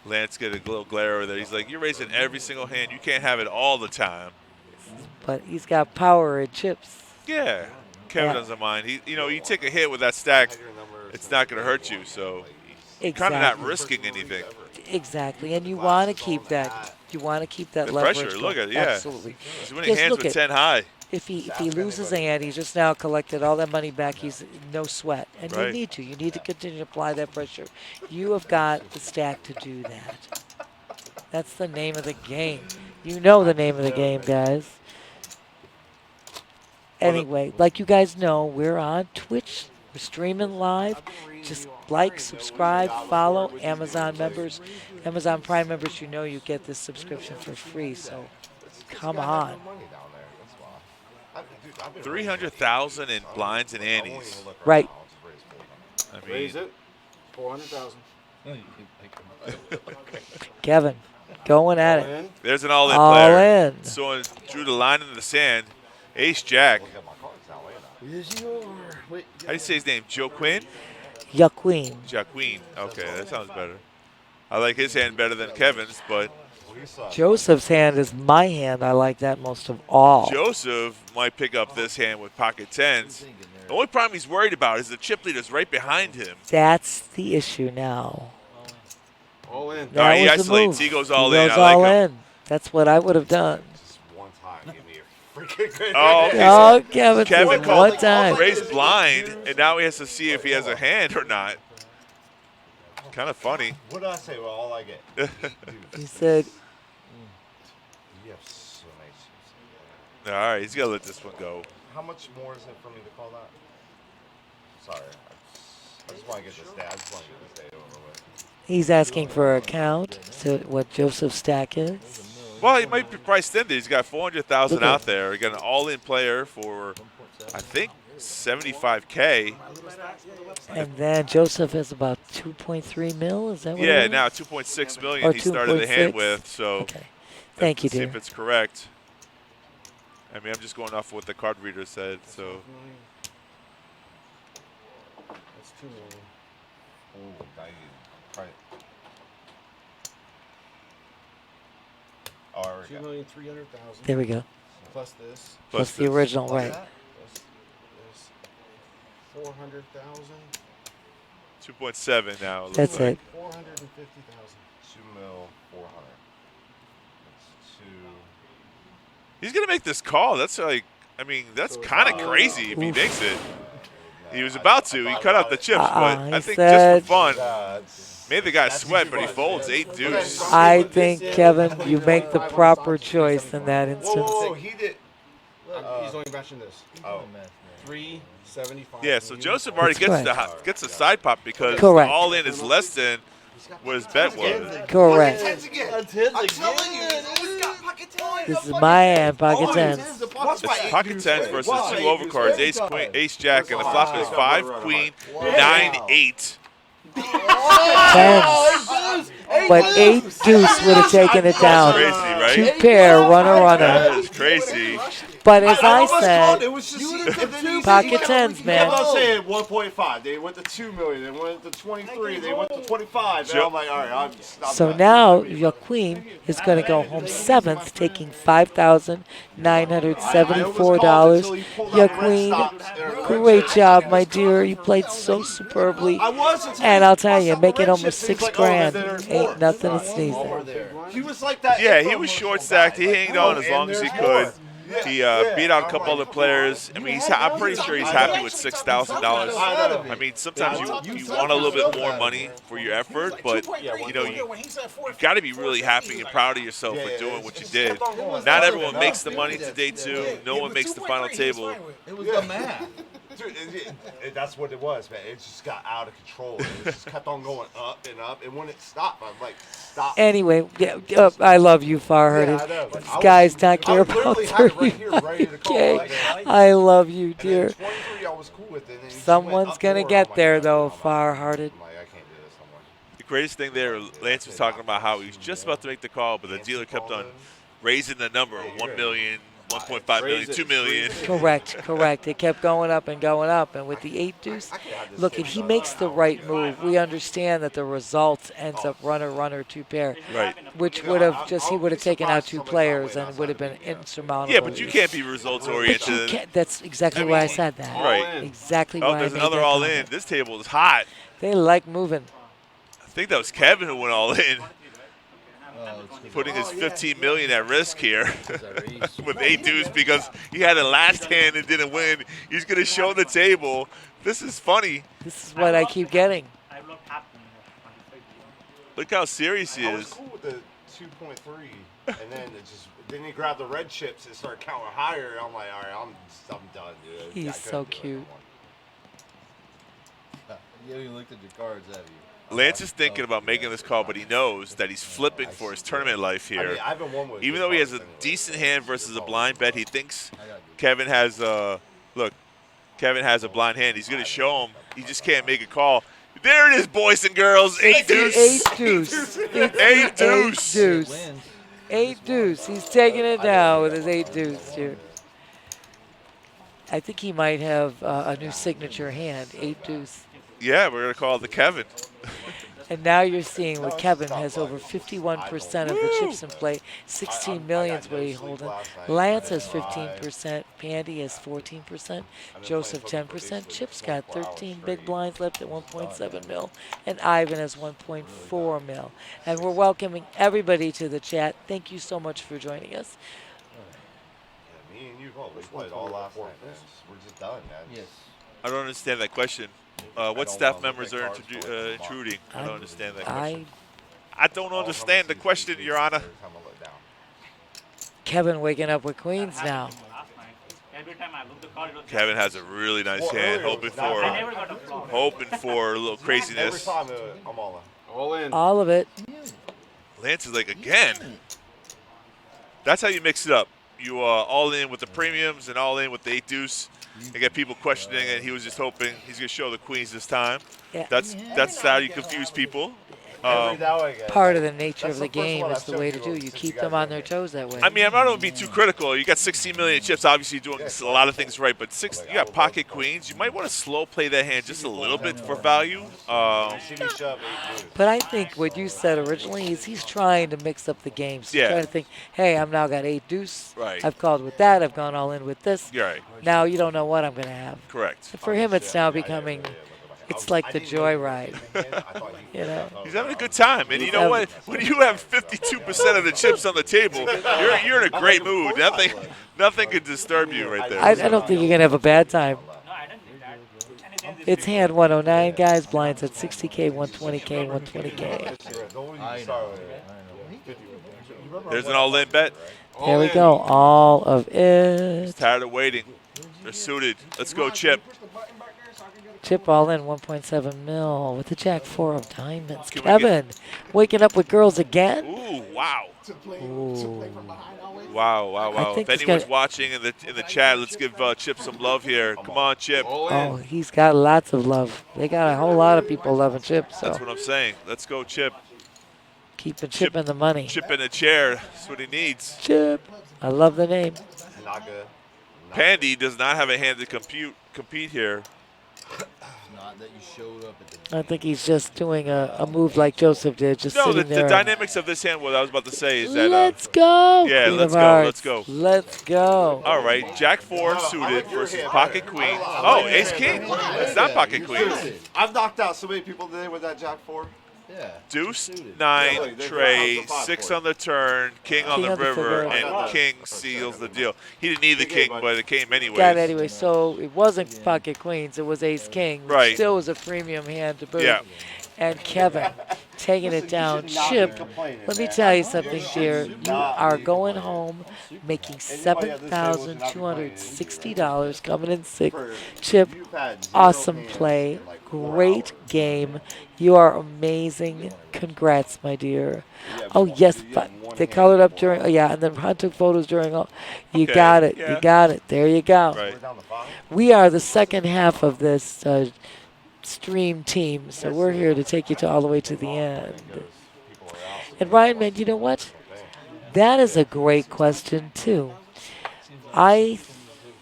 Lance get a little glare over there. He's like, you're raising every single hand. You can't have it all the time. But he's got power in chips. Yeah. Kevin doesn't mind. You take a hit with that stack, it's not going to hurt you. So you're kind of not risking anything. Exactly, and you want to keep that. You want to keep that The leverage. pressure, going. look at it, yeah. Absolutely. He's winning hands with 10 high. If he loses a hand, he's just now collected all that money back. He's no sweat, and Right. you need to. You need to continue to apply that pressure. You have got the stack to do that. That's the name of the game. You know the name of the game, guys. Anyway, like you guys know, we're on Twitch. We're streaming live. Just like, subscribe, follow. Amazon members, Amazon Prime members, you get this subscription for free. So come on. 300,000 in blinds and antes. Right. I mean, Raise it, 400,000. Kevin, going at it. There's an all-in All player. in. So drew the line in the sand. Ace Jack. Yes, you are. Wait, How do you say his name? Joe Quinn? Jaqueen. Jaqueen. Okay, that sounds better. I like his hand better than Kevin's, but Joseph's hand is my hand. I like that most of all. Joseph might pick up this hand with pocket tens. The only problem he's worried about is the chip leader's right behind him. That's the issue now. All in. That All right, he was the isolates. move. He goes all He in. goes I like all him. in. That's what I would have done. One time, give me a freaking good Oh, okay, Oh, so Kevin, Kevin said called one time. raised blind, and now he has to see if he has a hand or not. Kind of funny. What did I say? Well, all I get. He said, You have so many chips. All right, he's got to let this one go. How much more is it for me to call that? Sorry. I just want to get this day. I just want to get this day over with. he's asking for a count to what Joseph's stack is. Well, he might be priced in there. He's got 400,000 Okay. out there. He got an all-in player for, I think, 75K. And then Joseph has about 2.3 mil. Is that what Yeah, it is? now 2.6 million Or he started the hand 2.6? with. So Okay. Thank you, let's see dear. if it's correct. I mean, I'm just going off what the card reader said. So That's 2 million. Oh, now you try it. Oh, I already got it. 2,300,000. There we go. Plus this. Plus the original, right. 400,000. 2.7 now. It looks That's like. it. 450,000. 2 mil 400. That's 2. He's gonna make this call. That's like, I mean, that's kind of crazy if he makes it. He was about to. He cut out the chips, but I think just for fun, made the guy sweat. But he folds 8 deuce. I think, Kevin, you make the proper choice in that instance. Whoa, he did. He's only matching this. Oh. 375. Yeah, so Joseph already gets the side pop because Correct. all in is less than what his bet was. Correct. I'm telling you. This is my hand, pocket tens. It's pocket tens versus 2 overcards, ace, queen, ace, jack, and the flop is 5, queen, 9, 8. Tens. But 8 deuce would have taken it down. That's crazy, right? 2 pair, runner. That is crazy. But as I it was said, pocket tens, man. I was saying 1.5. They went to 2 million. They went to 23. They went to 25. And I'm like, all right, I'm So now your queen is going to go home 7th, taking $5,974. Your queen, great job, my dear. You played so superbly. And I'll tell you, making almost 6 grand ain't nothing to sneeze at. He was like that. Yeah, he was short stacked. He hanged on as long as he could. He beat out a couple other players. I mean, I'm pretty sure he's happy with $6,000. I mean, sometimes you want a little bit more money for your effort, but you know you got to be really happy and proud of yourself for doing what you did. Not everyone makes the money to day 2. No one makes the final table. It was the math. Dude, that's what it was, man. It just got out of control. It just kept on going up and up, and when it stopped, I'm like, stop. Anyway, I love you, Farhad. This guy's not care about 30K. I love you, dear. Someone's going to get there, though, Farhad. The greatest thing there, Lance was talking about how he was just about to make the call, but the dealer kept on raising the number, 1 million, 1.5 million, 2 million. Correct. It kept going up. And with the 8 deuce, look, if he makes the right move, we understand that the result ends up runner, 2 pair. Right. Which would have he would have taken out 2 players and would have been insurmountable. Yeah, but you can't be results oriented. But you can't, that's exactly why I said that. Right. Exactly why I there's made another that all comment. in. This table is hot. They like moving. I think that was Kevin who went all in. Putting his 15 million at risk here with 8 deuce because he had a last hand and didn't win. He's going to show the table. This is funny. This is what I keep getting. Look how serious he I was is. cool with the 2.3, and then then he grabbed the red chips and started counting higher. I'm like, all right, I'm done, dude. He's so cute. You haven't even looked at your cards, have you? Lance is thinking about making this call, but he knows that he's flipping for his tournament life here. I haven't won with Even though he has a decent hand versus a blind bet, he thinks Kevin has a Kevin has a blind hand. He's going to show him. He just can't make a call. There it is, boys and girls. 8 deuce. 8 deuce. 8 deuce. 8 deuce. He's taking it down with his 8 deuce here. I think he might have a new signature hand, 8 deuce. Yeah, we're going to call it the Kevin. And now you're seeing what Kevin has over 51% of the chips in play. 16 million is what he's holding. Lance has 15%. Pandy has 14%. Joseph 10%. Chip's got 13 big blinds left at 1.7 mil. And Ivan has 1.4 mil. And we're welcoming everybody to the chat. Thank you so much for joining us. Yeah, me and you, we played all last night. We're just done, man. Yes. I don't understand that question. What staff members are intruding? I don't understand that question. I don't understand the question, Your Honor. Kevin waking up with queens now. Kevin has a really nice hand, hoping for a little craziness. I'm all in. All of it. Lance is like, again. That's how you mix it up. You all in with the premiums and all in with the 8 deuce. And get people questioning, and he was just hoping he's going to show the queens this time. Yeah. That's how you confuse people. part of the nature of the game. Is the way to do. You keep them on their toes that way. I mean, I'm not going to be too critical. You got 16 million chips, obviously doing a lot of things right, but you got pocket queens. You might want to slow play that hand just a little bit for value. But I think what you said originally is he's trying to mix up the games. He's Yeah. trying to think, hey, I'm now got 8 deuce. Right. I've called with that. I've gone all in with this. You're right. Now you don't know what I'm going to have. Correct. And for him, it's now becoming, it's like the joyride. You know. He's having a good time, and you know what? When you have 52% of the chips on the table, you're in a great mood. Nothing can disturb you right there. I don't think you're going to have a bad time. It's hand 109, guys. Blinds at 60K, 120K, 120K. There's an all-in bet. There we go. All of it. He's tired of waiting. They're suited. Let's go, Chip. Chip all in 1.7 mil with the Jack 4 of diamonds. Kevin, waking up with girls again? Ooh, wow. Ooh. Wow. If anyone's watching in the chat, let's give Chip some love here. Come on, Chip. Oh, he's got lots of love. They got a whole lot of people loving Chip. So. That's what I'm saying. Let's go, Chip. Keeping Chip in the money. Chip in the chair. That's what he needs. Chip. I love the name. Not good. Pandy does not have a hand to compete here. Not that you showed up at the I think he's just doing a move like Joseph did, just No, sitting the there. dynamics of this hand, what I was about to say is that... Let's go. Yeah, Queen let's of go. Hearts. Let's go. Let's go. All right, Jack 4 suited versus pocket queen. Oh, ace king. It's not pocket queen. I've knocked out so many people today with that Jack 4. Yeah. Deuce, 9, tray, 6 on the turn, king on the river, and king seals the deal. He didn't need the king, but it came anyway. Got it anyway. So it wasn't pocket queens. It was ace king. Which Right. Still was a premium hand to boot. Yeah. And Kevin taking it down. Chip, let me tell you something, dear. You are going home making $7,260, coming in 6th. Chip, awesome play. Great game. You are amazing. Congrats, my dear. Oh, yes, but they colored up during, oh, yeah, and then Ron took photos during all. You Okay, got it. yeah. You got it. There you go. Right. We are the second half of this stream team, so we're here to take you all the way to the end. And Ryan, man, you know what? That is a great question, too. I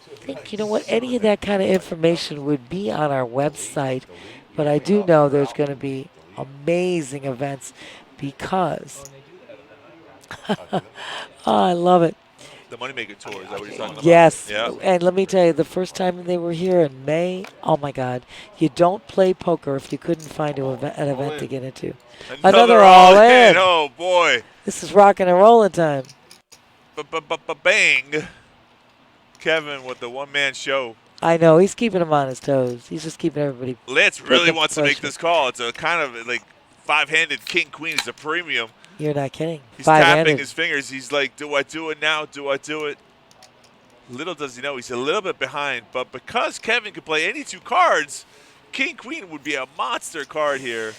think, you know what, any of that kind of information would be on our website, but I do know there's going to be amazing events because oh, I love it. The Moneymaker Tour, is that what you're talking about? Yes. Yeah. And let me tell you, the first time they were here in May, oh my God, you don't play poker if you couldn't find an event to get into. Another all in. Oh, boy. This is rocking and rolling time. Bang. Kevin with the one-man show. I know. He's keeping him on his toes. He's just keeping everybody. Lance really putting wants to make pressure. this call. It's a kind of like 5-handed king-queen is a premium. You're not kidding. He's Five-handed. tapping his fingers. He's like, do I do it now? Do I do it? Little does he know, he's a little bit behind. But because Kevin could play any 2 cards, king-queen would be a monster card here.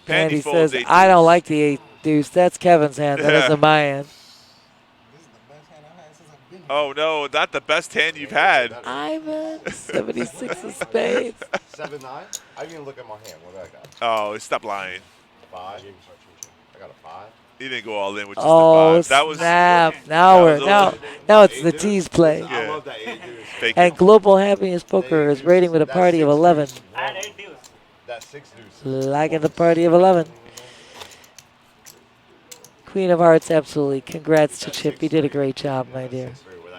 Andy folds says, 8 I don't deuce. like the 8 deuce. That's Kevin's hand. That Yeah. isn't my hand. Oh, no, not the best hand you've had. Ivan, 76 of spades. 7-9? I didn't look at my hand. What do I got? Oh, stop lying. 5. I got a 5. He didn't go all in with just Oh, the 5. That was snap. Now that was we're a now, little- now it's the tease play. Yeah. love that 8 deuce. Fake And it. Global Happiness Poker is rating with a party of 11. That 6 deuce. Liking the party of 11. Queen of Hearts, absolutely. Congrats to Chip. He did a great job, my dear.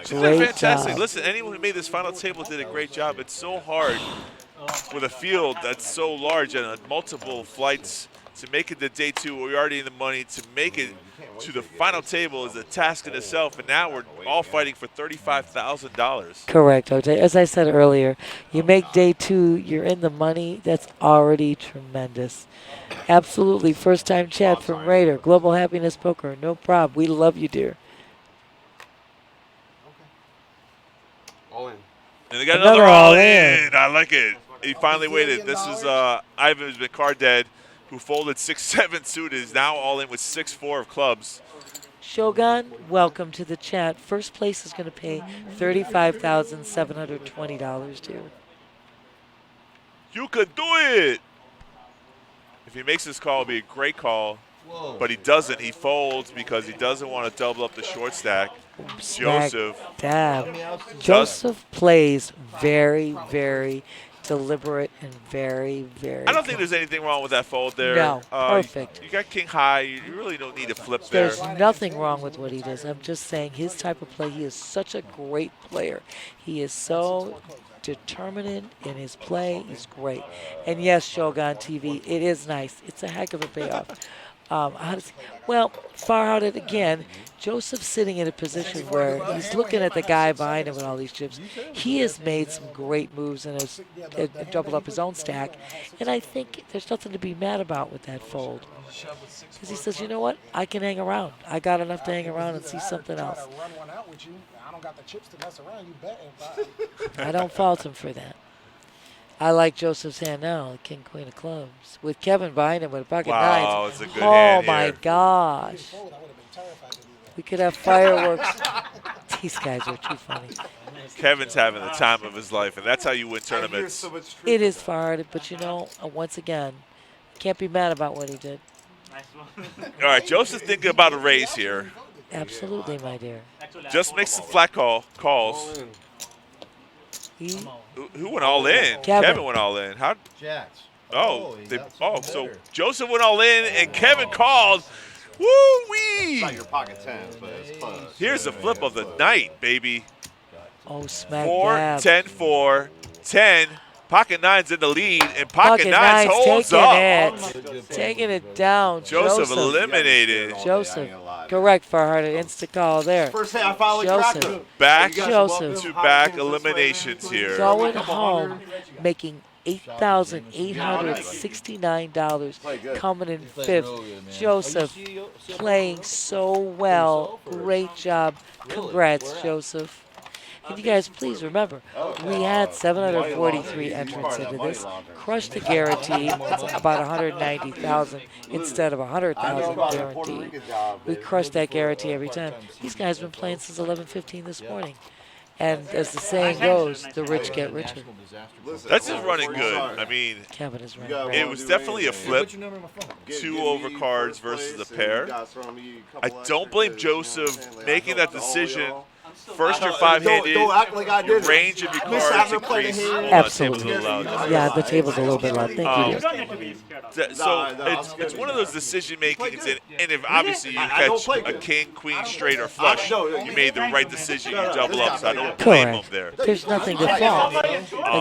She did Great fantastic. job. Listen, anyone who made this final table did a great job. It's so hard with a field that's so large and on multiple flights to make it to day 2. We're already in the money. To make it to the final table is a task in itself. And now we're all fighting for $35,000. Correct, OJ. As I said earlier, you make day 2, you're in the money. That's already tremendous. Absolutely. First time chat from Raider. Global Happiness Poker. No problem. We love you, dear. All in. And they got Another another all all-in. in. I like it. He finally waited. This is Ivan, who's been card dead, who folded 6-7 suited, is now all in with 6-4 of clubs. Shogun, welcome to the chat. First place is going to pay $35,720 to. You could do it. If he makes this call, it'll be a great call. Whoa. But he doesn't. He folds because he doesn't want to double up the short stack. Smack Joseph. dab. Joseph plays very, very deliberate and very, very. I don't think there's anything wrong with that fold there. No, perfect. You got king high. You really don't need to flip there. There's nothing wrong with what he does. I'm just saying his type of play, he is such a great player. He is so determined in his play. He's great. And yes, Shogun TV, it is nice. It's a heck of a payoff. Well, far-hearted again. Joseph's sitting in a position where he's looking at the guy behind him with all these chips. He has made some great moves and has doubled up his own stack. And I think there's nothing to be mad about with that fold. Because he says, you know what? I can hang around. I got enough to hang around and see something else. I don't got the chips to mess around. You bet. I don't fault him for that. I like Joseph's hand now, the king, queen of clubs. With Kevin behind him with a pocket nines. Wow, it's a good oh, hand my here. gosh. We could have fireworks. These guys are too funny. Kevin's having the time of his life, and that's how you win tournaments. It is far-hearted, but you know, once again, can't be mad about what he did. All right, Joseph's thinking about a raise here. Absolutely, my dear. Just makes some flat calls. Who went all in? Kevin went all in. How? Jacks. So Joseph went all in, and Kevin called. Woo-wee! Not your pocket tens, but it's close. Here's the flip of the night, baby. Oh, smack 4, dab. 10, 4, 10. Pocket nine's in the lead, and pocket nines holds taking up. it. Taking it down. Joseph eliminated. Joseph. Correct, far-hearted. Insta call there. First thing I finally Joseph. cracked Back-to-back eliminations here. Going home, making $8,869 coming in fifth. Joseph playing so well. Great job. Congrats, Joseph. And you guys, please remember, we had 743 entrants into this. Crushed the guarantee. It's about 190,000 instead of 100,000 guarantee. We crushed that guarantee every time. These guys have been playing since 11:15 this morning. And as the saying goes, the rich get richer. That's just running good. I mean, Kevin is running it great. was definitely a flip. 2 overcards versus a pair. I don't blame Joseph making that decision. First, your 5-handed, your range of your cards increase. Absolutely. Yeah, the table's a little bit loud. Thank you. So it's one of those decision makings, and if obviously you catch a king, queen, straight, or flush, you made the right decision. You double up, so I don't blame him there. There's nothing to fault.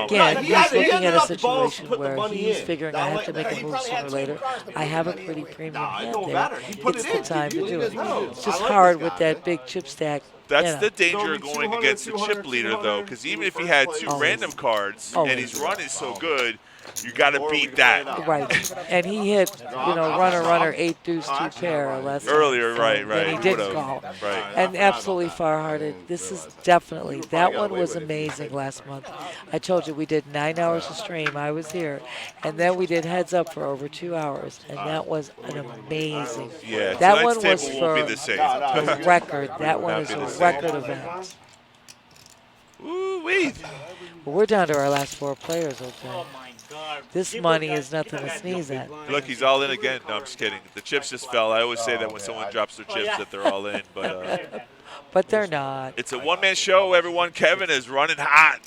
Again, he's looking at a situation where he's figuring I have to make a move sooner or later. I have a pretty premium hand there. It's the time to do it. It's just hard with that big chip stack. That's the danger of going against the chip leader, though, because even if he had 2 random cards and he's running so good, you got to beat that. Right. And he hit, runner, 8 deuce 2 pair last earlier, time. right. And he did call. Right. And absolutely far-hearted. This is definitely, that one was amazing last month. I told you we did 9 hours of stream. I was here. And then we did heads up for over 2 hours. And that was an amazing. Yeah, that one was table for won't be the same. a record. That one is a record event. Ooh-wee. Well, we're down to our last 4 players, okay? This money is nothing to sneeze at. Look, he's all in again. No, I'm just kidding. The chips just fell. I always say that when someone drops their chips that they're all in, but but they're not. It's a one-man show, everyone. Kevin is running hot.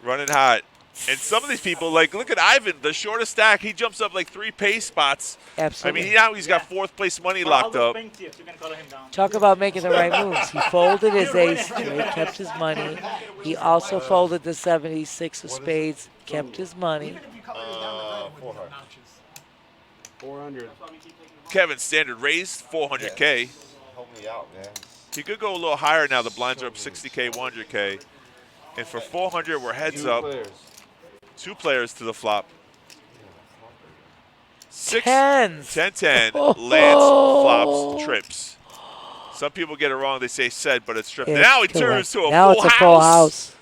Running hot. And some of these people, like, look at Ivan, the shortest stack. He jumps up like 3 pace spots. Absolutely. I mean, now he's got 4th place money locked up. Talk about making the right moves. He folded his ace straight, kept his money. He also folded the 76 of spades, kept his money. 400. Kevin, standard raised, 400K. Help me out, man. He could go a little higher now. The blinds are up 60K, 100K. And for 400, we're heads up. 2 players to the flop. 6, 10-10, Lance flops, trips. Some people get it wrong. They say Sept, but it's tripped. It's now he correct. turns to a now full it's a full house.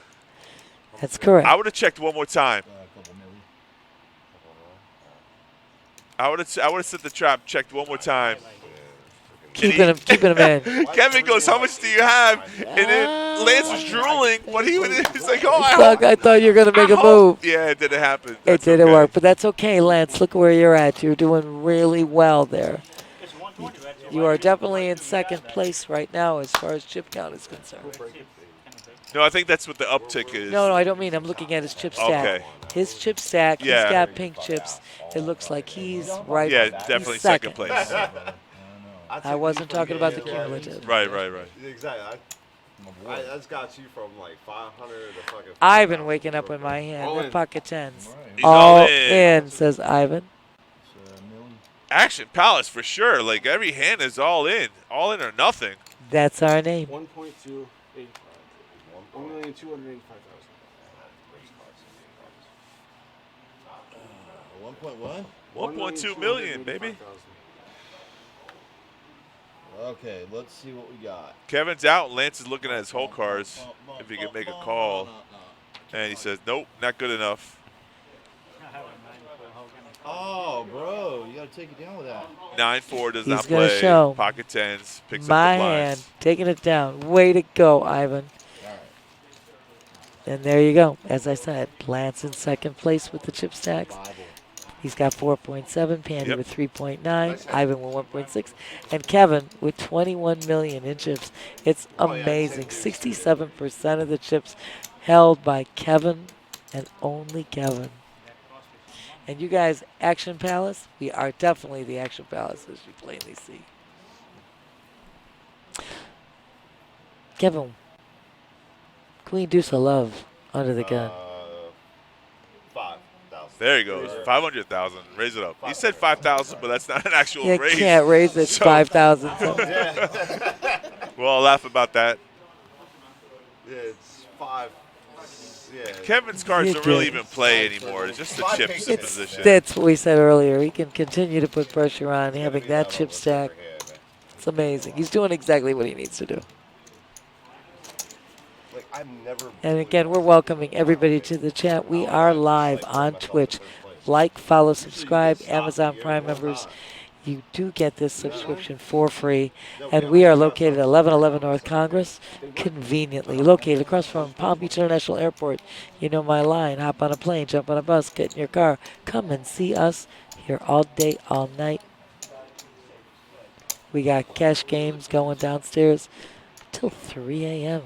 That's correct. I would have checked one more time. I would have set the trap, checked one more time. Keeping him in. Kevin goes, how much do you have? And then Lance was drooling, but he was like, "Oh, I thought you were gonna make a hope." move. Yeah, it didn't happen. It That's didn't okay. work, but that's okay, Lance. Look where you're at. You're doing really well there. You are definitely in second place right now as far as chip count is concerned. No, I think that's what the uptick is. No, I don't mean. I'm looking at his chip stack. Okay. His chip stack. Yeah. He's got pink chips. It looks like he's right. Yeah, he's definitely second place. I wasn't talking about the cumulative. Right. Exactly. That's got you from like 500 to fucking. I've been waking up with my hand. All The in. pocket tens. He's All in, says Ivan. Action Palace for sure. Like every hand is all in or nothing. That's our name. 1.285. 1,285,000. 1.1? 1.2 million, baby. Okay, let's see what we got. Kevin's out. Lance is looking at his whole cards if he can make a call, and he says, "Nope, not good enough." Oh, bro, you got to take it down with that. 9-4 does He's not gonna play. show. Pocket tens picks My up the hand, blinds. taking it down. Way to go, Ivan. And there you go. As I said, Lance in second place with the chip stacks. He's got 4.7, Pandy with 3.9, Ivan with 1.6, and Kevin with 21 million in chips. It's amazing. 67% of the chips held by Kevin and only Kevin. And you guys, Action Palace, we are definitely the Action Palace, as you plainly see. Kevin, Queen Deuce of Love under the gun. 5,000. There he goes. 500,000. Raise it up. He said 5,000, but that's not an actual You raise. can't raise it So- 5,000. We'll all laugh about that. Yeah, it's 5. Yeah. Kevin's cards You don't really did. even play anymore. It's just the chips in position. That's what we said earlier. He can continue to put pressure on having that chip stack. It's amazing. He's doing exactly what he needs to do. Like, I've never. And again, we're welcoming everybody to the chat. We are live on Twitch. Like, follow, subscribe, Amazon Prime members. You do get this subscription for free. And we are located at 1111 North Congress, conveniently located across from Palm Beach International Airport. You know my line. Hop on a plane, jump on a bus, get in your car. Come and see us here all day, all night. We got cash games going downstairs till 3 a.m.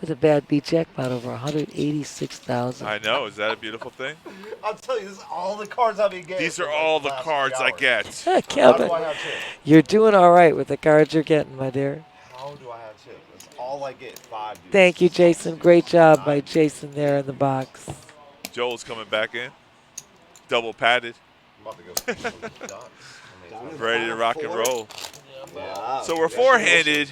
with a bad beat jackpot over 186,000. I know. Is that a beautiful thing? I'll tell you, this is all the cards I've been getting. These are all the cards I get. Kevin, you're doing all right with the cards you're getting, my dear. How do I have chips? That's all I get. 5. Dude. Thank you, Jason. Great job by Jason there in the box. Joel's coming back in. Double padded. I'm about to go. Ready to rock and roll. Yeah. So we're four-handed.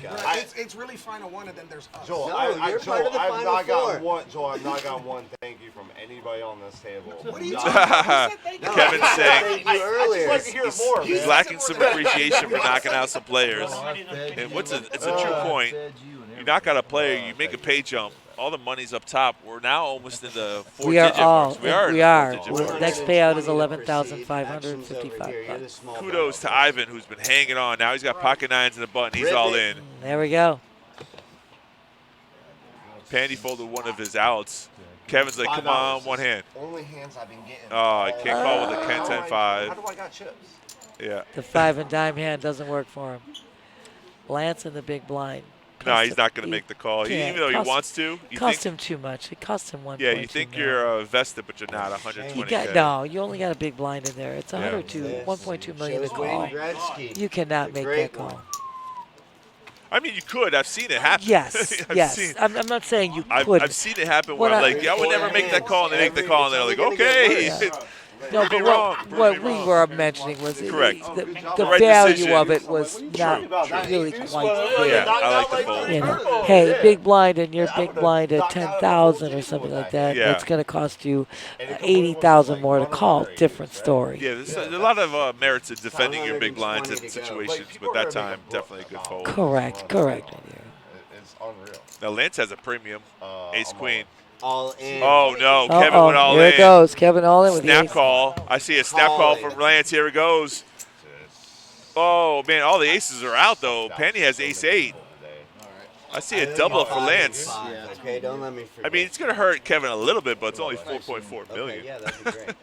It's really final one, and then there's us. Joel, No, I've part of the not final got four. one. Joel, I've not got one thank you from anybody on this table. What are you Kevin's saying Thank you earlier. I'd just like to hear more, he's man. lacking some appreciation for knocking out some players. And it's a true point. You knock out a player, you make a pay jump. All the money's up top. We're now almost in the We are four-digit all. marks. We are. We in are. the four-digit marks. Next payout is 11,555 bucks. Kudos to Ivan, who's been hanging on. Now he's got pocket nines in the button. He's all in. There we go. Pandy folded one of his outs. Kevin's like, come on, one hand. Only hands I've been getting. Oh, I can't call with a 10, 10, 5. How do I got chips? Yeah. The 5 and dime hand doesn't work for him. Lance in the big blind. No, he's not going to make the call. Yeah, Even though he wants to. It cost him too much. It cost him 1.2 Yeah, you think you're vested, but you're not. 120K. No, you only got a big blind in there. It's Yeah. 1.2 million to Shows call. Wayne Gretzky. You cannot The make great that call. one. I mean, you could. I've seen it happen. Yes, I've yes. seen- I'm not saying you I've couldn't. seen it happen What where I'm I- like, yeah, I would never make that call, and they make the call, and they're like, okay. No, Prove me but wrong. what we were mentioning was Correct. the The right value decision. of it was not really quite there. Yeah, I like the fold. You know, hey, big blind and you're big blind at 10,000 or something like that. Yeah. It's going to cost you 80,000 more to call. Different story. Yeah, there's a lot of merits in defending your big blinds in situations, but that time, definitely a good fold. Correct. It's unreal. Now, Lance has a premium. Ace-Queen. All in. Oh, no. Kevin went all Here in. it goes. Kevin all in with the Snap ace. call. I see a snap call from Lance. Here it goes. Oh, man, all the aces are out, though. Penny has ace-8. I see a double for Lance. Okay, don't let me forget. I mean, it's going to hurt Kevin a little bit, but it's only 4.4 million. Okay, yeah, that'd be great.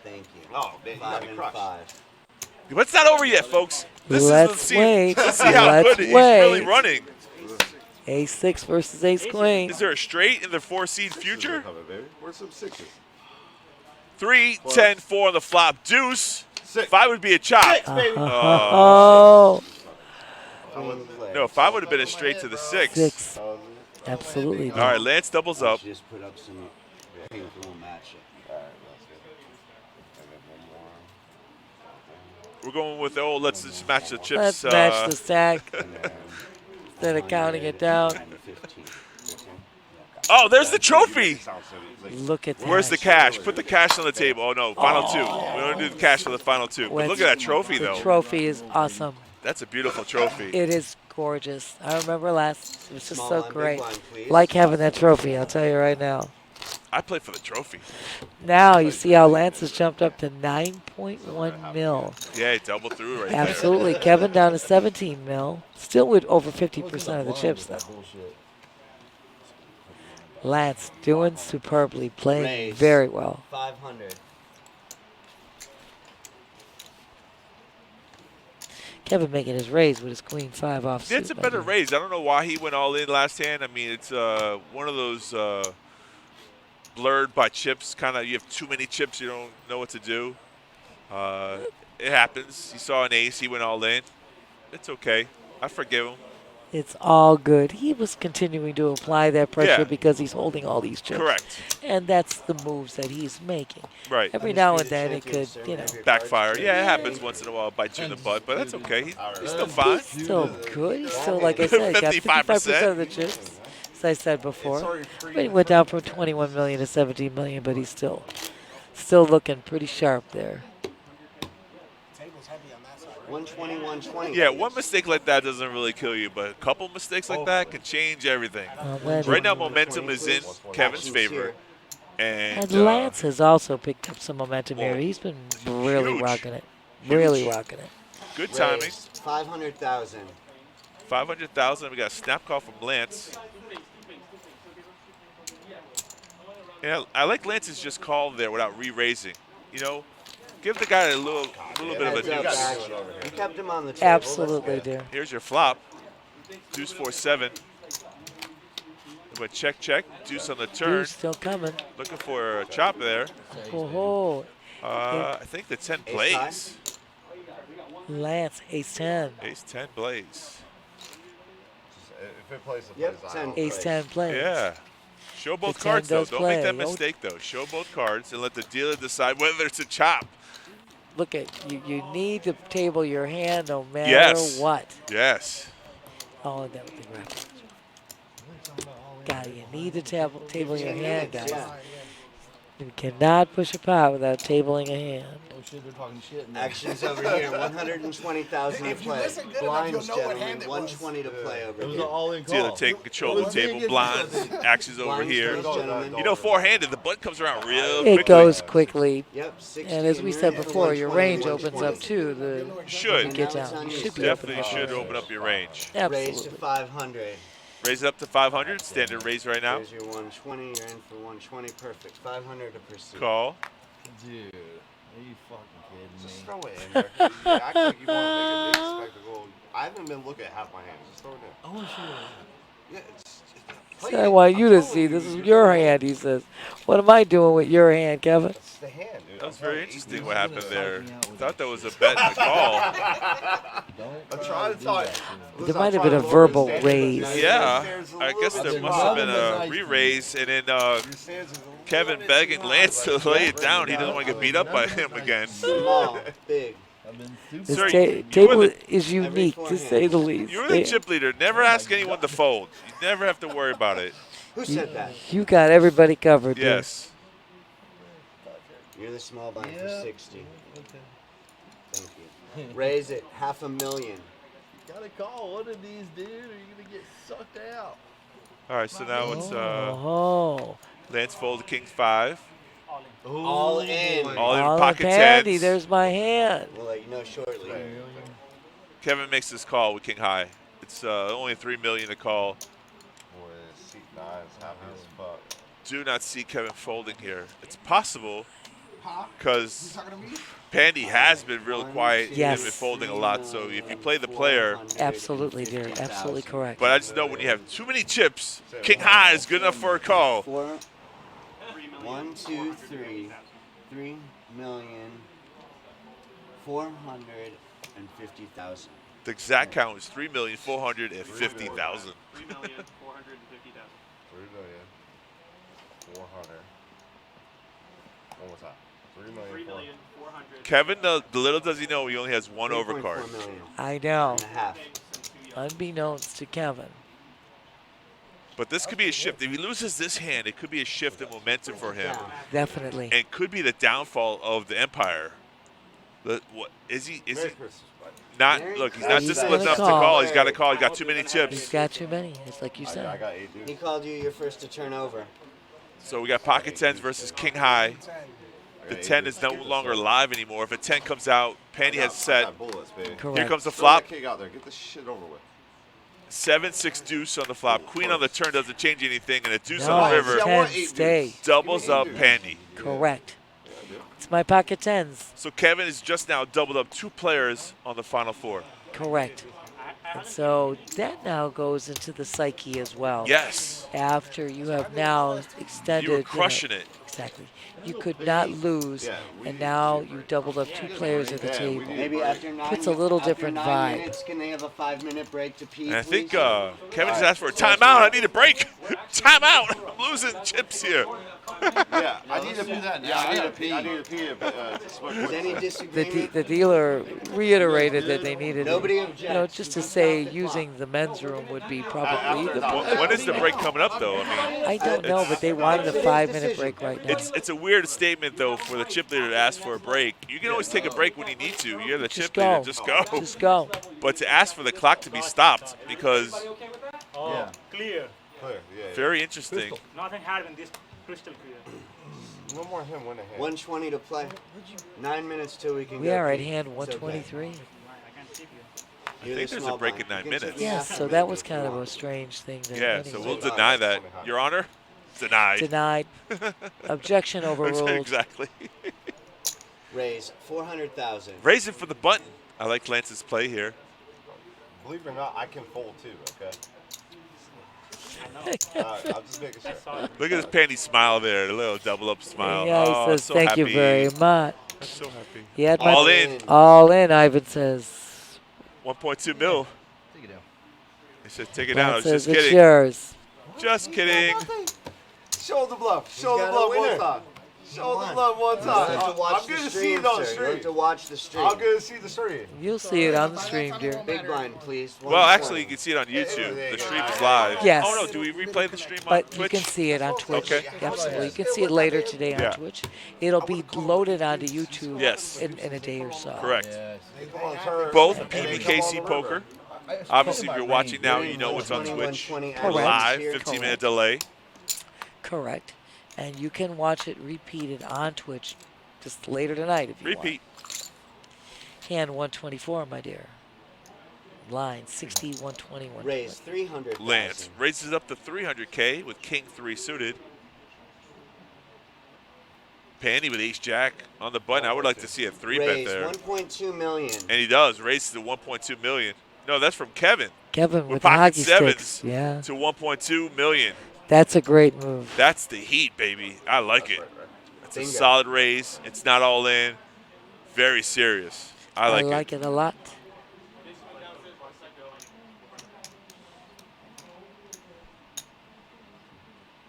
Thank you. Oh, man, you got 5 me and crushed. 5. But it's not over yet, folks. Let's wait. Let's see how Let's good he's really wait. running. Ace-6 versus ace-queen. Is there a straight in the 4-seed future? Where's some sixes? 3, 10, 4 on the flop. Deuce. 5 would be a chop. Oh. No, 5 would have been a straight to the 6. 6. Absolutely. All right, Lance doubles up. Just put up some pink, we'll match it. All right, We're going with the old, let's just match the chips. Let's match the stack instead of counting it down. Oh, there's the trophy. Look at that. Where's the cash? Put the cash on the table. Oh, no, final 2. We don't do the cash for the final 2. But look at that trophy, though. The trophy is awesome. That's a beautiful trophy. It is gorgeous. I remember last. It was just so great. Like having that trophy, I'll tell you right now. I play for the trophy. Now you see how Lance has jumped up to 9.1 mil. Yeah, he doubled through right Absolutely. Kevin down to 17 mil. Still with over 50% of the chips, though. Lance doing superbly, playing very well. 500. Kevin making his raise with his queen 5 off. It's a better raise. I don't know why he went all in last hand. I mean, it's one of those blurred by chips. Kind of, you have too many chips, you don't know what to do. It happens. He saw an ace, he went all in. It's okay. I forgive him. It's all good. He was continuing to apply that pressure Yeah. because he's holding all these chips. Correct. And that's the moves that he's making. Right. Every now and then it could, backfire. Yeah, it happens once in a while. Bite you in the butt, but that's okay. He's still fine. He's still good. He's still, like I said, got 55% of the chips, as I said before. But he went down from 21 million to 17 million, but he's still looking pretty sharp there. 120, 120. Yeah, one mistake like that doesn't really kill you, but a couple mistakes like that can change everything. Right now, momentum is in Kevin's favor. And Lance has also picked up some momentum here. He's been really rocking it. Really rocking it. Good timing. 500,000. 500,000. We got a snap call from Lance. Yeah, I like Lance's just call there without re-raising. You know, give the guy a little bit of a deuce. You kept him on the table. Absolutely, dear. Here's your flop. Deuce 4-7. But check. Deuce on the turn. Deuce still coming. Looking for a chop there. Oh, I think the 10 plays. Lance, ace-10. Ace-10 plays. If it plays, it Yep, plays. 10 Ace-10 plays. Yeah. Show both The 10 cards, though. does Don't make that play. mistake, though. Show both cards and let the dealer decide whether it's a chop. Look at you need to table your hand no matter Yes. what. Yes. Oh, that would be right. God, you need to table your hand, guys. You cannot push a pot without tabling a hand. Oh shit, they're talking shit. Actions over here, 120,000 to play. Blinds, gentlemen, 120 to play over It was here. an all-in Dealer call. taking control of the table. Blinds. Actions over Blinds here. first, gentlemen. You know, four-handed, the butt comes around real quickly. It goes quickly. Yep, 60 And as we and said you're in for before, your 120, range opens up 120. too. The Should. You get down. You should be Definitely open should open up your range. Raise to Absolutely. 500. Raise it up to 500. Standard raise right now. There's your 120. You're in for 120. Perfect. 500 to pursue. Call. Dude, are you fucking kidding me? Just throw it in there. You act like you want to make a big spectacle. I haven't been looking at half my hands. Just throw it in. I want to see Yeah, it's So I want you to see. This is your hand, he says. What am I doing with your hand, Kevin? It's the hand, dude. That was very interesting what happened there. I thought that was a bet and a call. I'm trying to talk. There might have been a verbal raise. Yeah, I guess there must have been a re-raise, and then Kevin begging Lance to lay it down. He doesn't want to get beat up by him again. Small, big. This Sir, table is unique, to say the least. You're the chip leader. Never ask anyone to fold. You never have to worry about it. Who said that? You got everybody covered. dude. Yes. You're the small blind for 60. Thank you. Raise it, $500,000. Gotta call one of these, dude, or you're gonna get sucked out. All right, so now it's Oh, Lance fold king 5. All in. All in all pocket pandy. tens. There's my hand. We'll let you know shortly. Kevin makes this call with king high. It's only $3 million to call. Ryan's happy as fuck. Do not see Kevin folding here. It's possible because talking to me? Pandy has been real quiet. He's Yes. been folding a lot. So if you play the player, Absolutely, dear. Absolutely correct. but I just know when you have too many chips, king high is good enough for a call. 1, 2, 3. 3,450,000. The exact count is 3,450,000. 3,450,000. 3,400,000. One more time. 3,400,000. Kevin, the little does he know, he only has one overcard. I know. And a half. Unbeknownst to Kevin. But this could be a shift. If he loses this hand, it could be a shift in momentum for him. Definitely. And could be the downfall of the Empire. What is he? Is he not? Look, he's not disciplined enough to call. He's got to call. He's got too many chips. He's got too many. It's like you said. I got 8 dudes. He called you your first to turn over. So we got pocket tens versus king high. The 10 is no longer live anymore. If a 10 comes out, Pandy has set. Bullets, baby. Correct. Here comes the flop. Kick out there. Get this shit over with. 7, 6 deuce on the flop. Queen on the turn doesn't change anything, and a deuce No, on the river 10 stay. doubles up Pandy. Correct. It's my pocket tens. So Kevin has just now doubled up 2 players on the final 4. Correct. And so that now goes into the psyche as well. Yes. After you have now extended. You were crushing it. Exactly. You could not lose, and now you doubled up 2 players at the table. Maybe after 9 Puts a little after different 9 vibe. minutes, can they have a 5-minute break to pee? And I think please? Kevin just asked for a timeout. I need a break. Timeout. I'm losing chips here. Yeah, I need to do that now. Yeah, I I gotta need to pee. I need to pee. To smoke. Is any disagreement? The dealer reiterated that they needed, Nobody just to say using the men's room would be probably the. When is the break coming up, though? I mean, I don't know, but they wanted a 5-minute break right now. It's a weird statement, though, for the chip leader to ask for a break. You can always take a break when you need to. You're the chip leader. Just go. Just go. But to ask for the clock to be stopped because Oh, clear. Clear. Yeah. very interesting. Nothing hard in this crystal clear. No more him winning hand. 120 to play. 9 minutes till we can We go are at pee. hand It's okay. 123. I think there's a break in 9 minutes. Yes, so that was kind of a strange thing. Yeah, so we'll deny that. Your Honor, denied. Denied. Objection overruled. Exactly. Raise 400,000. Raise it for the button. I like Lance's play here. Believe it or not, I can fold too. Okay. I'm just making sure. Look at this Pandy smile there, a little double up smile. Yeah, he Oh, says, so thank happy. you very much. I'm so happy. He had All in. All in, Ivan says. 1.2 mil. Take it down. He said, take it down. I was Says just it's kidding. yours. Just kidding. Shoulder bluff. Shoulder got a bluff winner. one time. Shoulder bluff one You time. have to watch I'm the gonna see stream, it on the sir. You stream. have to watch the stream. I'm gonna see the stream. You'll see it on the stream, dear. Big blind, please. Well, actually, you can see it on YouTube. The stream is live. Yes. Oh, no. Do we replay the stream on But Twitch? you can see it on Twitch. Okay. Absolutely. You can see it later today on Yeah. Twitch. It'll be loaded onto YouTube Yes. in a day or so. Correct. Yes. Both PBKC Poker. Obviously, if you're watching now, you know it's on Twitch. 21, Correct. Live, Here. 15-minute delay. Correct. And you can watch it repeated on Twitch just later tonight if you Repeat. want. Hand 124, my dear. Line 60, 121. Raise 300,000. Lance raises up to 300K with King 3 suited. Pandy with Ace Jack on the button. I would like to see a 3-bet Raise there. 1.2 million. And he does. Raises to 1.2 million. No, that's from Kevin. Kevin with pocket hockey sevens sticks. Yeah. to 1.2 million. That's a great move. That's the heat, baby. I like it. It's a Bingo. solid raise. It's not all in. Very serious. I like it. it a lot.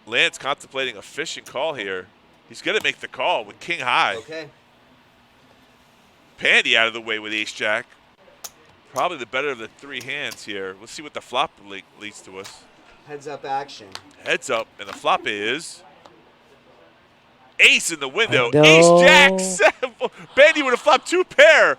Lance contemplating a fishing call here. He's going to make the call with King High. Okay. Pandy out of the way with Ace Jack. Probably the better of the 3 hands here. We'll see what the flop leads to us. Heads up action. Heads up, and the flop is Ace in the window. No. Ace Jack 7. Pandy would have flopped 2 pair.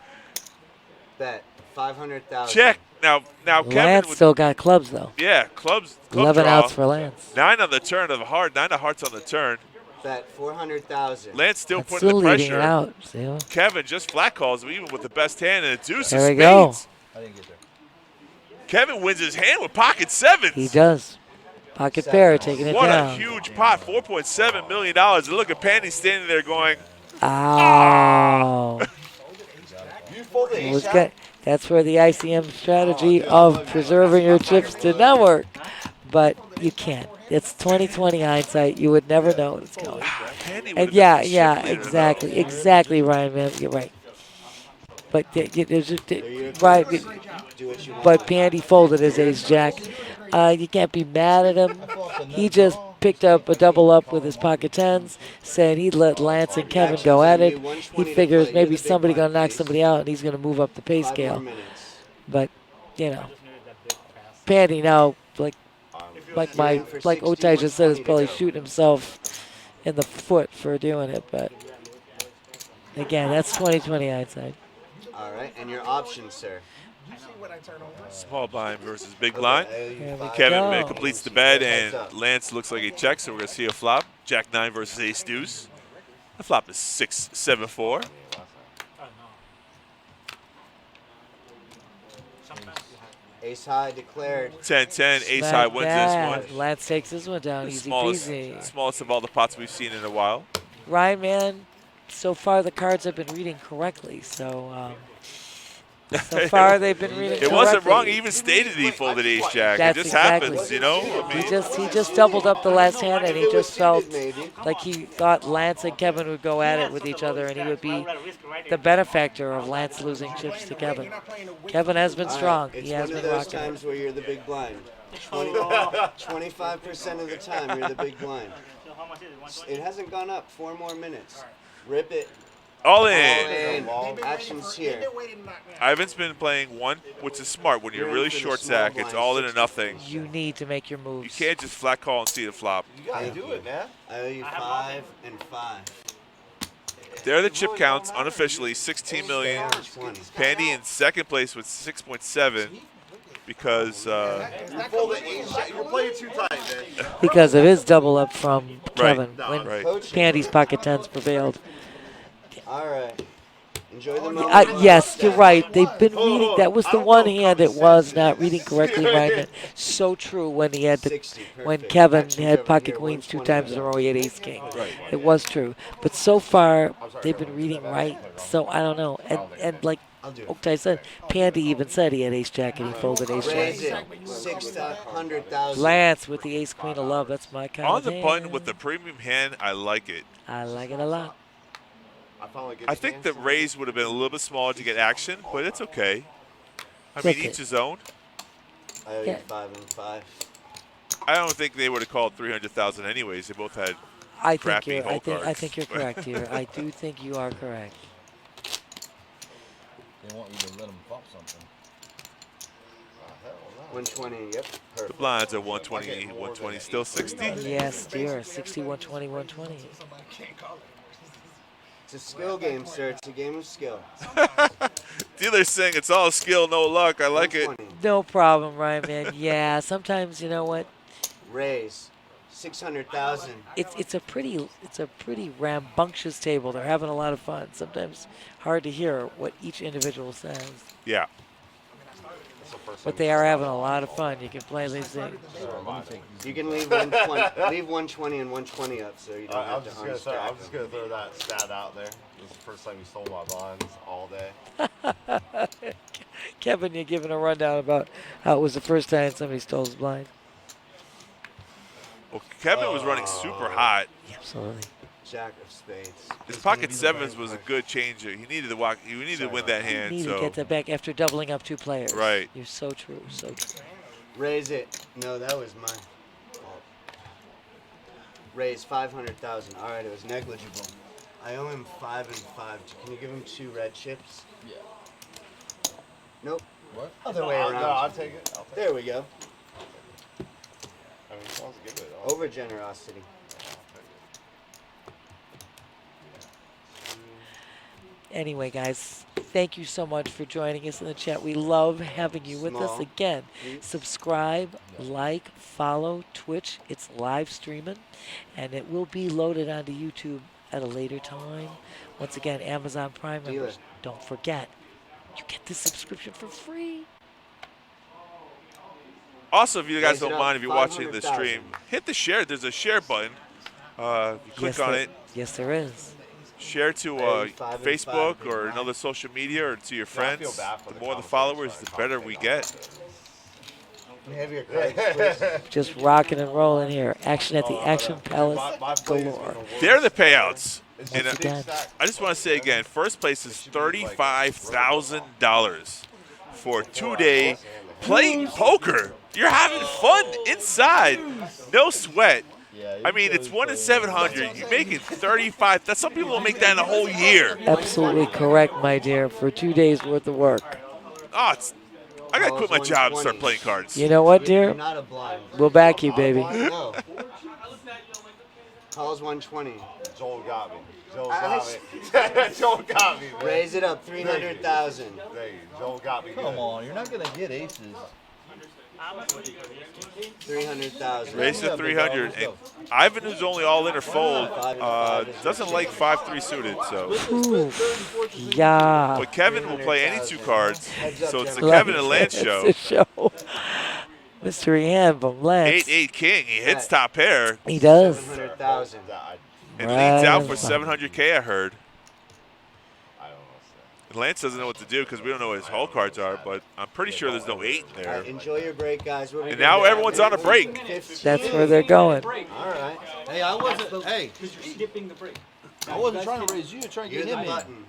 Bet 500,000. Check. Now Kevin Lance would, still got clubs, though. yeah, club 11 draw. outs for Lance. 9 on the turn of the heart. 9 of hearts on the turn. Bet 400,000. Lance still That's putting still the leading pressure. it out. See how? Kevin just flat calls, even with the best hand and a deuce There of we go. spades. I didn't get there. Kevin wins his hand with pocket sevens. He does. Pocket pair taking it What down. a huge pot, $4.7 million. And look at Pandy standing there going, Ow. You fold the Well, ace jack? that's where the ICM strategy of preserving your chips did not work. But you can't. It's 20/20 hindsight. You would never know what's going. And yeah, exactly, Ryan, man. You're right. But right, but Pandy folded his ace jack. You can't be mad at him. He just picked up a double up with his pocket tens, said he'd let Lance and Kevin go at it. He figures maybe somebody gonna knock somebody out and he's gonna move up the pay scale. But you know, Pandy now like Otai just said is probably shooting himself in the foot for doing it. But again, that's 20/20 hindsight. All right, and your options, sir. small blind versus big blind. we Kevin go. completes the bet, and Lance looks like he checks, so we're going to see a flop. Jack 9 versus ace deuce. The flop is 6-7-4. Ace high declared. 10-10, ace high wins this one. Lance takes this one down, easy peasy. Smallest of all the pots we've seen in a while. Ryan, man, so far the cards have been reading correctly, so so far they've been reading correctly. It wasn't wrong. He even stated he folded ace jack. That's it just exactly. happens, you know? I mean, He just doubled up the last hand, and he just felt like he thought Lance and Kevin would go at it with each other, and he would be the benefactor of Lance losing chips to Kevin. Kevin has been strong. It's He has one been of those rocking. times where you're the big blind. 25% of the time, you're the big blind. It hasn't gone up. 4 more minutes. Rip it. all in. Actions here. Ivan's been playing one, which is smart. When you're really short stack, it's all in or nothing. You need to make your moves. You can't just flat call and see the flop. You gotta do it, man. I owe you 5 and 5. There are the chip counts, unofficially, 16 million. Pandy in second place with 6.7 because You're playing too tight, man. Because of his double up from Right. Kevin when Right. Pandy's pocket tens prevailed. All right. Enjoy the moment. Yes, you're right. They've been reading. That was the one hand it was not reading correctly, Ryan. So true when he had when Kevin had pocket queens 2 times in a row, he had ace king. It was true. But so far, they've been reading right. So I don't know. And like Oktay said, Pandy even said he had ace jack and he folded ace Raise jack. it. 600,000. Lance with the ace queen of love. That's my kind on of the hand. button with the premium hand, I like it. I like it a lot. I think the raise would have been a little bit smaller to get action, but it's okay. I It's mean, okay. each his own. I owe you 5 and 5. I don't think they would have called 300,000 anyways. They both had I crappy hole cards. I think you're correct here. I do think you are correct. They want you to let them pop something. 120, yep. The Perfect. blinds are 120, 120, still 60. Yes, dear. 60, 120, 120. It's a skill game, sir. It's a game of skill. Dealer's saying it's all skill, no luck. I like it. No problem, Ryan, man. Yeah, sometimes you know what? Raise 600,000. It's a pretty rambunctious table. They're having a lot of fun. Sometimes hard to hear what each individual says. Yeah. But they are having a lot of fun. You can plainly see. You can leave 120, leave 120 and 120 up, so you don't I'm have just to gonna say, unstack I'm just them. gonna throw that stat out there. This is the first time you stole my bonds all day. Kevin, you're giving a rundown about how it was the first time somebody stole his blind. Well, Kevin was running super hot. Absolutely. Jack of spades. His pocket sevens was a good changer. He needed to walk. He needed to win that hand. You need So to get that back after doubling up 2 players. Right. You're so true. So true. Raise it. No, that was my fault. Raise 500,000. All right, it was negligible. I owe him 5 and 5. Can you give him 2 red chips? Yeah. Nope. What? Other way No, around. I'll take it. There we go. I mean, he wants to give it. Over generosity. Anyway, guys, thank you so much for joining us in the chat. We love having you with us Small. again. Subscribe, like, follow Twitch. It's live streaming, and it will be loaded onto YouTube at a later time. Once again, Amazon Prime members, don't forget, you get this subscription for free. Also, if you guys Raise it don't up, mind, if you're watching the 500,000. stream, hit the share. There's a share button. You click on it. Yes, there is. Share to Hey, 5 and Facebook 5, or another social media or to your Yeah, I feel friends. bad for The the more the commentators followers, trying the to better we get. Can we have your cards, please? Just rocking and rolling here. Action at the Action Palace galore. There are the payouts. It's And just a big again, stack. I just want to say again, first place is $35,000 for 2-day playing poker. You're having fun inside, no sweat. I mean, it's 1 in 700. You're making 35. That's some people don't make that in a whole year. Absolutely correct, my dear, for 2 days worth of work. Oh, I gotta quit my job and start playing cards. You know what, dear? You're not a blind. We'll back you, baby. No. Calls 120. Joel got me. Joel got me. Joel got me, man. Raise it up 300,000. Hey, Joel got me. Come on, you're not gonna get aces. 300,000. Raise to 300. And Ivan, who's only all in or fold, doesn't like 5-3 suited. So. Ooh. Yeah. But Kevin will play any 2 cards. So it's the Like, Kevin and Lance it's show. the show. Mystery hand from Lance. 8-8 king. He hits top pair. He does. 700,000. And Right leads out on for fire. 700K, I heard. I don't know. And Lance doesn't know what to do because we don't know what his whole cards are, but I'm pretty sure there's no 8 in there. Enjoy your break, guys. What are we And gonna now do? everyone's on a break. 15. That's where they're going. All right. Hey, I wasn't. Hey, Because you're skipping the break. I wasn't trying to raise you. Trying to You're get the him in. button.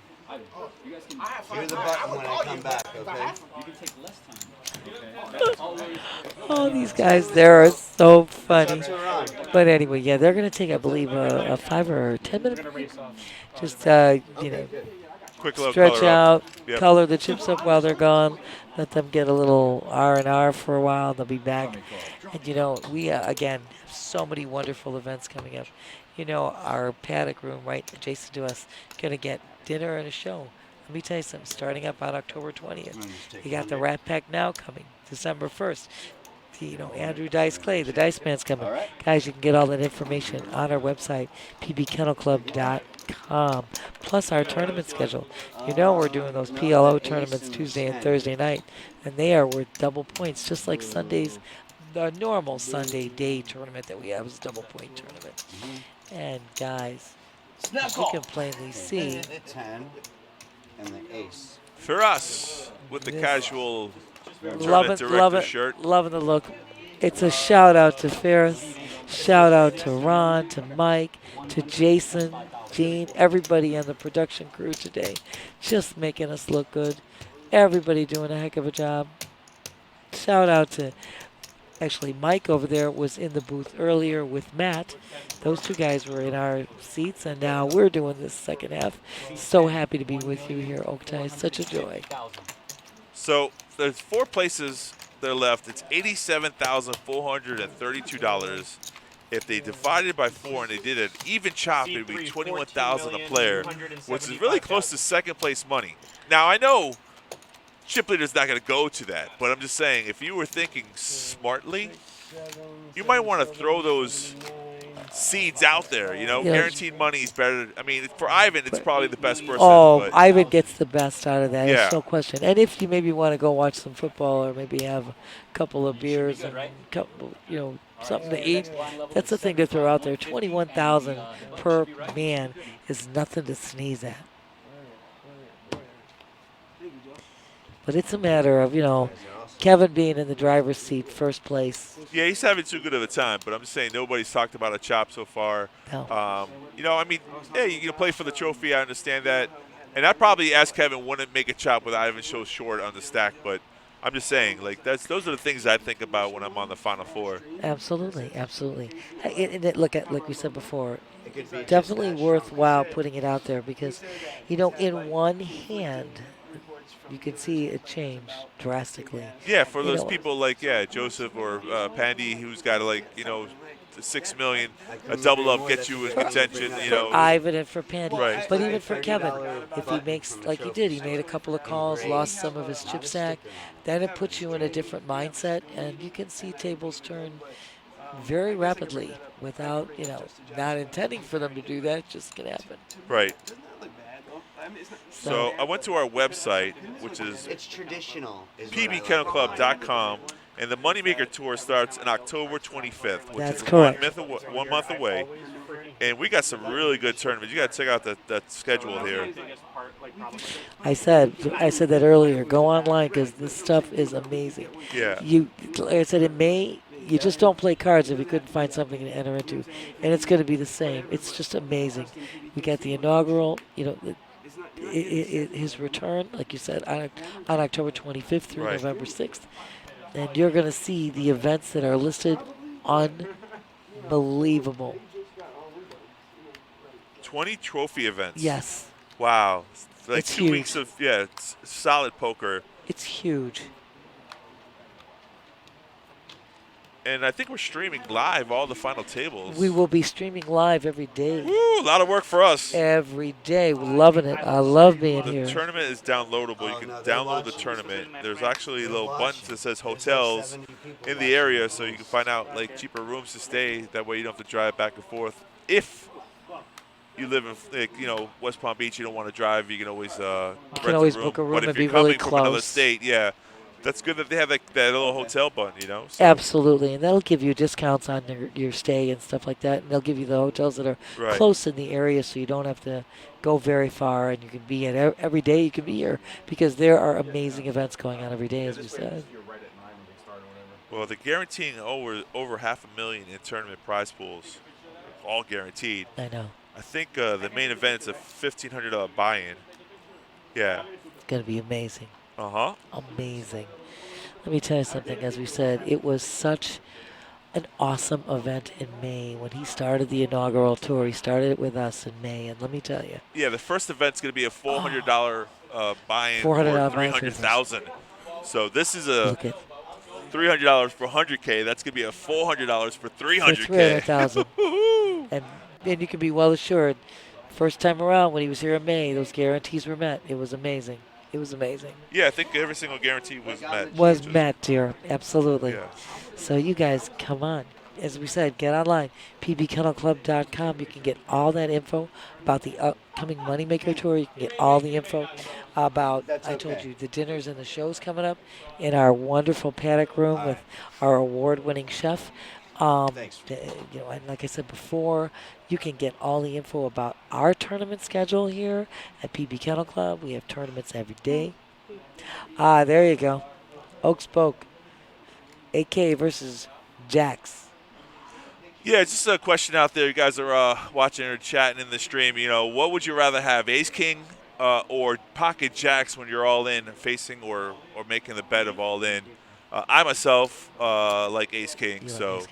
You guys can. You're the button when I come back, okay? You can take less time. Oh, these guys, they're so funny. What's wrong? But anyway, yeah, they're going to take, I believe, a 5 or 10 minute break. Just, you know, Quick little stretch color up. out, Yep. color the chips up while they're gone. Let them get a little R&R for a while. They'll be back. And, you know, we, again, have so many wonderful events coming up. You know, our paddock room right adjacent to us going to get dinner and a show. Let me tell you something, starting up on October 20th. You got the Rat Pack Now coming, December 1st. You know, Andrew Dice Clay, the Dice Man's coming. Guys, you can get all that information on our website, pbkennelclub.com, plus our tournament schedule. You know we're doing those PLO tournaments Tuesday and Thursday night, and they are worth double points, just like Sundays. The normal Sunday day tournament that we have is a double point tournament. And guys, you can plainly see. The 10 and the ace. For us, with the Yes. casual Loving, tournament director loving, shirt. loving the look. It's a shout out to Ferris, shout out to Ron, to Mike, to Jason, Gene, everybody on the production crew today, just making us look good. Everybody doing a heck of a job. Shout out to, actually, Mike over there was in the booth earlier with Matt. Those 2 guys were in our seats, and now we're doing this second half. So happy to be with you here, Oaktai. It's such a joy. So there's 4 places that are left. It's $87,432. If they divided by 4 and they did an even chop, it'd be $21,000 a player, which is really close to second place money. Now I know chip leader's not going to go to that, but I'm just saying if you were thinking smartly, you might want to throw those seeds out there. You know, Yeah. guaranteed money is better. I mean, for Ivan, it's probably the best person. Oh, but Ivan gets the best out of that. Yeah. There's no question. And if you maybe want to go watch some football or maybe have a couple of beers and couple, you know, something to eat, that's the thing to throw out there. 21,000 per man is nothing to sneeze at. But it's a matter of, you know, Kevin being in the driver's seat, first place. yeah, he's having too good of a time. But I'm just saying nobody's talked about a chop so far. No. You know, I mean, yeah, you can play for the trophy. I understand that. And I probably asked Kevin wouldn't make a chop with Ivan so short on the stack, but I'm just saying, like, those are the things I think about when I'm on the Final Four. Absolutely, absolutely. And look at, like we said before, It could be just definitely that worthwhile putting it out there because, you know, in one hand, you can see it change drastically. Yeah, for You those know, people like, Joseph or Pandy, who's got, like, you know, $6 million, a double up gets you in contention, you know. For Ivan and for Pandy. Right. But even for Kevin, if he makes, like he did, he made a couple of calls, lost some of his chip sack, then it puts you in a different mindset, and you can see tables turn very rapidly without, you know, not intending for them to do that. It just can happen. Right. So I went to our website, which is It's traditional. is what I like. pbkennelclub.com. And the Moneymaker Tour starts on October 25th, which That's is correct. 1 month away. And we got some really good tournaments. You got to check out that schedule here. I said that earlier. Go online because this stuff is amazing. Yeah. Like I said, in May, you just don't play cards if you couldn't find something to enter into, and it's going to be the same. It's just amazing. We got the inaugural, his return, like you said, on October 25th through Right. November 6th, and you're going to see the events that are listed. Unbelievable. 20 trophy events. Yes. Wow. Like It's 2 huge. weeks of solid poker. It's huge. And I think we're streaming live all the final tables. We will be streaming live every day. Woo, a lot of work for us. Every day. We're loving it. I love being The here. tournament is downloadable. You can download the tournament. There's actually little buttons that says hotels in the area, so you can find out like cheaper rooms to stay. That way you don't have to drive back and forth. If you live in West Palm Beach, you don't want to drive, you can always rent book a room But if and you're be really coming from another close. state, yeah, that's good that they have that little hotel button, So. Absolutely, and that'll give you discounts on your stay and stuff like that. And they'll give you the hotels that are Right. close in the area, so you don't have to go very far, and you can be in every day. You can be here because there are amazing events going on every day, as we said. Well, they're guaranteeing over $500,000 in tournament prize pools, all guaranteed. I know. I think the main event is a $1,500 buy-in. Yeah. It's going to be amazing. Uh-huh. Amazing. Let me tell you something. As we said, it was such an awesome event in May when he started the inaugural tour. He started it with us in May, and let me tell you. Yeah, the first event's going to be a $400 buy-in for $400 buy-in for $300,000. So this is a $300 for $100K. That's going to be a $400 for $300K. For $300,000. and you can be well assured, first time around when he was here in May, those guarantees were met. It was amazing. It was amazing. Yeah, I think every single guarantee was met. Was met, dear. Absolutely. Yeah. So you guys, come on. As we said, get online, pbkennelclub.com. You can get all that info about the upcoming Moneymaker Tour. You can get all the info about, I told you, the dinners and the shows coming up in our wonderful paddock room with our award-winning chef. Thanks. And like I said before, you can get all the info about our tournament schedule here at PB Kennel Club. We have tournaments every day. There you go. Oak Spoke. AK versus Jax. Yeah, it's just a question out there. You guys are watching or chatting in the stream. What would you rather have, Ace King or Pocket Jacks when you're all in, facing or making the bet of all in? I myself like Ace King, so.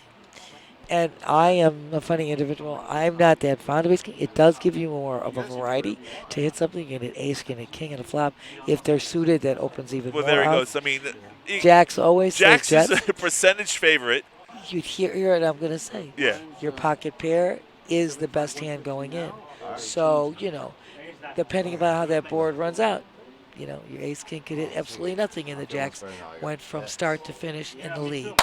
And I am a funny individual. I'm not that fond of Ace King. It does give you more of a variety to hit something. You can hit Ace, you can hit King, and a flop. If they're suited, that opens even more. Well, there he up. goes. I mean, Jax always Jax says is a percentage favorite. You hear it, I'm going to say. Yeah. Your pocket pair is the best hand going in. So, depending upon how that board runs out, your Ace King could hit absolutely nothing, and the Jacks went from start to finish in the lead.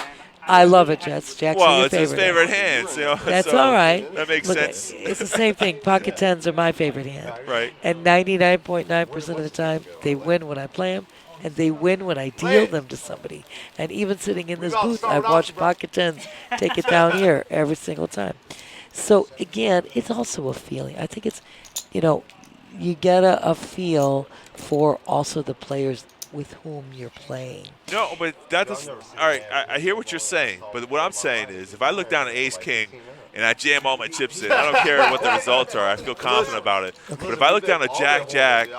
I love it, Jets. Jacks are your Well, it's his favorite hands. That's so all right. That makes Look, sense. It's the same thing. Pocket tens are my favorite hand. Right. And 99.9% of the time, they win when I play them, and they win when I deal them to somebody. And even sitting in this booth, I've watched pocket tens take it down here every single time. So, again, it's also a feeling. I think it's, you get a feel for also the players with whom you're playing. No, but that doesn't. All right, I hear what you're saying, but what I'm saying is, if I look down at Ace King and I jam all my chips in, I don't care what the results are. I feel confident about it. But if I look down at Jack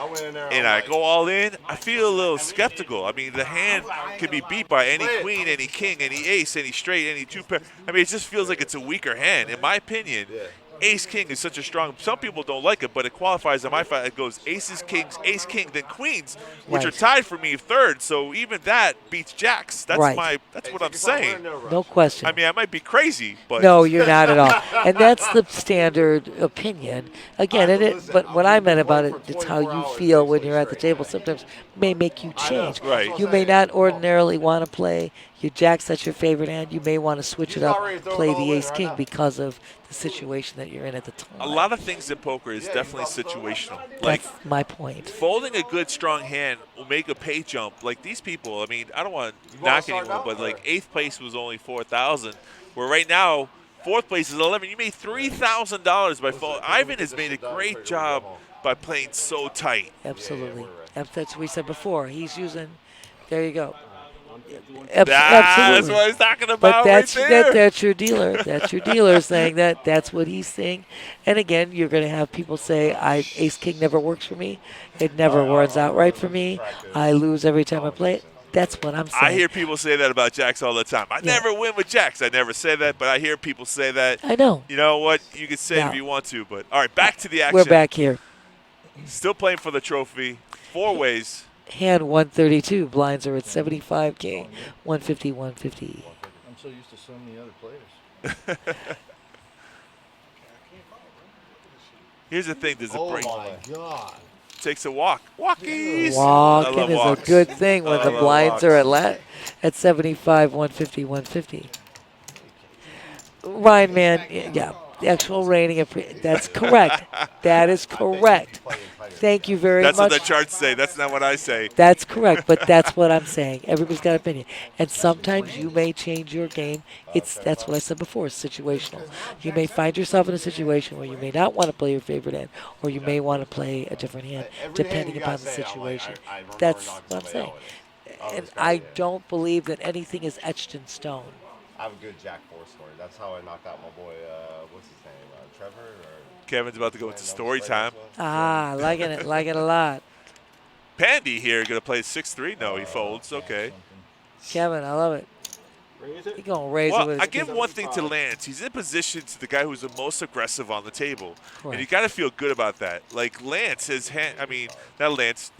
and I go all in, I feel a little skeptical. I mean, the hand can be beat by any queen, any king, any ace, any straight, any two pair. I mean, it just feels like it's a weaker hand, in my opinion. Ace King is such a strong. Some people don't like it, but it qualifies in my fight. It goes aces, kings, ace, king, then queens, which are tied for me third. So even that beats Jacks. That's That's what I'm saying. No question. I mean, I might be crazy, but no, you're not at all. And that's the standard opinion. Again, but what I meant about it, it's how you feel when you're at the table. Sometimes may make you change. Right. You may not ordinarily want to play your Jacks. That's your favorite hand. You may want to switch it up, play the Ace King because of the the situation that you're in at the time. A lot of things in poker is definitely situational. Like, That's my point. folding a good, strong hand will make a pay jump. Like these people, I mean, I don't want to knock anyone, but like 8th place was only 4,000, where right now 4th place is 11. You made $3,000 by fold. Ivan has made a great job by playing so tight. Absolutely. That's what we said before. He's using. There you go. That's Absolutely. what I was talking about But that's right there. that's your dealer. That's your dealer saying that. That's what he's saying. And again, you're going to have people say, Ace King never works for me. It never runs out right for me. I lose every time I play it. That's what I'm saying. I hear people say that about jacks all the time. I never win with jacks. I never say that, but I hear people say that. I know. You know what? You can say it if you want to, but all right, back to the action. We're back here. Still playing for the trophy. 4 ways. Hand 132. Blinds are at 75K. 150, 150. I'm so used to so many other players. Here's the thing. There's a break. Oh, my God. Takes a walk. Walkies. Walking is walks. a good thing when the blinds are at 75, 150, 150. Ryan, man, yeah, the actual rating. That's correct. That is correct. Thank you very much. That's what the charts say. That's not what I say. That's correct, but that's what I'm saying. Everybody's got an opinion. And sometimes you may change your game. That's what I said before, it's situational. You may find yourself in a situation where you may not want to play your favorite hand, or you may want to play a different hand, depending upon the situation. That's what I'm saying. And I don't believe that anything is etched in stone. I have a good Jack 4 story. That's how I knocked out my boy, what's his name, Trevor? Or Kevin's about to go into story time. Liking it a lot. Pandy here going to play 6-3. No, he folds. Okay. Kevin, I love it. He's going to raise it with I his give one thing to Lance. He's in position to the guy who's the most aggressive on the table. Correct. And you got to feel good about that. Like Lance, his hand, I mean, not Lance,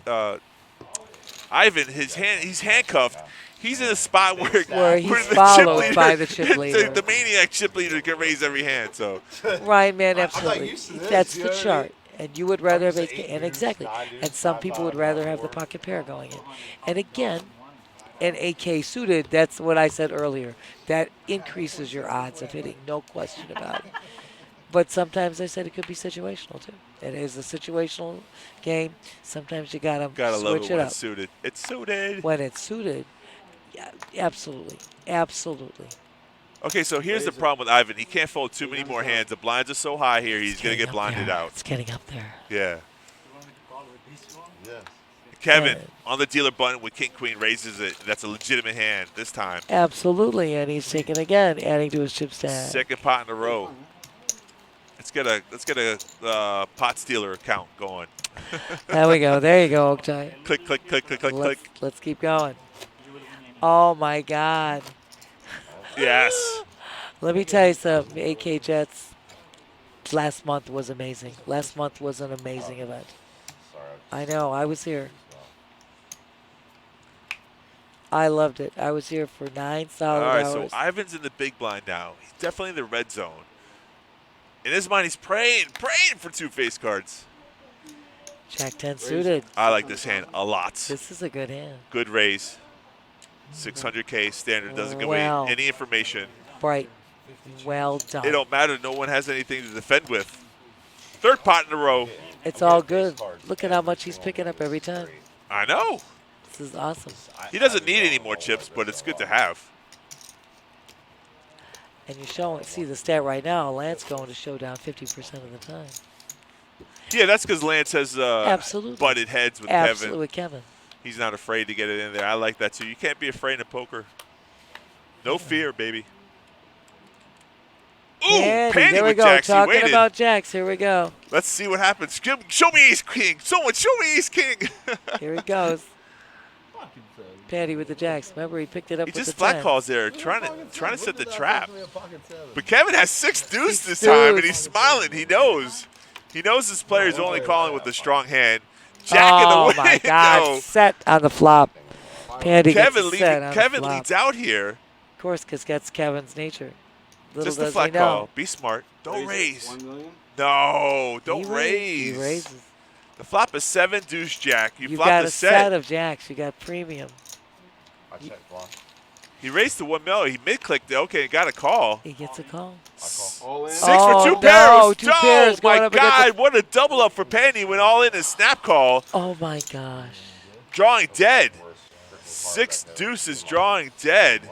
Ivan, his hand, he's handcuffed. He's in a spot where he's the followed chip leader, by the chip leader. the maniac chip leader can raise every hand. So, Right, man, absolutely. That's the chart. And you would rather have and exactly. And some people would rather have the pocket pair going in. And again, an AK suited, that's what I said earlier. That increases your odds of hitting, no question about it. But sometimes I said it could be situational too. It is a situational game. Sometimes you gotta love switch it it when up. it's suited. It's suited. When it's suited, yeah, absolutely, absolutely. Okay, so here's the problem with Ivan. He can't fold too many more hands. The blinds are so high here, he's going to get blinded out. It's getting up there. Yeah. Kevin, on the dealer button with King Queen, raises it. That's a legitimate hand this time. Absolutely, and he's taking again, adding to his chip stack. Second pot in a row. Let's get a pot stealer account going. There we go. There you go, Oaktai. Click, click, click, click, click, click. Let's keep going. Oh my God. Yes. Let me tell you something. AK Jets. Last month was amazing. Last month was an amazing event. I know. I was here. I loved it. I was here for 9 solid hours. All right, so Ivan's in the big blind now. He's definitely in the red zone. In his mind, he's praying for 2 face cards. Jack 10 suited. I like this hand a lot. This is a good hand. Good raise. 600K standard doesn't give Wow. away any information. Right. Well done. It don't matter. No one has anything to defend with. Third pot in a row. It's all good. Look at how much he's picking up every time. I know. This is awesome. He doesn't need any more chips, but it's good to have. And you're showing, see the stat right now, Lance going to showdown 50% of the time. Yeah, that's because Lance has Absolutely. butted heads with Absolutely, with Kevin. He's not afraid to get it in there. I like that, too. You can't be afraid in poker. No fear, baby. Ooh, Pandy there we with go. jacks. He Talking waited. about jacks. Here we go. Let's see what happens. Show me Ace King. Someone show me Ace King. Here he goes. Pandy with the jacks. Remember, he picked it up He with just the flat 10. calls there, trying to set the trap. But Kevin has 6 deuce this time, and he's smiling. He knows. He knows his player's only calling with a strong hand. Jack in the window. Oh, my God. Set on the flop. Pandy Kevin gets a set on the Kevin flop. leads out here. Of course, because that's Kevin's nature. Little Just a does flat he know. call. Be smart. Don't raise. No, don't He raise. raises. The flop is 7 deuce jack. You You've flop got the a set of jacks. You got premium. I check flop. He raced to 1 mil. He mid-clicked it. Okay, got a call. He gets a call. All in. 6 for 2 pairs. No, 2 pairs Oh, going my up against God. What a double up for Pandy. Went all in a snap call. Oh, my gosh. Drawing dead. 6 deuces drawing dead.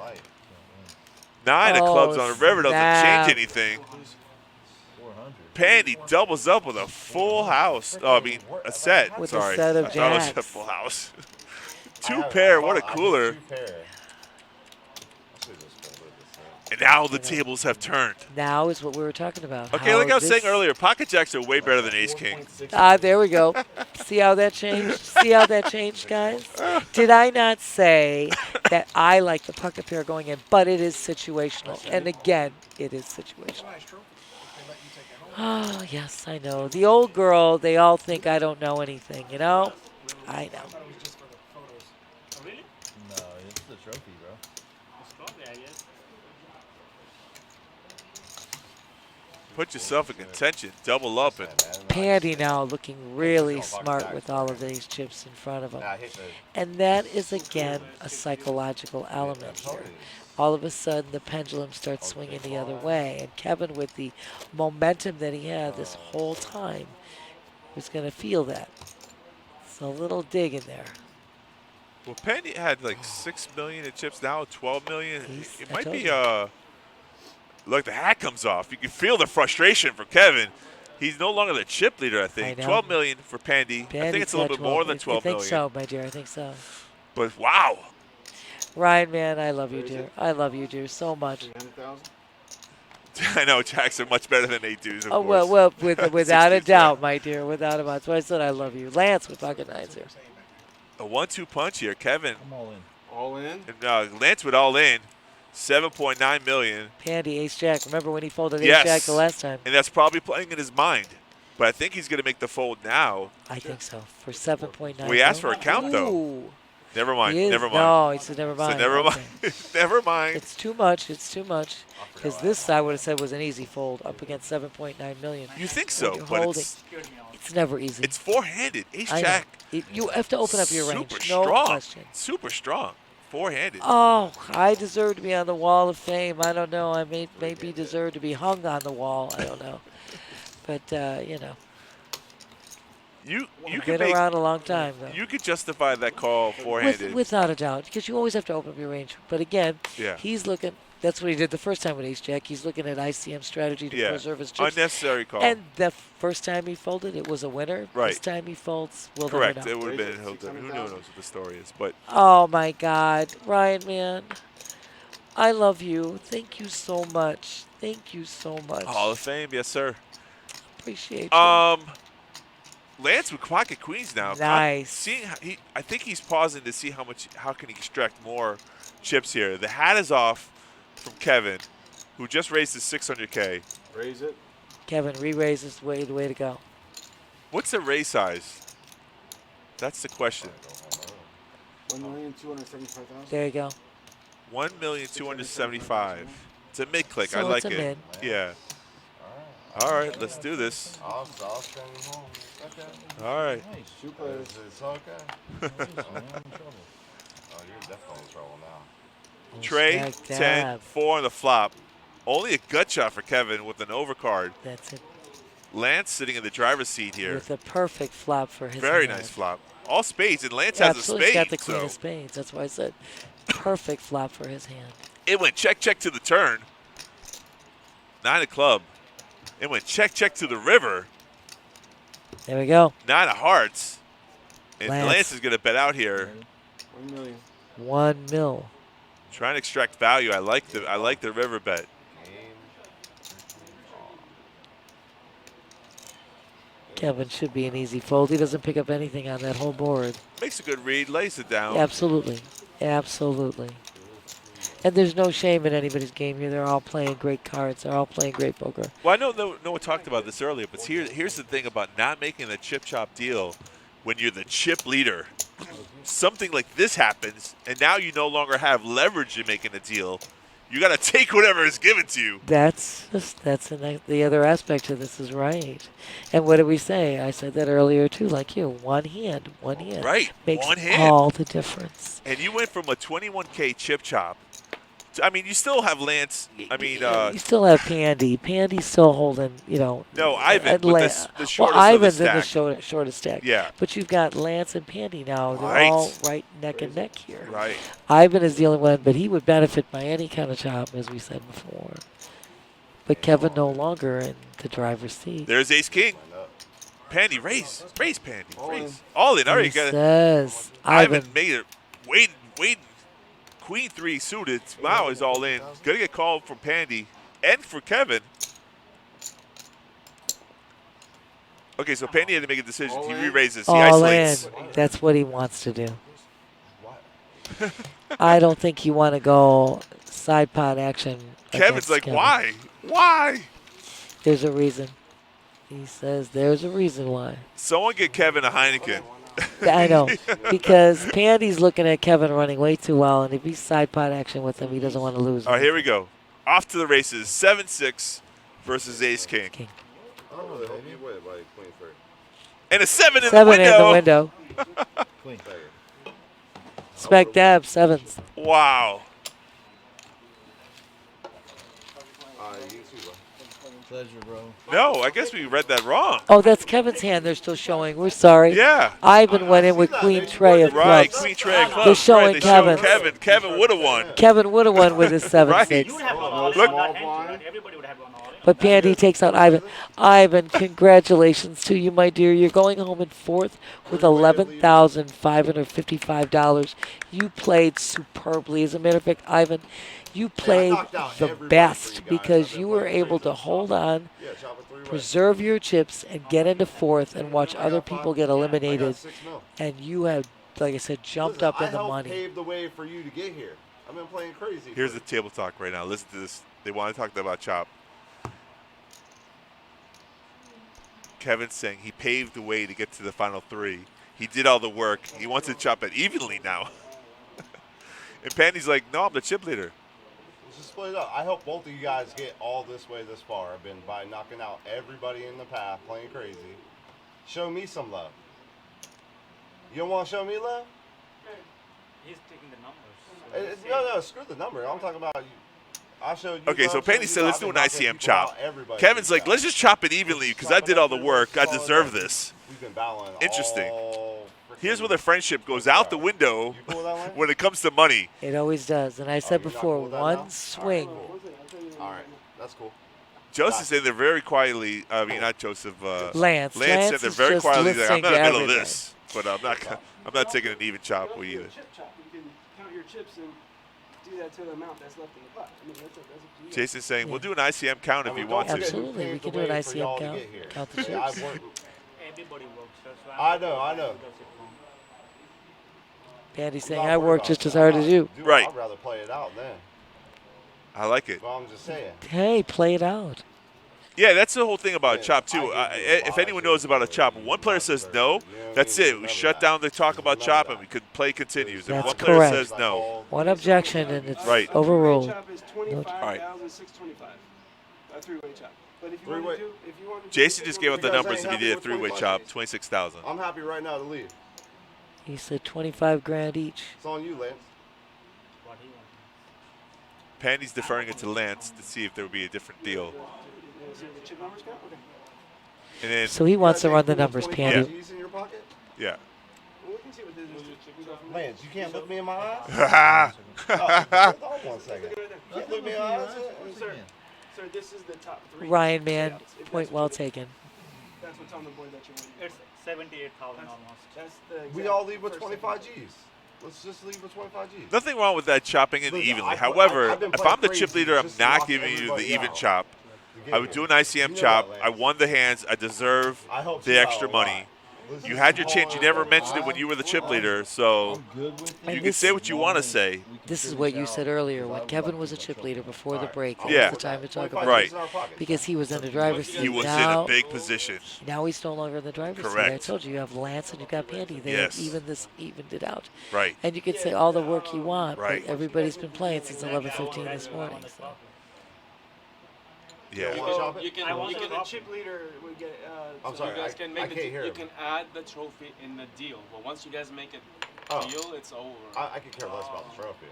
9 of clubs on the river doesn't snap. change anything. Pandy doubles up with a full house. Oh, I mean, a set. With Sorry. a set of I thought it was a jacks. full house. 2 pair. What a cooler. And now the tables have turned. Now is what we were talking about. Okay, how like I was this- saying earlier, pocket jacks are way better than ace king. There we go. See how that changed? See how that changed, guys? Did I not say that I like the pocket pair going in, but it is situational. And again, it is situational. Oh, yes, I know. The old girl, they all think I don't know anything, you know? I know. No, it's the trophy, bro. Put yourself in contention. Double up. And Pandy now looking really smart with all of these chips in front of him. And that is, again, a psychological element here. All of a sudden, the pendulum starts swinging the other way. And Kevin, with the momentum that he had this whole time, was going to feel that. So a little dig in there. well, Pandy had like 6 million in chips now, 12 million. It I might told be, you. look, the hat comes off. You can feel the frustration from Kevin. He's no longer the chip leader, I think. I know. 12 million for Pandy. I think it's a little bit more than 12 I think million. so, my dear. I think so. But wow. Ryan, man, I love you, dear. I love you, dear, so much. I know jacks are much better than 8 dudes, of Oh, course. well, without a 60s, doubt, my dear, without a doubt. That's why I said I love you. Lance with pocket nines here. A 1-2 punch here, Kevin. I'm all in. All in. And, Lance with all in, 7.9 million. Pandy, ace jack. Remember when he folded Yes. ace jack the last time? And that's probably playing in his mind. But I think he's going to make the fold now. I think so. For 7.9. We asked for a count, though. Ooh. Never mind. He is- Never mind. No, he said never mind. So never mind. Never mind. It's too much. It's too much. Because this I would have said was an easy fold up against 7.9 million. You think When so, you're but holding. it's never easy. It's four-handed. Ace I know. jack. You have to open up your range. Super No strong. question. Super strong. Four-handed. Oh, I deserve to be on the wall of fame. I don't know. I maybe deserve to be hung on the wall. I don't know. But, you know. You I've can been make, around a long time, though. You could justify that call four-handed. Without a doubt, because you always have to open up your range. But again, Yeah. he's looking. That's what he did the first time with ace jack. He's looking at ICM strategy to Yeah. preserve his chips. Unnecessary call. And the first time he folded, it was a winner. Right. This time he folds, we'll Correct. never know. It would have been Hilton. Who knows what the story is? But Oh my God, Ryan, man, I love you. Thank you so much. Thank you so much. Hall of Fame, yes, sir. Appreciate you. Lance with pocket queens now. Nice. Seeing I think he's pausing to see how can he extract more chips here. The hat is off from Kevin, who just raised his 600K. Raise it. Kevin, re-raise is the way to go. What's the raise size? That's the question. 1,275,000. There you go. 1,275,000. It's a mid click. So I like it's a it. mid. Yeah. All right, let's do this. I'll send him home. Okay. All right. Nice. It's okay. Oh, you're definitely in trouble now. Trey, Stack 10, dab. 4 on the flop. Only a gut shot for Kevin with an overcard. That's it. Lance sitting in the driver's seat here. With a perfect flop for his Very hand. nice flop. All spades, and Lance has a Absolutely, spade. he's got the queen so of spades. That's why I said perfect flop for his hand. it went check, check to the turn. 9 of club. It went check, check to the river. There we go. 9 of hearts. And Lance. Lance is going to bet out here. 1 million. 1 mil. Trying to extract value. I like the river bet. Kevin should be an easy fold. He doesn't pick up anything on that whole board. Makes a good read, lays it down. Absolutely. Absolutely. And there's no shame in anybody's game here. They're all playing great cards. They're all playing great poker. Well, I know Noah talked about this earlier, but here's the thing about not making the chip chop deal when you're the chip leader. Something like this happens, and now you no longer have leverage in making a deal. You got to take whatever is given to you. That's the other aspect of this is right. And what did we say? I said that earlier too, like you. One hand. Right, makes one hand. all the difference. And you went from a 21K chip chop I mean, you still have Lance. I mean, You still have Pandy. Pandy's still holding, no, Ivan at with Lance. the Well, shortest of the Ivan's in the stack. shortest stack. Yeah. But you've got Lance and Pandy now. They're Right. all right neck and neck here. Right. Ivan is the only one, but he would benefit by any kind of chop, as we said before. But Kevin no longer in the driver's seat. There's Ace King. Pandy, raise Pandy, raise. All in. All right, He you got it. says Ivan made it. Waiting. Queen 3 suited. Wow, is all in. Gonna get called for Pandy and for Kevin. Okay, so Pandy had to make a decision. He re-raises. He All isolates. in. That's what he wants to do. I don't think you want to go side pot action. Kevin's like, Kevin. why? Why? There's a reason. He says there's a reason why. Someone get Kevin a Heineken. I know, because Pandy's looking at Kevin running way too well, and if he's side pot action with him, he doesn't want to lose. All right, here we go. Off to the races. 7-6 versus Ace King. I really hope you win by Queen 3. And a 7 in the Seven window. in the window. Spec dab, sevens. Wow. Pleasure, bro. No, I guess we read that wrong. Oh, that's Kevin's hand they're still showing. We're sorry. Yeah. Ivan went in with Queen Trey of clubs. Right, Queen Trey of clubs. They're showing right, they showed Kevin. Kevin would have won. Kevin would have won with his 7-6. But Pandy takes out Ivan. Ivan, congratulations to you, my dear. You're going home in fourth with $11,555. You played superbly. As a matter of fact, Ivan, you played the best because you were able to hold on, preserve your chips, and get into fourth and watch other people get eliminated. And you have, like I said, jumped up in the money. Paved the way for you to get here. I've been playing crazy. Here's the table talk right now. Listen to this. They want to talk about Chop. Kevin's saying he paved the way to get to the final 3. He did all the work. He wants to chop it evenly now. And Pandy's like, no, I'm the chip leader. Let's just split it up. I hope both of you guys get all this way this far. I've been by knocking out everybody in the path, playing crazy. Show me some love. You don't want to show me love? He's taking the numbers. No, screw the number. I'm talking about you. I'll show you. Okay, so Pandy said, let's do an ICM chop. Kevin's like, let's just chop it evenly because I did all the work. I deserve this. Interesting. Here's where the friendship goes out the window when it comes to money. It always does. And I said before, one swing. All right, that's cool. Joseph said they're very quietly. I mean, not Joseph. Lance. Lance said they're very quietly. Like, I'm not in the middle of everything. this, but I'm not taking an even chop with either. You can count your chips and do that to the amount that's left in the pot. I mean, that's up to you. Jason's saying we'll do an ICM count if he wants to. Absolutely, we can do an ICM count. Count the chips. Everybody works. I know. Pandy's saying I work just as hard as you. Right. I'd rather play it out then. I like it. Well, I'm just saying. Hey, play it out. Yeah, that's the whole thing about a chop, too. If anyone knows about a chop, when one player says no, that's it. We shut down the talk about chop and we could play continues. If That's one player correct. says no. One objection and it's Right. overruled. Chop is $25,625. A three-way chop. But if you want to do, Jason just gave out the numbers if he did a three-way chop, 26,000. I'm happy right now to leave. He said 25 grand each. It's on you, Lance. Pandy's deferring it to Lance to see if there would be a different deal. And then, So he wants to run the numbers, Pandy. yeah. Lance, you can't look me in my eyes? Hold on 1 second. You can't look me in my eyes? Sir, this is the top 3. Ryan, man, point well taken. That's what's on the board that you're winning. It's 78,000 almost. That's the We all leave with 25 G's. Let's just leave with 25 G's. Nothing wrong with that chopping it evenly. However, if I'm the chip leader, I'm not giving you the even chop. I would do an ICM chop. I won the hands. I deserve the extra money. You had your chance. You never mentioned it when you were the chip leader, so you can say what you want to say. This is what you said earlier. When Kevin was a chip leader before the break, this Yeah. was the time to talk about Right. it. Because he was in the driver's seat. He was in now, a big position. Now he's no longer in the driver's seat. Correct. I told you, you have Lance and you've got Pandy. They Yes. have evened it out. Right. And you could say all the work you want, Right. but everybody's been playing since 11:15 this morning. So. Yeah. So you can the chip leader would get. I'm so sorry, you guys can make I can't hear You him. can add the trophy in the deal, but once you guys make a deal, it's over. I could care less about the trophy.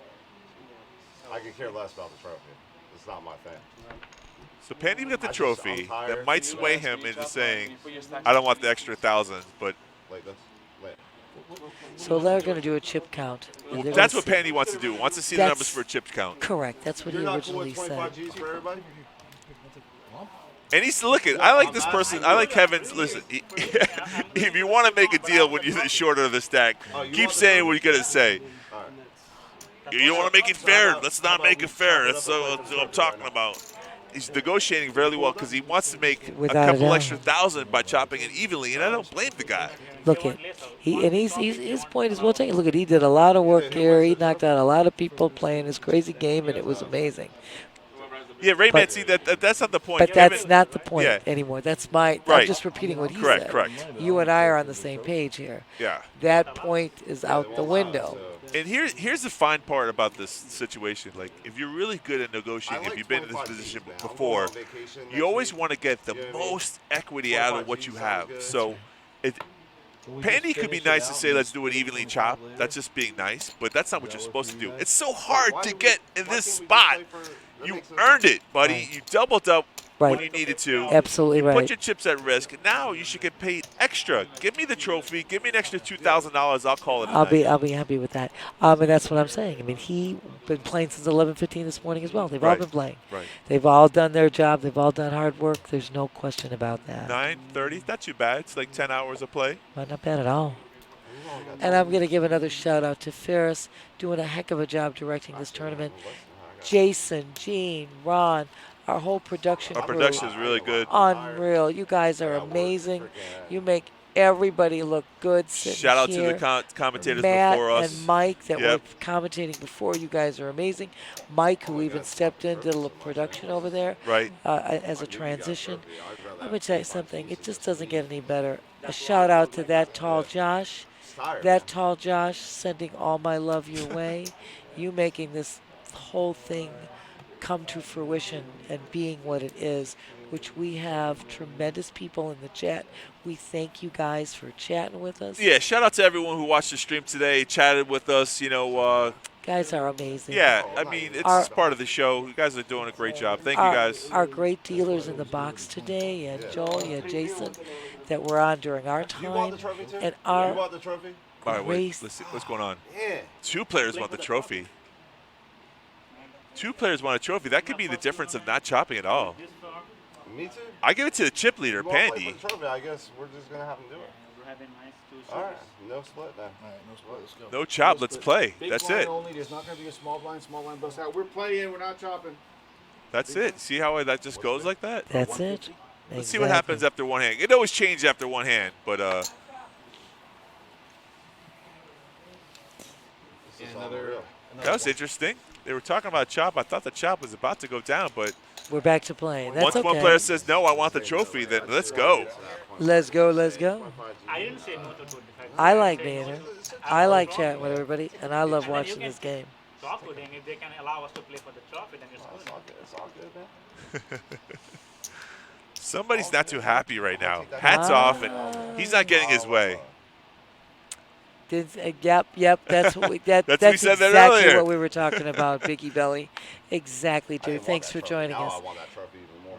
I could care less about the trophy. It's not my thing. So Pandy got the I'm trophy. tired. That might sway him into saying, I don't want the extra 1,000, but Like this. Wait. So they're going to do a chip count. And they're that's gonna what see- Pandy wants to do. Wants to see the numbers That's for a chip count. Correct. That's what You're he not cool originally with 25 said. G's for everybody? And he's looking. I like this person. I like Kevin's. Listen, if you want to make a deal when you're the shorter of the stack, keep saying what you're gonna say. You don't want to make it fair. Let's not make it fair. That's what I'm talking about. He's negotiating very well because he wants to make Without a a couple doubt. extra thousand by chopping it evenly, and I don't blame the guy. Look at he's his point is well taken. Look at he did a lot of work here. He knocked out a lot of people playing his crazy game, and it was amazing. Yeah, Rayman. But- See that's not the point. But that's Kevin- not the point Yeah. anymore. That's my. I'm Right. just repeating what he Correct, said. correct. You and I are on the same page here. Yeah. That point is out the window. And here's the fine part about this situation. Like, if you're really good at negotiating, if you've been in this position before, you always want to get the most equity out of what you have. So, Pandy could be nice to say, let's do it evenly chop. That's just being nice, but that's not what you're supposed to do. It's so hard to get in this spot. You earned it, buddy. You doubled up when Right. you needed to. Absolutely you right. Put your chips at risk. Now you should get paid extra. Give me the trophy. Give me an extra $2,000. I'll call it a night. I'll be happy with that. And that's what I'm saying. I mean, he been playing since 11:15 this morning as well. They've all Right. been playing. Right. They've all done their job. They've all done hard work. There's no question about that. 9:30. Not too bad. It's like 10 hours of play. But not bad at all. And I'm going to give another shout out to Ferris, doing a heck of a job directing this tournament. Jason, Gene, Ron, our whole production Our crew. production is really good. Unreal. You guys are amazing. You make everybody look good. sitting Shout out to here. the commentators Matt before us. and Mike that Yep. were commentating before. You guys are amazing. Mike, who even stepped in, did a little production over there. Right. As a transition. Let me tell you something. It just doesn't get any better. A shout out to that tall Josh. That tall Josh, sending all my love your way. You making this whole thing come to fruition and being what it is, which we have tremendous people in the chat. We thank you guys for chatting with us. Yeah, shout out to everyone who watched the stream today, chatted with us. Guys are amazing. Yeah, I mean, it's Our- just part of the show. You guys are doing a great job. Thank you our, guys. Our great dealers in the box today, and Joel, and Jason, that were on during our time. You bought the trophy too? And our You bought the trophy? All right, wait. Grace- Let's see. What's going on? Yeah. 2 players want the trophy. 2 players want a trophy. That could be the difference of not chopping at all. Me too. I give it to the chip leader, You wanna play Pandy. for the trophy, I guess we're just gonna have him do it. All right, no split then. All right, no split. Let's go. No chop. Let's play. Big That's blind it. only. There's not going to be a small blind bust out. We're playing. We're not chopping. That's it. See how that just goes like that? That's it. Let's see what happens after one hand. It always changes after one hand, but that was interesting. They were talking about chop. I thought the chop was about to go down, but we're back to playing. That's once okay. one player says no, I want the trophy, then let's go. Let's go, let's go. I didn't say no to 25. I like being here. I like chatting with everybody, and I love watching this game. Talk with them. If they can allow us to play for the trophy, then it's good. It's all good, man. Somebody's not too happy right now. Hats off, and he's not getting his way. Yep. That's what we. That's That's we said that exactly earlier. what we were talking about, Biggie Belly. Exactly, dude. Thanks for joining Now us. I want that trophy even more.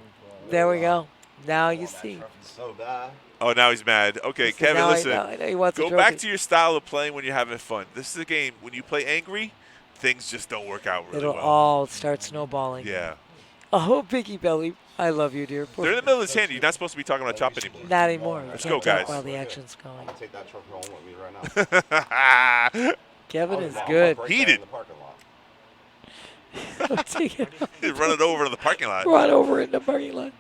There we go. Now you see. So bad. Oh, now he's mad. Okay, Listen, Kevin, now I listen. know- I know he wants a Go back trophy. to your style of playing when you're having fun. This is a game. When you play angry, things just don't work out really It'll well. all start snowballing. Yeah. Oh, Biggie Belly. I love you, dear. They're in the middle of this hand. You're not supposed to be talking about chop anymore. Not anymore. Let's Can't go, talk guys. while the action's going. I'm gonna take that trophy home with me right now. Kevin is I'll good. break that Heated. in the parking lot. Take it. Run it over to the parking lot. Run over it in the parking lot.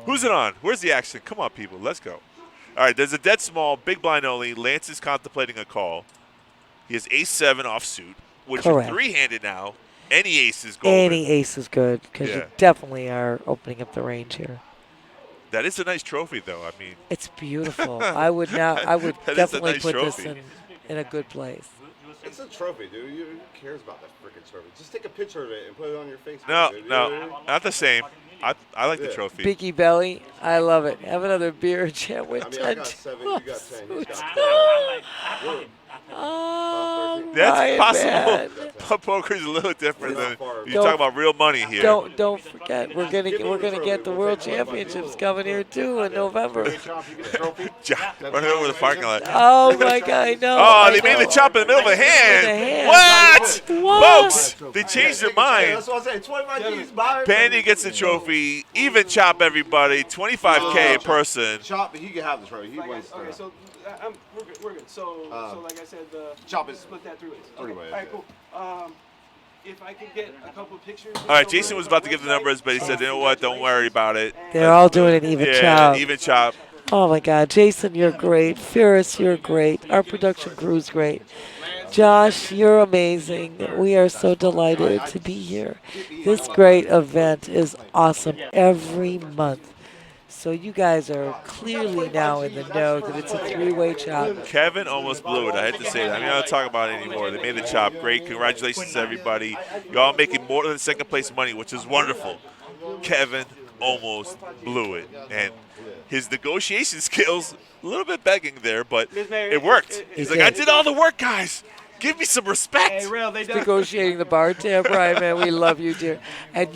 Who's it on? Where's the action? Come on, people. Let's go. All right, there's a dead small, big blind only. Lance is contemplating a call. He has ace-7 offsuit, which Correct. is three-handed now. Any ace is golden. Any ace is good because Yeah. you definitely are opening up the range here. That is a nice trophy, though. I mean, It's beautiful. I would That is a definitely nice put trophy. this in a good place. It's a trophy, dude. Who cares about that freaking trophy? Just take a picture of it and put it on your Facebook. no, dude. no, not the same. I like the Yeah. trophy. Biggie Belly, I love it. Have another beer and chat with I mean, I got 7, you got 10. He's got 10. Oh That's Ryan, possible. man. But poker's a little different than you Don't- talk about real money here. Don't forget, we're gonna get the World Championships coming here too in November. Running over the parking lot. Oh my God, I know. Oh, I they made the know. chop in the middle of a hand. In the hand. What? What? Folks, they changed their mind. That's what I said. 25 G's buy. Pandy gets the trophy. Even chop everybody. 25K a person. Chop, he can have the trophy. He wins. Okay, so we're good. We're good. So like I said, chop is split that 3 ways. Three ways. All right, cool. If I could get a couple of pictures. All right, Jason was about to give the numbers, but he said, you know what, don't worry about it. They're all doing an even chop. Even chop. Oh my God, Jason, you're great. Ferris, you're great. Our production crew's great. Josh, you're amazing. We are so delighted to be here. This great event is awesome every month. So you guys are clearly now in the know that it's a 3-way chop. Kevin almost blew it. I had to say that. I mean, I don't talk about it anymore. They made the chop. Great. Congratulations to everybody. Y'all making more than second place money, which is wonderful. Kevin almost blew it. And his negotiation skills, a little bit begging there, but it worked. He's like, I did all the work, guys. Give me some respect. Hey, real, they done. Negotiating the bar tab, Brian, man, we love you, dear. And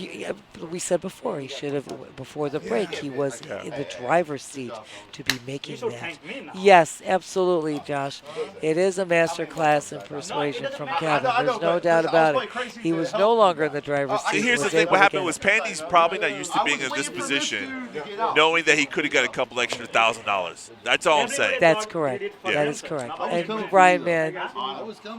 we said before, he should have, before the break, he was in the driver's seat to be making that. Yes, absolutely, Josh. It is a master class in persuasion from Kevin. There's no doubt about it. He was no longer in the driver's seat. See, here's the thing. What happened was Pandy's probably not used to being in this position, knowing that he could have got a couple extra $1,000. That's all I'm saying. That's correct. That is correct. And Brian, man,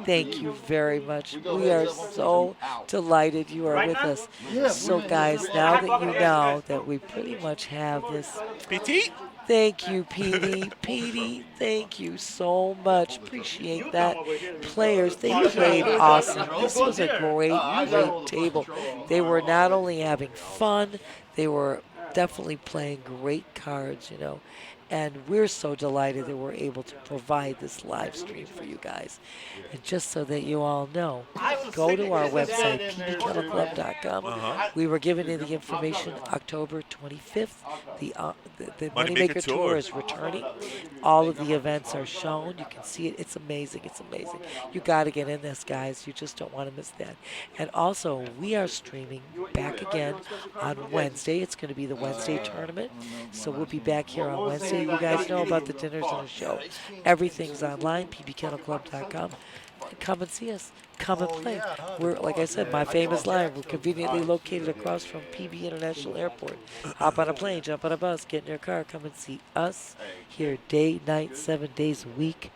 thank you very much. We are so delighted you are with us. So, guys, now that you know that we pretty much have this. PT? Thank you, PD. PD, thank you so much. Appreciate that. Players, they played awesome. This was a great table. They were not only having fun, they were definitely playing great cards, you know. And we're so delighted that we're able to provide this live stream for you guys. And just so that you all know, go to our website, pbkclub.com. We were given the information October 25th. The Moneymaker Tour is returning. All of the events are shown. You can see it. It's amazing. It's amazing. You got to get in this, guys. You just don't want to miss that. And also, we are streaming back again on Wednesday. It's going to be the Wednesday tournament. So we'll be back here on Wednesday. You guys know about the dinners and the show. Everything's online, pbkennelclub.com. Come and see us. Come and play. We're, like I said, my famous line, we're conveniently located across from PB International Airport. Hop on a plane, jump on a bus, get in your car, come and see us here day, night, 7 days a week.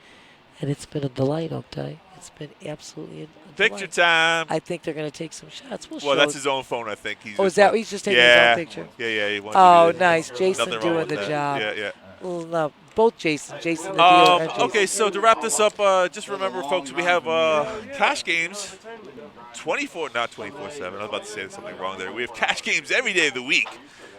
And it's been a delight, Oktay. It's been absolutely a Picture time. I think they're going to take some shots. Well, that's his own phone, I think. Is that he's just taking his own picture? Yeah. He wants Oh, to nice. Jason doing the job. Yeah. Love both Jason the dealer and Jason. Okay, so to wrap this up, just remember, folks, we have cash games not 24/7. I was about to say something wrong there. We have cash games every day of the week.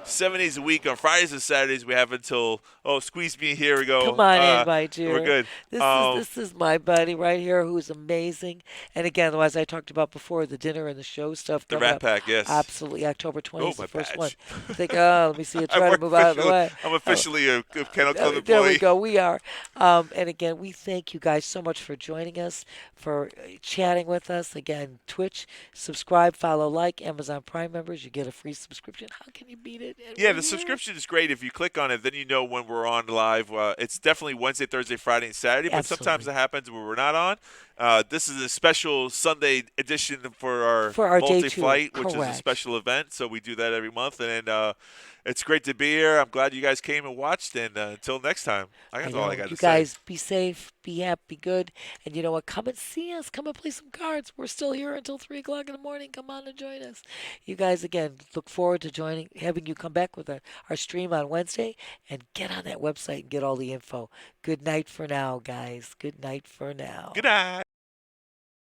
7 days a week. On Fridays and Saturdays, we have until, squeeze me, here we go. Come on in, my dear. We're good. This is my buddy right here who's amazing. And again, as I talked about before, the dinner and the show stuff. The Rat Pack, yes. Absolutely. October 20th is the first one. I think, let me see it. I Try to move out of the way. I'm officially a Kennel Club employee. There we go. We are. And again, we thank you guys so much for joining us, for chatting with us. Again, Twitch, subscribe, follow, like. Amazon Prime members, you get a free subscription. How can you beat it? Yeah, the subscription is great. If you click on it, then you know when we're on live. It's definitely Wednesday, Thursday, Friday, and Saturday, but sometimes it happens where we're not on. This is a special Sunday edition for our multi-flight, which is a special event, so we do that every month. And it's great to be here. I'm glad you guys came and watched, and until next time, that's all I got to say. You guys be safe, be happy, be good, and you know what? Come and see us. Come and play some cards. We're still here until 3 o'clock in the morning. Come on and join us. You guys, again, look forward to having you come back with our stream on Wednesday, and get on that website and get all the info. Good night for now, guys. Good night for now. Good night.